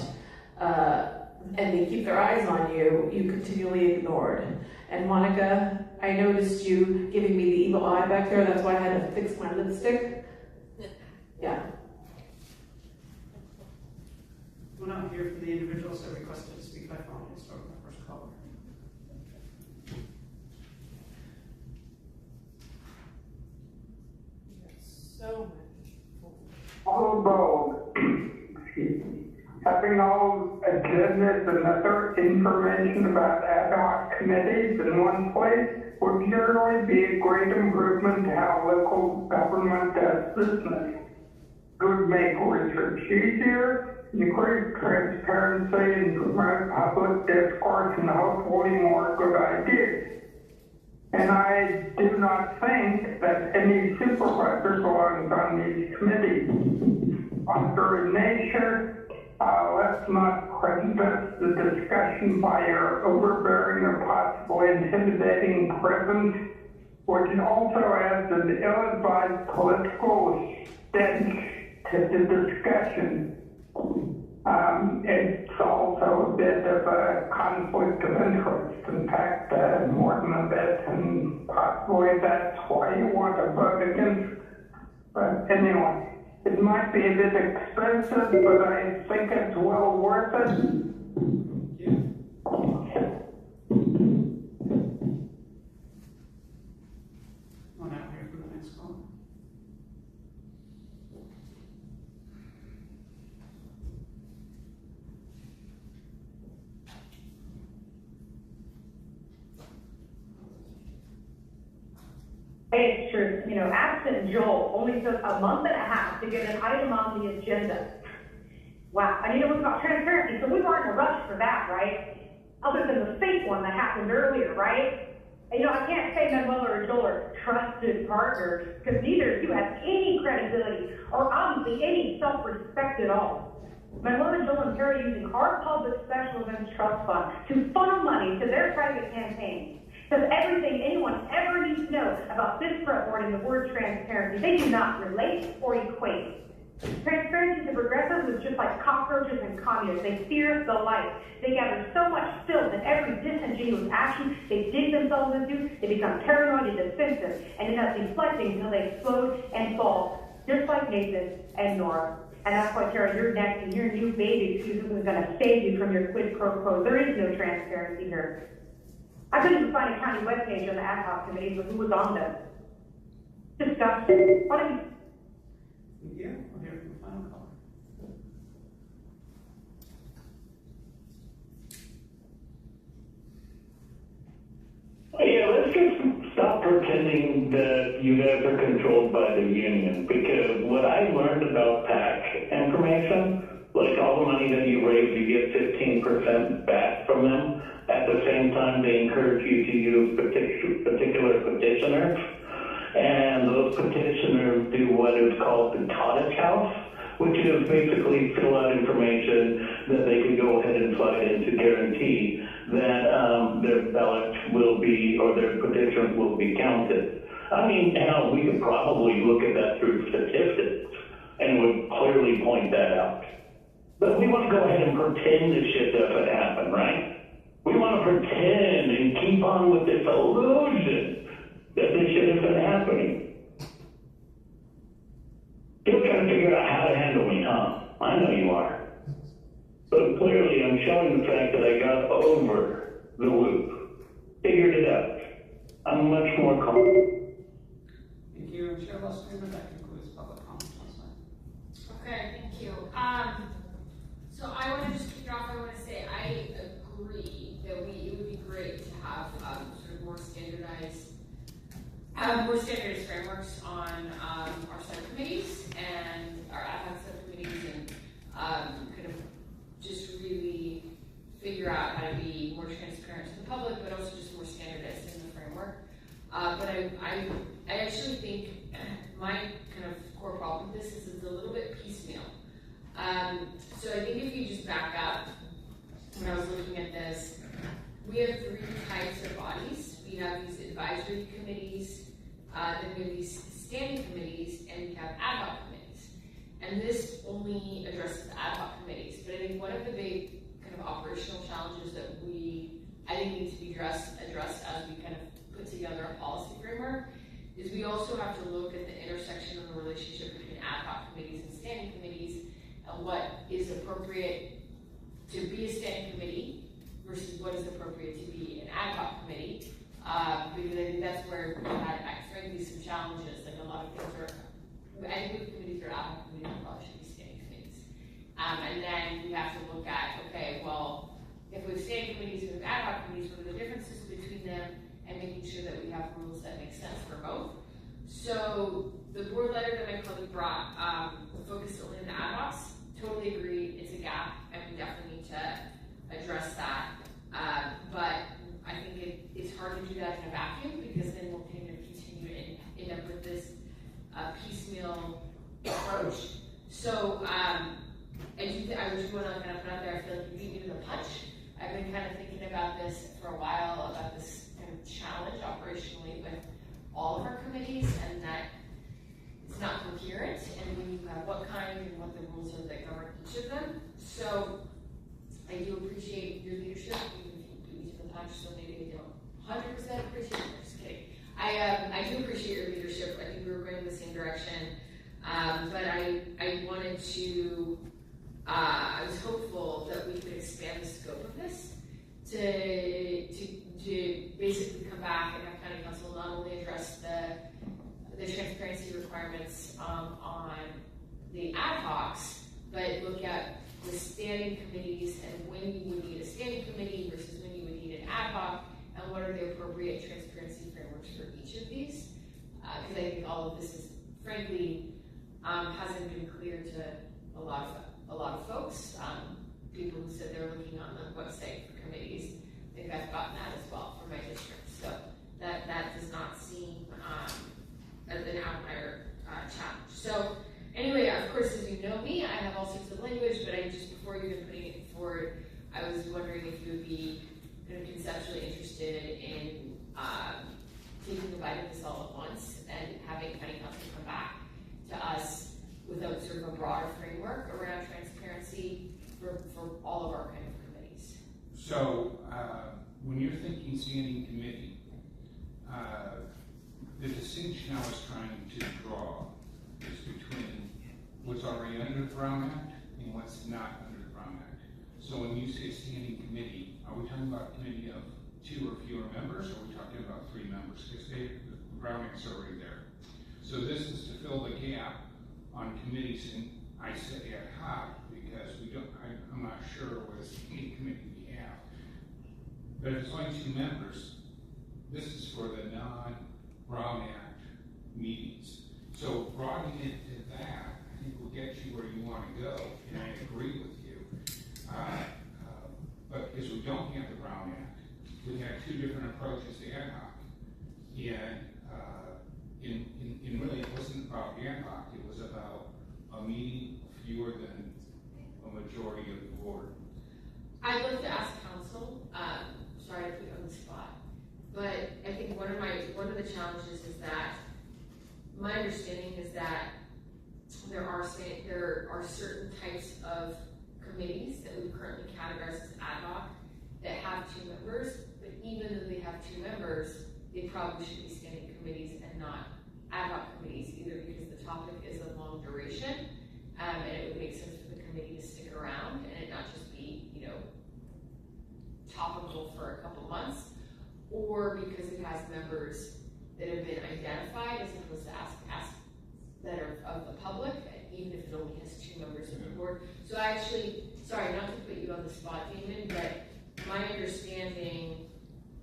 and they keep their eyes on you, you continually ignored. And Monica, I noticed you giving me the evil eye back there. That's why I had to fix my lipstick. Yeah. We'll now hear from the individuals that requested to speak by phone. We'll start with our first caller. So Although having all agendas and other information about ad hoc committees in one place would generally be a great improvement to how local government does business. It would make research easier, increase transparency, and promote public discourse and hopefully more good ideas. And I do not think that any supervisor belongs on these committees. On very nature, let's not prejudice the discussion by our overbearing or possibly intimidating presence, which also adds an ill-advised political stench to the discussion. It's also a bit of a conflict of interest. In fact, more than a bit, and possibly that's why you want to vote against. But anyway. It might be a bit expensive, but I think it's well worth it. We'll now hear from the next caller. Hey, it's true. Absent Joel only took a month and a half to get an item on the agenda. Wow. And it was about transparency, so we weren't in a rush for that, right? Other than the fake one that happened earlier, right? And I can't say Manuel or Joel are trusted partners, because neither of you have any credibility or obviously any self-respect at all. Manuel and Joel and Terry are using our public special events trust fund to funnel money to their private campaigns. Because everything anyone ever needs to know about this front board and the word transparency, they do not relate or equate. Transparency to progressives is just like cockroaches and communists. They fear the light. They gather so much filth in every disingenuous action they dig themselves into, they become paranoid and defensive, and end up deflecting until they explode and fall, just like Nathan and Nora. And that's why, Tara, you're next, and your new baby excuse is going to save you from your quid pro quo. There is no transparency here. I couldn't even find a county webpage on the ad hoc committees with who was on them. Disgusting. Why don't you? Yeah, we'll hear from the final caller. Yeah, let's just stop pretending that you guys are controlled by the union, because what I learned about PAC information, like all the money that you raise, you get 15% back from them. At the same time, they encourage you to use particular petitions petitioners, and those petitioners do what is called the cottage house, which is basically fill out information that they can go ahead and slide in to guarantee that their ballot will be, or their petitions will be counted. I mean, hell, we could probably look at that through statistics and would clearly point that out. But we want to go ahead and pretend this shit doesn't happen, right? We want to pretend and keep on with this illusion that this shit isn't happening. You're trying to figure out how to handle me, huh? I know you are. But clearly I'm showing the fact that I got over the loop. Figured it out. I'm much more calm. Thank you. Chair Lester, that concludes public comment on this item. Okay, thank you. So I want to just kick it off. I want to say I agree that it would be great to have sort of more standardized frameworks on our subcommittees and our ad hoc subcommittees, and kind of just really figure out how to be more transparent to the public, but also just more standardized in the framework. But I actually think my kind of core problem with this is it's a little bit piecemeal. So I think if you just back up, when I was looking at this, we have 3 types of bodies. We have these advisory committees, then we have these standing committees, and we have ad hoc committees. And this only addresses the ad hoc committees. But I think one of the big kind of operational challenges that I think needs to be addressed as we kind of put together a policy framework is we also have to look at the intersection of the relationship between ad hoc committees and standing committees, and what is appropriate to be a standing committee versus what is appropriate to be an ad hoc committee. Because I think that's where we had, frankly, some challenges. Like a lot of things I think committees are ad hoc committees probably should be standing committees. And then we have to look at, okay, well, if we have standing committees and ad hoc committees, what are the differences between them, and making sure that we have rules that make sense for both. So the board letter that my colleague brought focused only on the ad hocs. Totally agree, it's a gap, and we definitely need to address that. But I think it's hard to do that in a vacuum, because then we'll kind of continue to end up with this piecemeal approach. So I just want to kind of put out there, I feel like you beat me to the punch. I've been kind of thinking about this for a while, about this kind of challenge operationally with all of our committees, and that it's not coherent, and when you have what kind and what the rules are that govern each of them. So I do appreciate your leadership, even if you beat me to the punch, so maybe I don't 100% appreciate it. Just kidding. I do appreciate your leadership. I think we were going in the same direction. But I wanted to, I was hopeful that we could expand the scope of this to basically come back and have county council not only address the transparency requirements on the ad hocs, but look at the standing committees and when you would need a standing committee versus when you would need an ad hoc, and what are the appropriate transparency frameworks for each of these. Because I think all of this is, frankly, hasn't been clear to a lot of folks. People who said they're looking on the website for committees, I think I've gotten that as well for my district. So that does not seem as an outlier challenge. So anyway, of course, as you know me, I have all sorts of language, but before even putting it forward, I was wondering if you would be kind of conceptually interested in taking a bite of this all at once and having county council come back to us without sort of a broader framework around transparency for all of our kind of committees. So when you're thinking standing committee, the distinction I was trying to draw is between what's already under the Brown Act and what's not under the Brown Act. So when you say standing committee, are we talking about a committee of 2 or fewer members, or are we talking about 3 members? Because the Brown Act's already there. So this is to fill the gap on committees, and I said ad hoc because I'm not sure what a standing committee we have. But if it's only 2 members, this is for the non-Brown Act meetings. So broadening it to that, I think will get you where you want to go, and I agree with you. But because we don't have the Brown Act, we have 2 different approaches to ad hoc. And in really, it wasn't about ad hoc, it was about a meeting fewer than a majority of the board. I'd love to ask council, sorry to put you on the spot, but I think one of the challenges is that my understanding is that there are certain types of committees that we currently categorize as ad hoc that have 2 members, but even though they have 2 members, they probably should be standing committees and not ad hoc committees, either because the topic is of long duration, and it would make sense for the committee to stick around and it not just be, topical for a couple months, or because it has members that have been identified as opposed to ask that are of the public, even if it only has 2 members of the board. So actually, sorry, not to put you on the spot, Damon, but my understanding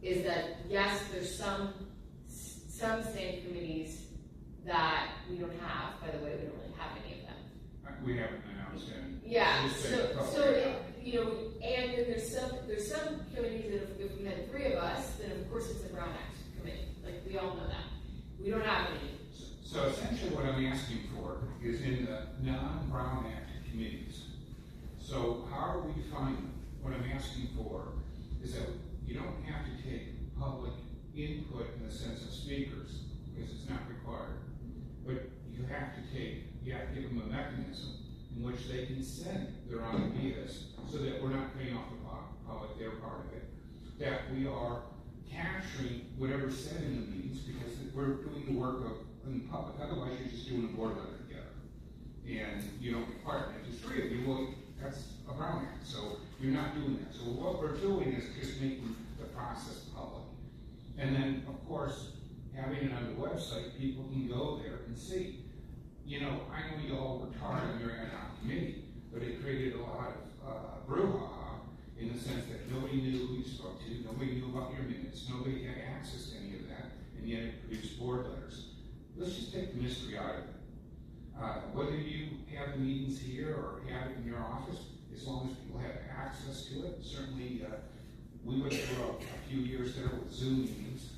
is that yes, there's some standing committees that we don't have. By the way, we don't really have any of them. We haven't announced any. Yeah. And then there's some committees that if we had 3 of us, then of course it's a Brown Act committee. Like we all know that. We don't have any. So essentially what I'm asking for is in the non-Brown Act committees. So how are we defining them? What I'm asking for is that you don't have to take public input in the sense of speakers, because it's not required. But you have to give them a mechanism in which they can send their own ideas so that we're not paying off the public their part of it. That we are capturing whatever's said in the meetings because we're doing the work in the public. Otherwise, you're just doing a board letter together. And you don't require it. If there's 3 of you, well, that's a Brown Act. So you're not doing that. So what we're doing is just making the process public. And then, of course, having it on the website, people can go there and see. I know you all worked hard on your ad hoc committee, but it created a lot of brouhaha in the sense that nobody knew who you spoke to, nobody knew about your minutes, nobody had access to any of that, and yet it produced board letters. Let's just take the mystery out of it. Whether you have the meetings here or have it in your office, as long as people have access to it, certainly we went through a few years there with Zoom meetings,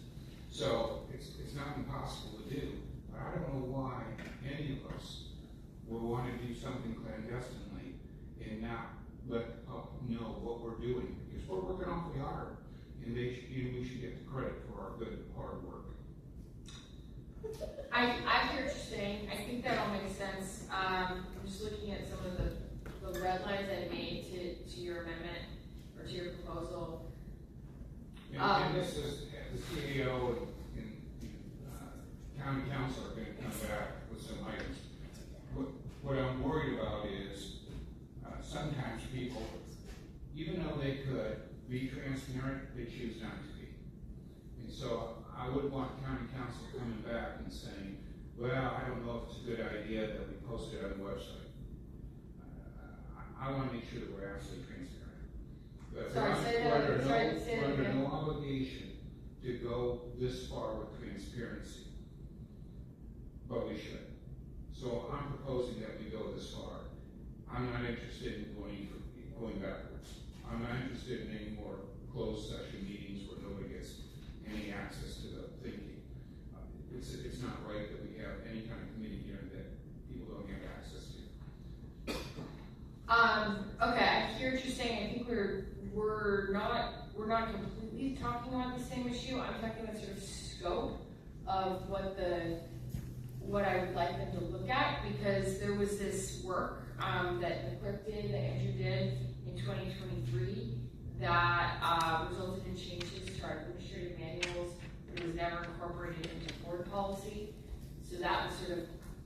so it's not impossible to do. But I don't know why any of us will want to do something clandestinely and not let the public know what we're doing, because we're working awfully hard, and we should get the credit for our good hard work. I hear what you're saying. I think that all makes sense. I'm just looking at some of the red lines I made to your amendment or to your proposal. And this is the CEO and county council are going to come back with some items. What I'm worried about is sometimes people, even though they could be transparent, they choose not to be. And so I would want county council coming back and saying, well, I don't know if it's a good idea that we post it on the website. I want to make sure that we're absolutely transparent. But we're under no obligation to go this far with transparency, but we should. So I'm proposing that we go this far. I'm not interested in going backwards. I'm not interested in any more closed session meetings where nobody gets any access to the thinking. It's not right that we have any kind of committee here that people don't have access to. Okay, I hear what you're saying. I think we're not completely talking about the same issue. I'm talking about sort of scope of what I would like them to look at, because there was this work that the clerk did, that Andrew did in 2023 that resulted in changes to our administrative manuals. It was never incorporated into board policy. So that was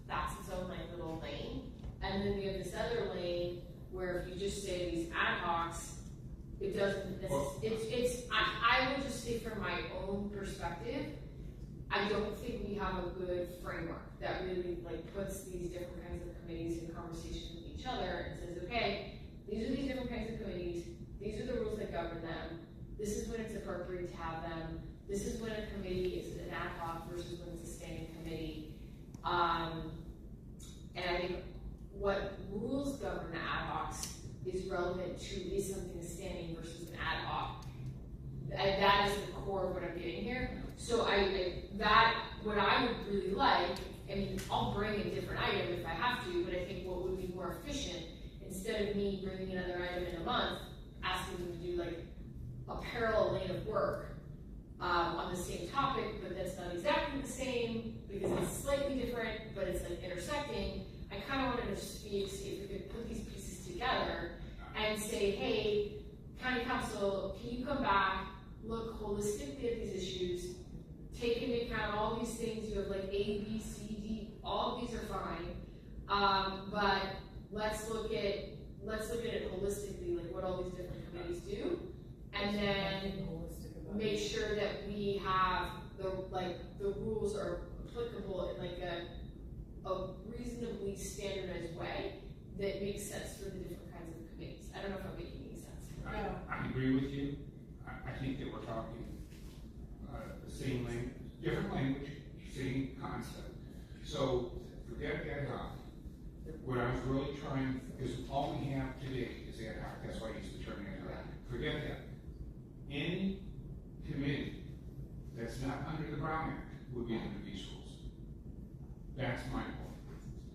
that's its own little lane. And then we have this other lane where if you just say these ad hocs, it doesn't, I will just say from my own perspective, I don't think we have a good framework that really puts these different kinds of committees in conversation with each other and says, okay, these are these different kinds of committees, these are the rules that govern them, this is when it's appropriate to have them, this is when a committee is an ad hoc versus when it's a standing committee. And I think what rules govern the ad hocs is relevant to is something standing versus an ad hoc. And that is the core of what I'm getting here. So what work on the same topic, but that's not exactly the same because it's slightly different, but it's like intersecting. I kind of wanted to speak, see if we could put these pieces together and say, hey, County Council, can you come back, look holistically at these issues, take into account all these things, you have like A, B, C, D, all of these are fine, but let's look at it holistically, like what all these different committees do, and then make sure that we have the rules are applicable in like a reasonably standardized way that makes sense for the different kinds of committees. I don't know if I'm making any sense. I agree with you. I think that we're talking the same language, different language, same concept. So forget ad hoc. What I was really trying, because all we have today is ad hoc. That's why I use the term ad hoc. Forget that. Any committee that's not under the Brown Act would be under these rules. That's my point.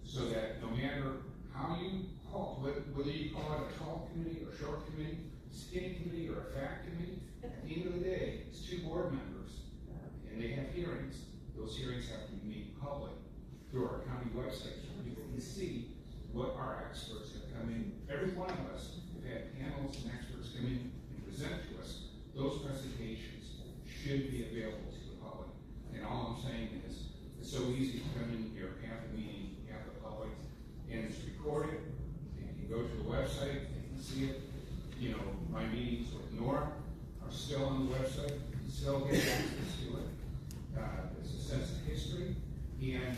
So that no matter how you call, whether you call it a tall committee or a short committee, skinny committee or a fat committee, at the end of the day, it's 2 board members and they have hearings. Those hearings have to be made public through our county website so people can see what our experts have come in. Every one of us have had panels and experts come in and present to us. Those presentations should be available to the public. And all I'm saying is, it's so easy to come in here, have a meeting, have the public, and it's recorded. They can go to the website, they can see it. You know, my meetings with Nora are still on the website, you can still get access to it. There's a sense of history. And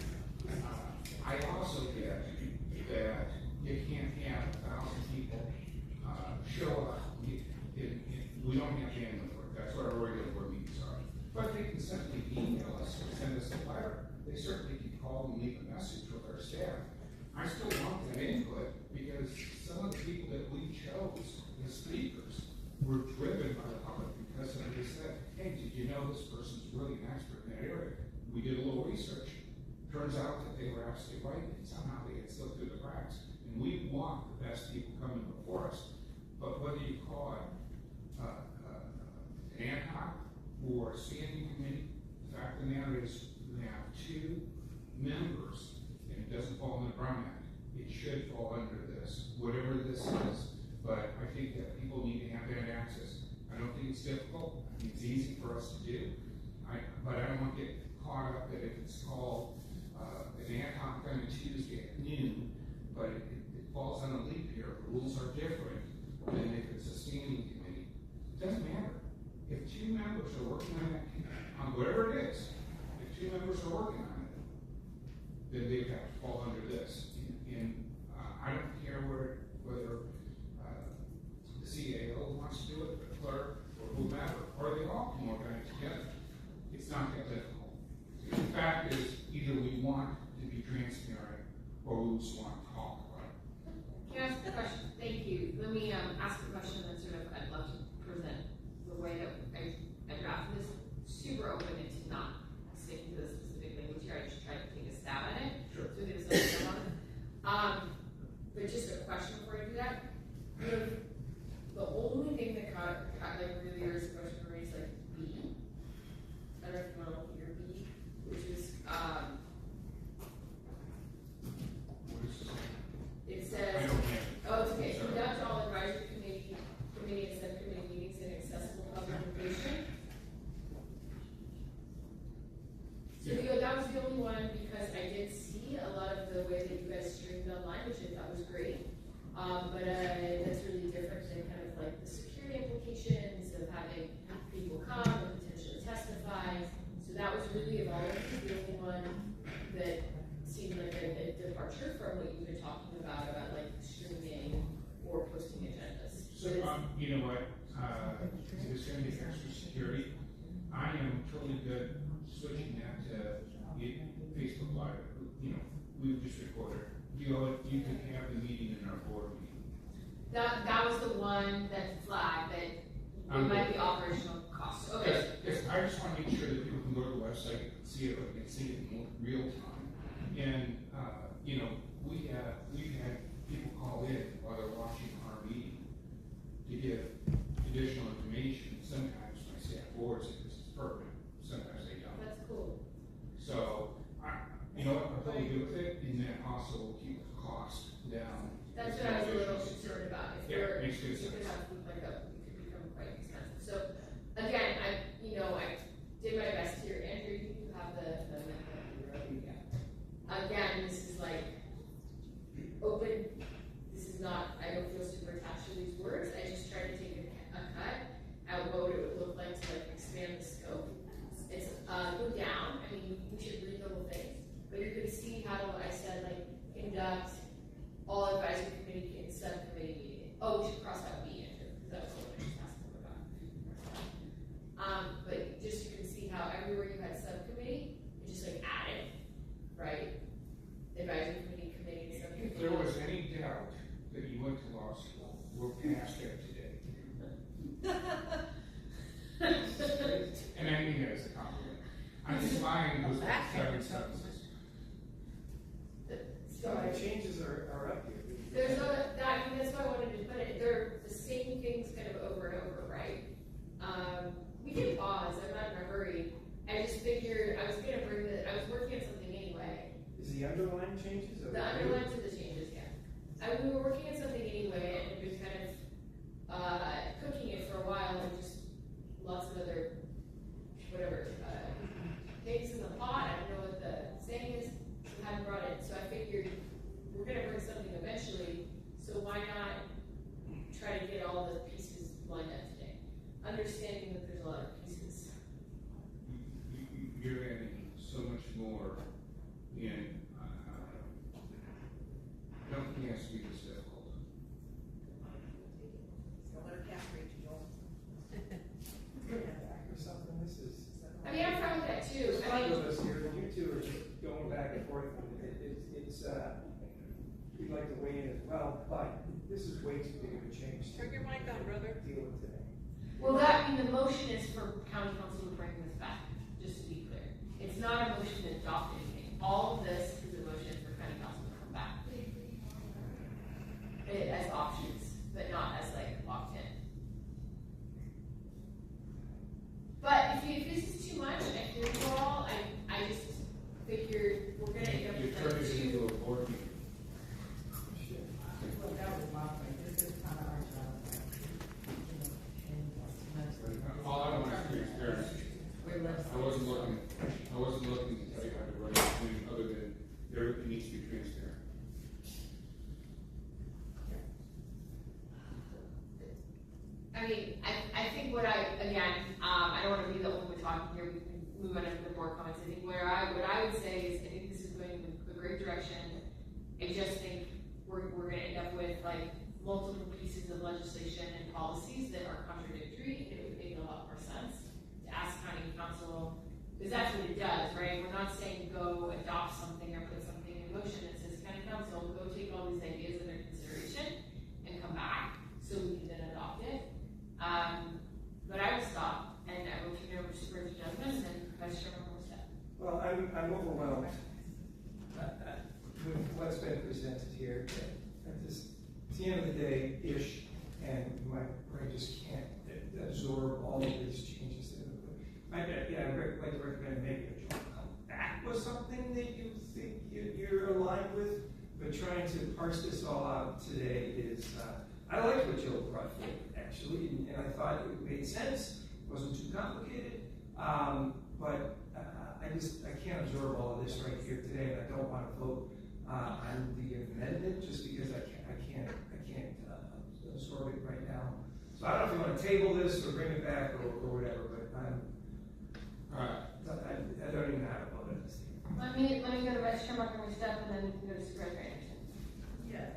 I also get that you can't have 1,000 people show up. We don't have bandwidth for it. That's what our regular board meetings are. But they can simply email us or send us a letter. They certainly can call and leave a message with our staff. I still want that input because some of the people that we chose as speakers were driven by the public because somebody said, hey, did you know this person's really an expert in that area? We did a little research. Turns out that they were absolutely right, and somehow they had slipped through the cracks. And we want the best people coming before us. But whether you call it an ad hoc or a standing committee, the fact of the matter is you have 2 members, and it doesn't fall under the Brown Act. It should fall under this, whatever this is. But I think that people need to have that access. I don't think it's difficult. I think it's easy for us to do. But I don't want to get caught up that if it's called an ad hoc on a Tuesday at noon, but it falls on a leap year, the rules are different than if it's a standing committee. It doesn't matter. If 2 members are working on that, on whatever it is, if 2 members are working on it, then they have to fall under this. And I don't care whether the CAO wants to do it, the clerk, or whomever, or they all can work on it together. It's not that difficult. The fact is, either we want to be transparent, or we just want to talk about it. Can I ask a question? Thank you. Let me ask a question that I'd love to present the way that I drafted this. Super open to not sticking to the specific language here. I just tried to take a stab at it. Sure. So we get a sense on it. But just a question before I do that. The only thing that really is a question for me is like B. I don't know if you want to look at your B, which is it says, oh, it's okay. Conduct all advisory committee and subcommittee meetings in accessible public location. So that was the only one because I did see a lot of the way that you guys streamed online, which I thought was great. But that's really different than kind of like the security implications of having people come and potentially testify. So that was really, of all of these, the only one that seemed like a departure from what you've been talking about like streaming or posting agendas. So, you know what, if it's going to be extra security, I am totally good switching that to Facebook Live. You know, we've just recorded. You can have the meeting in our board meeting. That was the one that flagged that it might be operational costs. Okay. Yes, I just want to make sure that people can go to the website and see it, but they can see it in real time. And you know, we've had people call in while they're watching our meeting to give additional information. Sometimes my staff board says this is perfect, sometimes they don't. That's cool. So, you know what, I'll totally do with it, and then also keep the cost down. That's what I was a little concerned about. If Yeah, we're, makes good if we could sense. have food like that, it could become quite expensive. So, again, I did my best here. Andrew, you have the again, this is like open. This is not, I don't feel super attached to these words. I just tried to take a cut at what it would look like to like expand the scope. It's go down. I mean, we should read the whole thing, but you could see how I said like conduct all advisory committee and subcommittee meeting. Oh, we should cross out B, Andrew, because that was what I just asked them about. But just you can see how everywhere you had subcommittee, you just like added, right? Advisory committee, and subcommittee. If there was any doubt that you went to law school, we're past that today. And I mean that as a compliment. I'm just buying those 7 sentences. So the changes are up here. There's I mean, that's why I wanted to put it. They're the same things kind of over and over, right? We can pause. I'm not in a hurry. I just figured I was going to I was working on something anyway. Is the underlying changes? The underlines of the changes, yeah. We were working on something anyway, and we've kind of cooking it for a while, and just lots of other, whatever, things in the pot. I don't know what the saying is, so I hadn't brought it. So I figured we're going to bring something eventually, so why not try to get all the pieces lined up today? Understanding that there's a lot of pieces. You're adding so much more in, I don't think it has to be this difficult. I mean, I'm fine with that too. There's five of us here, and you two are just going back and forth. We'd like to weigh in as well, but this is way too big of a change. Turn your mic on, brother. Deal with today. Well, the motion is for county council to bring this back, just to be clear. It's not a motion to adopt anything. All of this is a motion for county council to come back. As options, but not as like locked in. But if this is too much, I hear you all, I just figured we're gonna end up You're with turning like it into two. a board meeting. Well, that was my point. This is kind of our job. All I want is transparency. I wasn't looking to tell you how to run anything other than it needs to be transparent. I mean, I think what I don't want to be the only one talking here. We can move on to the board comments. I think what I would say is I think this is going in a great direction. I just think we're going to end up with like multiple pieces of legislation and policies that are contradictory. It would make a lot more sense to ask county council, because that's what it does, right? We're not saying go adopt something or put something in motion. It says county council, go take all these ideas under consideration and come back so we can then adopt it. But I will stop, and I will turn it over to Supervisor Desmond and Vice Chairman Morstead. Well, I'm overwhelmed with what's been presented here. It's the end of the day-ish, and my brain just can't absorb all of these changes that have been. I'd like to recommend maybe a joint come back with something that you think you're aligned with, but trying to parse this all out today is, I liked what Joe brought forward, actually, and I thought it made sense, wasn't too complicated, but I can't absorb all of this right here today, and I don't want to vote on the amendment just because I can't absorb it right now. So I don't know if you want to table this or bring it back or whatever, but I don't even know how to vote on this. Let me go to Vice Chairman Morstead, and then we can go to Supervisor Anderson. Yeah.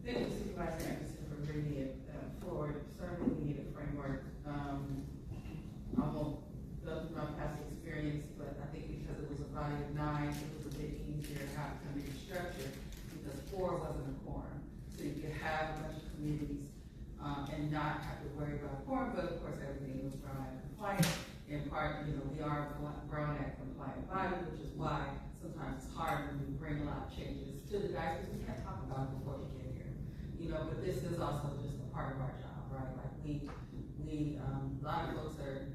Thank you, Supervisor Anderson, for bringing it forward. Certainly we need a framework. I won't go through my past experience, but I think because it was a body of 9, it was a bit easier how to be structured because 4 wasn't a quorum. So you could have a bunch of communities and not have to worry about a quorum, but of course everything was Brown Act compliant. In part, we are a Brown Act compliant body, which is why sometimes it's hard when we bring a lot of changes to the guys because we can't talk about it before we get here. But this is also just a part of our job, right? Like we a lot of folks are,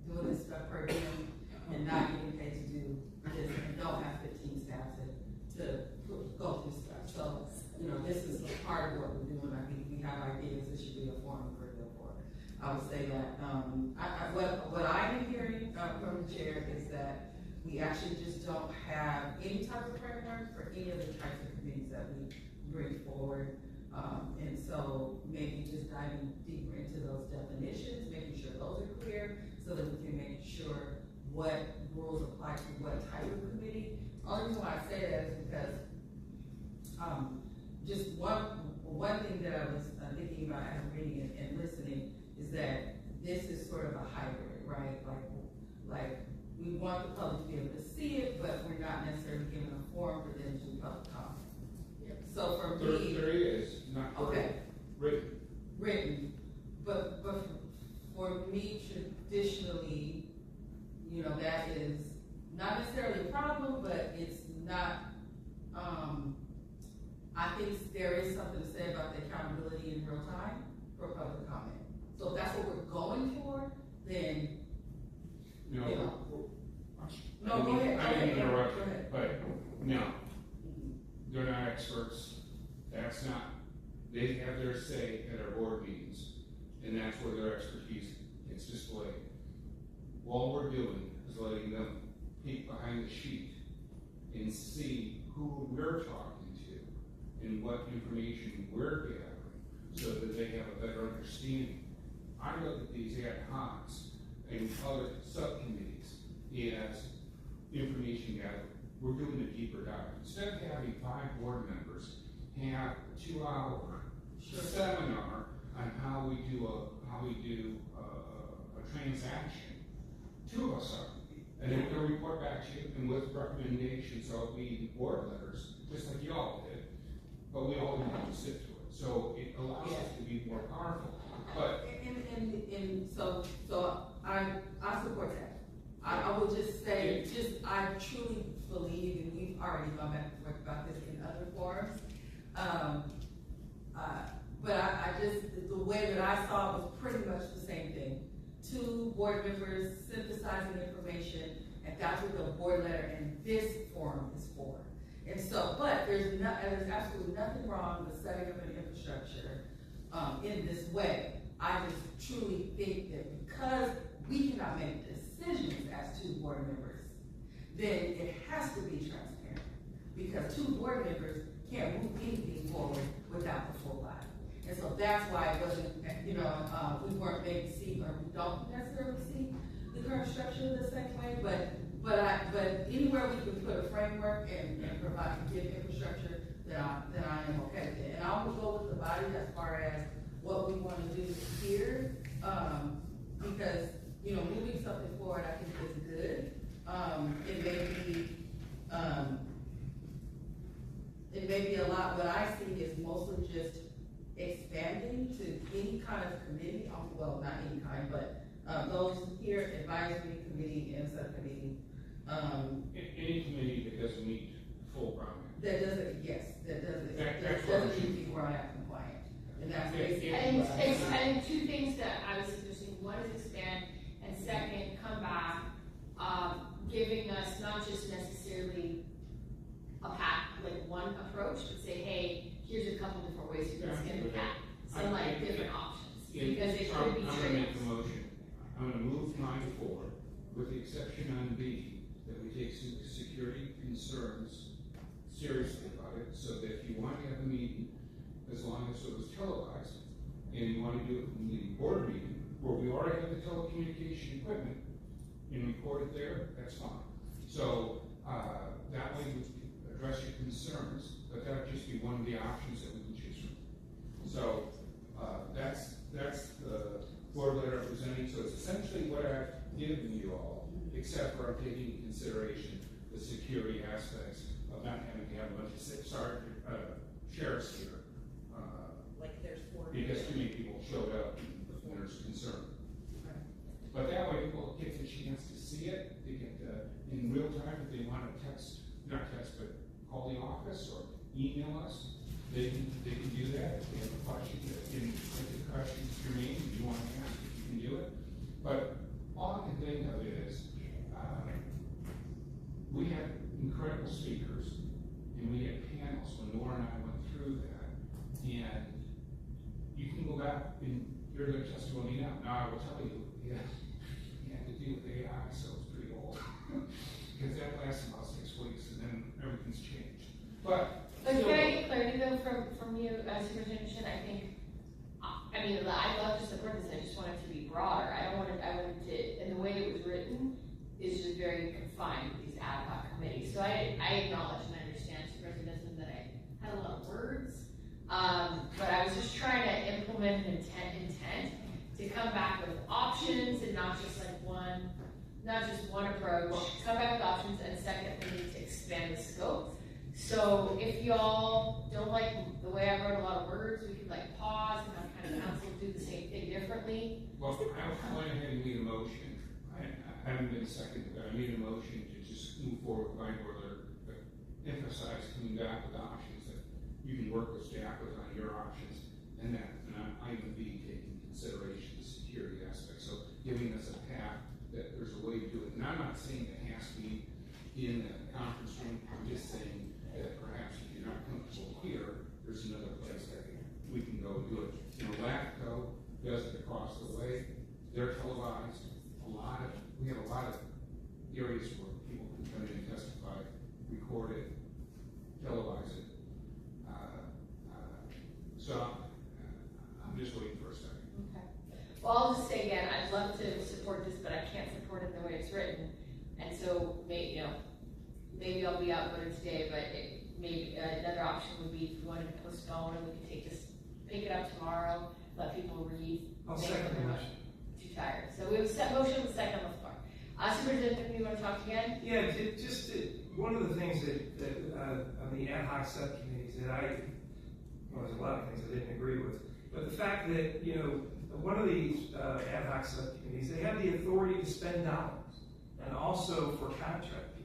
doing this stuff per diem and not getting paid to do this and don't have 15 staff to go through stuff. So, this is part of what we're doing. I think we have ideas. This should be a forum for them for. I would say that, what I am hearing from the chair is that we actually just don't have any type of framework for any of the types of committees that we bring forward. And so maybe just diving deeper into those definitions, making sure those are clear so that we can make sure what rules apply to what type of committee. Only reason why I say that is because just one thing that I was thinking about as reading and listening is that this is sort of a hybrid, right? Like we want the public to be able to see it, but we're not necessarily giving a forum for them to do public comment. So for me, there is not okay, written, but for me traditionally, that is not necessarily a problem, but it's not. I think there is something to say about the accountability in real time for public comment. So if that's what we're going for, then no, go ahead. I didn't interrupt you, but no, they're not experts. That's not. They have their say at our board meetings, and that's where their expertise gets displayed. All we're doing is letting them peek behind the sheet and see who we're talking to and what information we're gathering so that they have a better understanding. I look at these ad hocs and other subcommittees as information gathering. We're doing a deeper dive. Instead of having 5 board members have a 2-hour seminar on how we do a transaction, 2 of us are. And then we'll report back to you and with recommendations, so we board letters, just like y'all did, but we all didn't have to sit to it. So it allows us to be more powerful. But and so I support that. I will just say, I truly believe, and we've already gone back and forth about this in other forums. But I just, the way that I saw it was pretty much the same thing. 2 board members synthesizing information, and that's what the board letter in this forum is for. And so, but there's absolutely nothing wrong with setting up an infrastructure in this way. I just truly think that because we cannot make decisions as 2 board members, then it has to be transparent. Because 2 board members can't move anything forward without the full body. And so that's why it wasn't, we weren't maybe see, or we don't necessarily see the current structure the same way, but anywhere we can put a framework and provide, give infrastructure, then I am okay with it. And I will go with the body as far as what we want to do here, because, moving something forward I think is good. It may be a lot, what I see is mostly just expanding to any kind of committee, well, not any kind, but those here, advisory committee and subcommittee. any committee that doesn't meet full ground. That doesn't meet Ryan compliant. And that's basically and 2 things that I was suggesting. One is expand, and second, come back, giving us not just necessarily a path, like one approach, but say, hey, here's a couple different ways you can skin the cat. Some different options. Because it could be I'm going to make a motion. I'm going to move 9 forward, with the exception on B, that we take security concerns seriously about it, so that if you want to have a meeting, as long as it was televised, and you want to do it in the board meeting, where we already have the telecommunication equipment, and record it there, that's fine. So that way we address your concerns, but that would just be one of the options that we can choose from. So that's the board letter representing. So it's essentially what I've given you all, except for I'm taking into consideration the security aspects of not having to have a bunch of sheriffs here. Like there's 4 because too many people showed up and there's concern. But that way people get the chance to see it. They get in real time if they want to but call the office or email us. They can do that if they have a question. If the question's germane, if you want to ask, if you tell you, yeah, you had to deal with AI, so it's pretty old. Because that lasts about 6 weeks, and then everything's changed. But can I get clarity though from you, Superintendent Shin? I think, I mean, I'd love to support this, I just want it to be broader. I want it to, and the way it was written is just very confined with these ad hoc committees. So I acknowledge and understand Superintendent that I had a lot of words, but I was just trying to implement intent to come back with options and not just one approach, come back with options, and second, we need to expand the scope. So if y'all don't like the way I wrote a lot of words, we could like pause and have kind of council do the same thing differently. well, I went ahead and made a motion. I haven't been seconded, but I made a motion to just move forward with line order, but emphasize coming back with options that you can work with staff with on your options, and that I would be taking consideration the security aspect. So giving us a path that there's a way to do it. And I'm not saying it has to be in the conference room. I'm just saying that perhaps if you're not comfortable here, there's another place that we can go do it. You know, LAFCO does it across the way. They're televised. We have a lot of areas where people can come in and testify, record it, televise it. So I'm just waiting for a second. Okay. Well, I'll just say again, I'd love to support this, but I can't support it the way it's written. And so, maybe I'll be outvoted today, but maybe another option would be if you wanted to postpone and we could pick it up tomorrow, let people read. I'll second the motion. Too tired. So we have a motion with a second on the floor. Superintendent, you want to talk again? Yeah, one of the things that on the ad hoc subcommittees that there's a lot of things I didn't agree with, but the fact that, one of these ad hoc subcommittees, they have the authority to spend dollars, and also for contract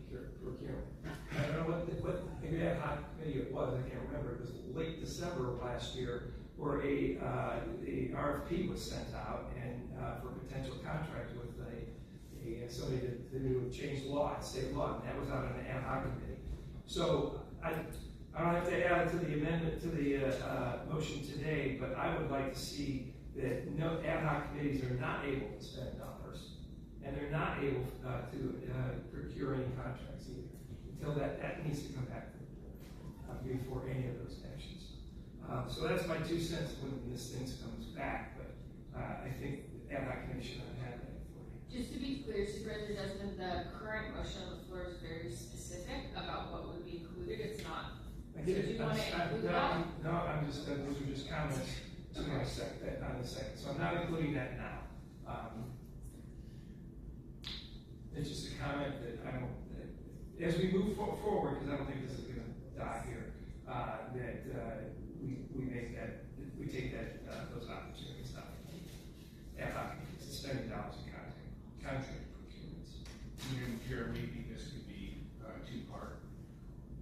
procurement. I don't know what maybe ad hoc committee it was, I can't remember, it was late December of last year, where a RFP was sent out and for potential contract with somebody to change law, state law, and that was out on an ad hoc committee. So I don't have to add it to the amendment to the motion today, but I would like to see that no ad hoc committees are not able to spend dollars, and they're not able to procure any contracts either, until that needs to come back before any of those actions. So that's my 2 cents when this thing comes back, but I think ad hoc committee should not have that authority. Just to be clear, Superintendent Desmond, the current motion on the floor is very specific about what would be included. It's not. I get it. Do you want to include that? No, I'm just, those are just comments to my second, on the second. So I'm not including that now. It's just a comment that I don't, as we move forward, because I don't think this is going to die here, that we take those opportunities out. Ad hoc, spending dollars in contract procurements. Chair, maybe this could be two-part.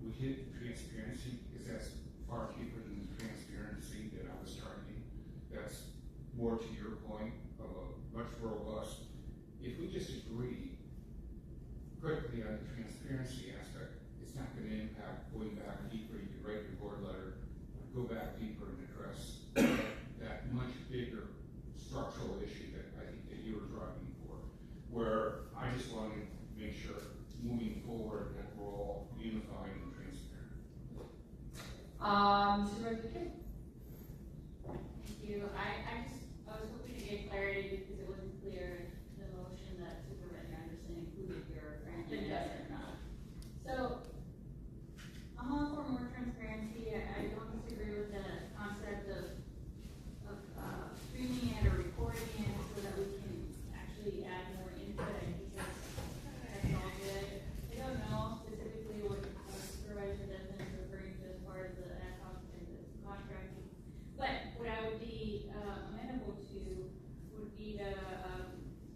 We hit transparency because that's far cheaper than the transparency that I was targeting. That's more to your point of a much robust. If we just agree quickly on the transparency aspect, it's not going to impact going back deeper. You can write your board letter, go back deeper and address that much bigger structural issue that I think that you were driving for, where I just want to make sure moving forward that we're all unified and transparent. Superintendent? Thank you. I was hoping to get clarity because it wasn't clear in the motion that Superintendent Anderson included your franchise or not. So I'm all for more transparency. I don't disagree with the concept of streaming it or recording it so that we can actually add more input. I think that's all good. I don't know specifically what Supervisor Desmond is referring to as part of the ad hoc and the contracting. But what I would be amenable to would be to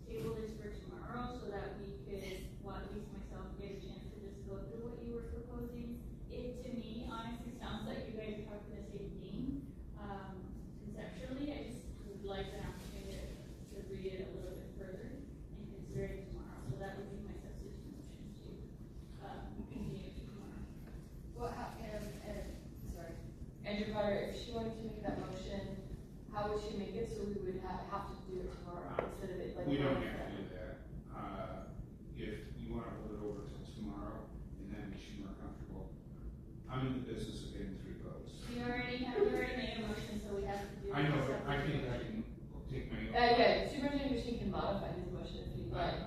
table this for tomorrow so that we could, well, at least myself, get a chance to just go through what you were proposing. It, to me, honestly sounds like you guys are talking the same thing. Conceptually, I just would like an opportunity to read it a little bit further and consider it tomorrow. So that would be my substitute motion to continue tomorrow. Well, sorry. Andrew Potter, if she wanted to make that motion, how would she make it so we would have to do it tomorrow instead of We don't have to do that. If you want to hold it over till tomorrow, and that makes you more comfortable. I'm in the business of getting 3 votes. You already made a motion, so we have to do. I know, but I think I can take my. Yeah, Supervisor Anderson can modify his motion if you'd like,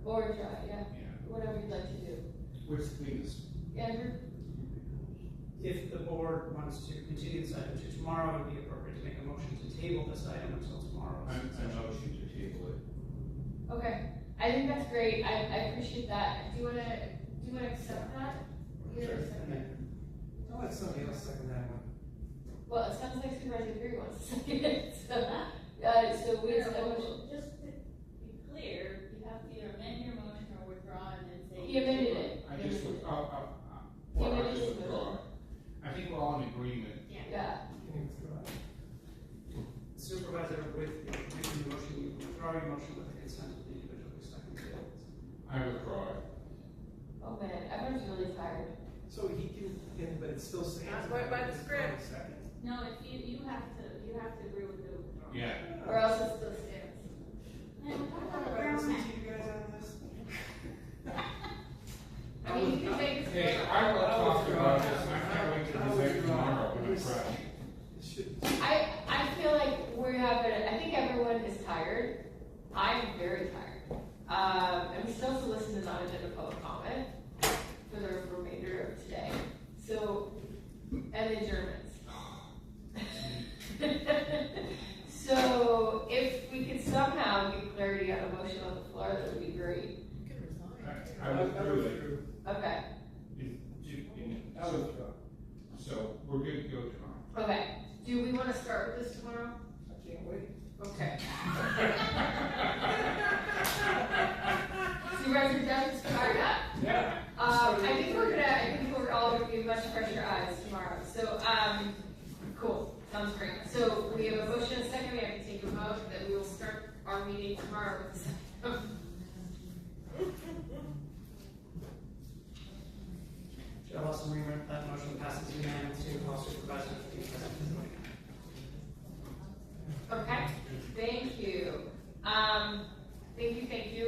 or try, yeah, whatever you'd like to do. What's the cleanest? Andrew? If the board wants to continue this item to tomorrow, it would be appropriate to make a motion to table this item until tomorrow. I motion to table it. Okay, I think that's great. I appreciate that. Do you wanna accept that? Sure. I'll let somebody else second that one. Well, it sounds like Supervisor Perry wants to second it, so we have a motion. Just to be clear, you have to either amend your motion or withdraw and then say. He amended it. I just would, He amended his motion. I think we're all in agreement. Yeah. Supervisor, with making the motion, you withdraw your motion with the consent of the individual who seconded it. I withdraw it. Oh man, everyone's really tired. So he can, but it's still saying. That's right by the script. No, if you have to agree with the withdrawal. Yeah. Or else it still stands. I mean, you can take this. Hey, I will talk about this, and I can't wait to debate tomorrow when I'm fresh. I feel like I think everyone is tired. I'm very tired. And we still have to listen to non-agenda public comment for the remainder of today. So, and adjournments. So, if we could somehow get clarity on a motion on the floor, that would be great. I withdrew it. Okay. So, we're good to go tomorrow. Okay. Do we want to start with this tomorrow? I can't wait. Okay. Supervisor Jones, fired up? Yeah. I think we're all gonna be much fresher eyes tomorrow. So, cool. Sounds great. So we have a motion and a second. We have to take a vote that we will start our meeting tomorrow with the second. Chair Lawson Reamer, that motion passes unanimously. Call Supervisor to be present. Okay. Thank you. Thank you.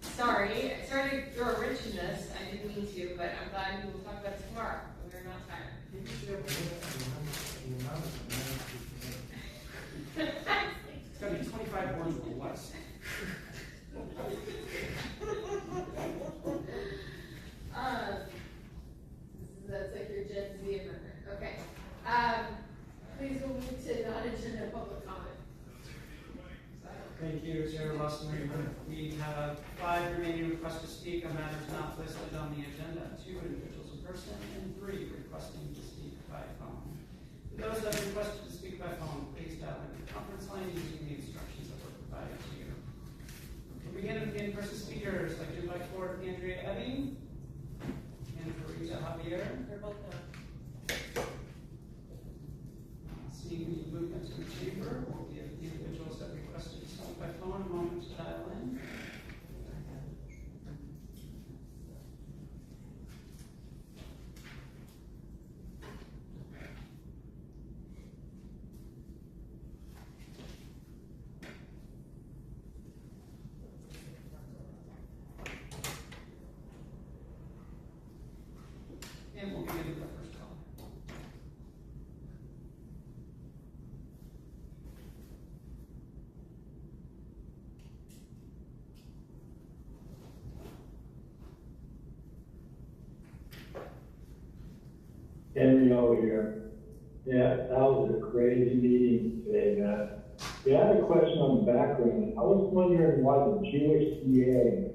Sorry. I started to throw a wrench in this. I didn't mean to, but I'm glad we will talk about it tomorrow. We're not tired. It's going to be 25 words or less. That's like your Gen Z amendment. Okay. Please we'll move to non-agenda public comment. Thank you, Chair Lawson Reamer. We have 5 remaining requests to speak on matters not listed on the agenda, 2 individuals in person, and 3 requesting to speak by phone. For those that have requested to speak by phone, please dial into the conference line using the instructions that were provided to you. We'll begin with the in-person speakers. I'd like to invite forward Andrea Ebbing and Teresa Javier. They're both done. Seeing the movement in the chamber, we'll give the individuals that requested to speak by phone a moment to dial in. And we'll begin with the first call. Henry over here. Yeah, that was a crazy meeting today, man. Yeah, I had a question on the background. I was wondering why the Jewish DA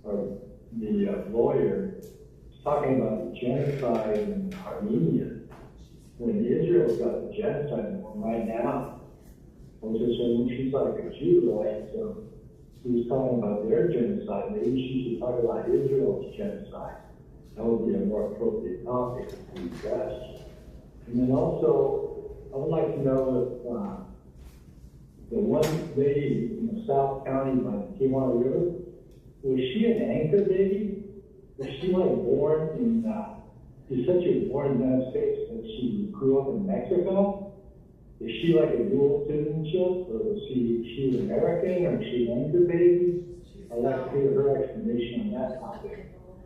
or the lawyer was talking about the genocide in Armenia when Israel's got the genocide going right now. I was just saying, she's like a Jew, right? So he was talking about their genocide. Maybe she should talk about Israel's genocide. That would be a more appropriate topic to discuss. And then also, I would like to know if the one lady in the South County by the Tijuana River, was she an anchor baby? Was she like born in, you said she was born in the United States, but she grew up in Mexico? Is she like a dual citizenship, or is she American, or is she Anchor baby? I'd like to hear her explanation on that topic.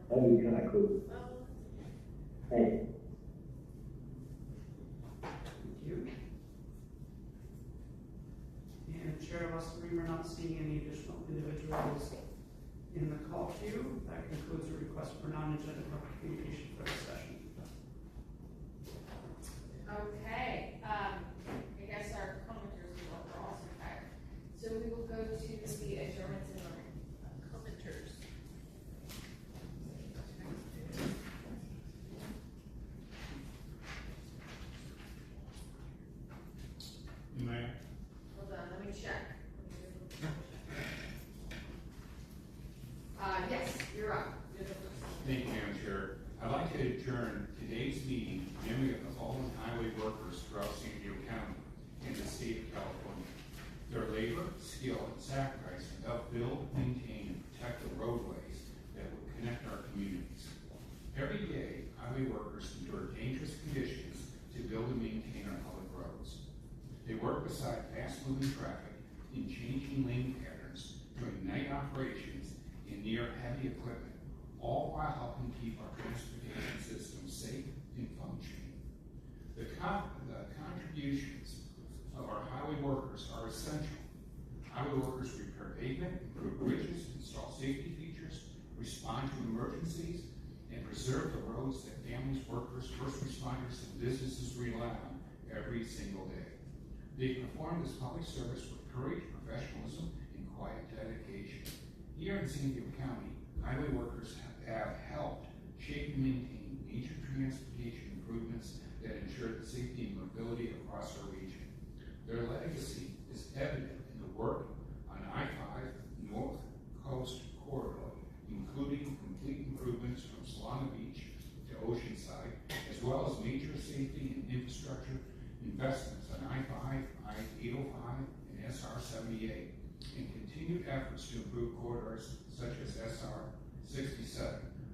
That'd be kind of cool. Thank you. Thank you. And Chair Lester-Reamer, not seeing any additional individuals in the call queue. That concludes the request for non-agenda communication for this session. Okay, I guess our commenters are also tired. So we will go to the adjournments and commenters. Mayor? Hold on, let me check. Yes, you're up. You're the first. Thank you, Madam Chair. I'd like to adjourn today's meeting in memory of the fallen highway workers throughout San Diego County and the state of California. Their labor, skill, and sacrifice to help build, maintain, and protect the roadways that will connect our communities. Every day, highway workers endure dangerous conditions to build and maintain our public roads. They work beside fast-moving traffic in changing lane patterns during night operations and near heavy equipment, all while helping keep our transportation system safe and functioning. The contributions of our highway workers are essential. Highway workers repair pavement, improve bridges, install safety features, respond to emergencies, and preserve the roads that families, workers, first responders, and businesses rely on every single day. They perform this public service with courage, professionalism, and quiet dedication. Here in San Diego County, highway workers have helped shape and maintain major transportation improvements that ensure the safety and mobility across our region. Their legacy is evident in the work on I-5 North Coast Corridor, including complete improvements from Solana Beach to Oceanside, as well as major safety and infrastructure investments on I-5, I-805, and SR-78, and continued efforts to improve corridors such as SR-67,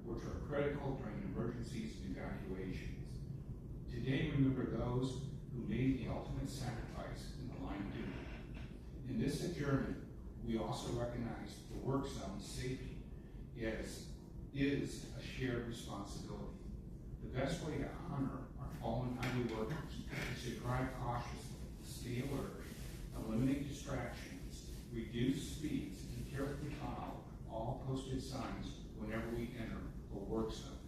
which are critical during emergencies and evacuations. Today, remember those who made the ultimate sacrifice in the line of duty. In this adjournment, we also recognize the work zone safety is a shared responsibility. The best way to honor our fallen highway workers is to drive cautiously, stay alert, eliminate distractions, reduce speeds, and carefully follow all posted signs whenever we enter a work zone.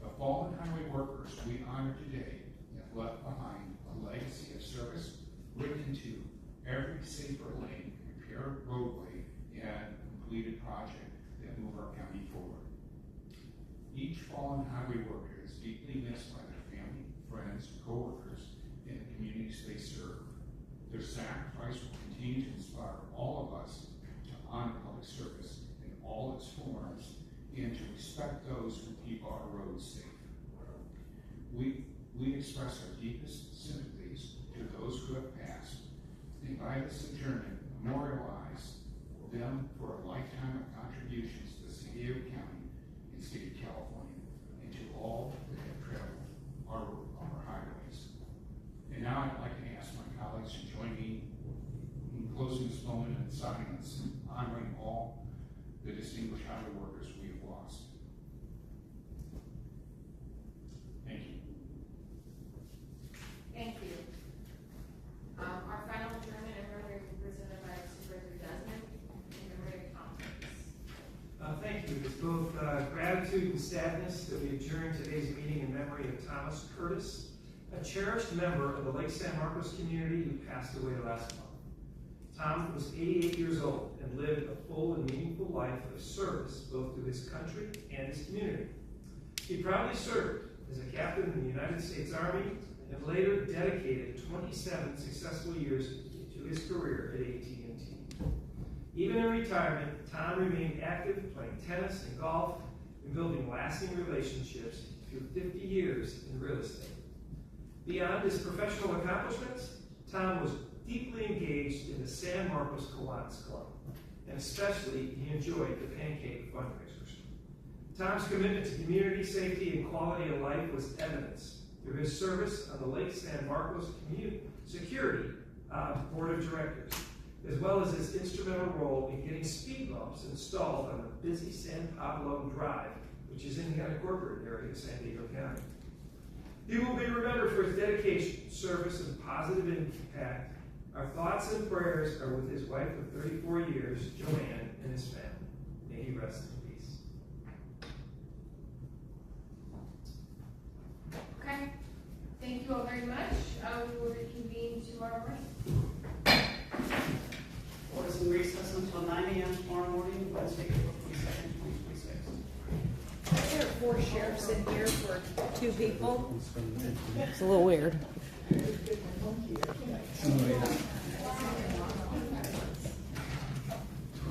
The fallen highway workers we honor today have left behind a legacy of service written into every safer lane, repaired roadway, and completed project that move our county forward. Each fallen highway worker is deeply missed by their family, friends, co-workers, and the communities they serve. Their sacrifice will continue to inspire all of us to honor public service in all its forms and to respect those who keep our roads safe. We express our deepest sympathies to those who have passed, and by this adjournment, memorialize them for a lifetime of contributions to San Diego County and state of California, and to all that have traveled our highways. And now I'd like to ask my colleagues to join me in closing this moment in silence, honoring all the distinguished highway workers we have lost. Thank you. Thank you. Our final adjournment and memory will be presented by Supervisor Desmond in memory of conference. Thank you. It's both gratitude and sadness that we adjourn today's meeting in memory of Thomas Curtis, a cherished member of the Lake San Marcos community who passed away last month. Tom was 88 years old and lived a full and meaningful life of service both to his country and his community. He proudly served as a captain in the United States Army and later dedicated 27 successful years to his career at AT&T. Even in retirement, Tom remained active playing tennis and golf and building lasting relationships through 50 years in real estate. Beyond his professional accomplishments, Tom was deeply engaged in the San Marcos Kiwanis Club, and especially he enjoyed the pancake fundraisers. Tom's commitment to community safety and quality of life was evidenced through his service on the Lake San Marcos Security Board of Directors, as well as his instrumental role in getting speed bumps installed on the busy San Pablo Drive, which is in the unincorporated area of San Diego County. He will be remembered for his dedication, service, and positive impact. Our thoughts and prayers are with his wife of 34 years, Joanne, and his family. May he rest in peace. Okay, thank you all very much. We will reconvene tomorrow morning. Board is in recess until 9 a.m. tomorrow morning, Wednesday, April 22nd, 2026. There are 4 sheriffs in here for 2 people. It's a little weird.